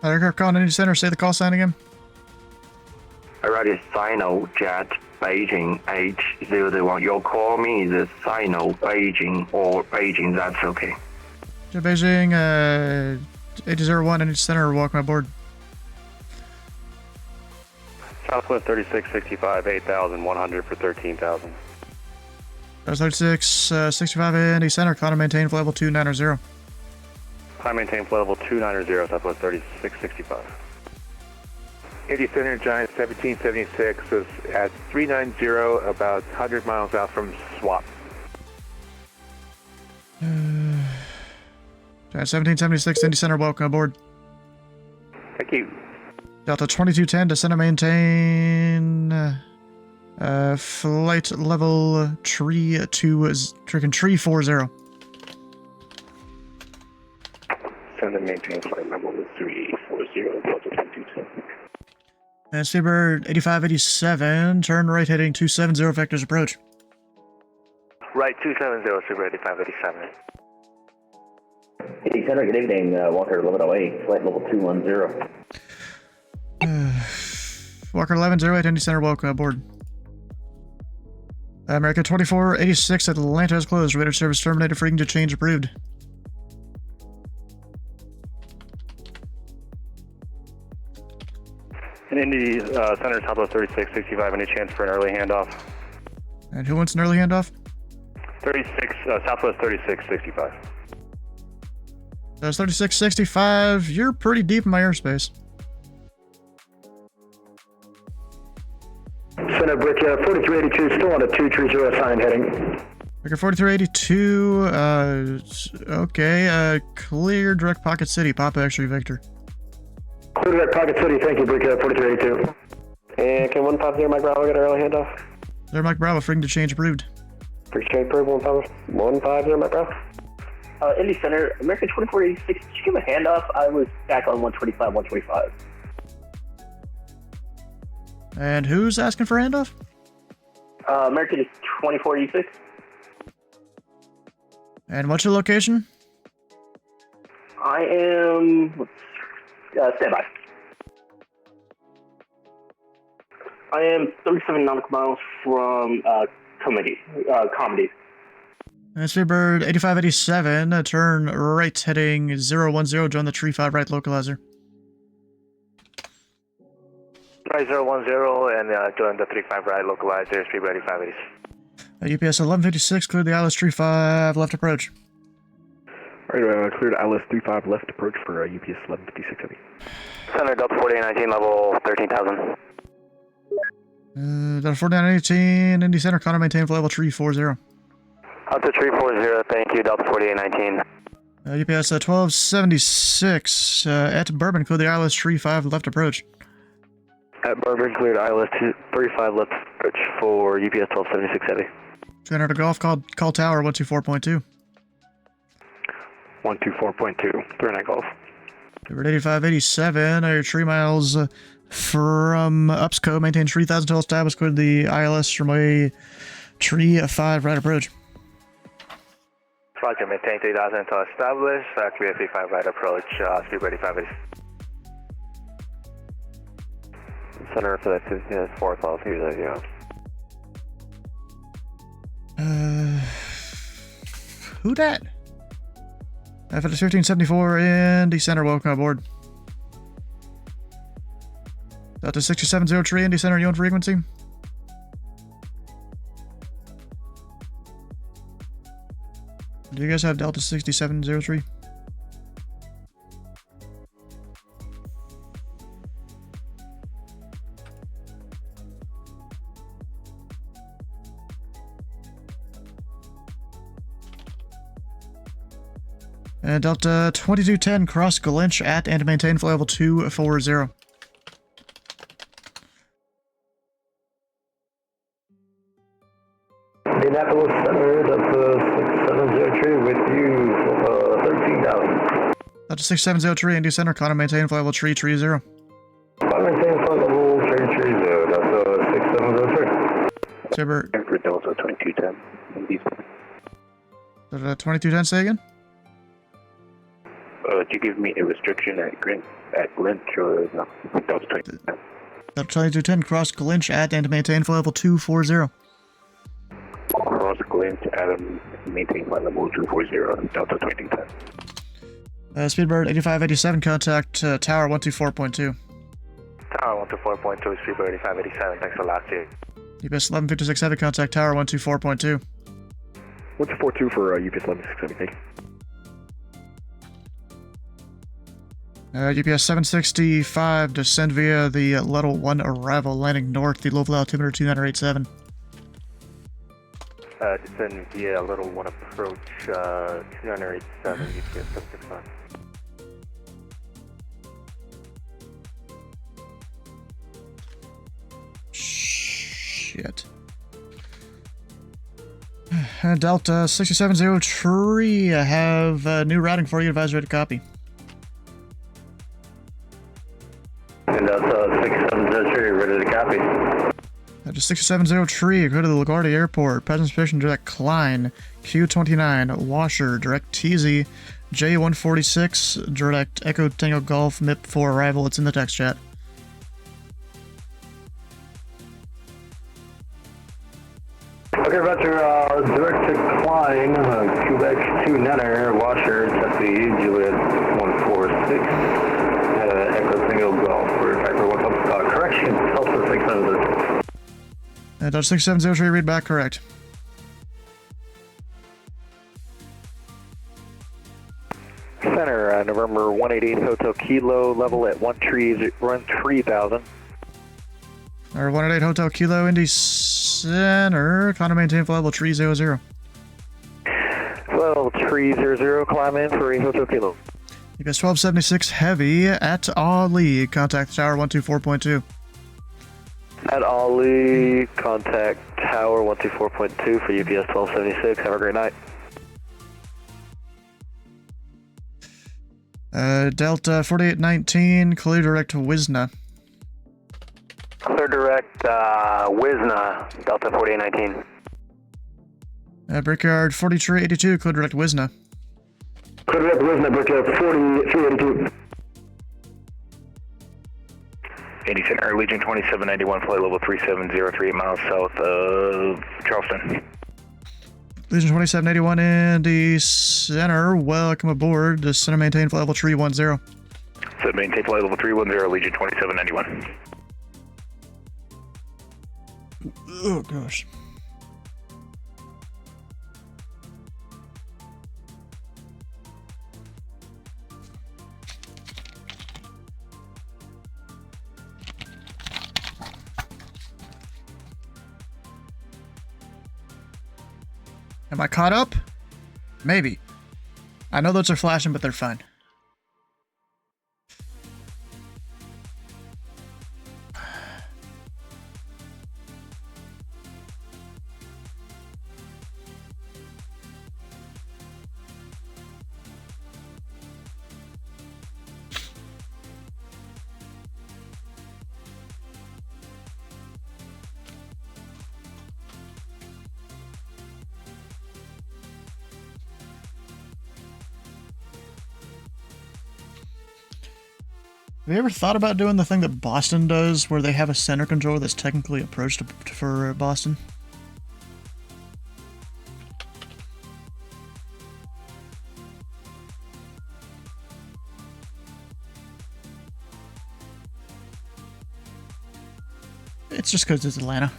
Aircraft calling Indy Center, say the call sign again. Alright, Sino Jet Beijing 801. Your call me is Sino Beijing or Beijing, that's okay. Jet Beijing, 8001, Indy Center, welcome aboard. Southwest 3665, 8,100 for 13,000. That's 3665 Indy Center, climb and maintain flight level 290. Climb maintain flight level 290, Southwest 3665. Indy Center, Giant 1776 is at 390, about 100 miles out from Swap. Giant 1776 Indy Center, welcome aboard. Thank you. Delta 2210, descend and maintain flight level tree 340. Send and maintain flight level 340, Delta 2210. And Seabird 8587, turn right heading 270, vectors approach. Right 270, Super 8587. Indy Center, good evening. Walker 1108, flight level 210. Walker 1108, Indy Center, welcome aboard. America 2486, Atlanta is closed. Radar service terminated. Frequency change approved. And Indy Center, Southwest 3665, any chance for an early handoff? And who wants an early handoff? Southwest 3665. That's 3665. You're pretty deep in my airspace. Center Brick 4382, still on a 230 sign heading. Victor 4382, okay, clear direct Pocket City, Papa X-ray Victor. Clear direct Pocket City, thank you, Brick 4382. And can 150 Mike Bravo get an early handoff? There, Mike Bravo, frequency change approved. Frequency change approved, 150 Mike Bravo. Indy Center, American 2486, did you give a handoff? I was back on 125, 125. And who's asking for handoff? American 2486. And what's your location? I am... standby. I am 37 nautical miles from Comedy. And Speedbird 8587, turn right heading 010, join the Tree 5 right localizer. Right 010 and join the 35 right localizer, Speedbird 8587. UPS 1156, clear the ILS 35 left approach. Alright, cleared ILS 35 left approach for UPS 1156 heavy. Center Delta 4819, level 13,000. Delta 4918, Indy Center, Connor maintain for level 340. Delta 340, thank you, Delta 4819. UPS 1276, at Bourbon, clear the ILS 35 left approach. At Bourbon, cleared ILS 35 left approach for UPS 1276 heavy. 200 Golf, call tower 124.2. 124.2, 39 Golf. Bird 8587, your 3 miles from UPSCO, maintain 3,000 until established, clear the ILS runway Tree 5 right approach. Roger, maintain 3,000 until established, clear 35 right approach, Speedbird 8587. Center for that 15 4 miles, here's that, yeah. Who dat? FS 1574 Indy Center, welcome aboard. Delta 6703 Indy Center, you on frequency? Do you guys have Delta 6703? And Delta 2210, cross Galinch at and maintain flight level 240. Indianapolis Center, Delta 6703 with you, 13,000. Delta 6703, Indy Center, Connor maintain flight level 330. Connor maintain flight level 330, Delta 6703. Saber. For Delta 2210, Indy Center. Delta 2210, say again? Did you give me a restriction at Grinch or no? Delta 2210. Delta 2210, cross Galinch at and maintain flight level 240. Cross Glinch at and maintain flight level 240, Delta 2210. Speedbird 8587, contact Tower 124.2. Tower 124.2, Speedbird 8587, thanks for last year. UPS 1156 Heavy, contact Tower 124.2. 1242 for UPS 1160. UPS 765, descend via the level 1 arrival, landing north, the Louisville altimeter 2987. Descend via level 1 approach, 2987, UPS 765. Shit. Delta 670 Tree, I have new routing for you, advisory to copy. And Delta 670 Tree, ready to copy. Just 670 Tree, go to the LaGuardia Airport, present position direct Klein, Q29, Washer, direct TZ, J146, direct Echo Tango Golf, MIP 4 arrival, it's in the text chat. Okay, Roger, direct to Klein, Quebec 2 Nenner, Washer, Tessie, Juliet 146, Echo Single Golf, for Factor 1, correction, Delta 670. Dodge 670 Tree, read back correct. Center, November 188 Hotel Kilo, level at 13,000. Or 188 Hotel Kilo, Indy Center, climb and maintain flight level 300. Level 300, climb in for a Hotel Kilo. UPS 1276 Heavy at Ali, contact Tower 124.2. At Ali, contact Tower 124.2 for UPS 1276. Have a great night. Delta 4819, clear direct to Wisna. Clear direct, Wisna, Delta 4819. Brickyard 4382, clear direct Wisna. Clear direct Wisna, Brickyard 4382. 80 Center, Legion 2791, flight level 3703, miles south of Charleston. Legion 2781, Indy Center, welcome aboard. Just center maintain flight level 310. So maintain flight level 310, Legion 2791. Oh gosh. Am I caught up? Maybe. I know those are flashing, but they're fun. Have you ever thought about doing the thing that Boston does, where they have a center controller that's technically approached for Boston? It's just because it's Atlanta.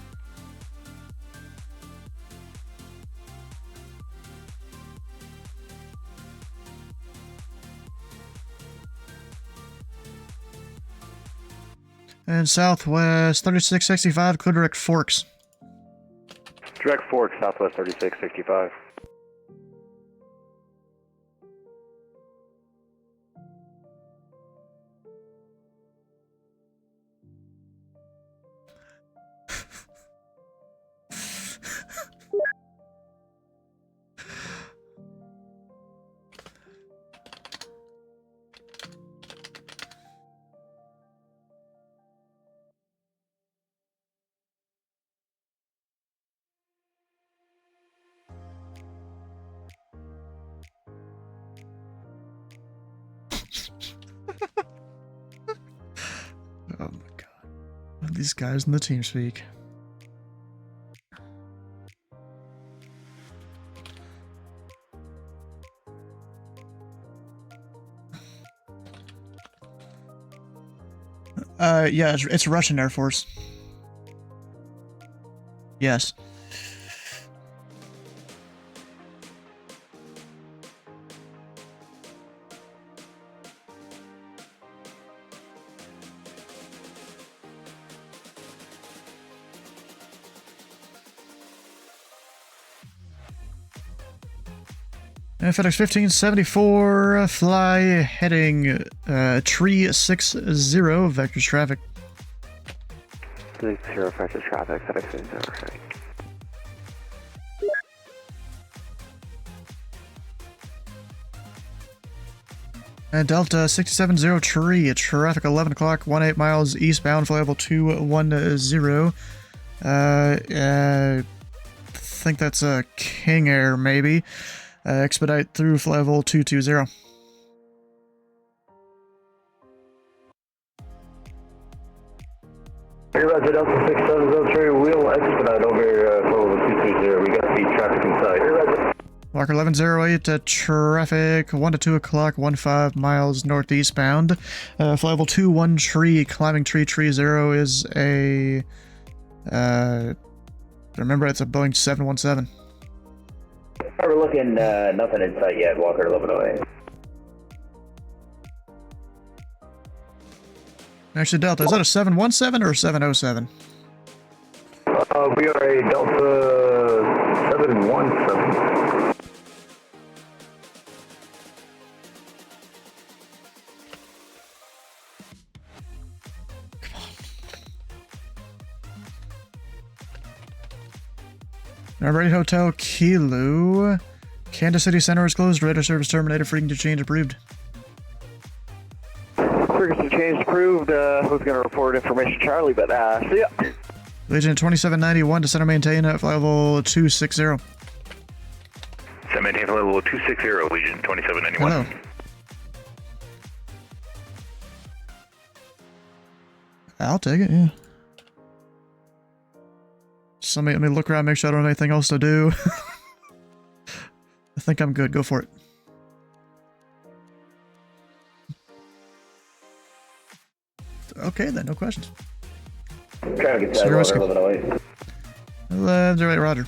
And Southwest 3665, clear direct Forks. Direct Forks, Southwest 3665. Oh my god. These guys in the team speak. Yeah, it's Russian Air Force. Yes. FedEx 1574, fly heading tree 60, vectors traffic. 60 vectors traffic, FedEx 15. Delta 670 tree, traffic 11 o'clock, 18 miles eastbound, flight level 210. I think that's a King Air, maybe. Expedite through flight level 220. Hey, Roger, Delta 6703, we'll expedite over flight level 220. We got the traffic inside. Hey, Roger. Walker 1108, traffic 1 to 2 o'clock, 15 miles northeastbound. Flight level 21 tree, climbing tree 0 is a... remember, it's a Boeing 717. We're looking, nothing in sight yet, Walker 1108. Actually, Delta, is that a 717 or a 707? We are a Delta 717. Alright, Hotel Kilo. Kansas City Center is closed. Radar service terminated. Frequency change approved. Frequency change approved. Who's going to report information, Charlie? But see ya. Legion 2791 to center maintain at flight level 260. Center maintain flight level 260, Legion 2791. Hello. I'll take it, yeah. So let me look around, make sure I don't have anything else to do. I think I'm good. Go for it. Okay, then. No questions. Trying to get that Walker 1108. 1108, roger.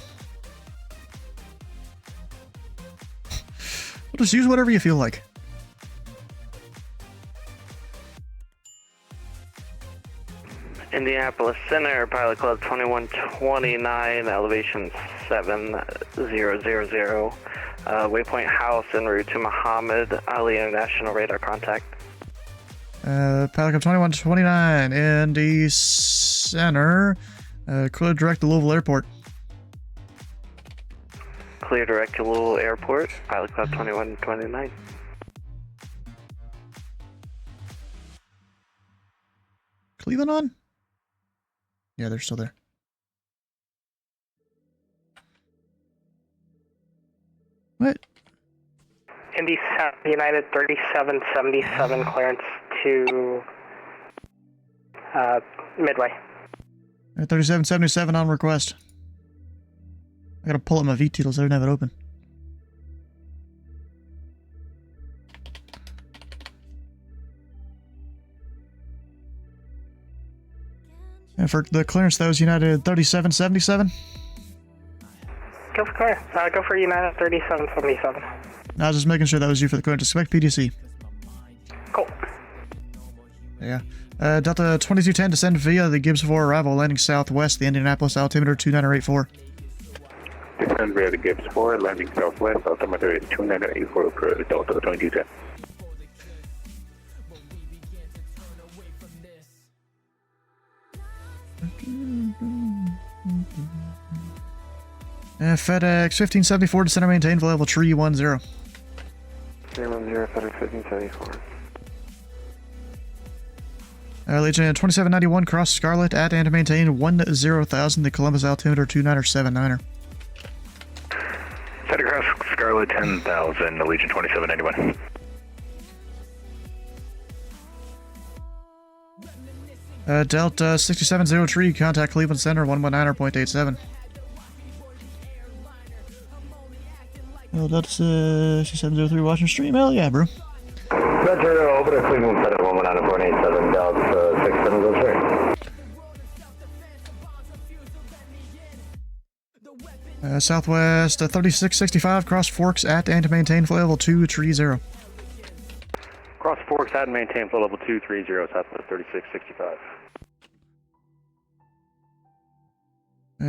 We'll just use whatever you feel like. Indianapolis Center, Pilot Club 2129, elevation 7000, waypoint house en route to Muhammad Ali International radar contact. Pilot Club 2129, Indy Center, clear direct to Louisville Airport. Clear direct to Louisville Airport, Pilot Club 2129. Cleveland on? Yeah, they're still there. What? Indy United 3777, clearance to Midway. 3777 on request. I gotta pull up my VTOLs, I didn't have it open. And for the clearance, that was United 3777. Go for clear. Go for United 3777. I was just making sure that was you for the clearance. Expect PDC. Cool. Yeah. Delta 2210 descend via the Gibbs 4 arrival, landing southwest, the Indianapolis altimeter 2984. Descend via the Gibbs 4, landing southwest, altimeter is 2984 for Delta 2210. FedEx 1574 to center maintain for level 310. 310, FedEx 1574. Legion 2791 cross Scarlet at and to maintain 10,000, the Columbus altimeter 2979er. Set across Scarlet 10,000, the Legion 2791. Delta 6703, contact Cleveland Center 119.87. Oh, that's 6703 watching stream. Hell yeah, bro. Roger, over to Cleveland Center 119.87, Delta 6703. Southwest 3665, cross forks at and maintain flight level 230. Cross Forks at and maintain flight level 230, Southwest 3665.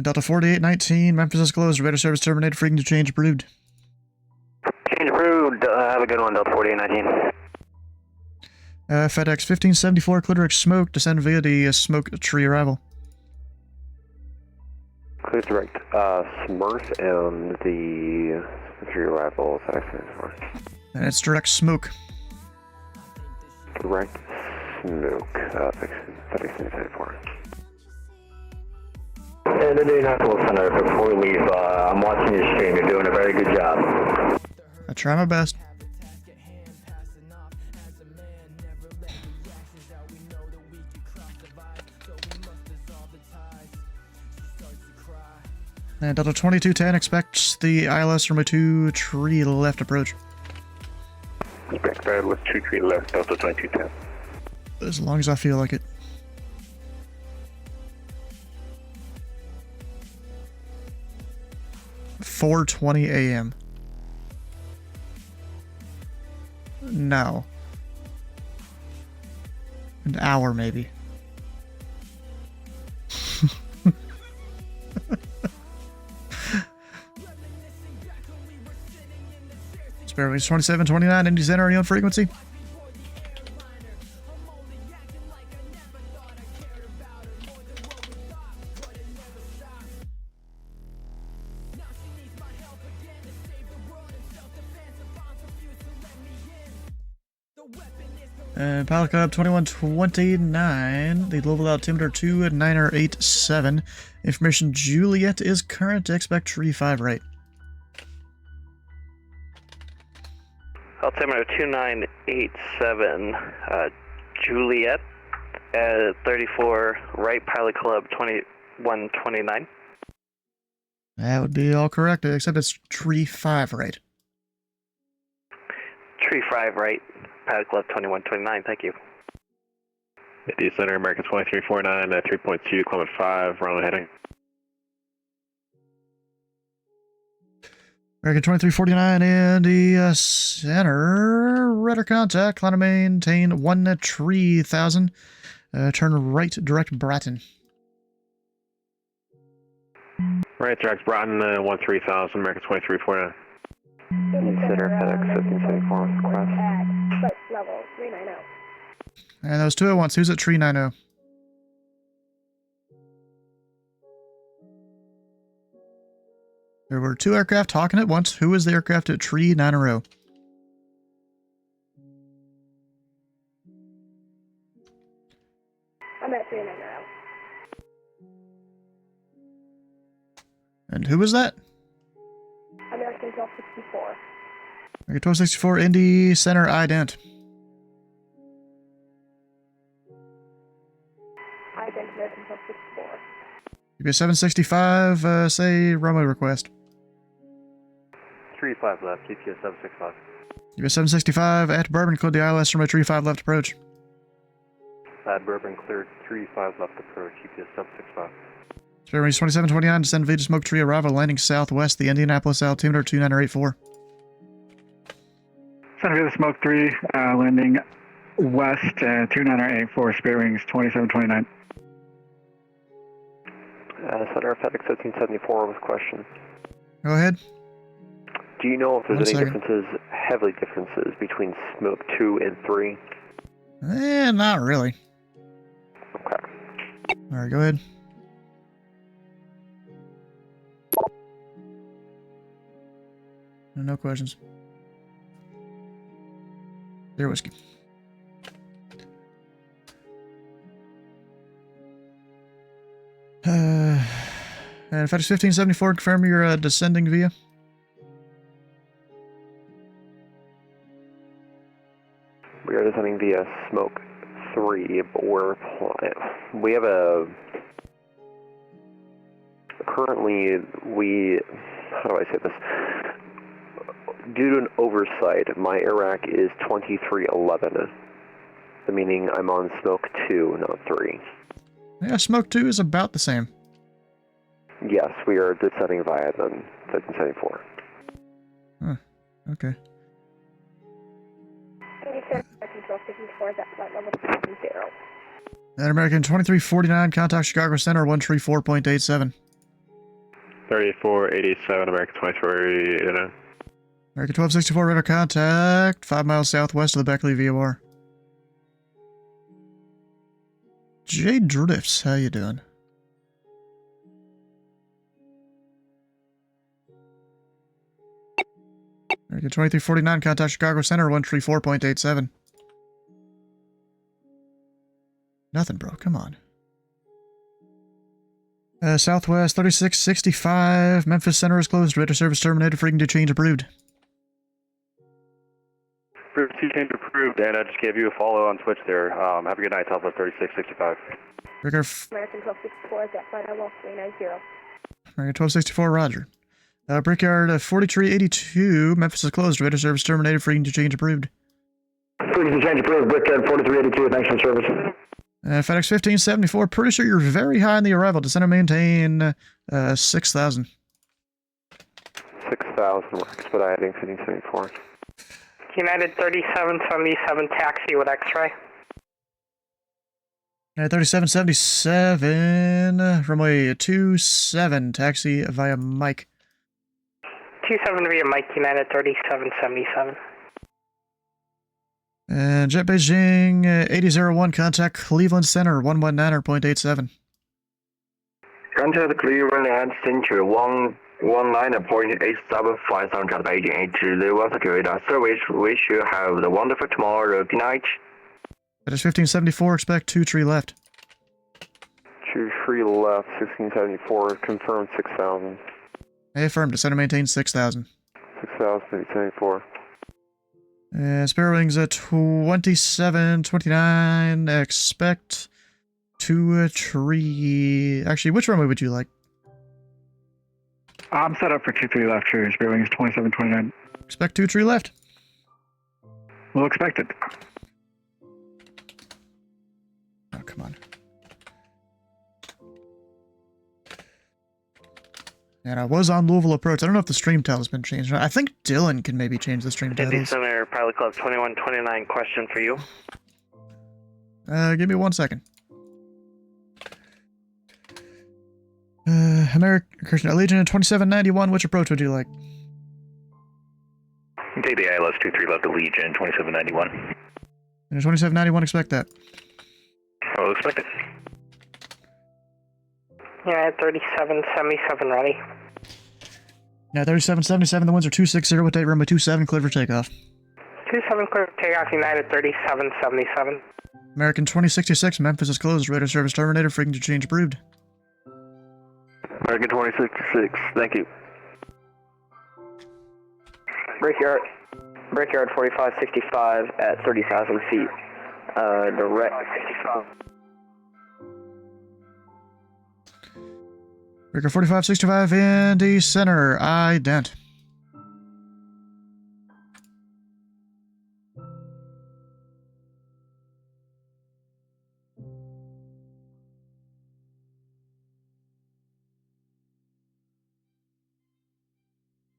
Delta 4819, Memphis is closed, radar service terminated, frequency change approved. Change approved, have a good one, Delta 4819. FedEx 1574, Clitoric Smoke, descend via the smoke tree arrival. Clear direct Smurf and the tree arrival FedEx 74. And it's direct smoke. Direct smoke, FedEx 74. And Indianapolis Center, before we leave, I'm watching your stream. You're doing a very good job. I try my best. And Delta 2210 expects the ILS from a 2 tree left approach. Expect ILS 2 tree left, Delta 2210. As long as I feel like it. $4:20 a.m. No. An hour, maybe. Spare wings 2729, Indy Center, are you on frequency? Pilot Club 2129, the global altimeter 2987. Information Juliet is current, expect tree 5 right. Altimeter 2987, Juliet, 34, right, Pilot Club 2129. That would be all correct, except it's tree 5 right. Tree 5 right, Pilot Club 2129, thank you. Indy Center, American 2349, 3.2, Clement 5, runway heading. American 2349, Indy Center, radar contact, climb to maintain 1 tree 1000, turn right, direct Bratton. Right, direct Bratton, 13,000, American 2349. Indy Center, FedEx 1574, request. Flight level 390. And those two at once, who's at tree 90? There were 2 aircraft talking at once. Who is the aircraft at tree 90? I'm at 390. And who was that? American 1264. American 1264, Indy Center, ident. Ident American 1264. UPS 765, say Romeo request. 35 left, GPS 765. UPS 765 at Bourbon, cleared the ILS from a tree 5 left approach. At Bourbon, cleared 35 left approach, GPS 765. Spare range 2729, descend via smoke tree arrival, landing southwest, the Indianapolis altimeter 2984. Center via smoke 3, landing west, 2984, spare wings 2729. Center FedEx 1574 with question. Go ahead. Do you know if there's 1 any second. differences, heavy differences, between smoke 2 and 3? Not really. Okay. Alright, go ahead. No questions. 0 whiskey. And FedEx 1574, confirm you're descending via. We are descending via smoke 3, but we have a... Currently, how do I say this? Due to an oversight, my Iraq is 2311. meaning I'm on smoke 2, not 3. Yeah, smoke 2 is about the same. Yes, we are descending via the 1374. Huh, okay. That flight level 0. And American 2349, contact Chicago Center 134.87. 3487, American 2489. American 1264, radar contact, 5 miles southwest of the Beckley VOR. Jay Drifts, how you doing? American 2349, contact Chicago Center 134.87. Nothing, bro. Come on. Southwest 3665. Memphis Center is closed. Radar service terminated. Frequency change approved. Frequency change approved, and I just gave you a follow on switch there. Have a good night, Southwest 3665. American 1264 at flight level 390. American 1264, roger. Brickyard 4382. Memphis is closed. Radar service terminated. Frequency change approved. Frequency change approved. Brickyard 4382. Thanks for the service. FedEx 1574, pretty sure you're very high in the arrival. Descend and maintain 6,000. 6,000, we're expediting 1574. United 3777 taxi with X-ray. 3777, runway 27, taxi via Mike. 27 via Mike, United 3777. And Jet Beijing 8001, contact Cleveland Center 119.87. Contact Cleveland and Century 119.87 on Jet Beijing 80 security service. Wish you have the wonderful tomorrow. Good night. That is 1574, expect 2 tree left. 2 tree left, 1674, confirm 6,000. Affirm, descend and maintain 6,000. 6,000, 1574. Spare wings at 2729. Expect 2 tree. Actually, which runway would you like? I'm set up for 2-3 left here. Spare wings 2729. Expect 2 tree left. We'll expect it. Oh, come on. And I was on Louisville approach. I don't know if the stream title has been changed. I think Dylan can maybe change the stream Indy titles. Center, Pilot Club 2129, question for you. Give me 1 second. Christian Allegiant 2791, which approach would you like? Take the ILS 23 left Allegiant 2791. And 2791, expect that. I'll expect it. Yeah, 3777 ready. Now 3777, the winds are 260 with date runway 27, clear for takeoff. 27 clear for takeoff, United 3777. American 2066, Memphis is closed, radar service terminated, frequency change approved. American 2066, thank you. Brickyard 4565 at 30,000 feet. Direct 65. Breaker 4565, Indy Center, ident.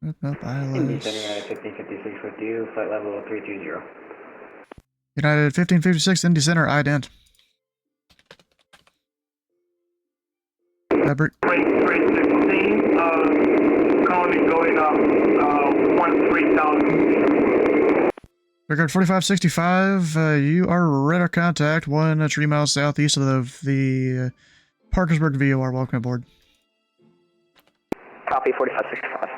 Nope, Indy ILS. Center at 1556 with you, flight level 320. United 1556, Indy Center, ident. 316, calling going up 13,000. Record 4565, you are radar contact, 1 3 miles southeast of the Parkersburg VOR. Welcome aboard. Copy 4565.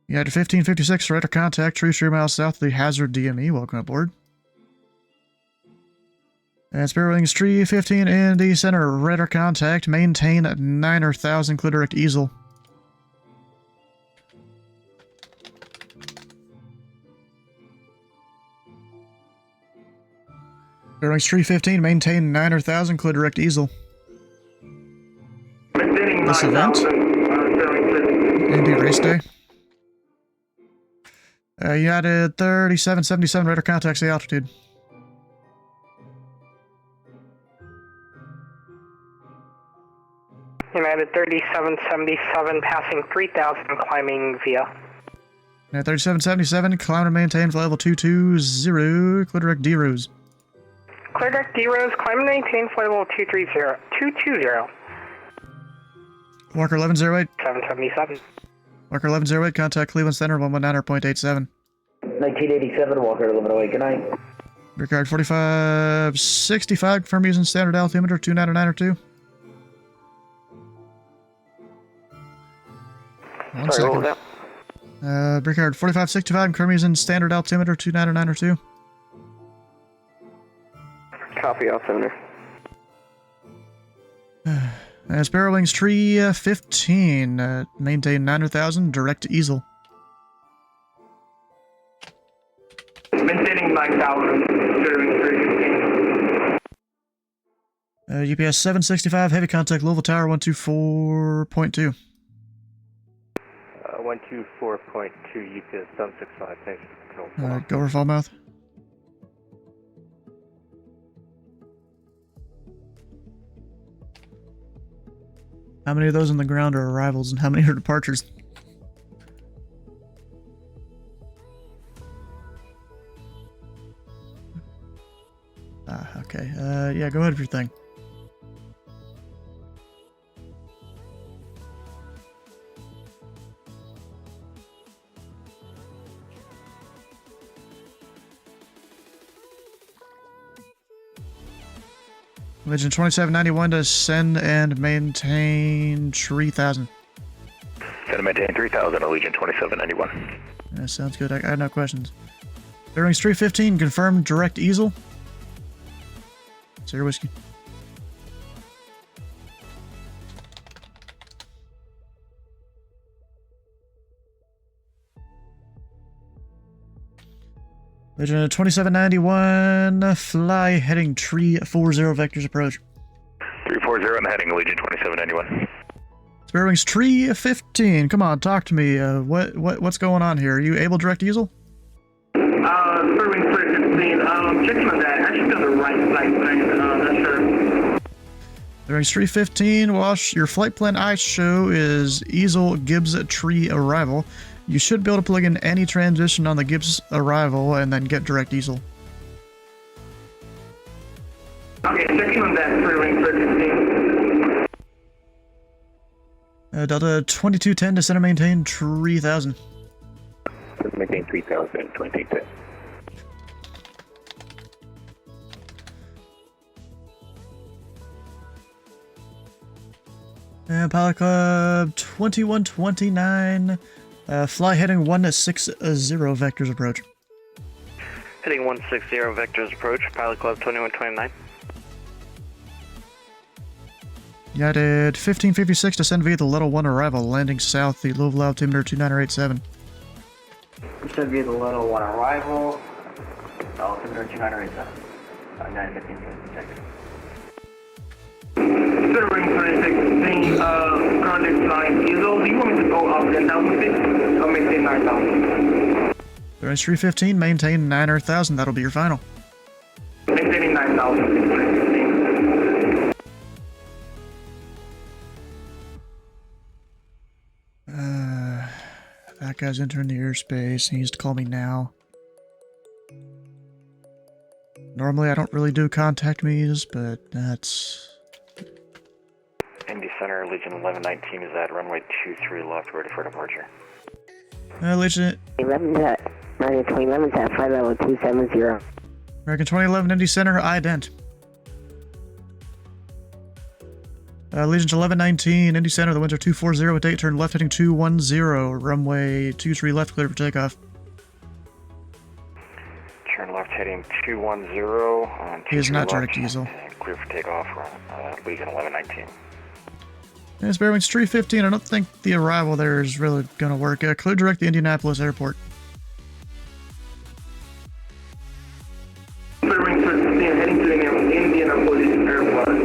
United 1556, radar contact, 3 miles south of the Hazard DME. Welcome aboard. And Spirit Wings 315 Indy Center, radar contact, maintain 9,000, clear direct easel. Spirit Wings 315, maintain 9,000, clear direct easel. This event, Indy race day. United 3777, radar contact, say altitude. United 3777 passing 3000, climbing via. United 3777, climb and maintain flight level 220, clear direct D-Rose. Clear direct D-Rose, climb and maintain flight level 220. Walker 1108. 777. Walker 1108, contact Cleveland Center 119.87. 1987, Walker 1108, good night. Brickyard 4565, confirm using standard altimeter 29902. One Sorry, second. what was that? Brickyard 4565, confirm using standard altimeter 29902. Copy, altimeter. Sparrow Wings Tree 15, maintain 900,000, direct to easel. Maintaining 9,000, Sparrow Wings 315. UPS 765, heavy contact Louisville Tower 124.2. 124.2 UPS 765, thanks for control. Go over Fallmouth. How many of those on the ground are arrivals and how many are departures? Okay. Yeah, go ahead with your thing. Legion 2791 to send and maintain 3,000. Send and maintain 3,000 at Legion 2791. Yeah, sounds good. I have no questions. Bearings 315, confirmed direct easel. Sierra Whiskey. Legion 2791, fly heading 340 vectors approach. 340 on the heading, Legion 2791. Spare Wings 315, come on, talk to me. What's going on here? Are you able direct easel? Spare Wings 315, checking on that. Actually on the right flight plan, not sure. Spare Wings 315, Wash, your flight plan I show is easel Gibbs tree arrival. You should be able to plug in any transition on the Gibbs arrival and then get direct easel. Okay, checking on that, Spare Wings 315. Delta 2210 to center maintain 3,000. Maintain 3,000, 2210. Pilot Club 2129, fly heading 160 vectors approach. Heading 160 vectors approach, Pilot Club 2129. United 1556 descend via the Level 1 arrival, landing south, the Louisville altimeter 2987. Descend via the Level 1 arrival, altimeter 2987. 915, check. Considering 316, contact flying easel, do you want me to go up 10,000 feet? I'll maintain 9,000. Bearings 315, maintain 9,000, that'll be your final. Maintaining 9,000 feet, 316. That guy's entering the airspace. He needs to call me now. Normally I don't really do contact me's, but that's... Indy Center, Legion 1119 is at runway 23 left, ready for departure. Legion... 11's at, American 2011's at flight level 270. American 2011 Indy Center, ident. Legion 1119, Indy Center, the winds are 240 with date turn left heading 210, runway 23 left, clear for takeoff. Turn left heading 210 on He is not direct diesel. Clear for takeoff, Legion 1119. Yeah, Spare Wings 315, I don't think the arrival there is really going to work. Clear direct the Indianapolis airport. Spare Wings 315, heading to the Indianapolis airport.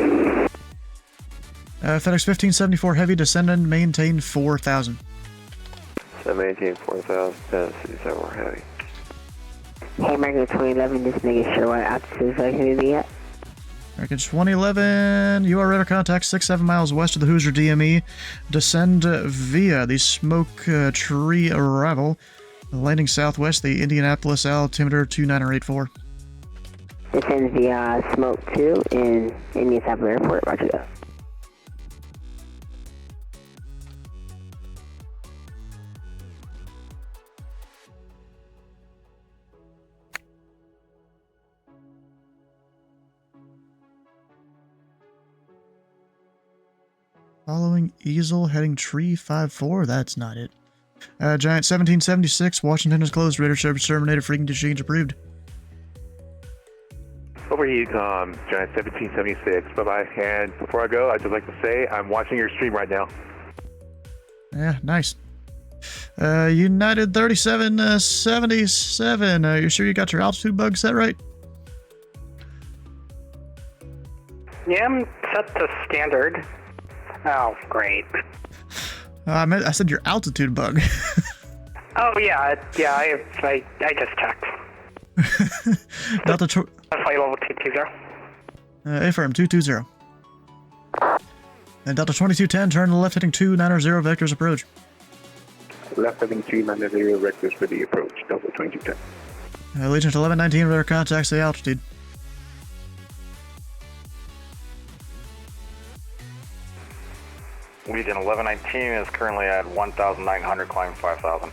FedEx 1574 heavy, descend and maintain 4,000. So maintain 4,000, Tennessee, so we're heavy. Hey, American 2011, just making sure what altitude is I can be at. Wreckage 2011, you are radar contact 6-7 miles west of the Hoosier DME. Descend via the smoke tree arrival. Landing southwest, the Indianapolis altimeter 2984. Descend via smoke 2 in Indianapolis Airport, roger that. Following easel, heading tree 54. That's not it. Giant 1776. Washington is closed. Radar service terminated. Frequency change approved. Overheat, Giant 1776. Bye-bye. And before I go, I'd just like to say I'm watching your stream right now. Yeah, nice. United 3777. You sure you got your altitude bug set right? Yeah, I'm set to standard. Oh, great. I said your altitude bug. Oh, yeah, I just checked. Delta Flight level 220. affirm 220. And Delta 2210, turn to the left heading 290 vectors approach. Left heading 290 vectors for the approach, Delta 2210. Allegiant 1119, radar contacts the altitude. Legion 1119 is currently at 1,900, climbing 5,000.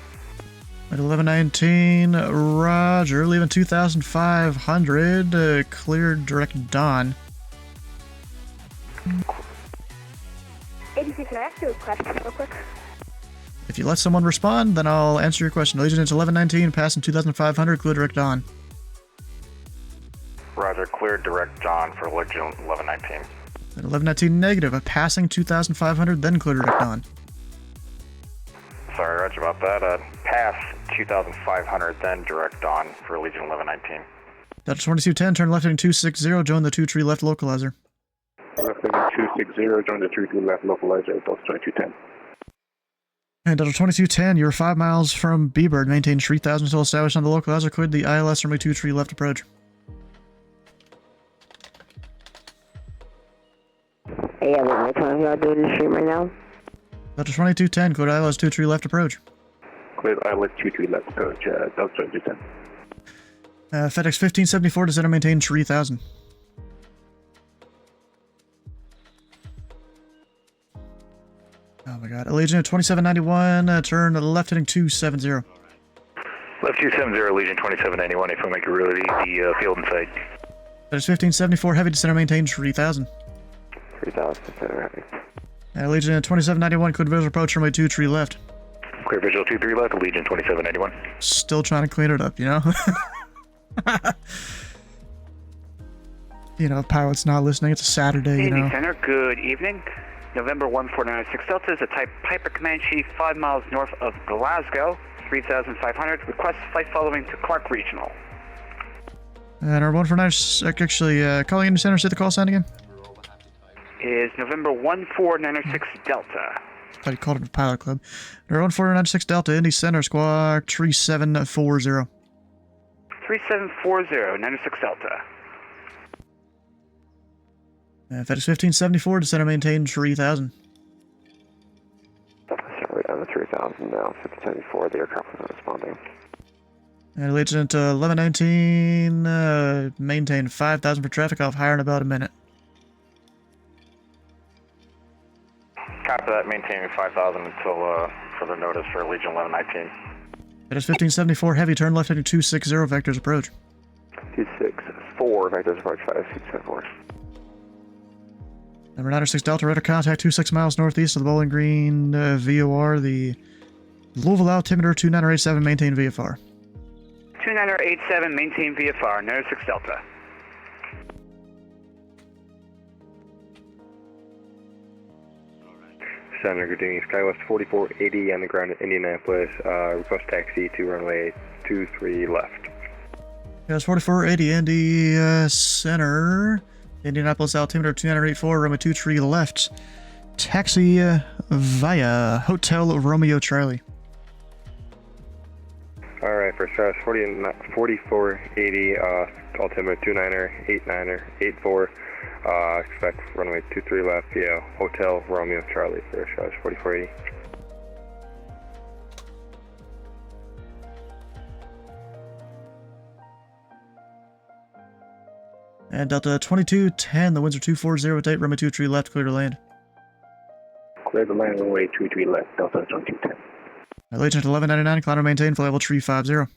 At 1119, roger, leaving 2,500, cleared direct dawn. 86, can I ask you a question real quick? If you let someone respond, then I'll answer your question. Legion, it's 1119, passing 2,500, clear direct dawn. Roger, cleared direct dawn for Legion 1119. At 1119, negative, a passing 2,500, then clear direct dawn. Sorry, Roger about that. Pass 2,500, then direct dawn for Legion 1119. Delta 2210, turn left heading 260, join the 2-tree left localizer. Left heading 260, join the 2-tree left localizer, Delta 2210. And Delta 2210, you're 5 miles from B-Bird. Maintain 3,000 until established on the localizer. Cleared the ILS runway 2-tree left approach. Hey, yeah, what time y'all doing the stream right now? Delta 2210, cleared ILS 2-tree left approach. Cleared ILS 2-tree left approach, Delta 2210. FedEx 1574, descend and maintain 3,000. Oh my god. Allegiant 2791, turn left heading 270. Left 270, Allegiant 2791, if we make it really easy, field in sight. FedEx 1574, heavy descend and maintain 3,000. 3,000, heavy. Allegiant 2791, cleared visual approach runway 2-tree left. Clear visual 23 left, Allegiant 2791. Still trying to clean it up, you know? You know, pilot's not listening, it's a Saturday, you know? Indy Center, good evening. November 1496 Delta is a type Piper Comanche 5 miles north of Glasgow, 3,500. Request flight following to Clark Regional. And our 149, actually, calling Indy Center, say the call sign again? Is November 1496 Delta. I thought you called it a pilot club. Our 1496 Delta, Indy Center, squawk 3740. 3740, 96 Delta. FedEx 1574, descend and maintain 3,000. We're down to 3,000 now, 1574, the aircraft is not responding. And Allegiant 1119, maintain 5,000 for traffic off higher in about a minute. Copy that, maintaining 5,000 until further notice for Legion 1119. FedEx 1574, heavy, turn left heading 260, vectors approach. 264, vectors approach 5674. Number 906 Delta, radar contact 26 miles northeast of the Bowling Green VOR, the Louisville altimeter 2987, maintain VFR. 2987, maintain VFR, 96 Delta. Center, good evening, SkyWest 4480 on the ground at Indianapolis, request taxi to runway 23 left. Yes, 4480 Indy Center, Indianapolis altimeter 2984, runway 2-tree left. Taxi via Hotel Romeo Charlie. Alright, for SkyWest 4480, altimeter 29er, 89er, 84, Expect runway 23 left via Hotel Romeo Charlie for Charge 4480. And Delta 2210, the winds are 240 with 8, runway 23 left, clear to land. Clear to land, runway 23 left, Delta 2210. Allegiant 1199, climb and maintain, flight level 350.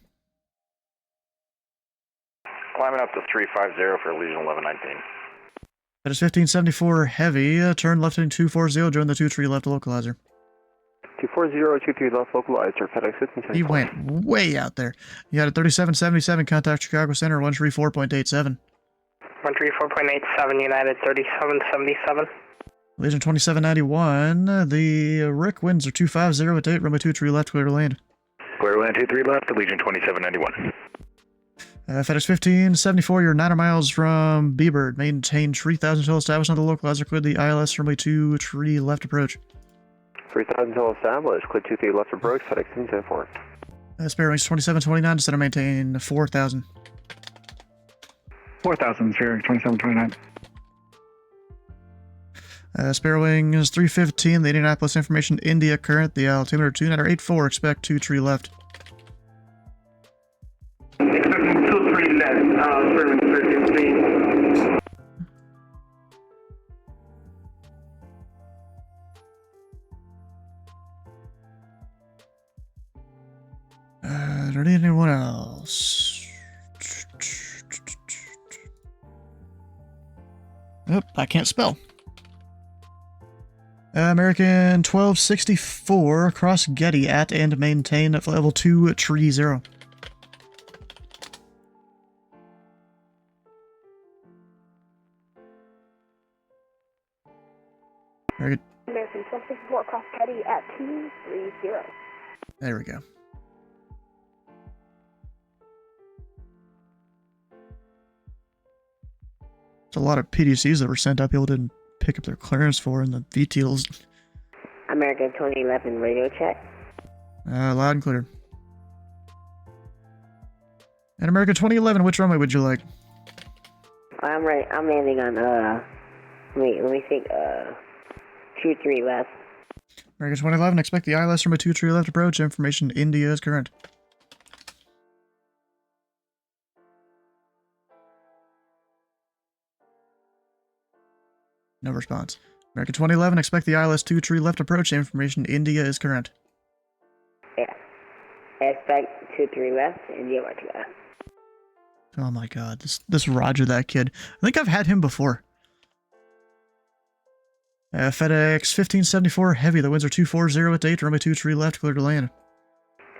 Climbing up to 350 for Legion 1119. That is 1574 heavy, turn left heading 240, join the 23 left localizer. 240, 23 left localizer, FedEx 1574. He went way out there. You had a 3777, contact Chicago Center, 134.87. 134.87, United 3777. Legion 2791, the Rick winds are 250 with 8, runway 23 left, clear to land. Clear to land 23 left, Legion 2791. FedEx 1574, you're 9 miles from B-Bird. Maintain 3000 until established on the localizer. Clear the ILS runway 23 left approach. 3000 until established. Clear 23 left approach. FedEx 1574. Spare wings 2729, center maintain 4000. 4000, spare 2729. Spare wings 315, the Indianapolis Information India current, the altimeter 2984, expect 23 left. Expecting 23 left, spare wings 315. Don't need anyone else. Nope, I can't spell. American 1264, cross Getty at and maintain at level 230. Very good. American 1264, cross Getty at 230. There we go. There's a lot of PDCs that were sent out people didn't pick up their clearance for in the VTOLs. American 2011 radio check. Loud and clear. And American 2011, which runway would you like? I'm right. I'm landing on, let me think, 23 left. American 2011, expect the ILS from a 23 left approach. Information India is current. No response. American 2011, expect the ILS 23 left approach. Information India is current. Yeah. Expect 23 left, India Roger that. Oh my god, this Roger that kid. I think I've had him before. FedEx 1574 heavy, the winds are 240 with 8, runway 23 left, clear to land.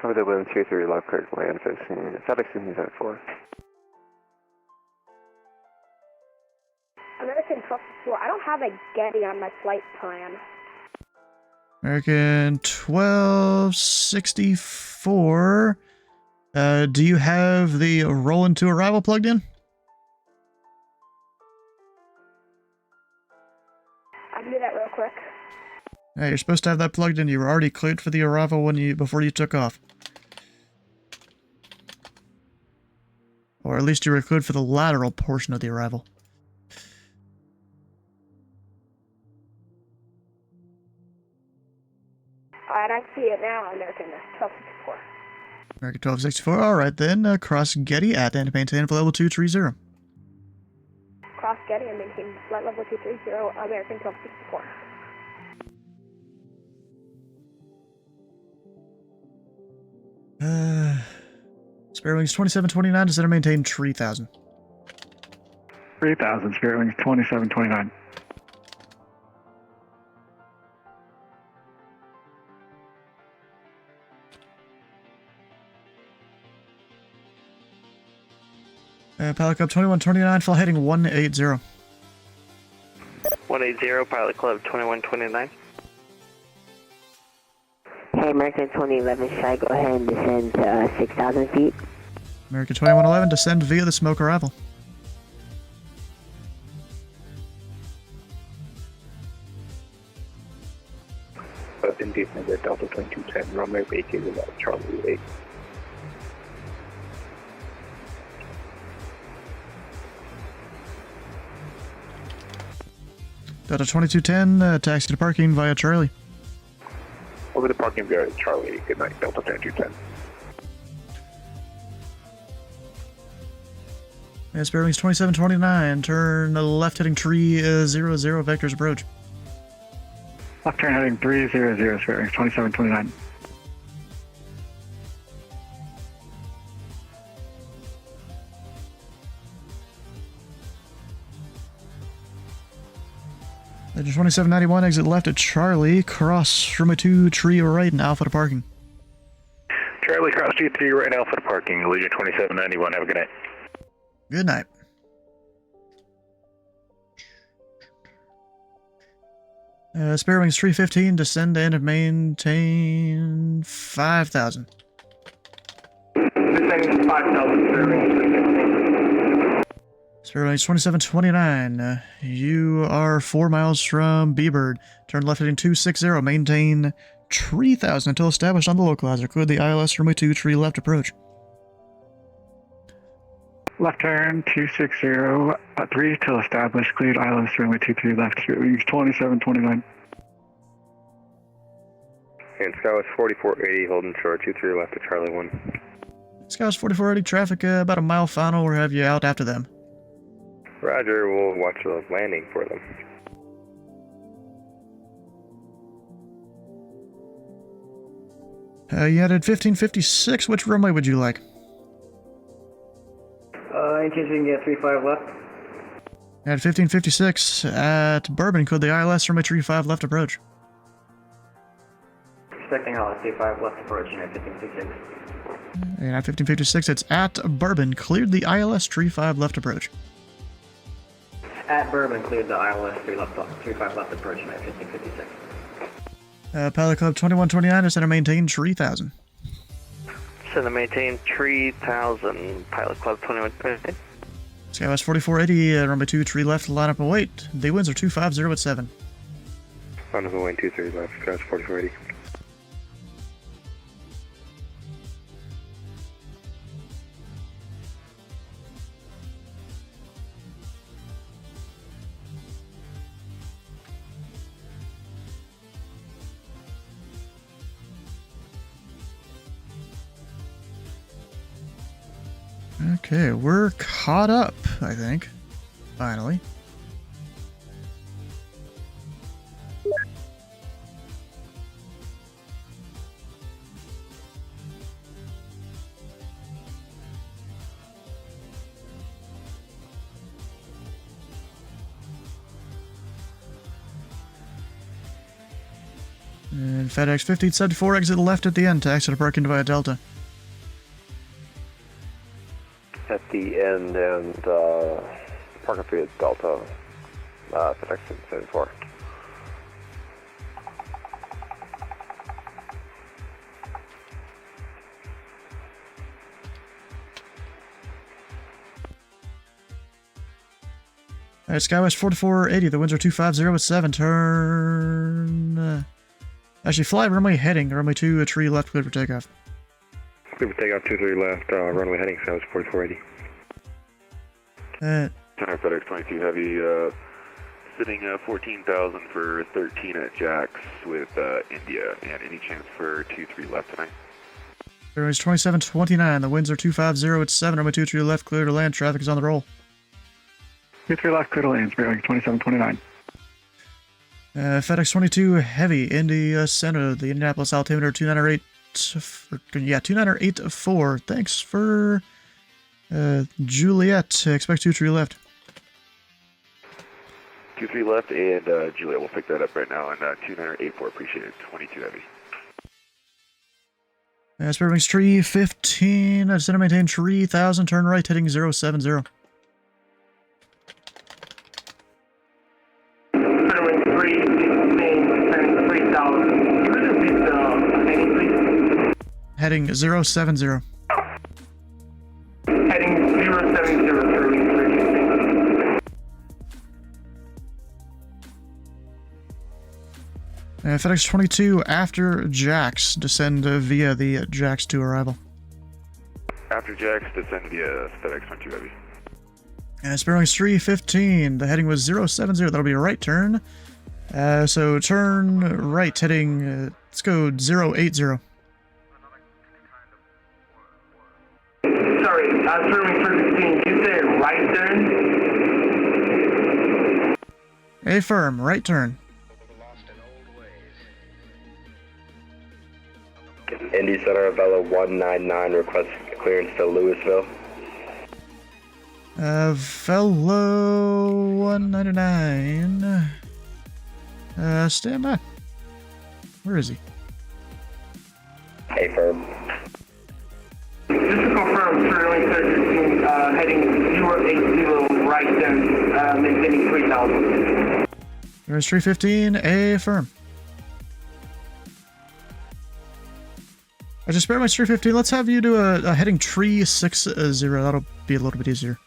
Cover the wind 23 left, clear to land, FedEx 1574. American 1264, I don't have a Getty on my flight plan. American 1264. Do you have the roll into arrival plugged in? I can do that real quick. Yeah, you're supposed to have that plugged in. You were already cleared for the arrival before you took off. Or at least you were cleared for the lateral portion of the arrival. And I see it now, American 1264. American 1264, alright then, cross Getty at and maintain for level 230. Cross Getty and maintain flight level 230, American 1264. Spare wings 2729 to center maintain 3000. 3000, spare wings 2729. Pilot Club 2129, full heading 180. 180, Pilot Club 2129. Hey, American 2011, should I go ahead and descend to 6,000 feet? American 2111, descend via the smoke arrival. Indy number Delta 2210, runway 80 without Charlie 8. Delta 2210, taxi to parking via Charlie. Over the parking via Charlie. Good night, Delta 2210. Spirit Wings 2729, turn left heading tree 00, vectors approach. Left turn heading 300, Spirit Wings 2729. Engine 2791, exit left at Charlie, cross runway 2, tree right, and Alpha to parking. Charlie, cross G3 right, Alpha to parking. Legion 2791, have a good night. Good night. Spirit Wings 315, descend and maintain 5,000. Descending 5,000, Spirit Wings 315. Spirit Wings 2729, you are 4 miles from B-Bird. Turn left heading 260, maintain 3,000 until established on the localizer. Clear the ILS runway 2, tree left approach. Left turn 260, 3 till established, cleared ILS runway 23 left, Spirit Wings 2729. And Skywest 4480, holding short, 23 left to Charlie 1. Skywest 4480, traffic about a mile final, we'll have you out after them. Roger, we'll watch the landing for them. You added 1556, which runway would you like? Any chance we can get 35 left? At 1556 at Bourbon, code the ILS runway 35 left approach. Expecting ILS 35 left approach at 1556. And at 1556, it's at Bourbon, cleared the ILS 35 left approach. At Bourbon, cleared the ILS 35 left approach at 1556. Pilot Club 2129, descend and maintain 3,000. Descend and maintain 3,000. Pilot Club 2129. Skywest 4480, runway 2, tree left, line up and wait. The winds are 250 at 7. On the wind 23 left, Skywest 4480. Okay, we're caught up, I think. Finally. And FedEx 1574, exit left at the end, taxi to parking via Delta. At the end, and parking fee at Delta, FedEx 74. Alright, Skywest 4480, the winds are 250 at 7, turn... actually, fly runway heading, runway 2, a tree left, clear for takeoff. Clear for takeoff, 23 left, runway heading, Skywest 4480. Center FedEx 22 Heavy, sitting 14,000 for 13 at Jax with India, and any chance for 23 left tonight? Airways 2729, the winds are 250 at 7, runway 2, tree left, clear to land, traffic is on the roll. 23 left, clear to land, Spirit Wings 2729. FedEx 22 Heavy, Indy Center, the Indianapolis altimeter 2908, 2984. Thanks for Juliet. Expect 2 tree left. 23 left, and Juliet will pick that up right now, and 2984, appreciate it, 22 Heavy. Spirit Wings tree 15, descend and maintain 3,000, turn right, heading 070. Heading 070. Heading 070 through. FedEx 22 after Jax, descend via the Jax 2 arrival. After Jax, descend via FedEx 22 Heavy. Sparrowings 315. The heading was 070. That'll be a right turn. So turn right, heading, let's go 080. Sorry, Sparrowings 315, you said right turn? Affirm, right turn. Indy Center, Velo 199, request clearance to Louisville. Velo 199. Stand by. Where is he? Affirm. Just to confirm, Sparrowings 315, heading 080 right turn, maintaining 3000. There's 315. Affirm. I just spare my 315. Let's have you do a heading 360. That'll be a little bit easier.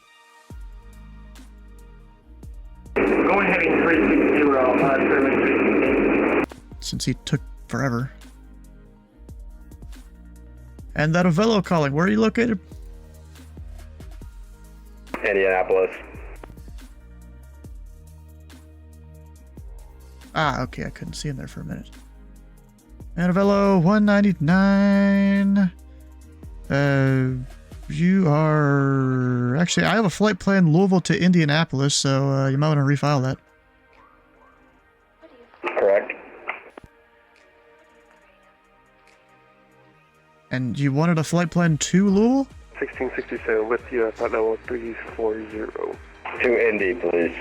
Going heading 360, Sparrowings 315. Since he took forever. And that Velo calling. Where are you located? Indianapolis. Ah, okay. I couldn't see him there for a minute. Annabello 199. You are... Actually, I have a flight plan Louisville to Indianapolis, so you might want to refile that. Correct. And you wanted a flight plan to Louisville? 1667 with you at level 340. To Indy, please.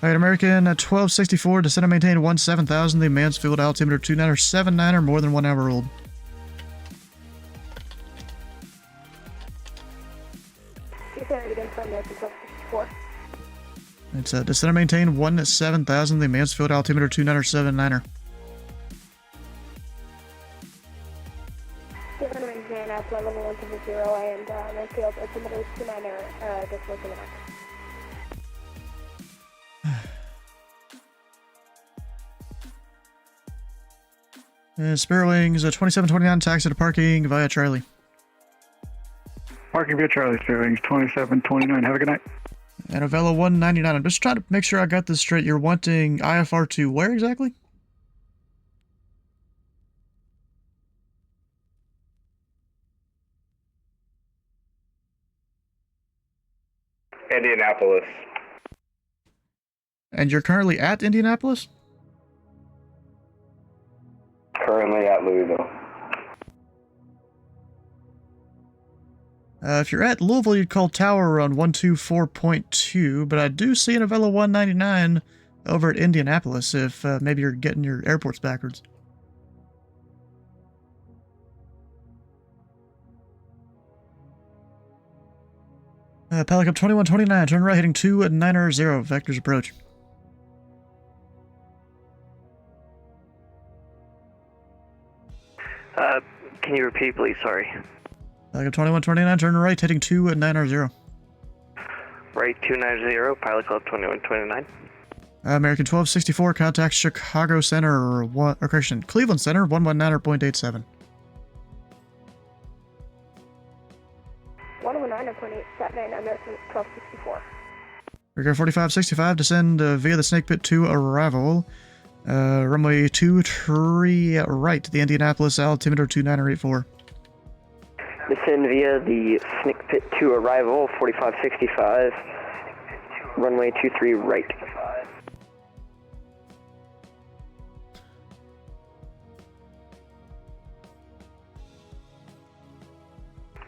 Alright, American 1264, descend and maintain 17,000. The Mansfield altimeter 2979er, more than 1 hour old. You said it again from American 1264. It's descend and maintain 17,000. The Mansfield altimeter 2979er. Descend and maintain at level 170 and Mansfield altimeter 29er, just looking at. Sparrowings 2729, taxi to parking via Charlie. Parking via Charlie, Sparrowings 2729. Have a good night. And Velo 199. I'm just trying to make sure I got this straight. You're wanting IFR to where exactly? Indianapolis. And you're currently at Indianapolis? Currently at Louisville. If you're at Louisville, you'd call tower around 124.2, but I do see an Avella 199 over at Indianapolis if maybe you're getting your airports backwards. Pelican 2129, turn right heading 290, vectors approach. Can you repeat, please? Sorry. Pelican 2129, turn right heading 290. Right 290, Pilot Club 2129. American 1264, contact Chicago Center, Cleveland Center, 119.87. 119.87, American 1264. Regard 4565, descend via the Snake Pit to arrival. Runway 23 right, the Indianapolis altimeter 2984. Descend via the Snake Pit to arrival, 4565. Runway 23 right.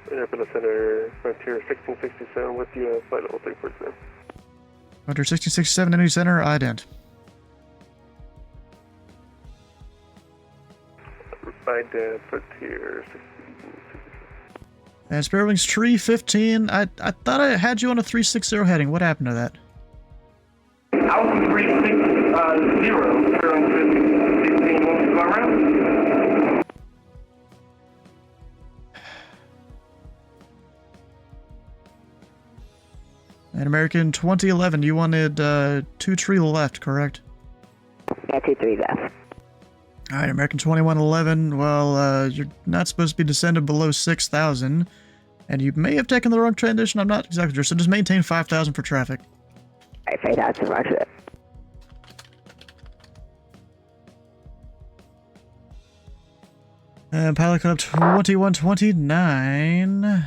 Indianapolis Center, Frontier 1667 with you at flight level 347. Frontier 1667, Indy Center, ident. Ident, Frontier 1667. And Sparrowings 315, I thought I had you on a 360 heading. What happened to that? Alpha 360, Sparrowings 15, wants to go around? And American 2011, you wanted 23 left, correct? Yeah, 23 left. Alright, American 2111, well, you're not supposed to be descended below 6,000, and you may have taken the wrong transition, I'm not exactly sure, so just maintain 5,000 for traffic. Alright, 5,000, roger that. Pilot Club 2129.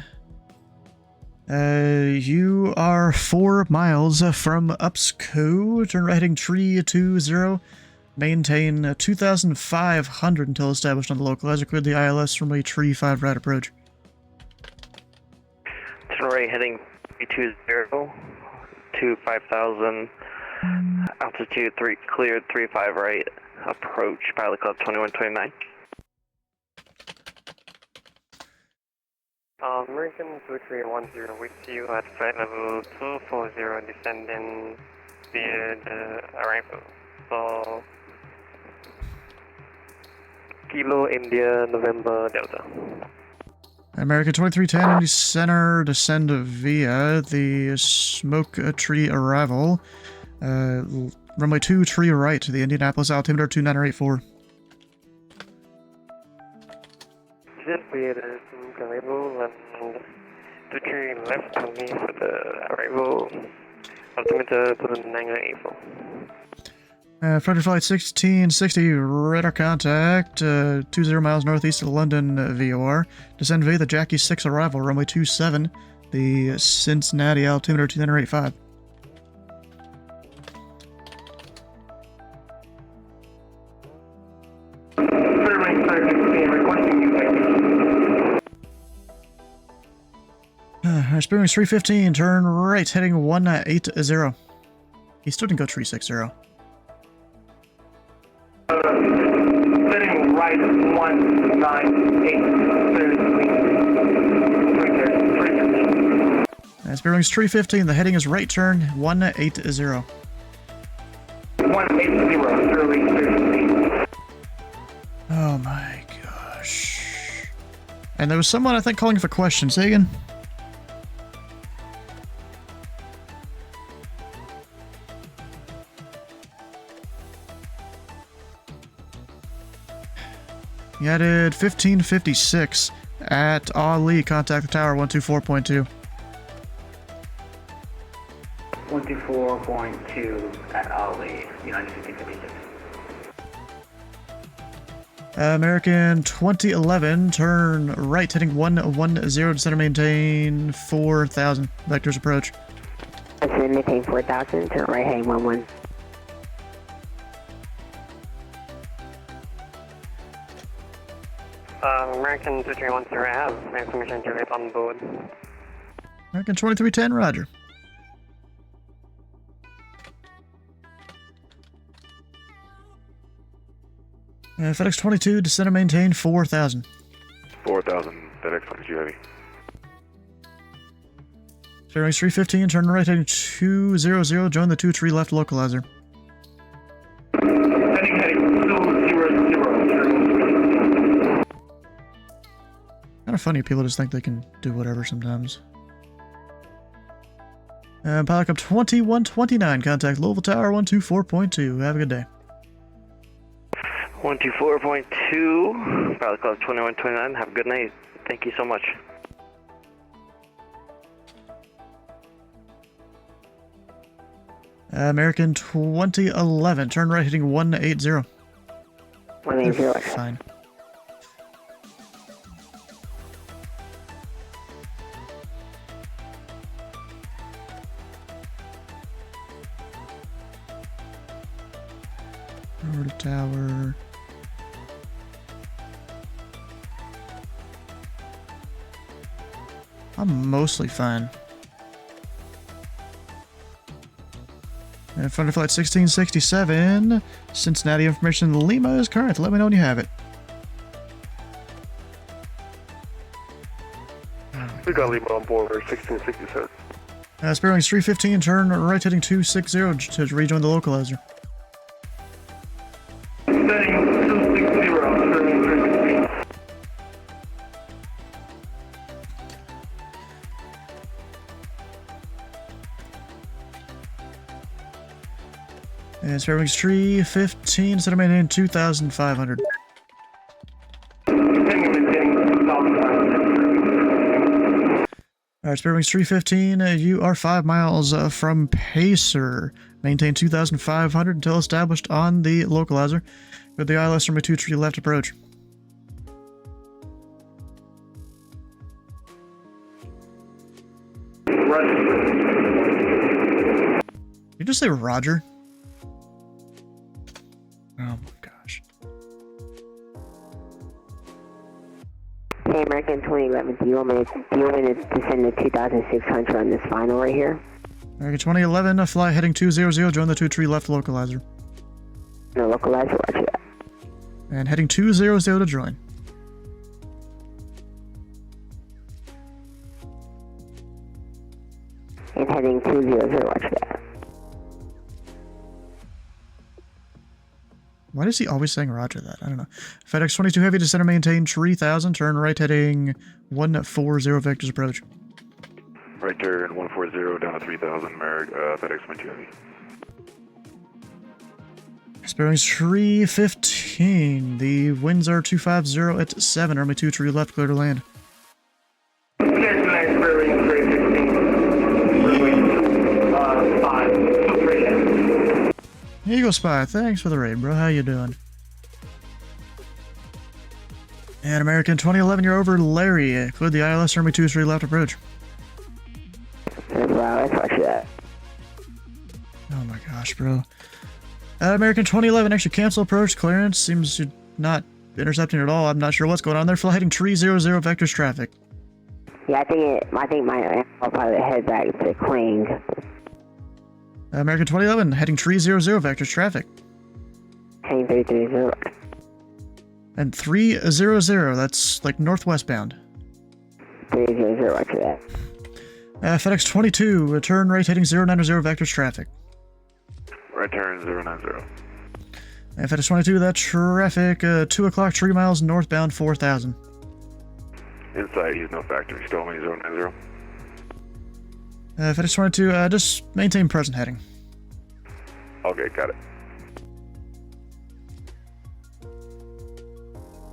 You are 4 miles from Upsco. Turn right heading 320. Maintain 2,500 until established on the localizer. Clear the ILS from a tree 5 right approach. Turn right heading 320 to 5,000. Altitude 3 cleared 35 right. Approach Pilot Club 2129. American 2310 with you at flight level 240, descending via the arrival. So, Kilo India November Delta. American 2310, Indy Center, descend via the smoke tree arrival. Runway 2 tree right to the Indianapolis altimeter 2984. Just via the arrival and 2 tree left only for the arrival. Altimeter 2984. Flight Flight 1660, radar contact, 20 miles northeast of London VOR. Descend via the Jackie 6 arrival, runway 27, the Cincinnati altimeter 2985. Spearing 315, turn right, heading 180. He still didn't go 360. Setting right 198. Spearwings 315, the heading is right turn 180. 180, Oh my gosh. And there was someone, I think, calling for questions. Say again? You added 1556 at Ali. Contact the tower 124.2. 124.2 at Ali, United 1556. American 2011, turn right, heading 110, center maintain 4,000. Vectors approach. Center maintain 4,000, turn right heading 11. American 2310, I have information to get on board. American 2310, roger. FedEx 22, descend and maintain 4,000. 4,000, FedEx 22 heavy. Fairings 315, turn right heading 200, join the 2 tree left localizer. Kind of funny, people just think they can do whatever sometimes. Pilot Club 2129, contact Louisville Tower 124.2. Have a good day. 124.2, Pilot Club 2129, have a good night. Thank you so much. American 2011, turn right heading 180. 180. Fine. Over to tower. I'm mostly fine. And Thunder Flight 1667, Cincinnati information Lima is current. Let me know when you have it. We got Lima on board for 1667. Spearwings 315, turn right heading 260 to rejoin the localizer. And Spare Wings tree 15, set a maintain 2,500. Alright, Spare Wings tree 15, you are 5 miles from Pacer. Maintain 2,500 until established on the localizer. With the ILS from a 2 tree left approach. Did you just say Roger? Oh my gosh. Hey, American 2011, do you want me to descend to 2,600 on this final right here? American 2011, fly heading 200, join the 2 tree left localizer. No, localizer, roger that. And heading 200 to join. And heading 200, roger that. Why is he always saying roger that? I don't know. FedEx 22 Heavy to center maintain 3000, turn right heading 140 vectors approach. Right turn 140 down to 3000, FedEx 22 Heavy. Spare Wings 315. The winds are 250 at 7. Army 2 tree left, clear to land. Eagle Spy, thanks for the raid, bro. How you doing? And American 2011, you're over Larry. Cleared the ILS, Army 2 tree left approach. Wow, that's roger that. Oh my gosh, bro. American 2011, actually cancel approach clearance. Seems you're not intercepting at all. I'm not sure what's going on there. Fly heading 300 vectors traffic. Yeah, I think I'll probably head back to Queen. American 2011, heading 300 vectors traffic. Heading 330. And 300, that's like northwest bound. 300, roger that. FedEx 22, return right heading 090 vectors traffic. Right turn 090. And FedEx 22, that traffic, 2 o'clock, 3 miles northbound, 4,000. Inside, he's no factory, still only 090. FedEx 22, just maintain present heading. Okay, got it.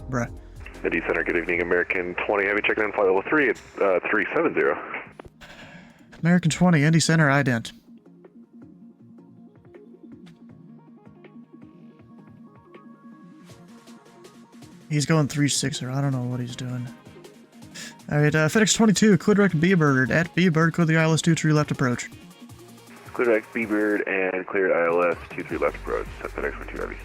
Bruh. Indy Center, good evening. American 20 Heavy checking in flight level 3 at 370. American 20, Indy Center, ident. He's going 3-6er. I don't know what he's doing. Alright, FedEx 22, clear direct B-Bird. At B-Bird, clear the ILS 2-3 left approach. Clear direct B-Bird and cleared ILS 23 left approach. FedEx 22 Heavy.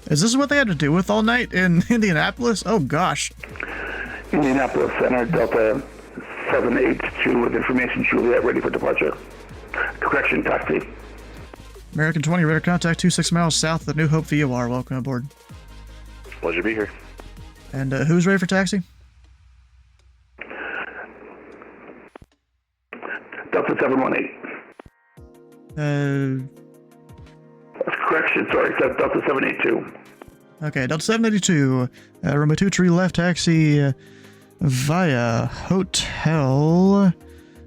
Is this what they had to deal with all night in Indianapolis? Oh gosh. Indianapolis Center, Delta 782 with information Juliet ready for departure. Correction, taxi. American 20, radar contact 26 miles south of the New Hope VOR. Welcome aboard. Pleasure to be here. And who's ready for taxi? Delta 718. Correction, sorry, Delta 782. Okay, Delta 782. Runway 2 tree left taxi via Hotel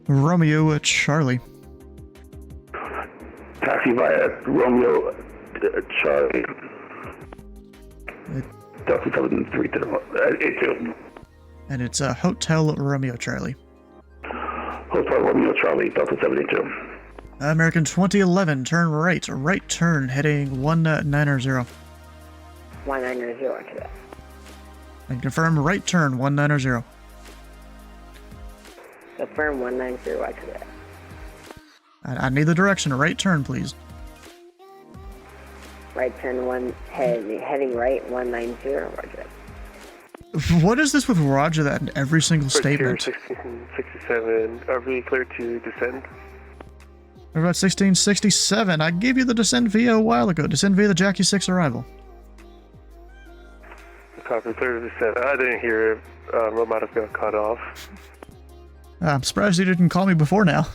Romeo Charlie. Taxi via Romeo Charlie. Delta 732. And it's Hotel Romeo Charlie. Hotel Romeo Charlie, Delta 782. American 2011, turn right turn, heading 190. 190 to that. And confirm right turn 190. Confirm 190 to that. I need the direction, right turn, please. Right turn heading right 190, roger that. What is this with roger that in every single statement? 1667, are we clear to descend? We're about 1667. I gave you the descend via a while ago. Descend via the Jackie 6 arrival. Copy, clear to descend. I didn't hear it. Road might have got cut off. I'm surprised you didn't call me before now.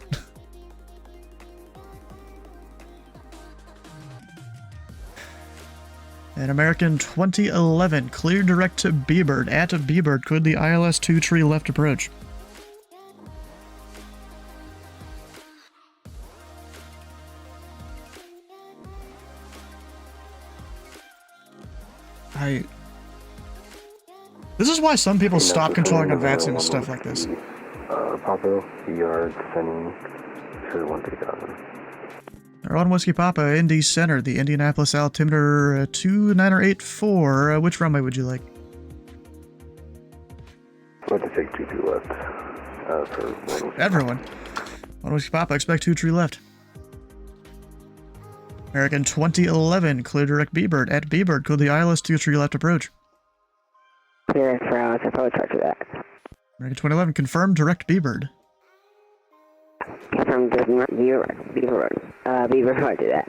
And American 2011, clear direct to B-Bird. At B-Bird, could the ILS 2 tree left approach. This is why some people stop controlling advancing and stuff like this. Papa, we are descending to 13,000. Ron Whiskey Papa, Indy Center, the Indianapolis altimeter 2984. Which runway would you like? I'd like to take 22 left. For everyone. Ron Whiskey Papa, expect 23 left. American 2011, clear direct B-Bird. At B-Bird, code the ILS 23 left approach. Clear for ILS approach after that. American 2011, confirm direct B-Bird. Confirm B-Bird. B-Bird, after that.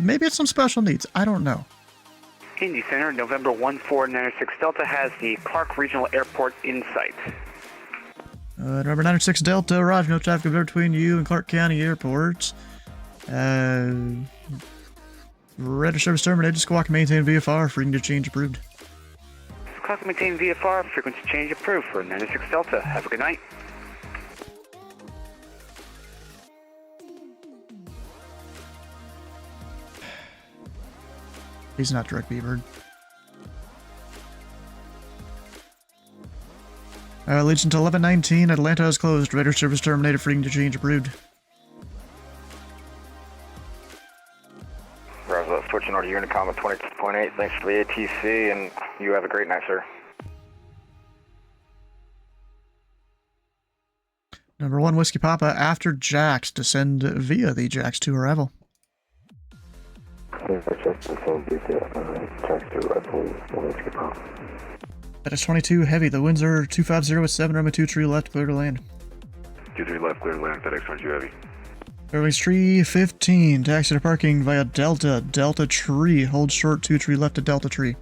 Maybe it's some special needs. I don't know. Indy Center, November 1496 Delta has the Clark Regional Airport in sight. November 96 Delta, Roger, no traffic between you and Clark County airports. Radar service terminated, squawk maintain VFR, frequency change approved. Squawk maintain VFR, frequency change approved for 96 Delta. Have a good night. He's not direct B-Bird. Legion to 1119, Atlanta is closed. Radar service terminated, frequency change approved. Roger, switching order Unicom at 22.8. Thanks for the ATC, and you have a great night, sir. Number 1 Whiskey Papa, after Jax, descend via the Jax 2 arrival. That is 22 heavy. The winds are 250 with 7 runway 23 left, clear to land. 23 left, clear to land. FedEx 22 heavy. Airways 315, taxi to parking via Delta. Delta Tree, hold short 23 left to Delta Tree.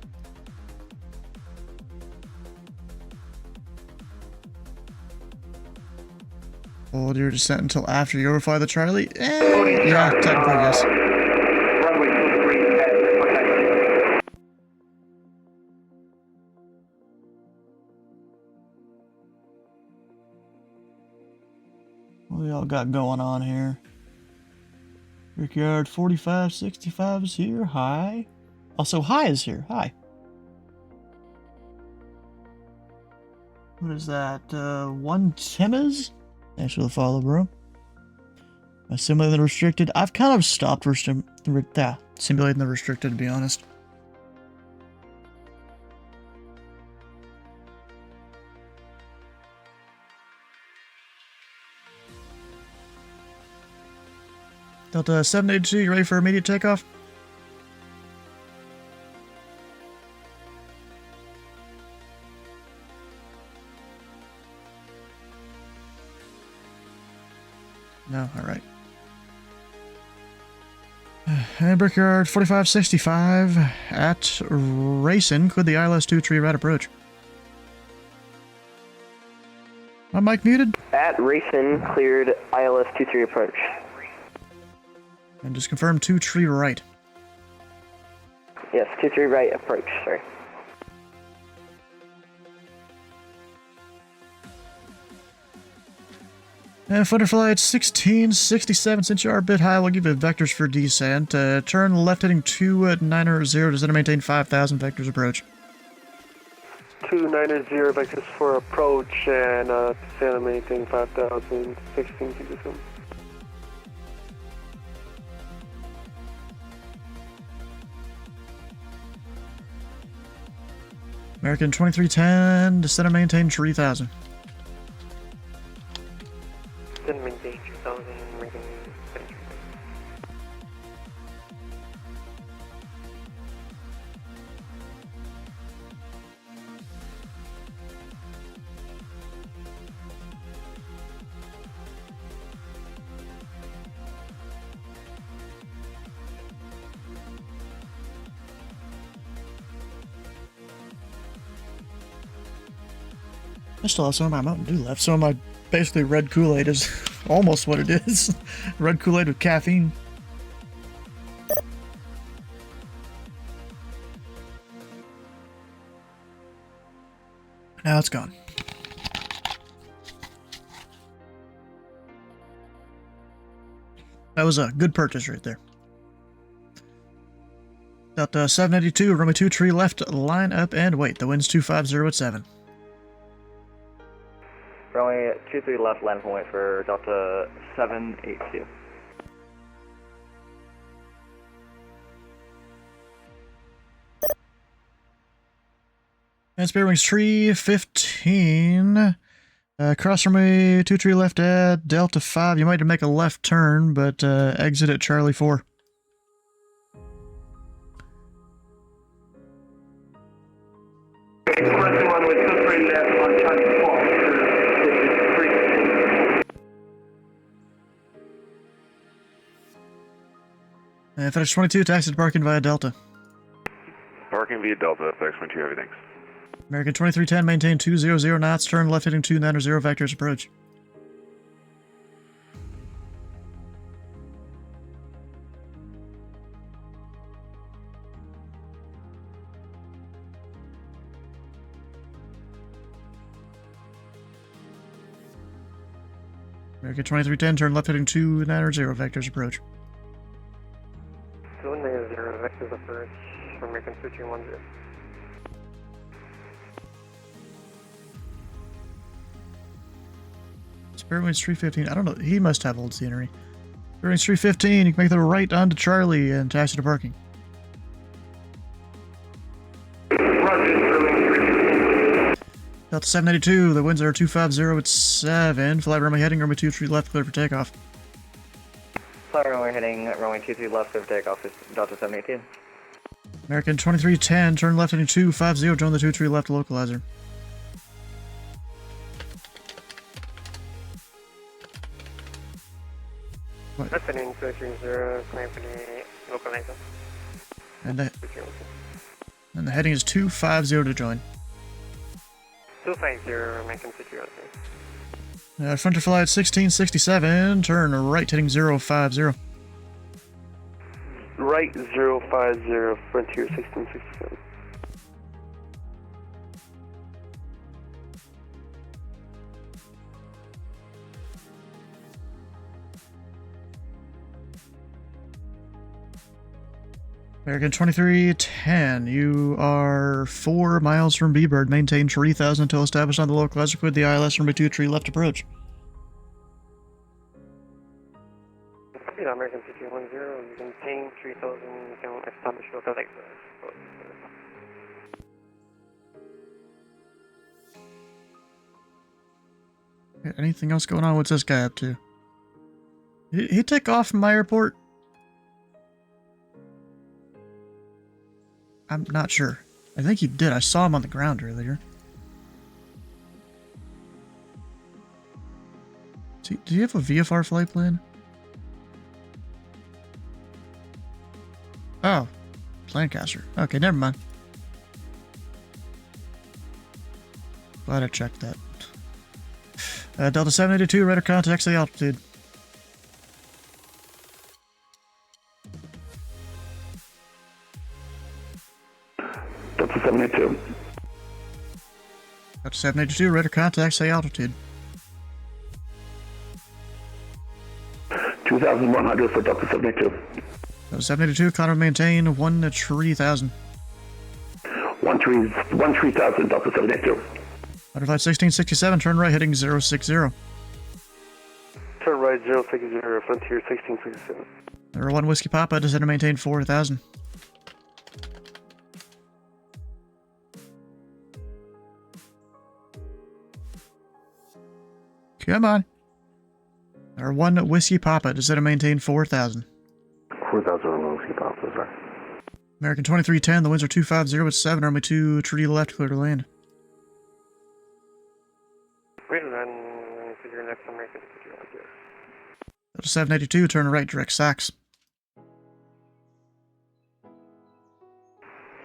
Hold your descent until after you overfly the Charlie. Yeah, technically yes. What we all got going on here? Brickyard 4565 is here. Hi. Also, Hi is here. Hi. What is that? 1 Timmers? Thanks for the follow, bro. Simulating the restricted. I've kind of stopped simulating the restricted, to be honest. Delta 782, you ready for immediate takeoff? No, alright. And Brickyard 4565 at Racing, could the ILS 23 right approach? My mic muted? At Racing, cleared ILS 23 approach. And just confirm 23 right. Yes, 23 right approach, sorry. And Thunder Flight 1667, since you are a bit high, we'll give you vectors for descent. Turn left heading 290, descend to maintain 5,000 vectors approach. 290 vectors for approach and descend maintain 5,000, 16 to descend. American 2310, descend and maintain 3,000. Descend maintain 3,000, American 2310. I still have some of my Mountain Dew left. Some of my basically red Kool-Aid is almost what it is. Red Kool-Aid with caffeine. Now it's gone. That was a good purchase right there. Delta 782, runway 2 tree left, line up and wait. The wind's 250 at 7. Runway 23 left, land and wait for Delta 782. And Spirit Wings tree 15. Cross runway 2 tree left at Delta 5. You might make a left turn, but exit at Charlie 4. FedEx 22, taxi to parking via Delta. Parking via Delta, FX 22, heavy thanks. American 2310, maintain 200 knots, turn left heading 290, vectors approach. American 2310, turn left heading 290, vectors approach. 290, vectors approach, American 2310. Spirit Wings 315, I don't know, he must have old scenery. Spirit Wings 315, you can make the right onto Charlie and taxi to parking. Delta 782, the winds are 250 at 7. Flight runway heading, runway 23 left, clear for takeoff. Flight runway heading, runway 23 left, clear for takeoff is Delta 782. American 2310, turn left heading 250, join the 23 left localizer. What? Listening 230, climb for the localizer. And the heading is 250 to join. 250, American 2310. Frontier flight 1667, turn right heading 050. Right 050, Frontier 1667. American 2310, you are 4 miles from B-Bird. Maintain 3000 until established on the localizer with the ILS runway 2 tree left approach. Yeah, American 2310, you can maintain 3000, you can establish localizer. Anything else going on? What's this guy up to? Did he take off from my airport? I'm not sure. I think he did. I saw him on the ground earlier. Do you have a VFR flight plan? Oh. Lancaster. Okay, never mind. Glad I checked that. Delta 782, radar contacts the altitude. Delta 782. Delta 782, radar contacts the altitude. 2,100 for Delta 782. Delta 782, climb and maintain 13000. 13000, Delta 782. Butterfly 1667, turn right heading 060. Turn right 060, Frontier 1667. Number 1 Whiskey Papa, descend to maintain 4000. Come on. Number 1 Whiskey Papa, descend to maintain 4000. 4,000 Whiskey Papa, sorry. American 2310, the winds are 250 at 7, runway 2, tree left, clear to land. Wait, then to your left, American 2310. Delta 782, turn right, direct Sax.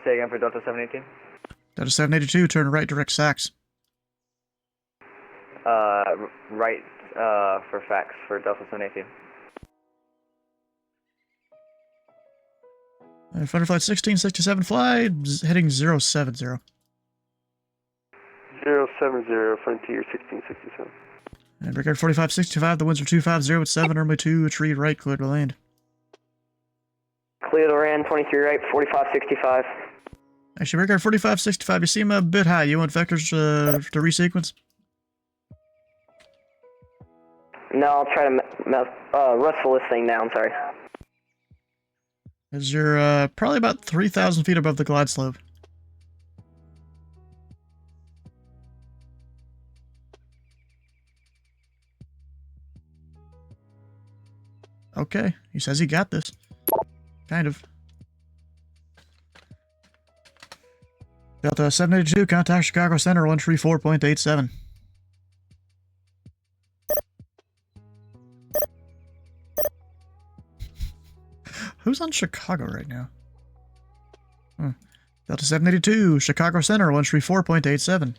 Say again for Delta 718. Delta 782, turn right, direct Sax. Right for fax for Delta 718. Fighter Flight 1667, fly heading 070. 070, Frontier 1667. And Brigade 4565, the winds are 250 at 7, runway 2, tree right, clear to land. clear the RAN 23 right, 4565. Actually, Brickyard 4565, you seem a bit high. You want vectors to resequence? No, I'll try to rustful this thing down, sorry. As you're probably about 3,000 feet above the glide slope. Okay, he says he got this. Kind of. Delta 782, contact Chicago Center 134.87. Who's on Chicago right now? Delta 782, Chicago Center 134.87.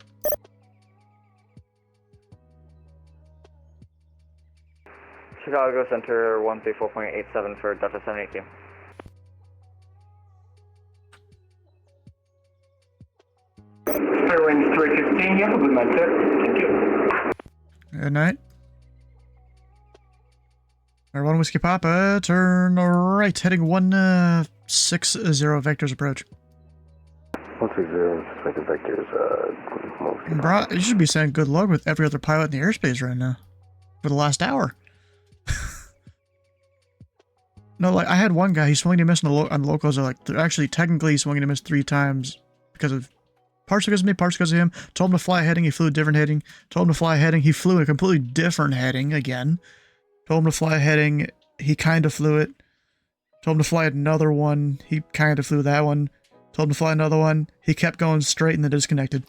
Chicago Center 134.87 for Delta 782. Clear range 315, you have a good night, sir. Thank you. Good night. One Whiskey Papa, turn right, heading 160 vectors approach. 160, making vectors, Bro, you should be saying good luck with every other pilot in the airspace right now. For the last hour. No, like, I had one guy, he swung and missed on locals, actually, technically, he swung and missed 3 times because of, parts because of me, parts because of him. Told him to fly a heading, he flew a different heading. Told him to fly a heading, he flew a completely different heading again. Told him to fly a heading, he kind of flew it. Told him to fly another one, he kind of flew that one. Told him to fly another one, he kept going straight and then disconnected.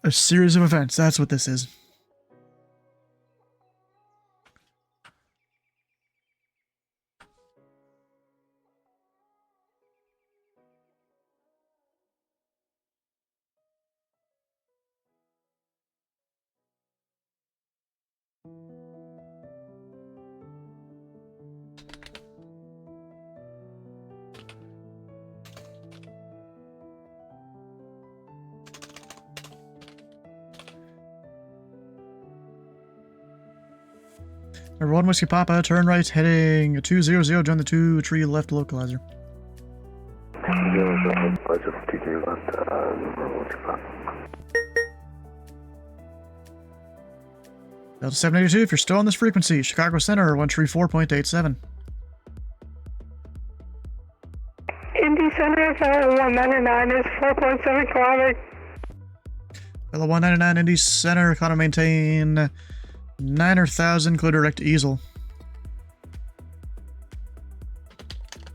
A series of events, that's what this is. Number 1 Whiskey Papa, turn right, heading 200, join the 2 tree left localizer. 200, 2 left, number 1 Whiskey Papa. Delta 782, if you're still on this frequency, Chicago Center 134.87. Indy Center, 199 is 4.7 kilometers. Hello 199, Indy Center, economy maintain 9,000, clear direct easel.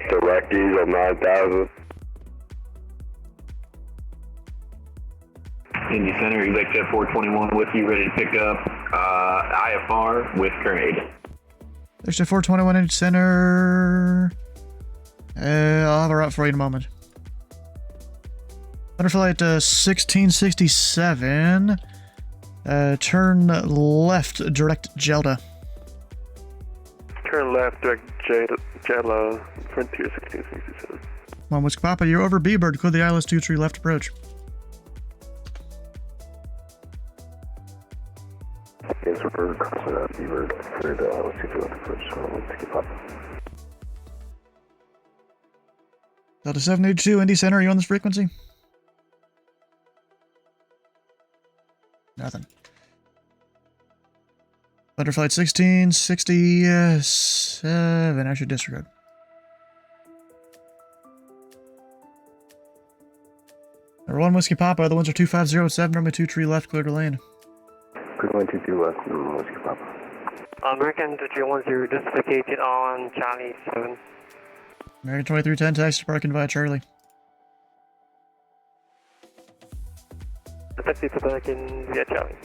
Direct easel 9,000. Indy Center, exec jet 421 with you, ready to pick up IFR with current agent. There's the 421 Indy Center. I'll have a route for you in a moment. Butterflight 1667. Turn left, direct Jelda. Turn left, direct Jelda, Frontier 1667. 1 Whiskey Papa, you're over B-Bird, clear the ILS 2 tree left approach. Yes, we're crossing out B-Bird, clear the ILS 2 tree left approach, 1 Whiskey Papa. Delta 782, Indy Center, are you on this frequency? Nothing. Butterflight 1667, I should disregard. Number 1 Whiskey Papa, the ones are 2507, number 2 tree left, clear to lane. Clear lane 22 left, number 1 Whiskey Papa. American 2310, dislocated on Charlie 7. American 2310, taxi to parking via Charlie. Taxi to parking via Charlie.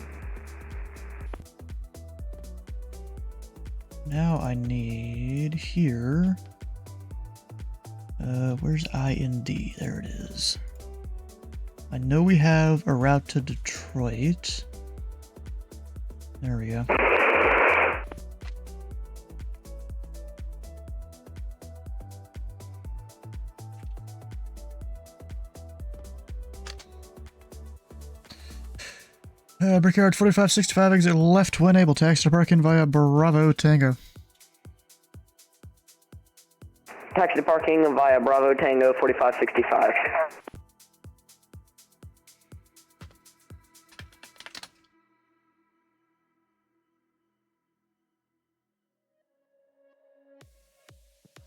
Now I need here. Where's IND? There it is. I know we have a route to Detroit. There we go. Brickyard 4565, exit left when able, taxi to parking via Bravo Tango. Taxi to parking via Bravo Tango 4565.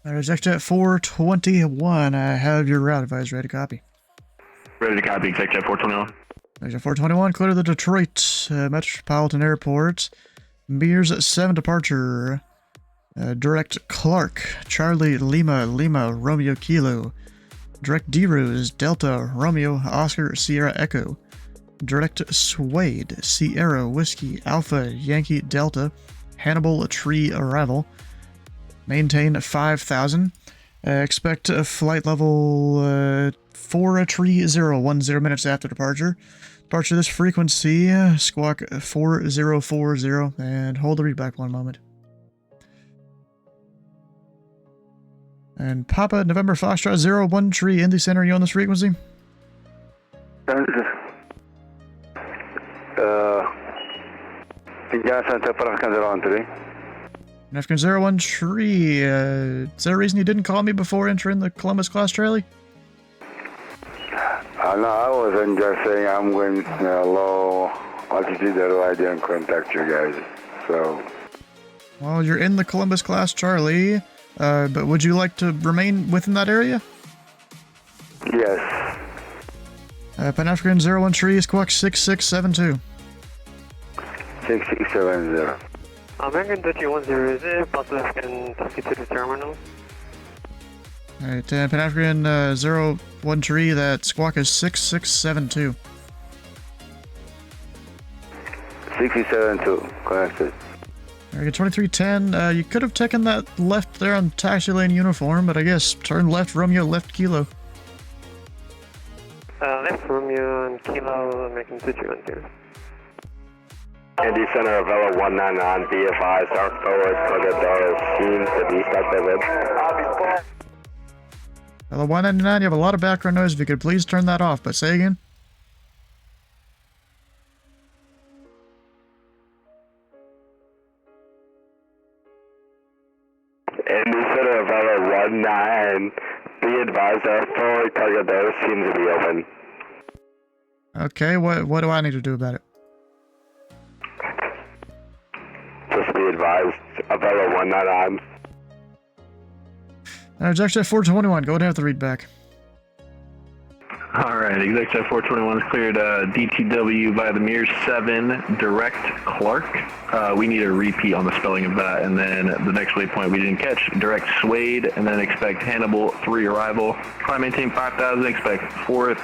There's ExecJet 421. I have your route advised. Ready to copy. Ready to copy, ExecJet 421. ExecJet 421, clear to the Detroit Metropolitan Airport. Mears 7 departure. Direct Clark, Charlie Lima, Romeo Kilo. Direct D-Rose, Delta, Romeo, Oscar, Sierra Echo. Direct Suede, Sierra, Whiskey, Alpha, Yankee, Delta. Hannibal, Tree, arrival. Maintain 5,000. Expect a flight level 43010 minutes after departure. Departure this frequency, squawk 4040, and hold the read back 1 moment. And Papa, November Foxtrot 01 Tree, Indy Center, are you on this frequency? African 01 Tree, is there a reason you didn't call me before entering the Columbus class, Charlie? No, I wasn't just saying I'm going low altitude, that's why I didn't contact you guys, so... Well, you're in the Columbus class, Charlie, but would you like to remain within that area? Yes. Pan-African 01 Tree, squawk 6672. 6670. American 3110, is it possible I can take you to the terminal? Alright, Pan-African 01 Tree, that squawk is 6672. 6672, connected. Alright, 2310, you could have taken that left there on taxi lane uniform, but I guess turn left Romeo, left Kilo. Left Romeo and Kilo, American 2310. Indy Center, Vela 199, be advised, our forward Tobu seems to be suspected. Hello, 199, you have a lot of background noise. If you could please turn that off, but say again. Indy Center, Vela 19, be advised, our forward target door seems to be open. Okay, what do I need to do about it? Just be advised, Vela 199. ExecJet 421, go ahead and have the read back. Alright, ExecJet 421 is cleared DTW by the Mears 7, direct Clark. We need a repeat on the spelling of that, and then the next waypoint we didn't catch, direct Suede, and then expect Hannibal 3 arrival. Climb maintain 5,000, expect flight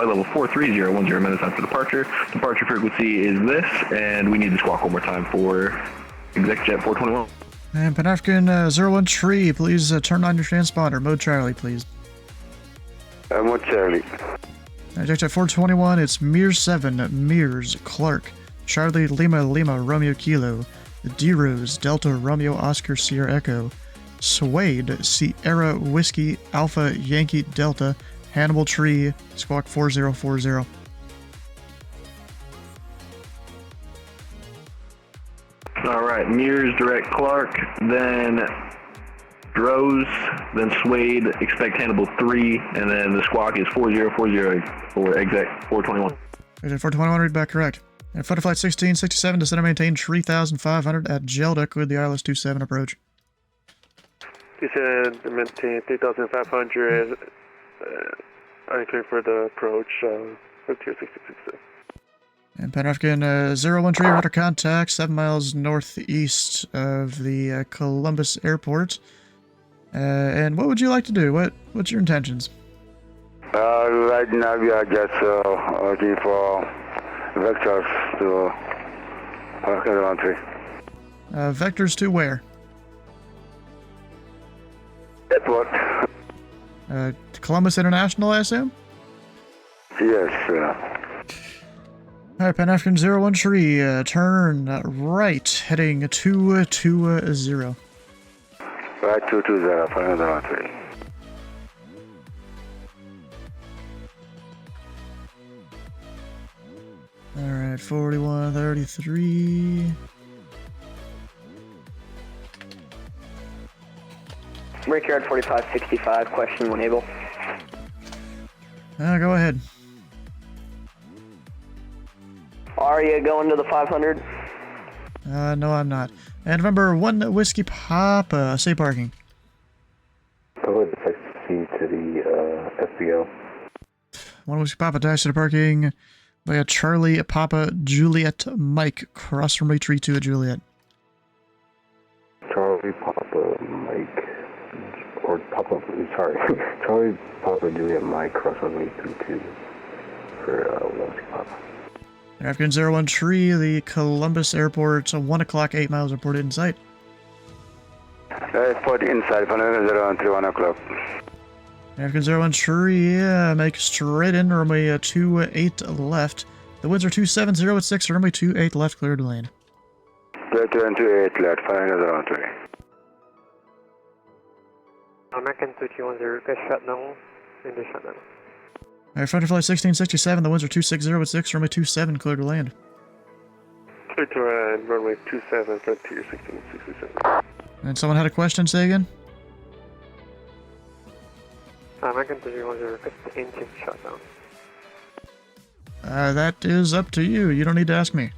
level 43010 minutes after departure. Departure frequency is this, and we need to squawk 1 more time for ExecJet 421. And Pan-African 01 Tree, please turn on your transponder. Mode Charlie, please. Mode Charlie. ExecJet 421, it's Mears 7, Mears, Clark, Charlie Lima, Romeo Kilo, D-Rose, Delta, Romeo, Oscar, Sierra Echo, Suede, Sierra, Whiskey, Alpha, Yankee, Delta, Hannibal Tree, squawk 4040. Alright, Mears, direct Clark, then Rose, then Suede, expect Hannibal 3, and then the squawk is 4040 for exec 421. ExecJet 421, read back correct. And Flight 1667, descend and maintain 3,500 at Jelduck with the ILS 27 approach. Descend and maintain 3,500, unclear for the approach, for tier 66. And Pan-African 01 Tree, radar contact, 7 miles northeast of the Columbus Airport. And what would you like to do? What's your intentions? Right now we are just looking for vectors to country. Vectors to where? Airport. Columbus International, I assume? Yes, Alright, Pan-African 01 Tree, turn right, heading 220. Right, 220, final 3. Alright, 4133. Brickyard 4565, question when able. Go ahead. Are you going to the 500? No, I'm not. And remember, 1 Whiskey Papa, say parking. Go ahead, taxi to the FBO. 1 Whiskey Papa, dash to the parking via Charlie Papa Juliet Mike, cross from Tree 2 at Juliet. Charlie Papa Mike, or Papa, sorry, Charlie Papa Juliet Mike, cross from 32 for 1 Whiskey Papa. African 01 Tree, the Columbus Airport, 1 o'clock, 8 miles reported in sight. Airport inside, around 3, 1 o'clock. African 01 Tree, make straight in, runway 28 left. The winds are 270 at 6, runway 28 left, cleared lane. Clear 28 left, final around 3. American 2210, request shutdown, Indy shutdown. Alright, Frontier Flight 1667, the winds are 260 at 6, runway 27, clear to land. Clear to land, runway 27, Frontier 1667. And someone had a question, say again? American 2210, request engine shutdown. That is up to you. You don't need to ask me.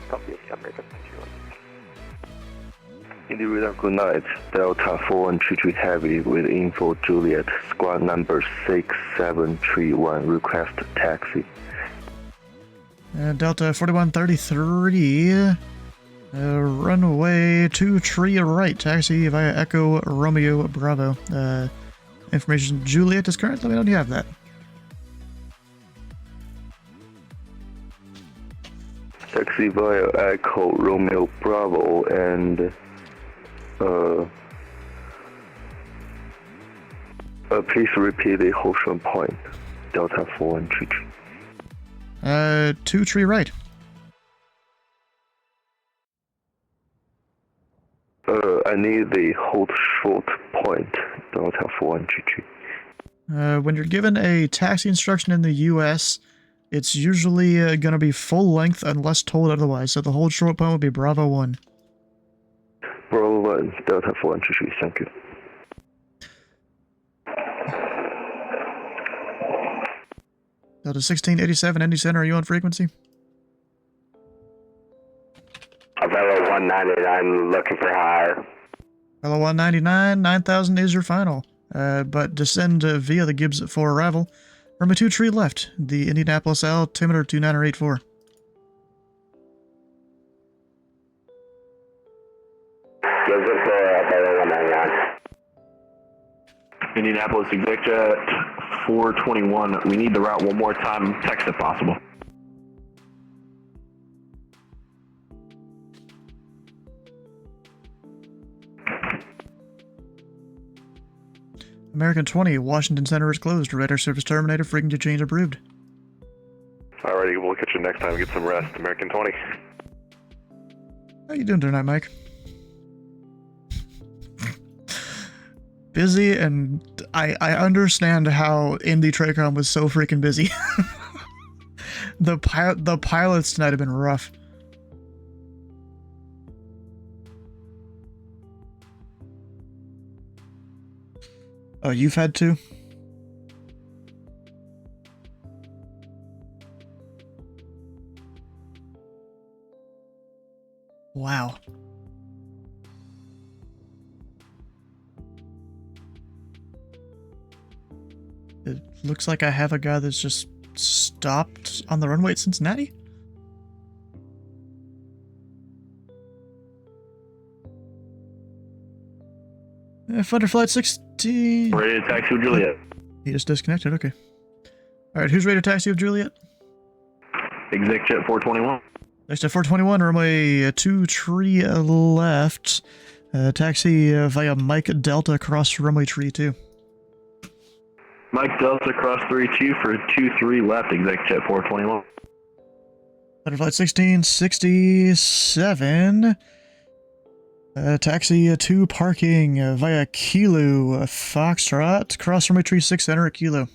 Copy, American 21. Indy radar, good night. Delta 4133 Heavy with info Juliet, squad number 6731, request taxi. Delta 4133, runway 23 right, taxi via Echo Romeo Bravo. Information Juliet is current, let me know if you have that. Taxi via Echo Romeo Bravo and please repeat the Hoshun point. Delta 4133. 23 right. I need the hold short point. Delta 4133. When you're given a taxi instruction in the U.S., it's usually going to be full length unless told otherwise, so the hold short point would be Bravo 1. Bravo 1, Delta 4133, thank you. Delta 1687, Indy Center, are you on frequency? Avelo 199, looking for higher. Fellow 199, 9000 is your final. But descend via the Gibbs for arrival. Runway 2 tree left, the Indianapolis altimeter 2984. Joseph for Avelo 199. Indianapolis Executive 421. We need the route one more time. Text if possible. American 20, Washington Center is closed. Radar service terminated. Frequency change approved. Alrighty, we'll catch you next time. Get some rest. American 20. How you doing tonight, Mike? Busy, and I understand how Indy Tracom was so freaking busy. The pilots tonight have been rough. Oh, you've had to? Wow. It looks like I have a guy that's just stopped on the runway at Cincinnati. Thunder Flight 60. Ready to taxi with Juliet. He just disconnected, okay. Alright, who's ready to taxi with Juliet? Executive 421. Next to 421, runway 2 tree left. Taxi via Mike Delta across runway tree 2. Mike Delta cross 32 for 23 left, Executive 421. Thunder Flight 1667. Taxi 2 parking via Kilo Foxtrot. Cross runway tree 6 center at Kilo.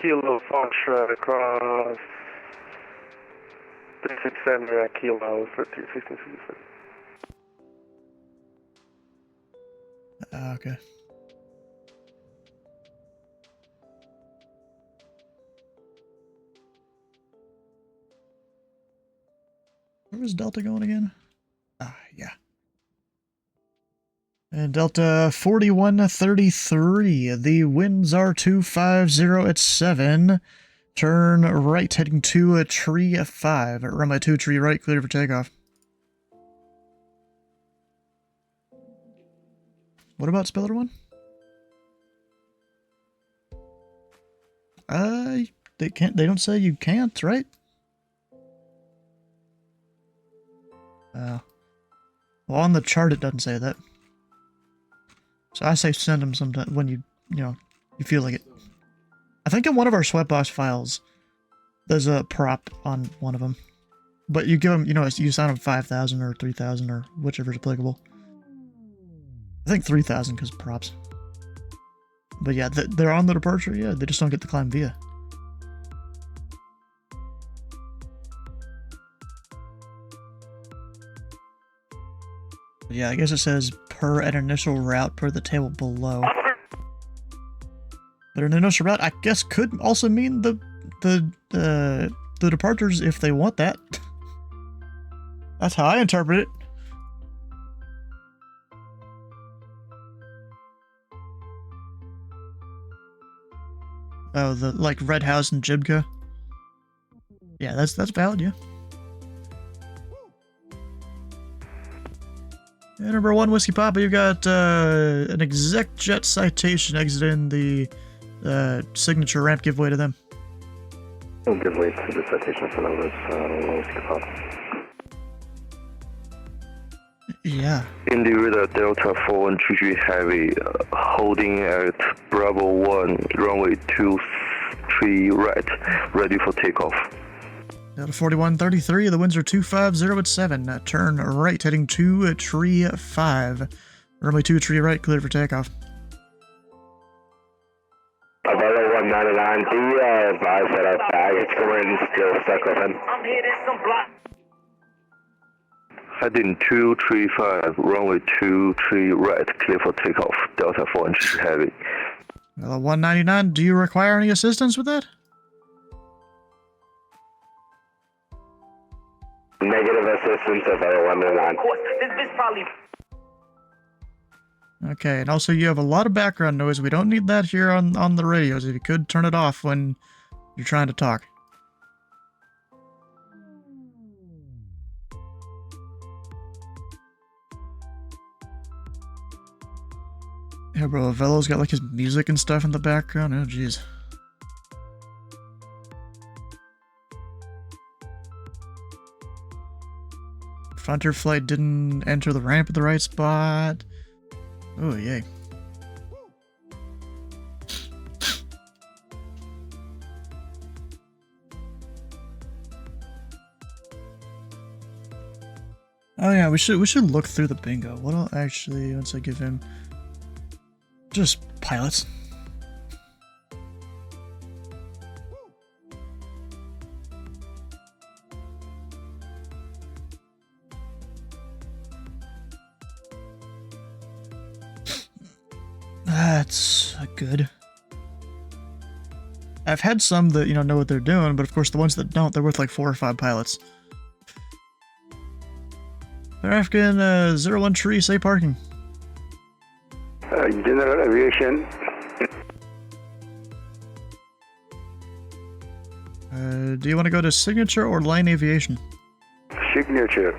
Kilo Foxtrot across 367 at Kilo for 1667. Okay. Where was Delta going again? Ah, yeah. And Delta 4133. The winds are 250 at 7. Turn right, heading to a tree 5. Runway 2, tree right, clear for takeoff. What about Speller 1? They don't say you can't, right? Well, on the chart it doesn't say that. So I say send them sometime when you feel like it. I think in one of our sweatbox files, there's a prop on one of them. But you give them, you assign them 5,000 or 3,000 or whichever's applicable. I think 3,000 because props. But yeah, they're on the departure, yeah, they just don't get to climb via. But yeah, I guess it says per an initial route per the table below. But an initial route, I guess, could also mean the departures if they want that. That's how I interpret it. Oh, the like Red House and Jibka. Yeah, that's valid, yeah. And number 1 Whiskey Papa, you got an exec jet citation exiting the signature ramp giveaway to them. We'll give way to the citation for those Whiskey Papa. Yeah. Indy Radar Delta 4133 Heavy, holding at Bravo 1, runway 23 right, ready for takeoff. Delta 4133, the winds are 250 at 7. Turn right, heading to tree 5. Runway 2, tree right, clear for takeoff. Abella 199, do advise that our baggage currently still stuck with him? I'm hitting some block. Heading 235, runway 23 right, clear for takeoff. Delta 4 Heavy. 199, do you require any assistance with that? Negative assistance of our 199. Of course, this bitch probably. Okay, and also you have a lot of background noise. We don't need that here on the radios. If you could turn it off when you're trying to talk. Yeah, bro, Velo's got like his music and stuff in the background. Oh, jeez. Frontier flight didn't enter the ramp at the right spot. Oh, yay. Oh yeah, we should look through the bingo. What'll actually once I give him just pilots. That's good. I've had some that, know what they're doing, but of course the ones that don't, they're worth like 4 or 5 pilots. They're African 01 tree, say parking. General Aviation. Do you want to go to Signature or Line Aviation? Signature.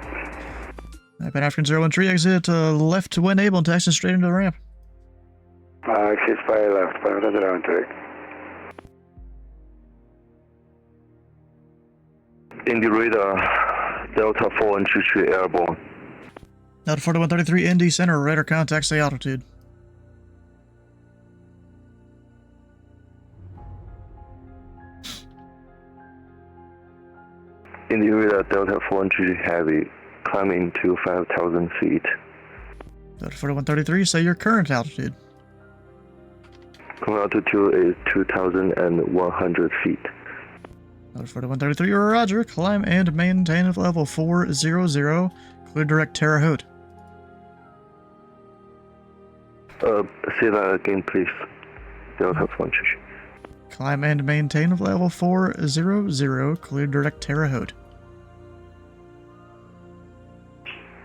Pan African 01 tree, exit left when able and taxi straight into the ramp. Exit 5 left, 500 round trip. Indy Radar Delta 4133 airborne. Delta 4133 Indy Center, radar contact, say altitude. Indy Radar Delta 4133 Heavy, climbing to 5,000 feet. Delta 4133, say your current altitude. Current altitude is 2,100 feet. Delta 4133, roger. Climb and maintain at level 400. Clear direct Terre Haute. Say that again, please. Delta Frontage. Climb and maintain level 400, clear direct Terre Haute.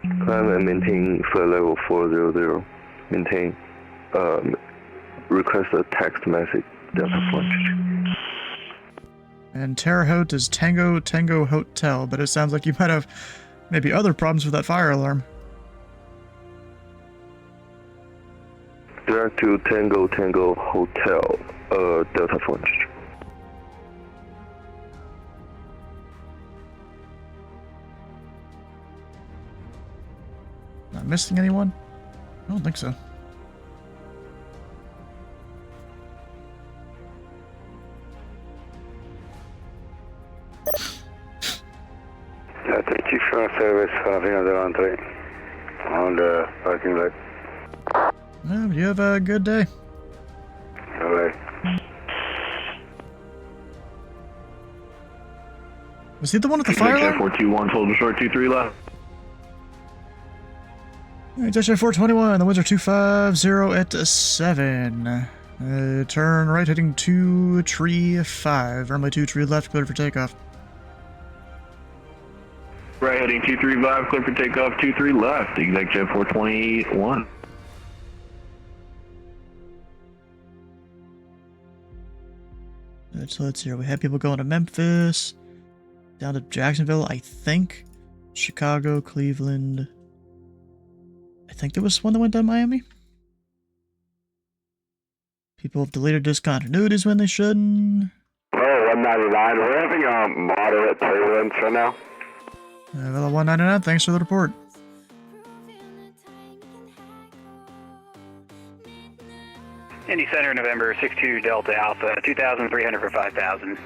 Climb and maintain for level 400. Maintain. Request a text message. Delta Frontage. And Terre Haute is Tango Tango Hotel, but it sounds like you might have maybe other problems with that fire alarm. Direct to Tango Tango Hotel, Delta Frontage. Not missing anyone? I don't think so. Thank you for service on the parking lot. Well, you have a good day. Alright. Was he the one with the fire alarm? 421, hold short 23 left. Alright, Dash 421, the winds are 250 at 7. Turn right heading 235. Runway 23 left, clear for takeoff. Right heading 235, clear for takeoff 23 left, exec jet 421. So let's see here. We have people going to Memphis, down to Jacksonville, I think. Chicago, Cleveland. I think there was one that went down Miami. People have deleted discontinuities when they shouldn't. Oh, 199. We're having a moderate turbulence right now. Vela 199, thanks for the report. Indy Center, November 62 Delta Alpha, 2,300 for 5,000.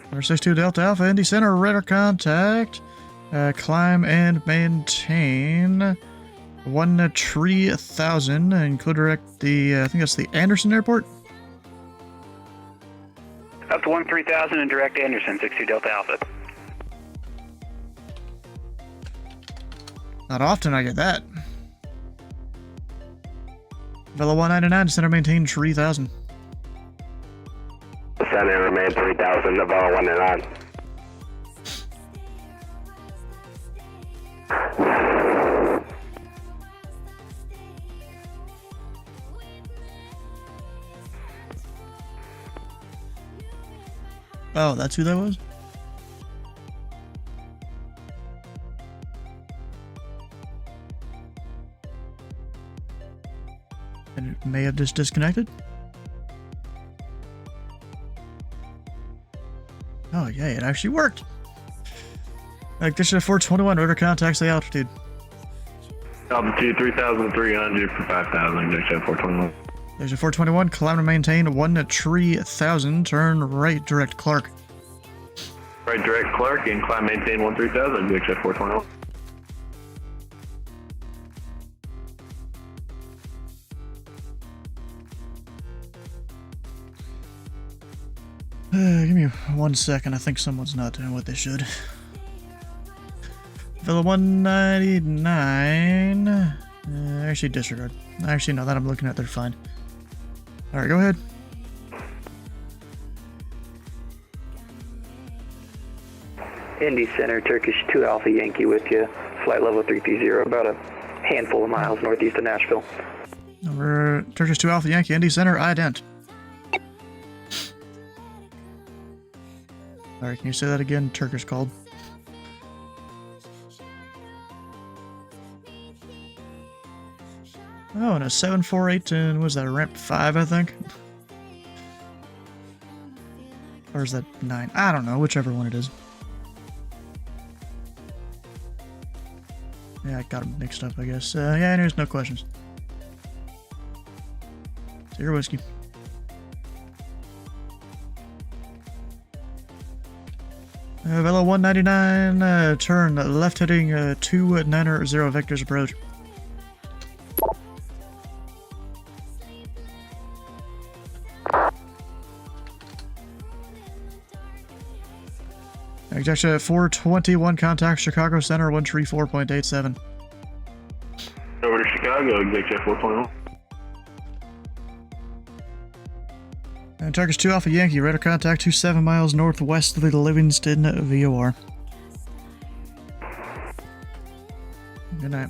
Number 62 Delta Alpha, Indy Center, radar contact. Climb and maintain 13000, include direct the, I think that's the Anderson Airport. Up to 13,000 and direct Anderson, 62 Delta Alpha. Not often I get that. Vela 199, center maintain 3000. Center remain 3000, about 199. Oh, that's who that was? And it may have just disconnected? Oh, yeah, it actually worked. Condition 421, radar contacts the altitude. Altitude 3,300 for 5,000, Condition 421. There's a 421, climb and maintain 13000, turn right, direct Clark. Right, direct Clark, and climb maintain 13,000, Condition 421. Give me 1 second. I think someone's not doing what they should. Villa 199. Actually, disregard. Actually, no, that I'm looking at, they're fine. Alright, go ahead. Indy Center, Turkish 2 Alpha Yankee with you. Flight level 330, about a handful of miles northeast of Nashville. Number Turkish 2 Alpha Yankee, Indy Center, ident. Alright, can you say that again? Turkish called. Oh, and a 748, and was that a ramp 5, I think? Or is that 9? I don't know, whichever one it is. Yeah, I got them mixed up, I guess. Yeah, anyways, no questions. Zero whiskey. Velo 199, turn left heading 290 vectors approach. Executive 421, contact Chicago Center 134.87. Over to Chicago, Executive 421. Turkish 2 Alpha Yankee, radar contact 27 miles northwest of the Livingston VOR. Good night.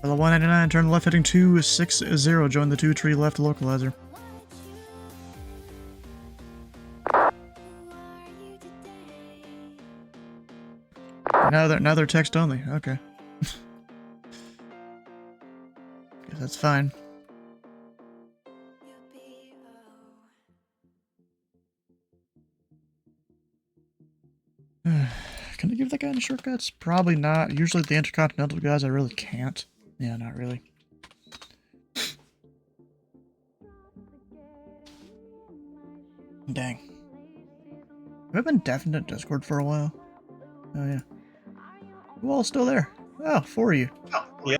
Hello 199, turn left heading 260, join the 2 tree left localizer. Now they're text only, okay. Guess that's fine. Can I give that guy any shortcuts? Probably not. Usually the intercontinental guys I really can't. Yeah, not really. Dang. Have I been definite Discord for a while? Oh yeah. Who all still there? Oh, 4 of you. Yeah.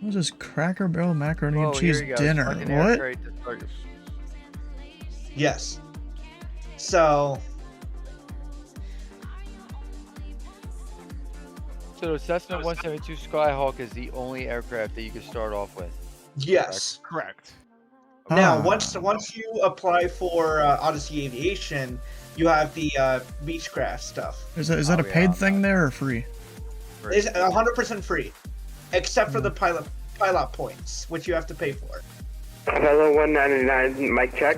What is this Cracker Barrel macaroni and cheese dinner? What? Yes. So the Cessna 172 Skyhawk is the only aircraft that you can start off with. yes. Correct. Now, once you apply for Odyssey Aviation, you have the Beechcraft stuff. Is that a paid thing there or free? It's 100% free, except for the pilot points, which you have to pay for. Hello 199, mic check.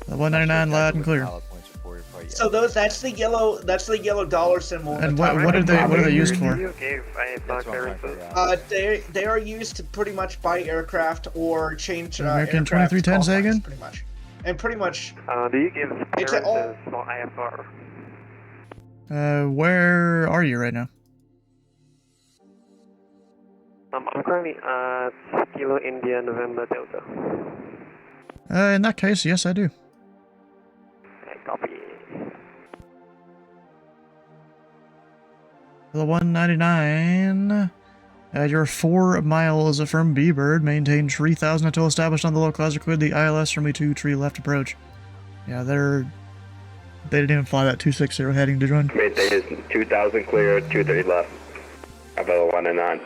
199 loud and clear. So that's the yellow dollar symbol. And what are they used for? They are used to pretty much buy aircraft or change American aircraft 2310 say again? pretty much. And pretty much. Do you give it's parents all, a small IFR? Where are you right now? I'm currently at Kilo India November Delta. In that case, yes, I do. Okay, copy. The 199. You're 4 miles from B-Bird. Maintain 3000 until established on the localizer. Cleared the ILS from a 2 tree left approach. Yeah, they didn't even fly that 260 heading to run. Maintain is 2000 clear, 23 left. About 199.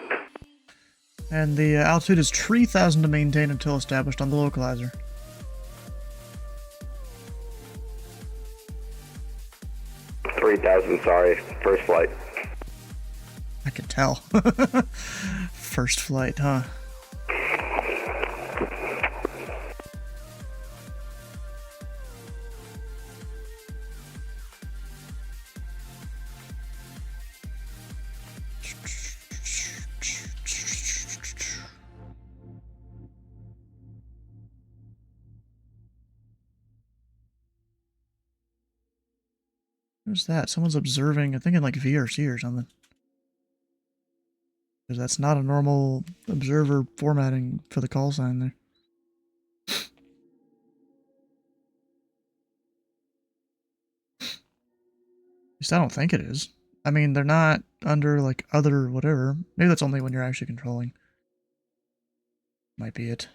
And the altitude is 3000 to maintain until established on the localizer. Sorry, first flight. I can tell. First flight, huh? Who's that? Someone's observing, I think in like VRC or something. Because that's not a normal observer formatting for the call sign there. At least I don't think it is. I mean, they're not under like other whatever. Maybe that's only when you're actually controlling. Might be it.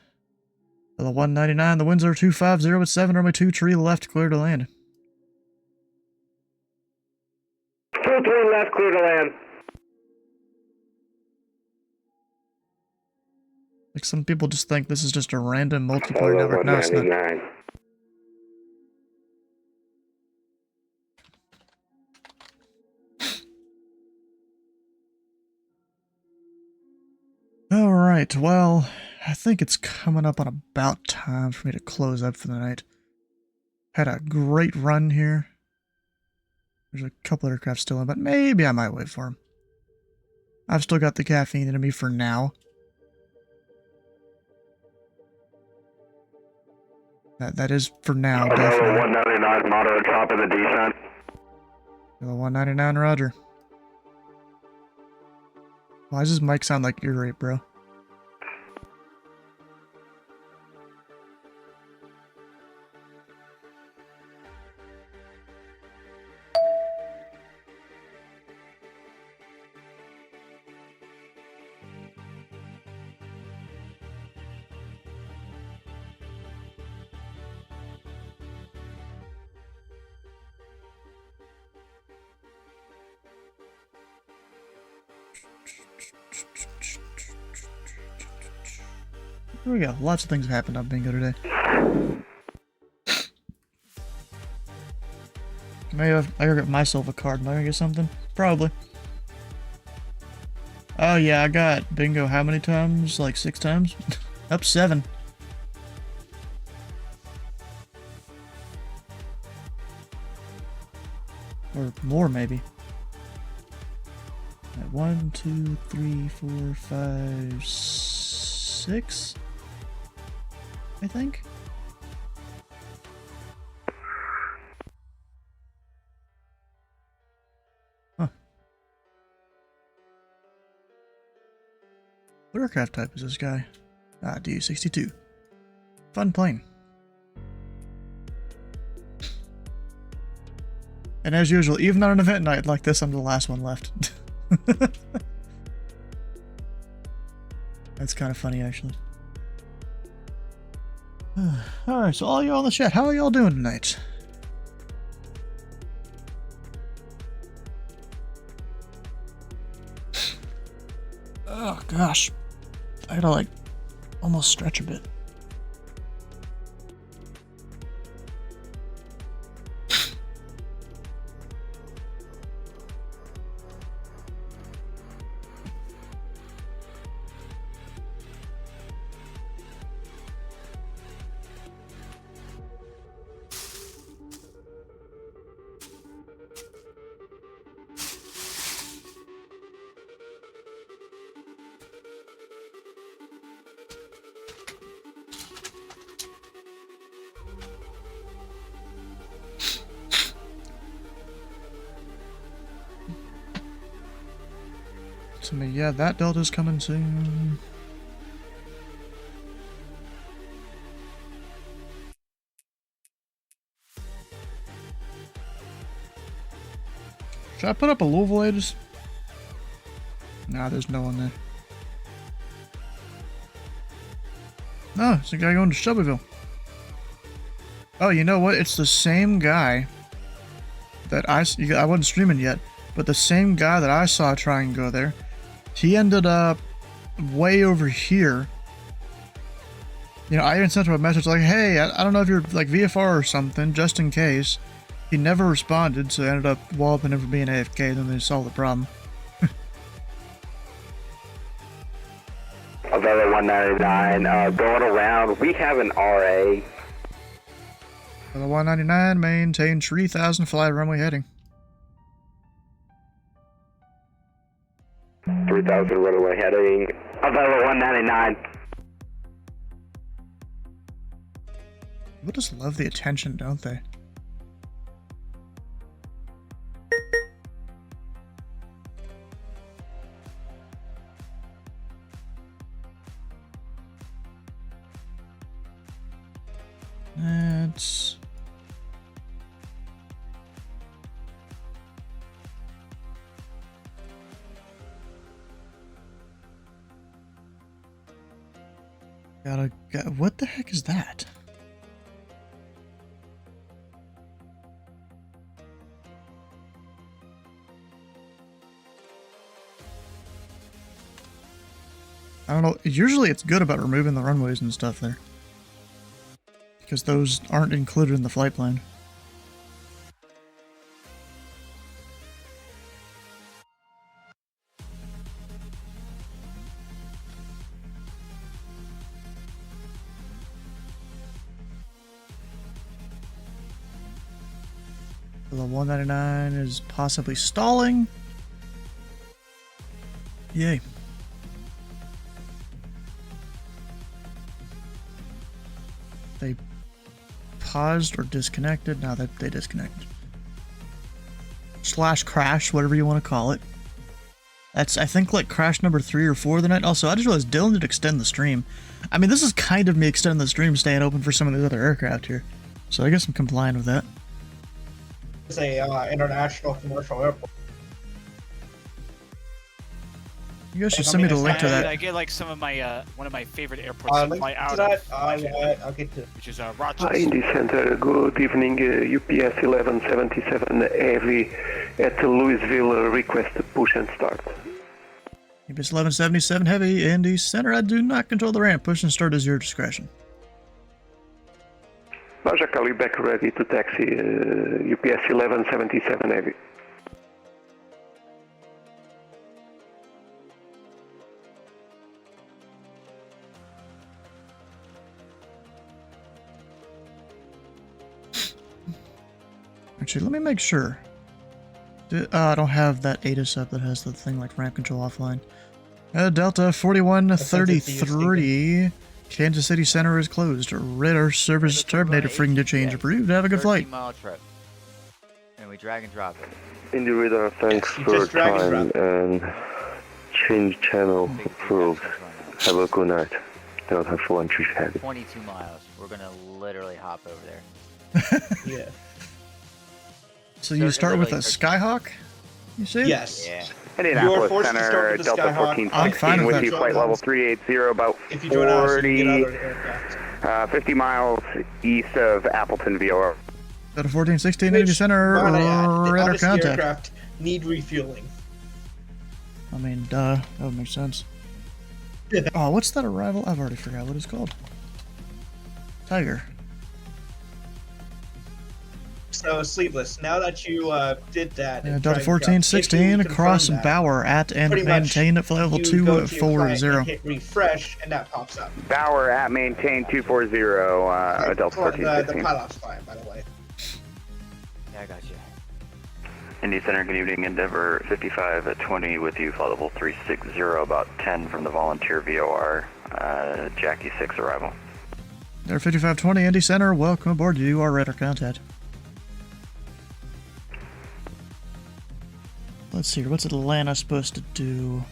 The 199, the winds are 250 at 7, runway 2 tree left, clear to land. 2-3 left, clear to land. Like some people just think this is just a random multiplayer network. No, it's not. Alright, well, I think it's coming up on about time for me to close up for the night. Had a great run here. There's a couple aircraft still in, but maybe I might wait for them. I've still got the caffeine in me for now. That is for now, definitely. 199, moderate top of the descent. 199, roger. Why does this mic sound like ear rape, bro? Here we go. Lots of things happened on bingo today. Maybe I gotta get myself a card. Am I gonna get something? Probably. Oh yeah, I got bingo how many times? Like 6 times? Up 7. Or more, maybe. 1, 2, 3, 4, 5, 6. I think. Huh. What aircraft type is this guy? Ah, Du-62. Fun plane. And as usual, even on an event night like this, I'm the last one left. That's kind of funny, actually. Alright, so all y'all in the chat, how are y'all doing tonight? Oh gosh. I gotta like almost stretch a bit. To me, yeah, that Delta's coming soon. Should I put up a Louisville Aegis? Nah, there's no one there. No, it's the guy going to Shelbyville. Oh, you know what? It's the same guy that I wasn't streaming yet, but the same guy that I saw try and go there. He ended up way over here. You know, I even sent him a message like, hey, I don't know if you're like VFR or something, just in case. He never responded, so I ended up walloping him for being AFK, then they solved the problem. Avella 199, going around, we have an RA. For the 199, maintain 3000 fly runway heading. 3000 runway heading. Avella 199. People just love the attention, don't they? That's... what the heck is that? I don't know. Usually it's good about removing the runways and stuff there, because those aren't included in the flight plan. The 199 is possibly stalling. Yay. They paused or disconnected. Now that they disconnected. Slash crash, whatever you want to call it. That's, I think, like crash number 3 or 4 of the night. Also, I just realized Dylan did extend the stream. I mean, this is kind of me extending the stream, staying open for some of these other aircraft here. So I guess I'm complying with that. It's a international commercial airport. You guys should send me the link to that. I get like some of my one of my favorite airports to fly out of. I'll get to it. Which is Rochester. Indy Center, good evening. UPS 1177 Heavy at Louisville, request push and start. UPS 1177 heavy, Indy Center. I do not control the ramp. Push and start is your discretion. Roger, Cali back ready to taxi, UPS 1177 heavy. Actually, let me make sure. I don't have that ATIS up that has the thing like ramp control offline. Delta 4133. Kansas City Center is closed. Radar service terminated. Free interchange approved. Have a good flight. 13-mile trip. And we drag and drop it. Indy radar, thanks you for just drag and time and change channel approved. Have a good night. Delta 4133 heavy. 22 miles. We're gonna literally hop over there. Yeah. So you start with a Skyhawk? You see? Yes. Yeah. Indianapolis forced to start Center, with the Delta Skyhawk. 1416 with you, flight level 380, about If you join us, you can get 40, out of the aircraft. 50 miles east of Appleton, VOR. Delta 1416 Indy Center. Might I add, the Radar Odyssey contact. aircraft need refueling. I mean, duh. That would make sense. Oh, what's that arrival? I've already forgot what it's called. Tiger. So, Sleeveless, now that you did that... Yeah, and Delta tried to 1416 confirm across that, Bauer at and pretty much maintain at flight level you go to your client 240. and hit refresh, and that pops up. Bauer at maintain 240, Delta The 1416. pilot's fine, by the way. Yeah, I got you. Indy Center, good evening. Endeavor 55 at 20 with you, flight level 360, about 10 from the volunteer VOR. Jackie 6 arrival. Air 5520 Indy Center, welcome aboard. You are radar contact. Let's see, what's Atlanta supposed to do?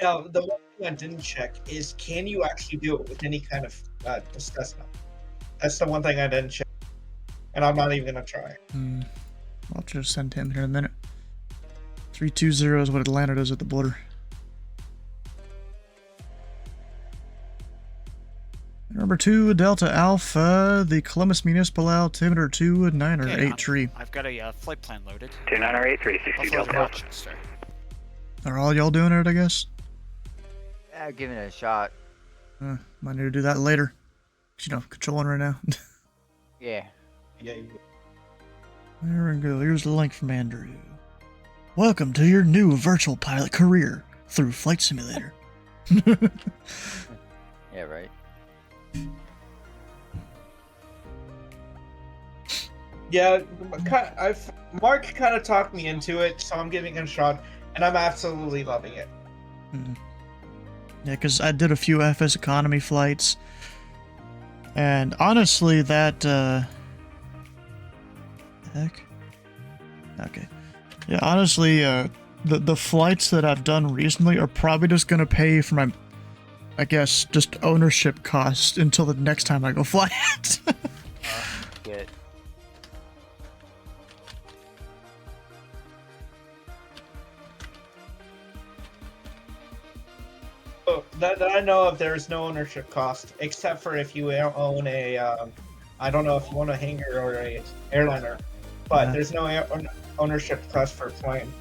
Now, the one thing I didn't check is, can you actually do it with any kind of assessment? That's the one thing I didn't check. And I'm not even going to try. I'll just send him here in a minute. 320 is what Atlanta does at the border. Number 2, Delta Alpha, the Columbus Municipal Altimeter 2908 tree. I've got a flight plan loaded. 2908, 360 Buffalo to Delta. Rochester. Are all y'all doing it, I guess? Yeah, give it a shot. Might need to do that later. 'Cause, you know, controlling right now. Yeah. Yeah. There we go. Here's the link from Andrew. Welcome to your new virtual pilot career through Flight Simulator. Yeah, right. Yeah, Mark kind of talked me into it, so I'm giving it a shot, and I'm absolutely loving it. Yeah, because I did a few FS economy flights, and honestly, that, heck? Okay. Yeah, honestly, the flights that I've done recently are probably just going to pay for my, I guess, just ownership costs until the next time I go fly it. Good. Oh, that I know of, there is no ownership cost, except for if you own a, I don't know if you own a hangar or a airliner, but there's no ownership cost for a plane.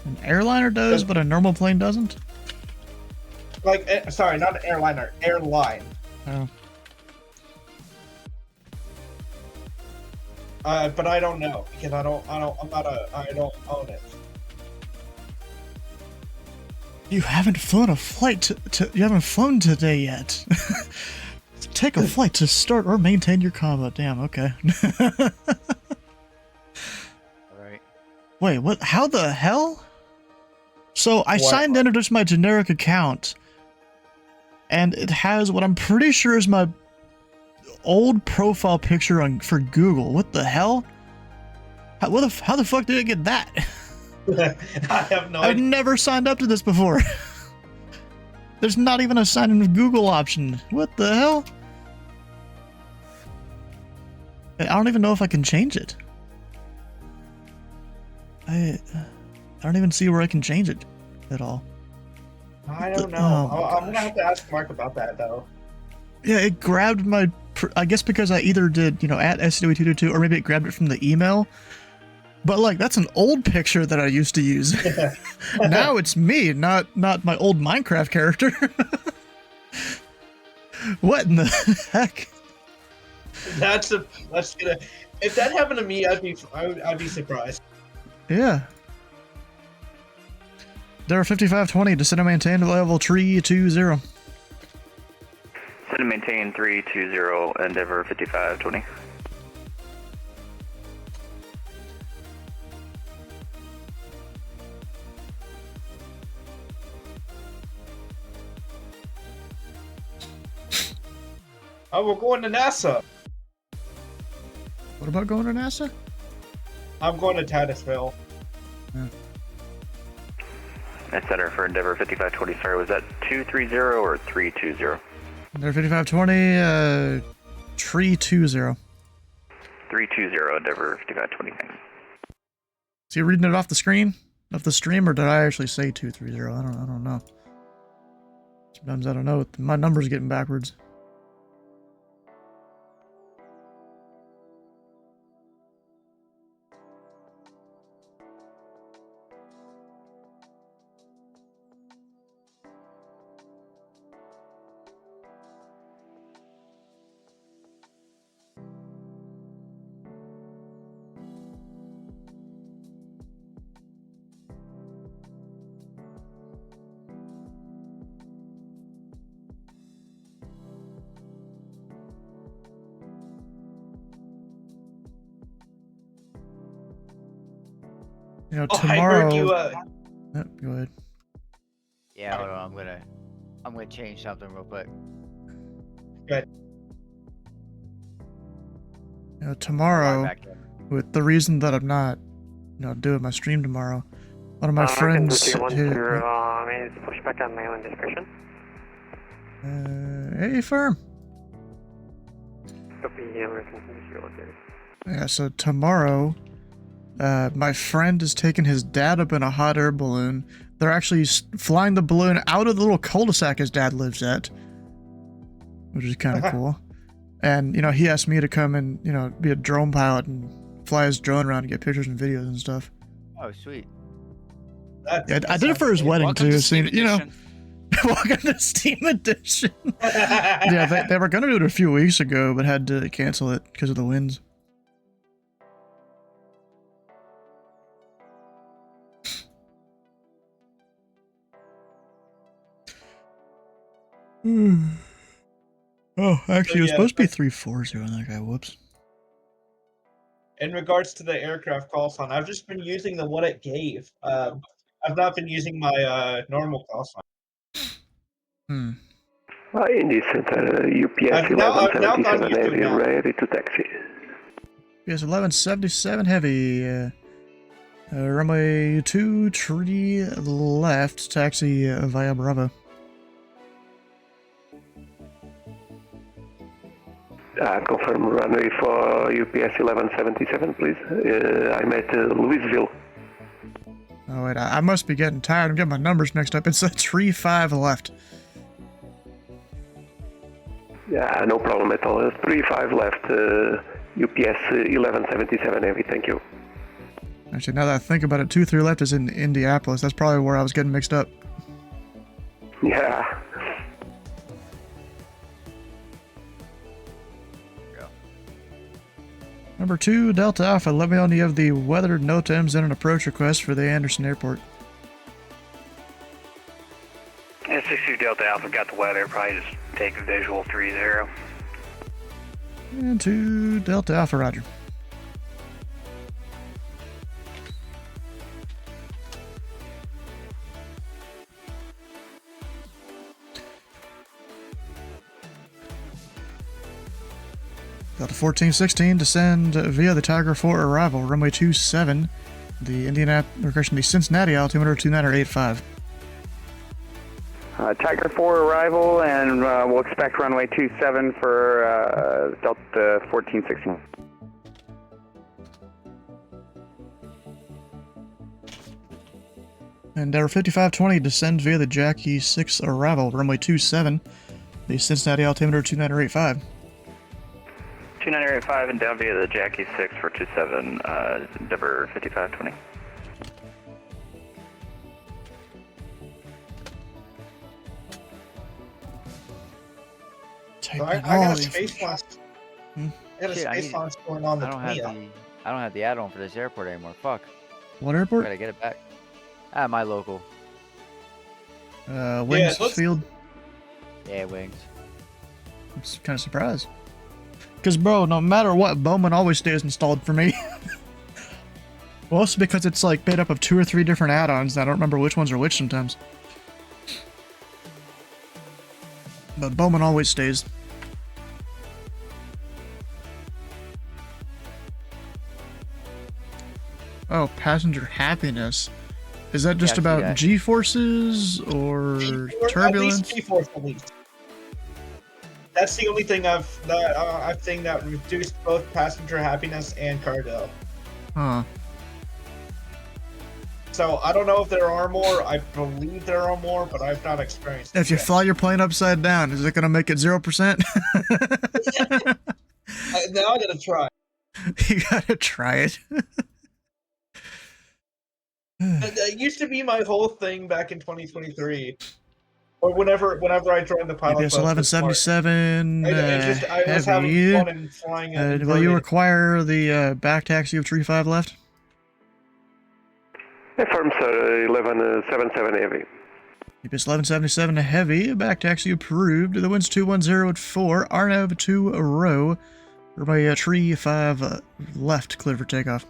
An airliner does, but a normal plane doesn't? Like, sorry, not an airliner, airline. Oh. But I don't know, because I don't own it. You haven't flown a flight you haven't flown today yet. Take a flight to start or maintain your combo. Damn, okay. Alright. Wait, what? How the hell? So I signed in just my generic account, and it has what I'm pretty sure is my old profile picture for Google. What the hell? How the fuck did I get that? I have no I've idea. never signed up to this before. There's not even a sign in with Google option. What the hell? I don't even know if I can change it. I don't even see where I can change it at all. I don't know. I'm gonna have to ask Mark about that, though. Yeah, it grabbed my... I guess because I either did, at SCW222, or maybe it grabbed it from the email. But, like, that's an old picture that I used to use. Now it's me, not my old Minecraft character. What in the heck? That's gonna... If that happened to me, I'd be surprised. Yeah. There are 5520, descend and maintain to level 320. Descend and maintain 320, Endeavor 5520. Oh, we're going to NASA. What about going to NASA? I'm going to Titusville. Yeah. That's Center for Endeavor 5520. Sorry, was that 230 or 320? There are 5520, 320. 320, Endeavor 5520. Thanks. Is he reading it off the screen? Off the stream, or did I actually say 230? I don't know. Sometimes I don't know. My number's getting backwards. Tomorrow... I heard you, Yep, go ahead. Yeah, hold on, I'm gonna change something real quick. Good. Tomorrow, with the reason that I'm not, doing my stream tomorrow, one of my friends is push back on my own discretion. Hey, firm. Copy, Yeah, so tomorrow, my friend is taking his dad up in a hot air balloon. They're actually flying the balloon out of the little cul-de-sac his dad lives at, which is kind of cool. And, he asked me to come and, be a drone pilot and fly his drone around and get pictures and videos and stuff. Oh, sweet. Yeah, I did it for his wedding, too. So, welcome to Steam Edition. Yeah, they were going to do it a few weeks ago, but had to cancel it because of the winds. Oh, actually, it was supposed to be 340 on that guy. Whoops. In regards to the aircraft call sign, I've just been using the what it gave. I've not been using my normal call sign. Indy Center, UPS 1177 heavy, ready to taxi. UPS 1177 heavy, runway 23 left, taxi via Bravo. Confirm runway for UPS 1177, please. I'm at Louisville. Oh, wait, I must be getting tired. I'm getting my numbers mixed up. It's a 35 left. Yeah, no problem at all. 35 left, UPS 1177 heavy, thank you. Actually, now that I think about it, 23 left is in Indianapolis. That's probably where I was getting mixed up. Yeah. Number 2, Delta Alpha, let me know you have the weathered NOTAMs and an approach request for the Anderson Airport. Yeah, 62 Delta Alpha got the weather, probably just take a visual 30. And 2, Delta Alpha, roger. Delta 1416, descend via the Tiger 4 arrival, runway 27, the Cincinnati altimeter 2985. Tiger 4 arrival, and we'll expect runway 27 for Delta 1416. And Endeavor 5520, descend via the Jackie 6 arrival, runway 27, The Cincinnati altimeter 2985. 2985 and down via the Jackie 6 for 27, Endeavor 5520. So I got a space launch. Hmm? I got a space launch going on the I don't have the add-on for this airport anymore. Fuck. What airport? Gotta get it back. Ah, my local. Wings Field. Yeah, Wings. I'm kind of surprised. Because, bro, no matter what, Bowman always stays installed for me. Mostly because it's like made up of 2 or 3 different add-ons, and I don't remember which ones are which sometimes. But Bowman always stays. Oh, passenger happiness. Is that just about G-forces or turbulence? At least G-force, at least. That's the only thing I've seen that reduced both passenger happiness and cargo. Huh. So I don't know if there are more. I believe there are more, but I've not experienced it If you yet. fly your plane upside down, is it going to make it 0%? Now I gotta try. You gotta try it. That used to be my whole thing back in 2023, or whenever I joined the pilot EPS club. 1177 I was having heavy. fun and flying it. Will you require the back taxi of 35 left? Affirm, sir. 1177 heavy. EPS 1177 heavy. Back taxi approved. The wind's 210 at 4. RNAV 2 row. Everybody tree 5 left, clear for takeoff.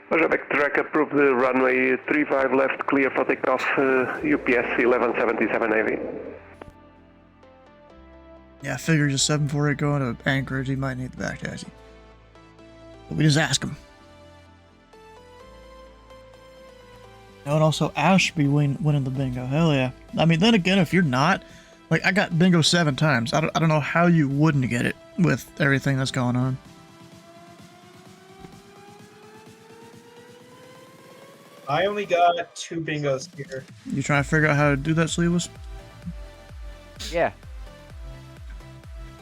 Quebec track approved, runway 35 left, clear for takeoff, UPS 1177 heavy. Yeah, I figured just 748 going to Anchorage, he might need the back taxi. But we just ask him. Oh, and also Ash be winning the bingo. Hell yeah. I mean, then again, if you're not, like, I got bingo 7 times. I don't know how you wouldn't get it with everything that's going on. I only got 2 bingos here. You trying to figure out how to do that, Sleeveless? Yeah.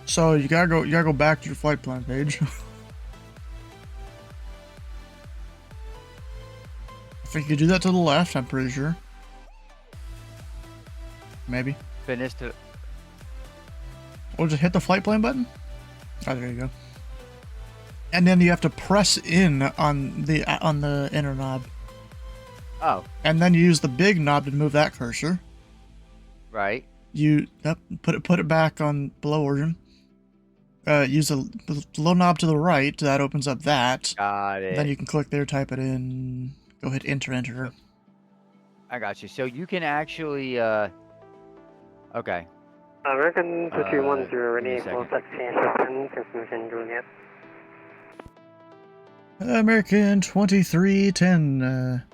So you gotta go back to your flight plan page. I think you do that to the left, I'm pretty sure. Maybe. Finish to... Or just hit the flight plan button? Oh, there you go. And then you have to press in on the inner knob. Oh. And then you use the big knob to move that cursor. Right. Put it back on below origin. Use the little knob to the right. That opens up that. Got it. Then you can click there, type it in. Go hit enter. I got you. So you can actually. Okay. American 2310, ready for taxi and transmission Juliet. American 2310.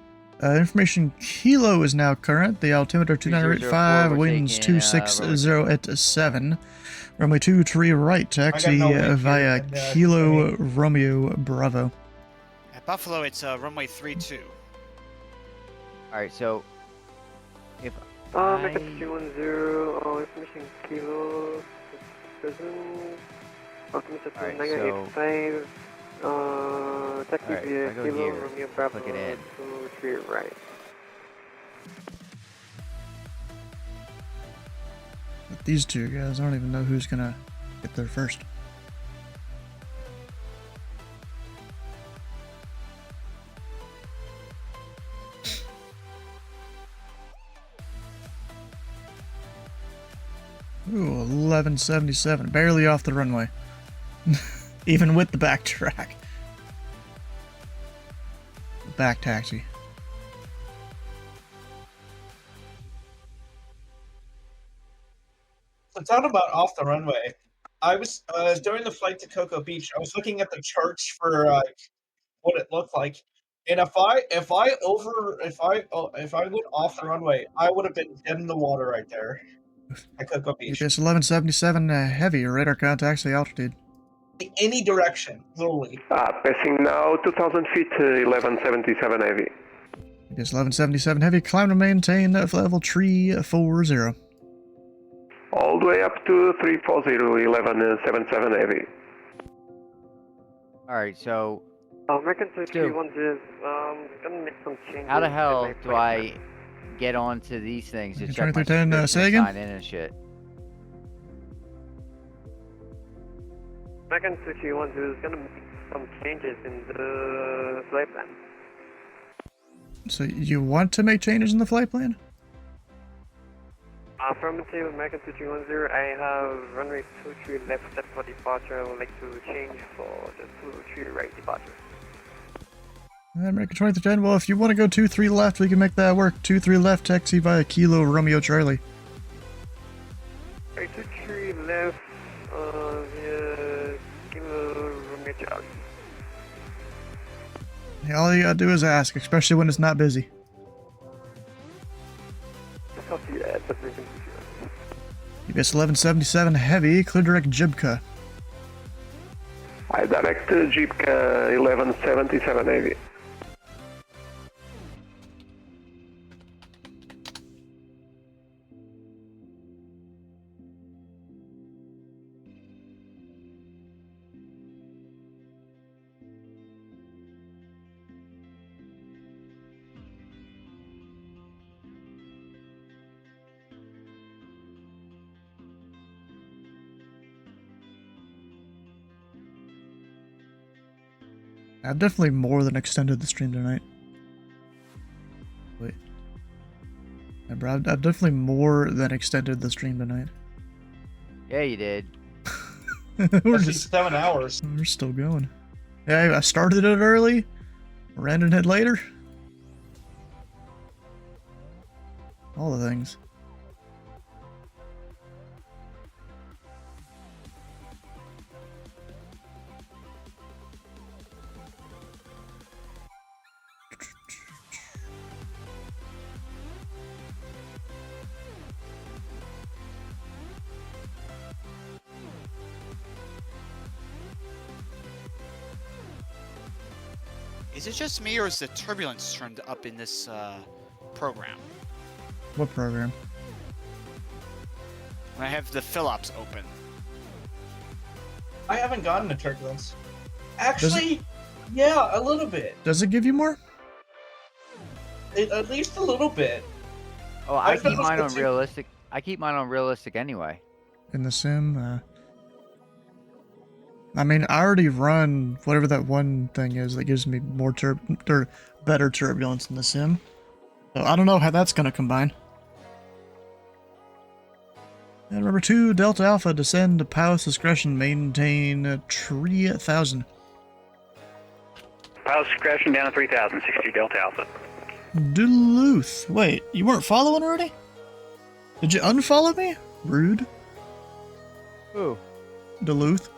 Information Kilo is now current. The altimeter 2985, winds 260 at 7. Runway 23 right, taxi via Kilo Romeo Bravo. At Buffalo, it's runway 32. Alright, so if American 310, information Kilo, altimeter 2985. Taxi via Kilo Romeo Bravo 23 right. But these two guys, I don't even know who's gonna get there first. Ooh, 1177, barely off the runway. Even with the back track. Back taxi. So talking about off the runway, I was during the flight to Cocoa Beach. I was looking at the charts for what it looked like, and if I went off the runway, I would have been dead in the water right there at Cocoa Beach. UPS 1177 heavy, radar contacts the altitude. Any direction, literally. Passing now 2,000 feet, 1177 heavy. UPS 1177 heavy, climb to maintain level 340. all the way up to 340, 1177 heavy. Alright, so American 2310 is gonna make some changes. how the to hell my do flight I plan. get onto these things to Okay, check my 2310, subscription say and again? sign in and shit? American 2310 is gonna make some changes in the flight plan. So you want to make changes in the flight plan? Affirmative, American 2310, I have runway 23 left set for departure. I would like to change for the 23 right departure. American 2310, well, if you want to go 23 left, we can make that work. 23 left, taxi via Kilo Romeo Charlie. Right, 23 left, via Kilo Romeo Charlie. Yeah, all you gotta do is ask, especially when it's not busy. Copy that, American 2310. UBS 1177 heavy, clear direct Jibka. I direct Jeepka 1177 heavy. I've definitely more than extended the stream tonight. Wait. Yeah, bro, I've definitely more than extended the stream tonight. Yeah, you did. We're That's just 7 hours. We're still going. Yeah, I started it early, we're ending it later. All the things. Is it just me, or is the turbulence turned up in this program? What program? When I have the fill-ups open. I haven't gotten a turbulence. Actually, yeah, a little bit. Does it give you more? At least a little bit. Oh, I I've keep mine on noticed it too. realistic. I keep mine on realistic anyway. In the sim, I mean, I already run whatever that one thing is that gives me more better turbulence in the sim. So I don't know how that's gonna combine. And number 2, Delta Alpha, descend to pilot's discretion, maintain 3,000. Pilot's discretion down to 3,000, 62 Delta Alpha. Duluth. Wait, you weren't following already? Did you unfollow me? Rude. Who? Duluth.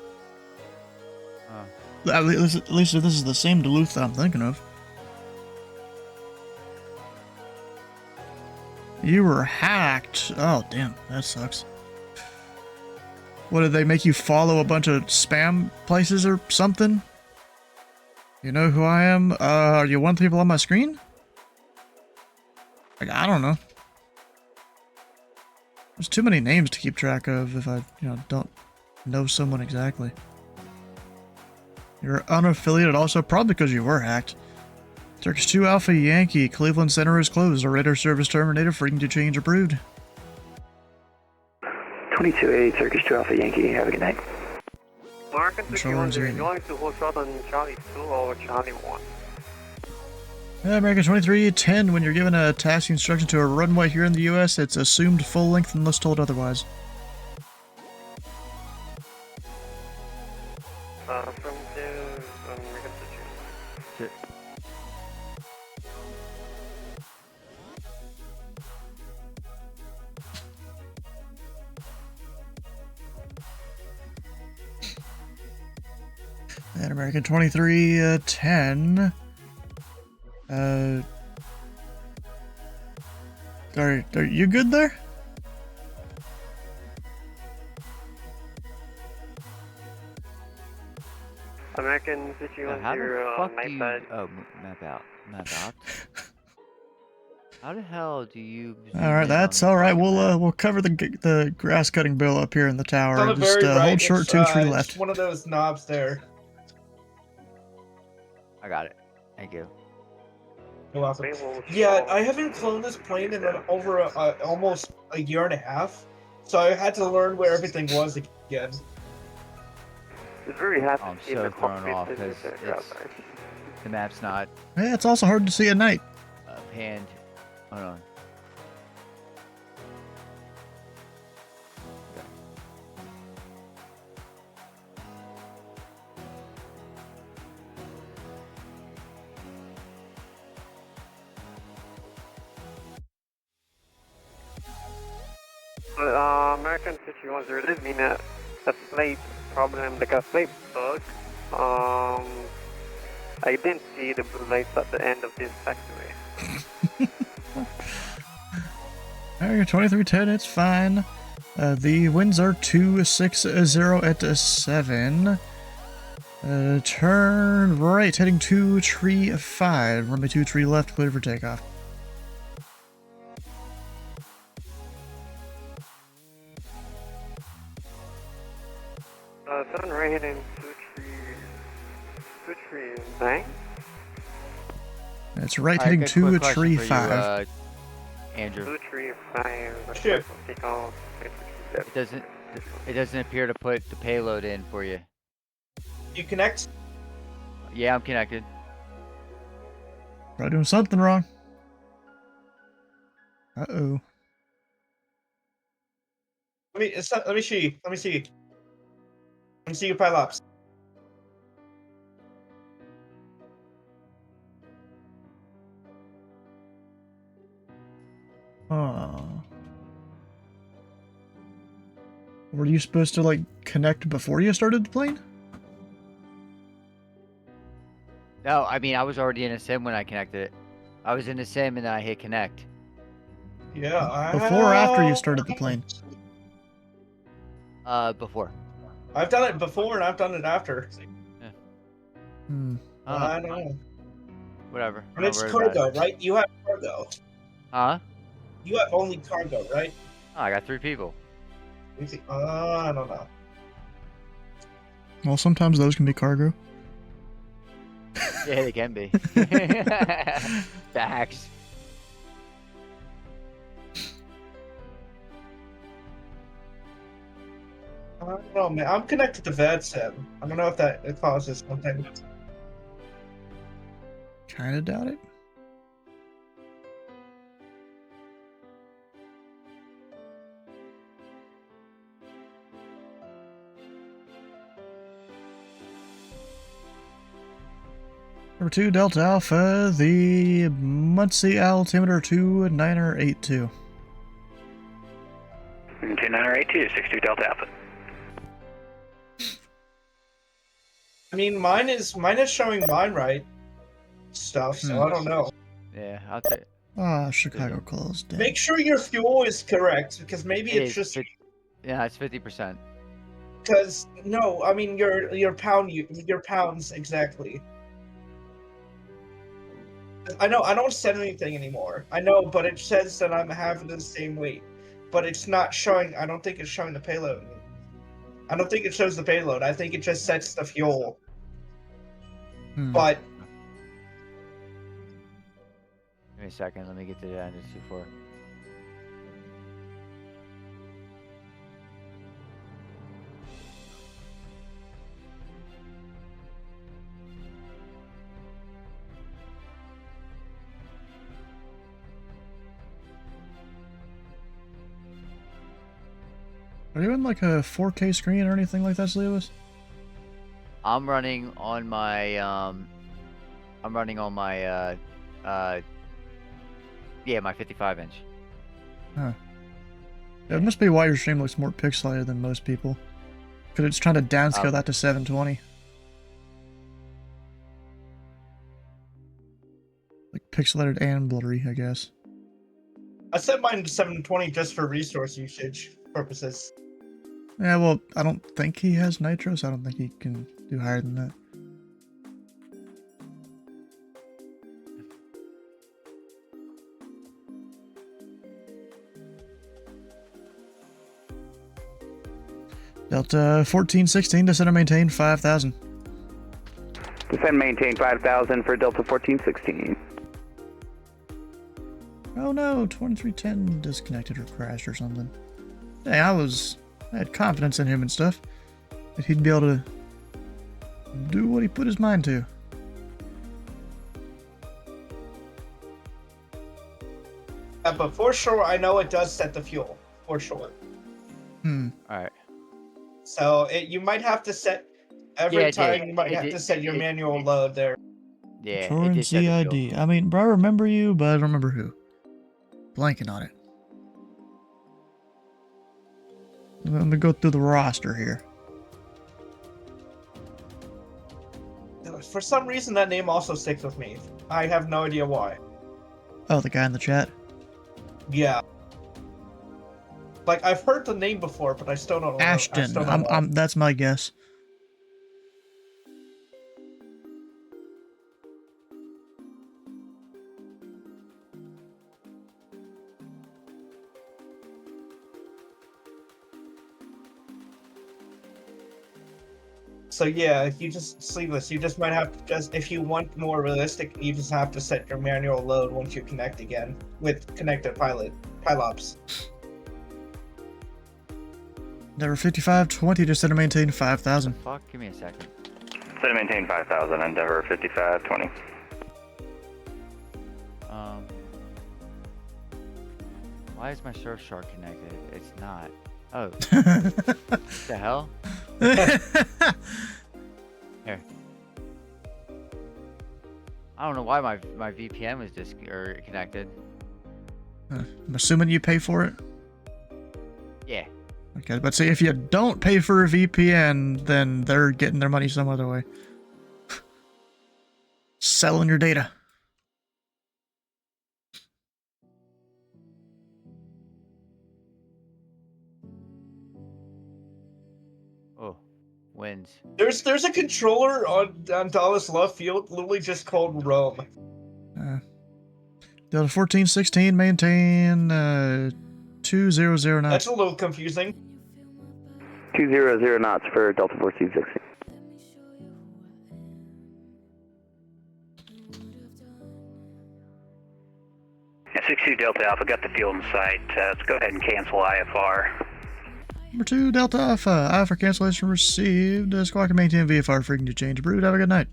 Oh. At least if this is the same Duluth that I'm thinking of. You were hacked. Oh, damn. That sucks. What, did they make you follow a bunch of spam places or something? You know who I am? Are you one of the people on my screen? Like, I don't know. There's too many names to keep track of if I, don't know someone exactly. You're unaffiliated also, probably because you were hacked. Turkish 2 Alpha Yankee, Cleveland Center is closed. Our radar service terminated. Freedom to change approved. 22-8, Turkish 2 Alpha Yankee. Have a good night. American Controllers 21, are you in. going to hold shot on Charlie 2 or Charlie 1? American 2310, when you're given a taxi instruction to a runway here in the US, it's assumed full length unless told otherwise. From the American 22. And American 2310. Are you good there? American 51 How the fuck do you... side. Oh, map out. Map out. How the hell do you? All right, that's all right. We'll cover the grass cutting bill up here in the tower. It's on the Just very right. hold short It's, 2 tree it's left. one of those knobs there. I got it. Thank you. You're welcome. Yeah, I haven't flown this plane in over almost a year and a half, so I had to learn where everything was again. It's very happy I'm to see in so the thrown cockpit off and because the crowd there. the map's not Yeah, it's also hard to see at night. panned. Hold on. American 5100 did mean a plate problem, like a plate bug. I didn't see the blue lights at the end of this taxiway. Alright, 2310, it's fine. The winds are 260 at 7. Turn right, heading to tree 5. Runway 2 tree left, clear for takeoff. Turn right heading 239. It's right, heading to tree 5. Andrew. 235. Sure. Take off. It doesn't appear to put the payload in for you. You connect? Yeah, I'm connected. Probably doing something wrong. Uh-oh. Let me see. Let me see. Let me see your pilops. Were you supposed to, like, connect before you started the plane? No, I mean, I was already in a sim when I connected it. I was in a sim and then I hit connect. Yeah, Before or after you started the plane? Before. I've done it before and I've done it after. Yeah. I don't know. Whatever. And it's cargo, right? You have cargo. Huh? You have only cargo, right? Oh, I got 3 people. I don't know. Well, sometimes those can be cargo. Yeah, they can be. Facts. I don't know, man. I'm connected to VADSIM. I don't know if it causes something. Kinda doubt it. Number 2, Delta Alpha, the Muncie altimeter 2982. 2982, 62 Delta Alpha. I mean, mine is showing mine right stuff, so I don't know. Yeah, I'll take. Ah, Chicago closed down. Make sure your fuel is correct, because maybe it's just. Yeah, it's 50%. Because no, I mean your pounds exactly. I know I don't set anything anymore. I know, but it says that I'm having the same weight, but it's not showing. I don't think it's showing the payload. I don't think it shows the payload. I think it just sets the fuel. But Give me a second. Let me get to the end of 24. Are you in like a 4K screen or anything like that, Lewis? I'm running on my yeah, my 55 inch. Huh. Yeah, it must be why your stream looks more pixelated than most people. Because it's trying to downscale that to 720. Like pixelated and blurry, I guess. I set mine to 720 just for resource usage purposes. Yeah, well, I don't think he has nitro, so I don't think he can do higher than that. Delta 1416, descend and maintain 5,000. Descend maintain 5,000 for Delta 1416. Oh no, 2310 disconnected or crashed or something. Hey, I had confidence in him and stuff. That he'd be able to do what he put his mind to. But for sure, I know it does set the fuel. For sure. Alright. So you might have to set every time. Did. You might have to set your manual load there. Yeah, Torrent it did set the fuel. CID. I mean, bro, I remember you, but I don't remember who. Blanking on it. I'm gonna go through the roster here. For some reason, that name also sticks with me. I have no idea why. Oh, the guy in the chat. Yeah. Like, I've heard the name before, but I still don't know. Ashton. That's my guess. So yeah, you just sleeveless. You just might have to if you want more realistic, you just have to set your manual load once you connect again with connected pilops. Number 5520, descend and maintain 5,000. Fuck, give me a second. Set to maintain 5,000, Endeavor 5520. Why is my Surfshark connected? It's not. Oh. What the hell? Here. I don't know why my VPN was connected. I'm assuming you pay for it? Yeah. Okay, but see, if you don't pay for a VPN, then they're getting their money some other way. Selling your data. Oh, wins. There's a controller on Dallas Love Field literally just called Rome. Delta 1416, maintain 200 knots. That's a little confusing. 200 knots for Delta 1416. Yeah, 62 Delta Alpha, got the fuel in sight. Let's go ahead and cancel IFR. Number 2, Delta Alpha. Alpha cancellation received. Squawk and maintain VFR frequency change approved. Have a good night.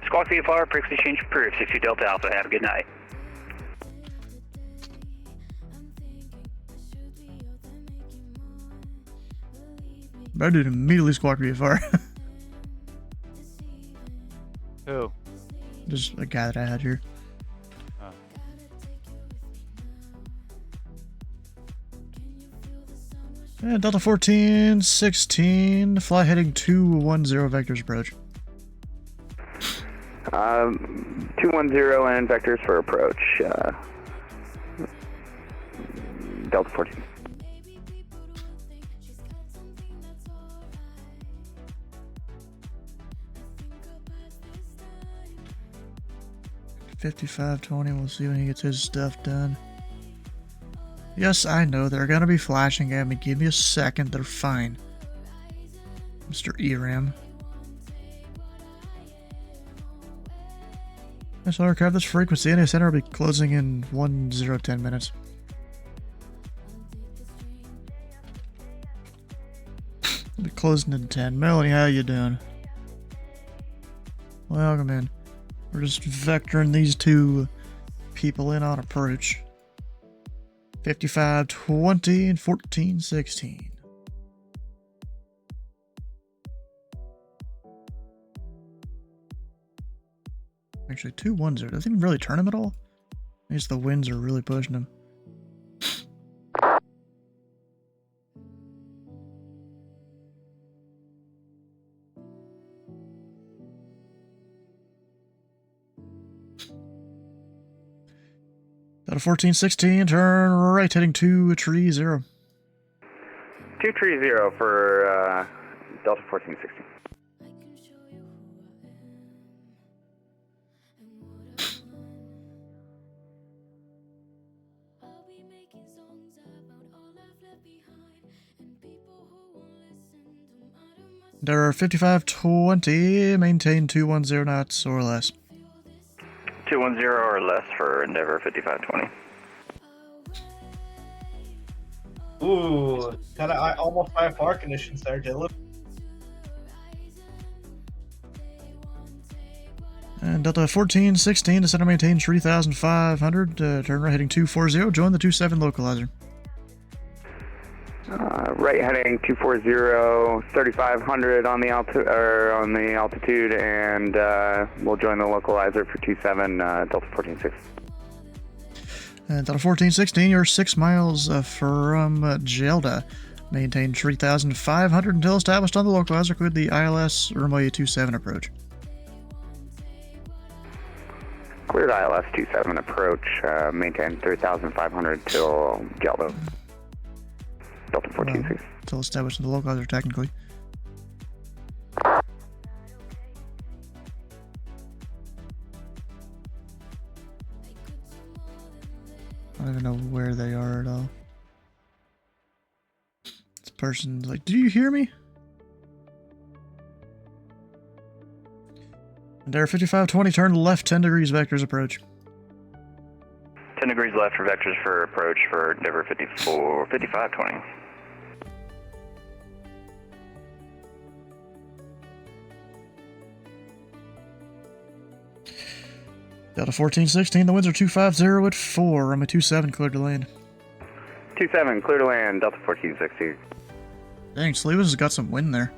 Squawk VFR, frequency change approved. 62 Delta Alpha, have a good night. I did immediately squawk VFR. Who? Just a guy that I had here. Oh. And Delta 1416, fly heading 210 vectors approach. 210 and vectors for approach. Delta 14. $55.20, we'll see when he gets his stuff done. Yes, I know, they're gonna be flashing at me. Give me a second, they're fine. Mr. ERAM. Yes, I'll grab this frequency. Any center will be closing in 1010 minutes. We'll be closing in 10. Melanie, how you doing? Welcome in. We're just vectoring these two people in on approach. 5520 and 1416. Actually, 210. Does it even really turn him at all? I guess the winds are really pushing him. Delta 1416, turn right, heading 230. 230 for Delta 1416. There are 5520, maintain 210 knots or less. 210 or less for Endeavor 5520. Ooh, got almost 5 bar conditions there, Dylan. And Delta 1416, descend and maintain 3,500, turn right heading 240, join the 27 localizer. Right heading 240, 3,500 on the altitude, and we'll join the localizer for 27 Delta 146. And Delta 1416, you're 6 miles from Gelda. Maintain 3,500 until established on the localizer with the ILS runway 27 approach. Cleared ILS 27 approach, maintain 3,500 till Geldo. Delta 146. Until established in the localizer, technically. I don't even know where they are at all. This person's like, do you hear me? Endeavor 5520, turn left 10 degrees, vectors approach. 10 degrees left for vectors for approach for Endeavor 5520. Delta 1416, the winds are 250 at 4. I'm a 27, clear to land. 27, clear to land, Delta 1460. Dang, Sleeves has got some wind there.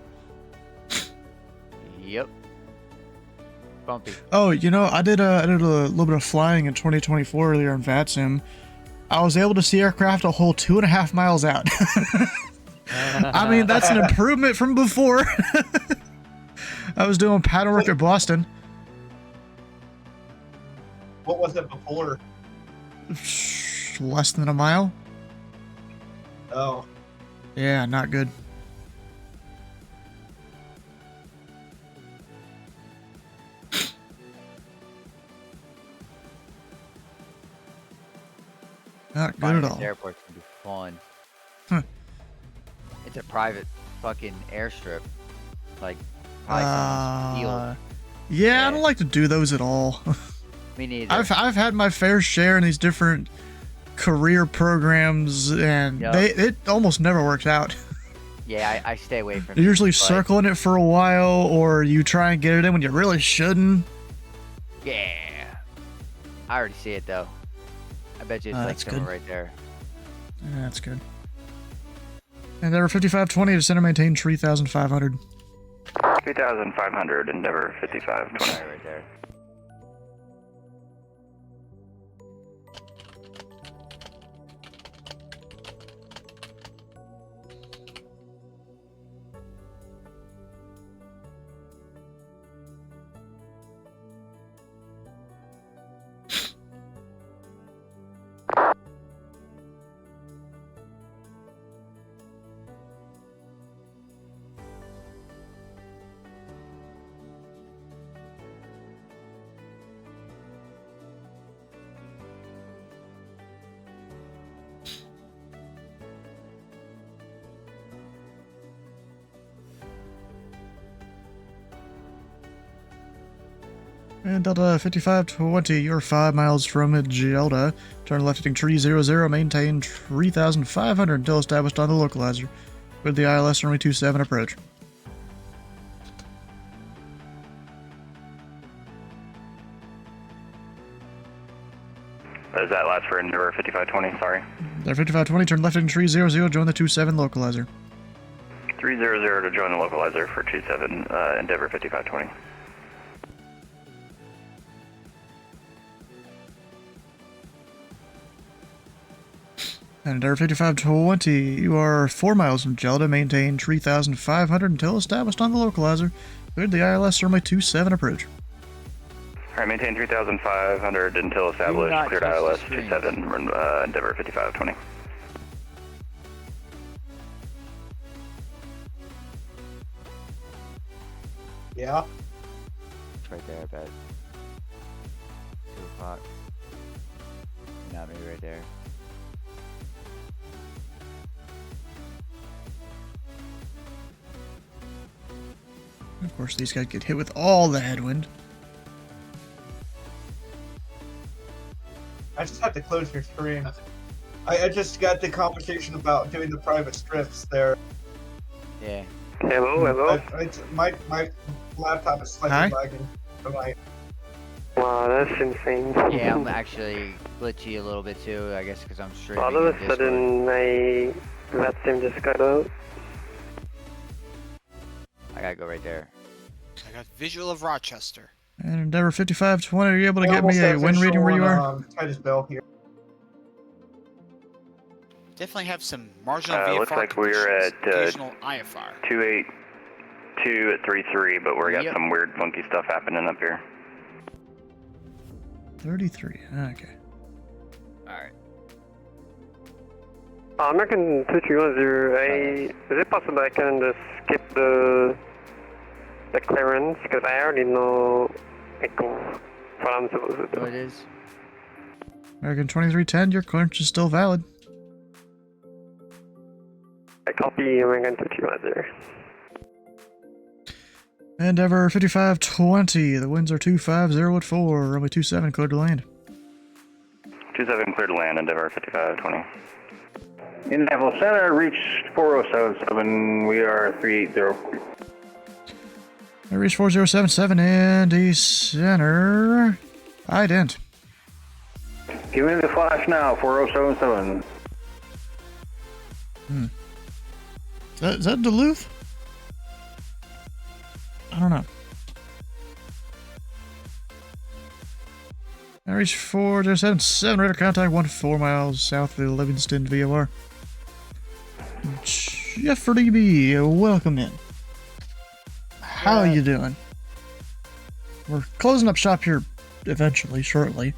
Yep. Bumpy. Oh, you know, I did a little bit of flying in 2024 earlier in VATSIM. I was able to see aircraft a whole 2.5 miles out. I mean, that's an improvement from before. I was doing pattern work at Boston. What was it before? Less than a mile? Oh. Yeah, not good. Not good at all. This airport's gonna be fun. Huh. It's a private fucking airstrip. Like, probably someone's field. Yeah, I don't like to do those at all. Me neither. I've had my fair share in these different career programs, and Yep. it almost never works out. Yeah, I stay away from You're it, usually but- circling it for a while, or you try and get it in when you really shouldn't. Yeah. I already see it though. I bet you it's like That's someone good. right there. Yeah, that's good. And Endeavor 5520 to center maintain 3,500. 3,500, Endeavor 5520. Right there. And Delta 5520, you're 5 miles from Gelda. Turn left heading 300, maintain 3,500 until established on the localizer. With the ILS runway 27 approach. Is that last for Endeavor 5520? Sorry. There 5520, turn left heading 300, join the 27 localizer. 300 to join the localizer for 27 Endeavor 5520. And Endeavor 5520, you are 4 miles from Gelda, maintain 3,500 until established on the localizer. Cleared the ILS runway 27 approach. Alright, maintain 3,500 until established. not Cleared touch the ILS screen. 27, Endeavor 5520. Yeah. It's right there, I bet. 2 o'clock. Not maybe right there. Of course, these guys get hit with all the headwind. I just had to close your screen. I just got the conversation about doing the private strips there. Yeah. Hello. My laptop is slightly lagging tonight. Wow, that's insane. Yeah, I'm actually glitchy a little bit too, I guess because I'm streaming. All of a sudden, my VATSIM just got out. I gotta go right there. I got visual of Rochester. And Endeavor 5520, are you able to I get me almost a have wind reading where you visual are? on, Titus Bell here. Definitely have some marginal VFR Looks like we're at occasional IFR. 282 at 33, but we got some weird funky stuff happening up here. 33, okay. Alright. American 2310, is it possible I can just skip the clearance? Because I already know what I'm supposed to do. What it is? American 2310, your clearance is still valid. I copy American 2310. Endeavor 5520, the winds are 250 at 4, runway 27, clear to land. 27 clear to land, Endeavor 5520. In Naval Center, reach 4077, we are 380. I reached 4077, Indy Center. Ident. Give me the flash now, 4077. Is that Duluth? I don't know. I reached 4077, radar contact 14 miles south of the Livingston VOR. Jeffrey B, welcome in. How are you doing? We're closing up shop here eventually, shortly.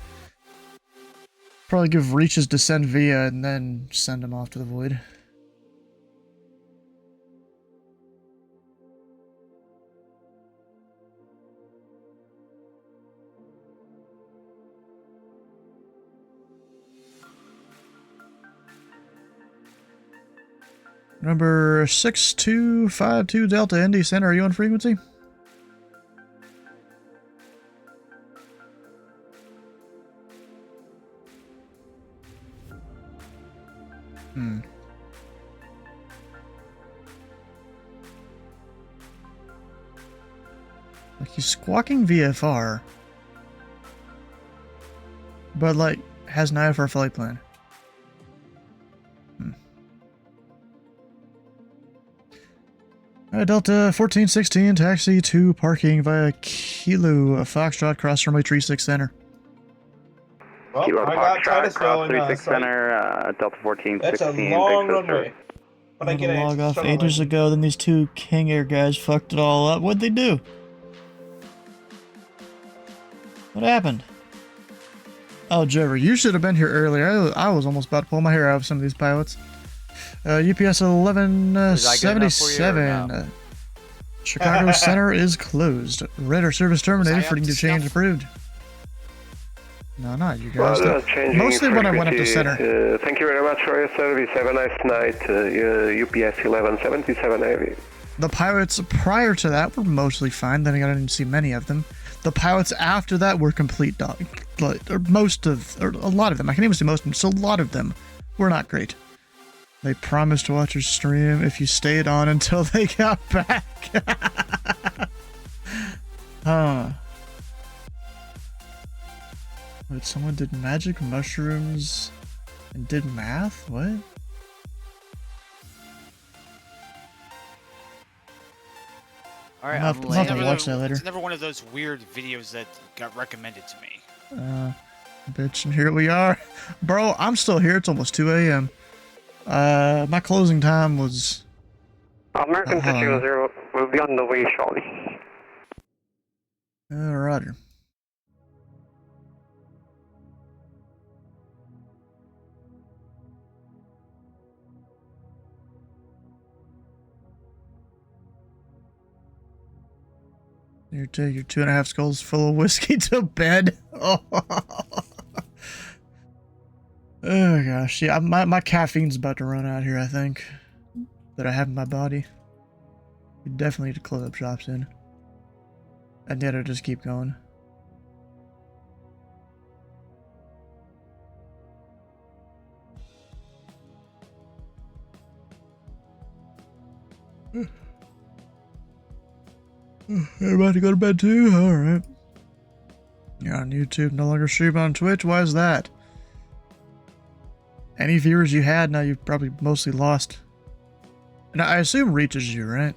Probably give Reach's descend via and then send him off to the void. Number 6252 Delta Indy Center, are you on frequency? Like he's squawking VFR, but like has an IFR flight plan. Delta 1416, taxi to parking via Kilo, Foxtrot, cross runway 36 Center. Well, Kilo I got Titus Foxtrot, Bell in 36 Center, Delta 1416. That's a long runway. But I had get to log off ages ago, then these two King Air guys fucked it all up. What'd they do? What happened? Oh, Jeffrey, you should have been here earlier. I was almost about to pull my hair out of some of these pilots. UPS 1177. Chicago Center is closed. Radar service terminated. Freedom to change approved. No, not you guys. Mostly when I went up to center. Thank you very much for your service. Have a nice night. UPS 1177 Heavy. The pilots prior to that were mostly fine. Then again, I didn't see many of them. The pilots after that were complete dog. Or a lot of them. I can't even say most of them. So a lot of them were not great. They promised to watch your stream if you stayed on until they got back. Huh. Wait, someone did magic mushrooms and did math? What? Alright, I'll have to watch that later. It's never one of those weird videos that got recommended to me. Bitch, and here we are. Bro, I'm still here. It's almost 2 a.m. My closing time was... American 200 will be on the way shortly. Roger. You take your 2.5 skulls full of whiskey to bed. Oh, oh gosh, yeah, my caffeine's about to run out here, I think, that I have in my body. We definitely need to close up shop soon. And then it'll just keep going. Everybody to go to bed too? Alright. You're on YouTube, no longer stream on Twitch? Why is that? Any viewers you had, now you've probably mostly lost. And I assume reaches you, right?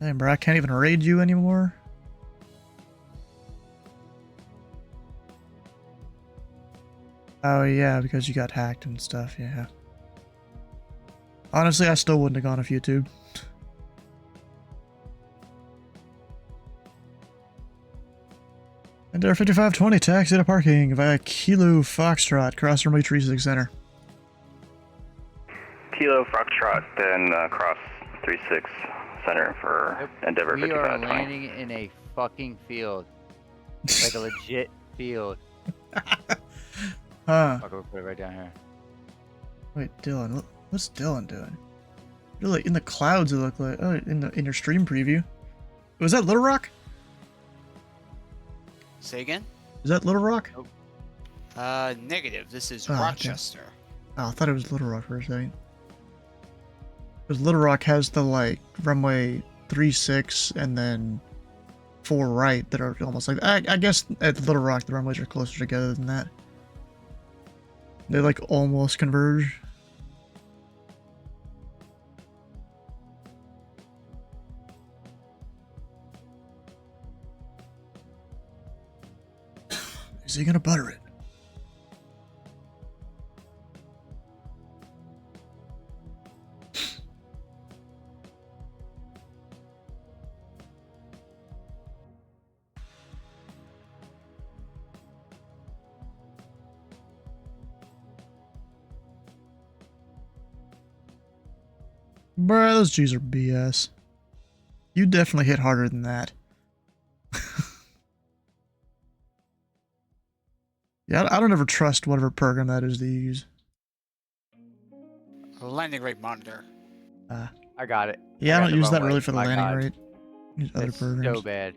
Damn, bro, I can't even raid you anymore? Oh yeah, because you got hacked and stuff, yeah. Honestly, I still wouldn't have gone off YouTube. And there 5520, taxi to parking via Kilo Foxtrot, cross runway 36 Center. Kilo Foxtrot, then cross 36 Center for Endeavor We 5520. are landing in a fucking field. Like a legit field. Huh. Fuck, we'll put it right down here. Wait, Dylan, what's Dylan doing? You're like in the clouds, it look like. Oh, in your stream preview. Was that Little Rock? Say again? Is that Little Rock? Negative. This is Oh, Rochester. Oh, I thought it was Little Rock for a second. Because Little Rock has the, like, runway 36 and then 4 right that are almost like... I guess at Little Rock, the runways are closer together than that. They, like, almost converge. Is he gonna butter it? Bruh, those G's are BS. You definitely hit harder than that. Yeah, I don't ever trust whatever program that is they use. Landing rate monitor. I got it. Yeah, I got don't the use that runway. really for the My landing God. rate. Use other It's programs. so bad.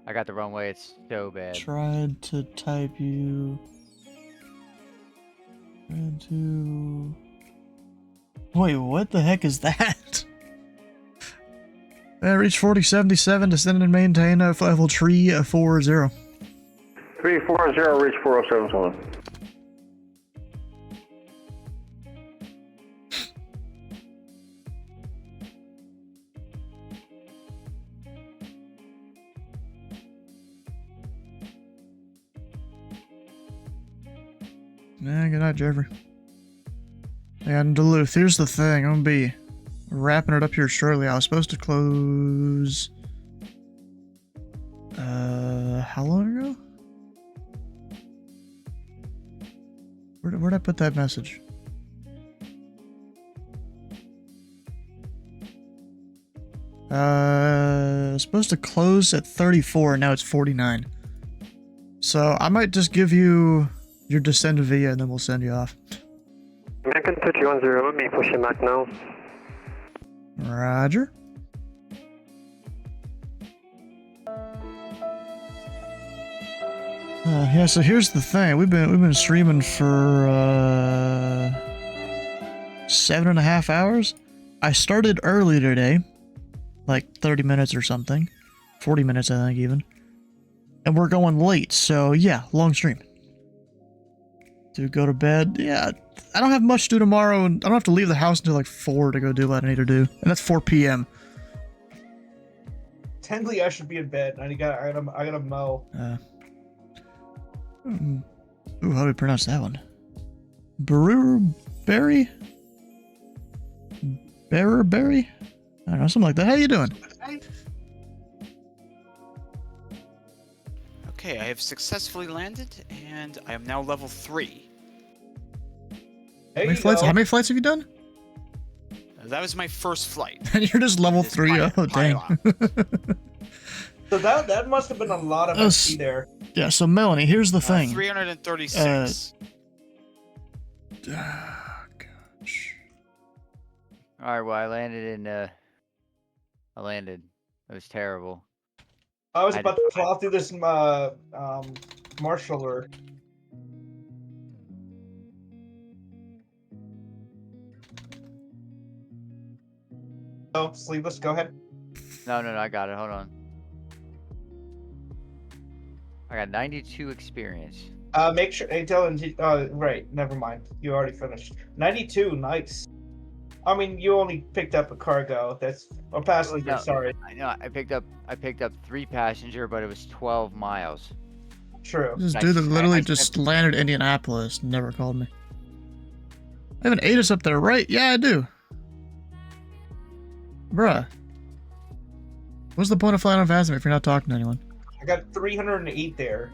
I got the runway. It's so bad. Tried to type you. Tried to. Wait, what the heck is that? Reach 4077, descend and maintain a level 340. 340, reach 4077. Yeah, good night, Jeffrey. And Duluth, here's the thing. I'm gonna be wrapping it up here shortly. I was supposed to close... how long ago? Where'd I put that message? Supposed to close at 34, and now it's 49. So I might just give you your descend via, and then we'll send you off. American 2310 will be pushing back now. Roger. Yeah, so here's the thing. We've been streaming for 7.5 hours. I started early today, like 30 minutes or something, 40 minutes I think even, and we're going late. So yeah, long stream. To go to bed. Yeah, I don't have much to do tomorrow, and I don't have to leave the house until like 4 to go do what I need to do, and that's 4 p.m. Technically, I should be in bed. I gotta mow. Ooh, how do we pronounce that one? Berry? Berry? I don't know, something like that. How you doing? Okay, I have successfully landed, and I am now level 3. How many flights have you done? That was my first flight. And you're just level 3? Oh, dang. So that must have been a lot of XP there. Yeah, so Melanie, here's the thing. 336. Alright, well, I landed. It was terrible. I was about to plow through this martial order. Oh, Sleeveless, go ahead. No, I got it. Hold on. I got 92 experience. Make sure, hey Dylan, right, never mind. You already finished. 92, nice. I mean, you only picked up a cargo. Or passenger, No, sorry. I know. I picked up 3 passenger, but it was 12 miles. True. This dude that literally just landed in Indianapolis never called me. I have an ATIS up there, right? Yeah, I do. Bruh. What's the point of flying on Phasm if you're not talking to anyone? I got 308 there.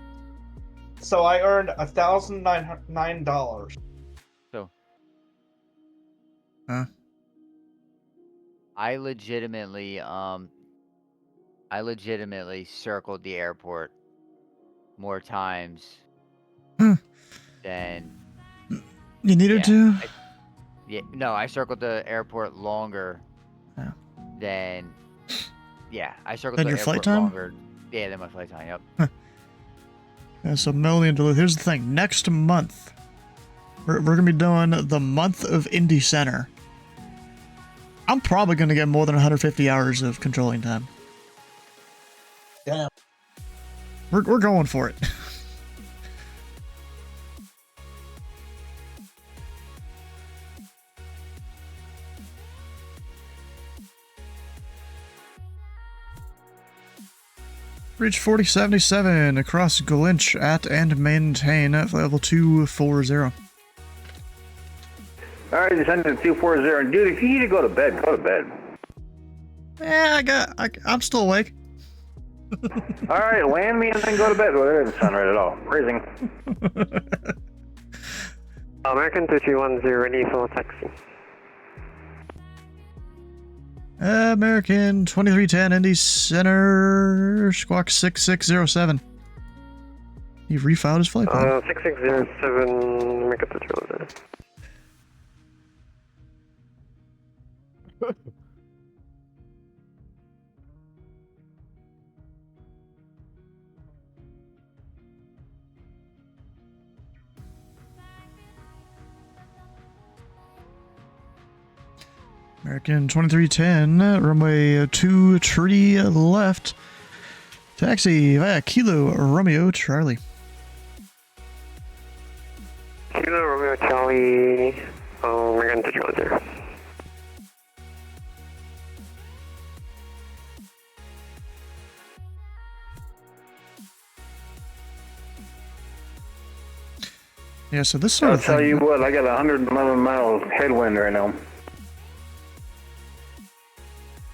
So I earned $1,009. So. Huh? I legitimately circled the airport more times than you needed to? No, I circled the airport longer than I circled Than the your airport flight time? longer. Yeah, than my flight time, yep. Yeah, so Melanie and Duluth, here's the thing. Next month, we're going to be doing the month of Indy Center. I'm probably going to get more than 150 hours of controlling time. Damn. We're going for it. Reach 4077 across Glinch at and maintain at level 240. Alright, descending to 240. Dude, if you need to go to bed, go to bed. Yeah, I'm still awake. Alright, land me and then go to bed. Well, that doesn't sound right at all. Phrasing. American 2310, ready for taxi. American 2310 Indy Center Squawk 6607. He refiled his flight plan. 6607, American 2310. American 2310, runway 23 left. Taxi via Kilo Romeo Charlie. Kilo Romeo Charlie, American 2310. Yeah, so this sort of thing. I'll tell you what, I got 111 miles headwind right now.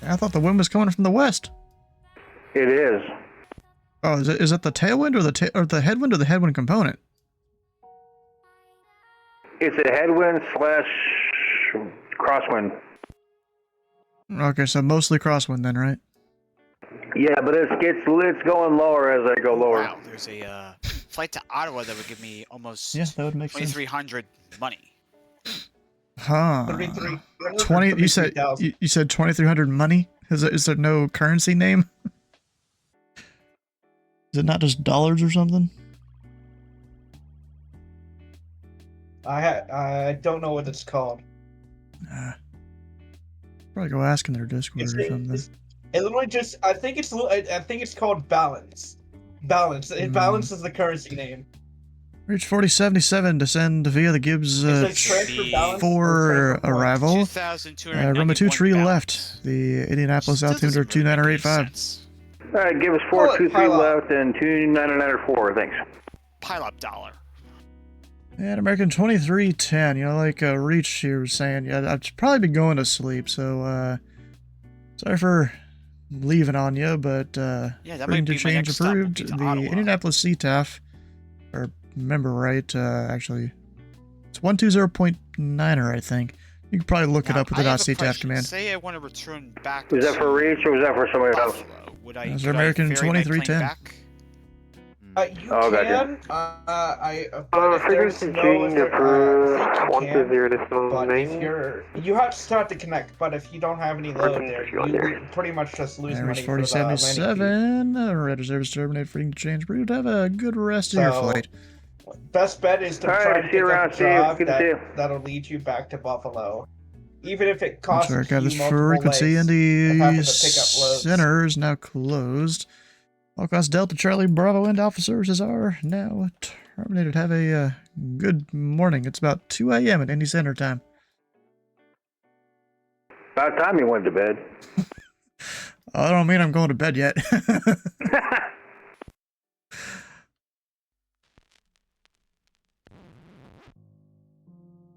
I thought the wind was coming from the west. It is. Oh, is it the tailwind or the headwind or the headwind component? It's a headwind / crosswind. Okay, so mostly crosswind then, right? Yeah, but it's going lower as I go lower. Wow, there's a flight to Ottawa that would give me almost that would make sense. 2,300 money. Huh. 20. You said 2,300 money. Is there no currency name? Is it not just dollars or something? I don't know what it's called. Probably go ask in their Discord or something. It literally just I think it's called balance. Balance. It balances the currency name. Reach 4077, descend via the Gibbs 4 arrival. Runway 23 left. The Indianapolis altimeter 2985. Alright, give us 423 left and 2994, thanks. Pile up dollar. And American 2310, you know, like Reach here was saying, yeah, I'd probably be going to sleep, so sorry for leaving on you, but that might be my next stop, approved. The Indianapolis CTAF, or remember right, actually, it's 120.9er, I think. You can probably look it up with the .ctaf command. Say I want to return back. Was that for Reach or was that for somebody else? Would I? Those are American 2310. You Oh, can. But if there's frequency no, change if there, I think you 120 decimal But if name. you have to start to connect. But if you don't have any load there, you pretty much just lose Average money for the landing fee. 4077. Red reserves terminate freaking change route. Have a good rest of your flight. Best bet is to All try right, to see you pick around, up a see you. job Good to see you. that'll lead you back to Buffalo. Even if it I'm costs sorry, got you this multiple frequency legs in of having the to pick up loads. center is now closed. All class Delta Charlie Bravo and Alpha services are now terminated. Have a good morning. It's about 2 a.m. at Indy Center time. About time you went to bed. I don't mean I'm going to bed yet.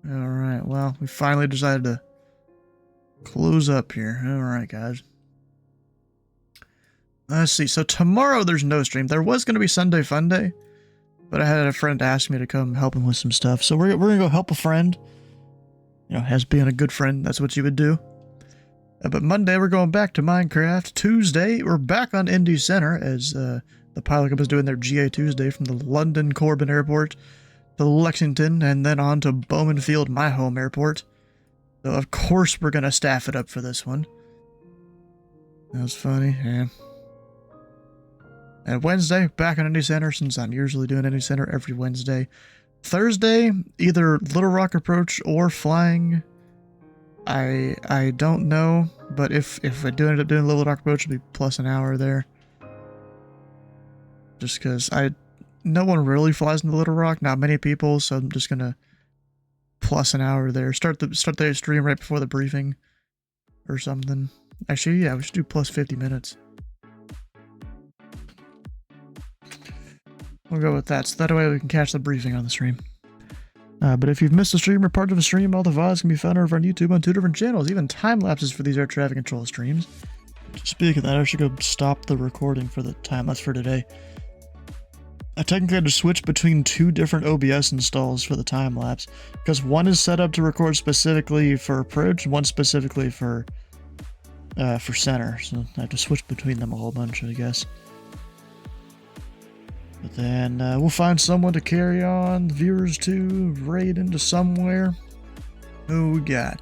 Alright, well, we finally decided to close up here. Alright, guys. Let's see. So tomorrow there's no stream. There was going to be Sunday Fun Day, but I had a friend ask me to come help him with some stuff. So we're going to go help a friend. You know, as being a good friend, that's what you would do. But Monday we're going back to Minecraft. Tuesday we're back on Indy Center as the Pilot Club is doing their GA Tuesday from the London Corbin Airport to Lexington and then on to Bowman Field, my home airport. So of course we're going to staff it up for this one. That was funny, yeah. And Wednesday, back on Indy Center, since I'm usually doing Indy Center every Wednesday. Thursday, either Little Rock Approach or flying. I don't know, but if I do end up doing Little Rock Approach, it'll be plus an hour there. Just because no one really flies into Little Rock, not many people, so I'm just gonna plus an hour there. Start the stream right before the briefing or something. Actually, yeah, we should do plus 50 minutes. We'll go with that, so that way we can catch the briefing on the stream. But if you've missed a stream or part of a stream, all the VODs can be found over on YouTube on 2 different channels, even time lapses for these air traffic control streams. Speaking of that, I should go stop the recording for the time lapse for today. I technically had to switch between 2 different OBS installs for the time lapse, because one is set up to record specifically for approach, and one specifically for center. So I have to switch between them a whole bunch, I guess. But then we'll find someone to carry on the viewers to raid into somewhere. Who we got?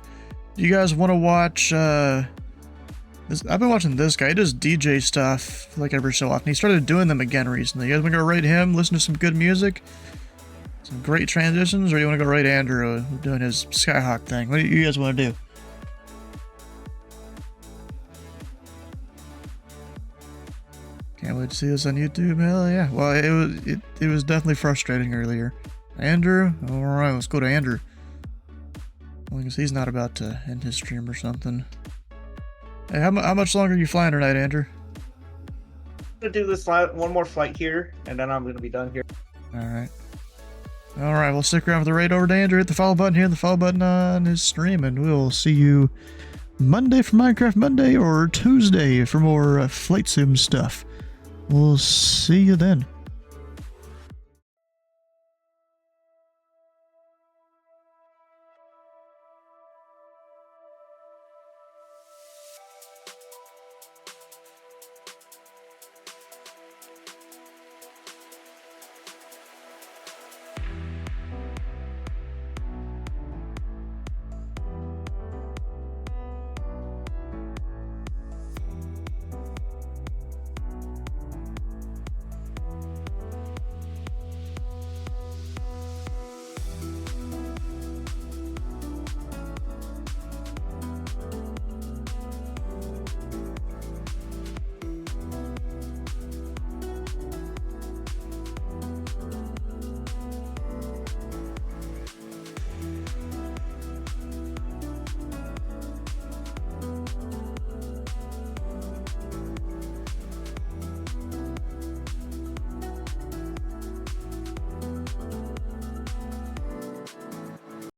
Do you guys want to watch this? I've been watching this guy. He does DJ stuff like every so often. He started doing them again recently. You guys want to go raid him, listen to some good music, some great transitions, or you want to go raid Andrew doing his Skyhawk thing? What do you guys want to do? Can't wait to see this on YouTube. Hell yeah. Well, it was definitely frustrating earlier. Andrew? Alright, let's go to Andrew. Well, I guess he's not about to end his stream or something. Hey, how much longer are you flying tonight, Andrew? I'm gonna do this one more flight here, and then I'm gonna be done here. Alright. Alright, we'll stick around for the raid over to Andrew. Hit the follow button here, the follow button on his stream, and we'll see you Monday for Minecraft Monday or Tuesday for more flight sim stuff. We'll see you then.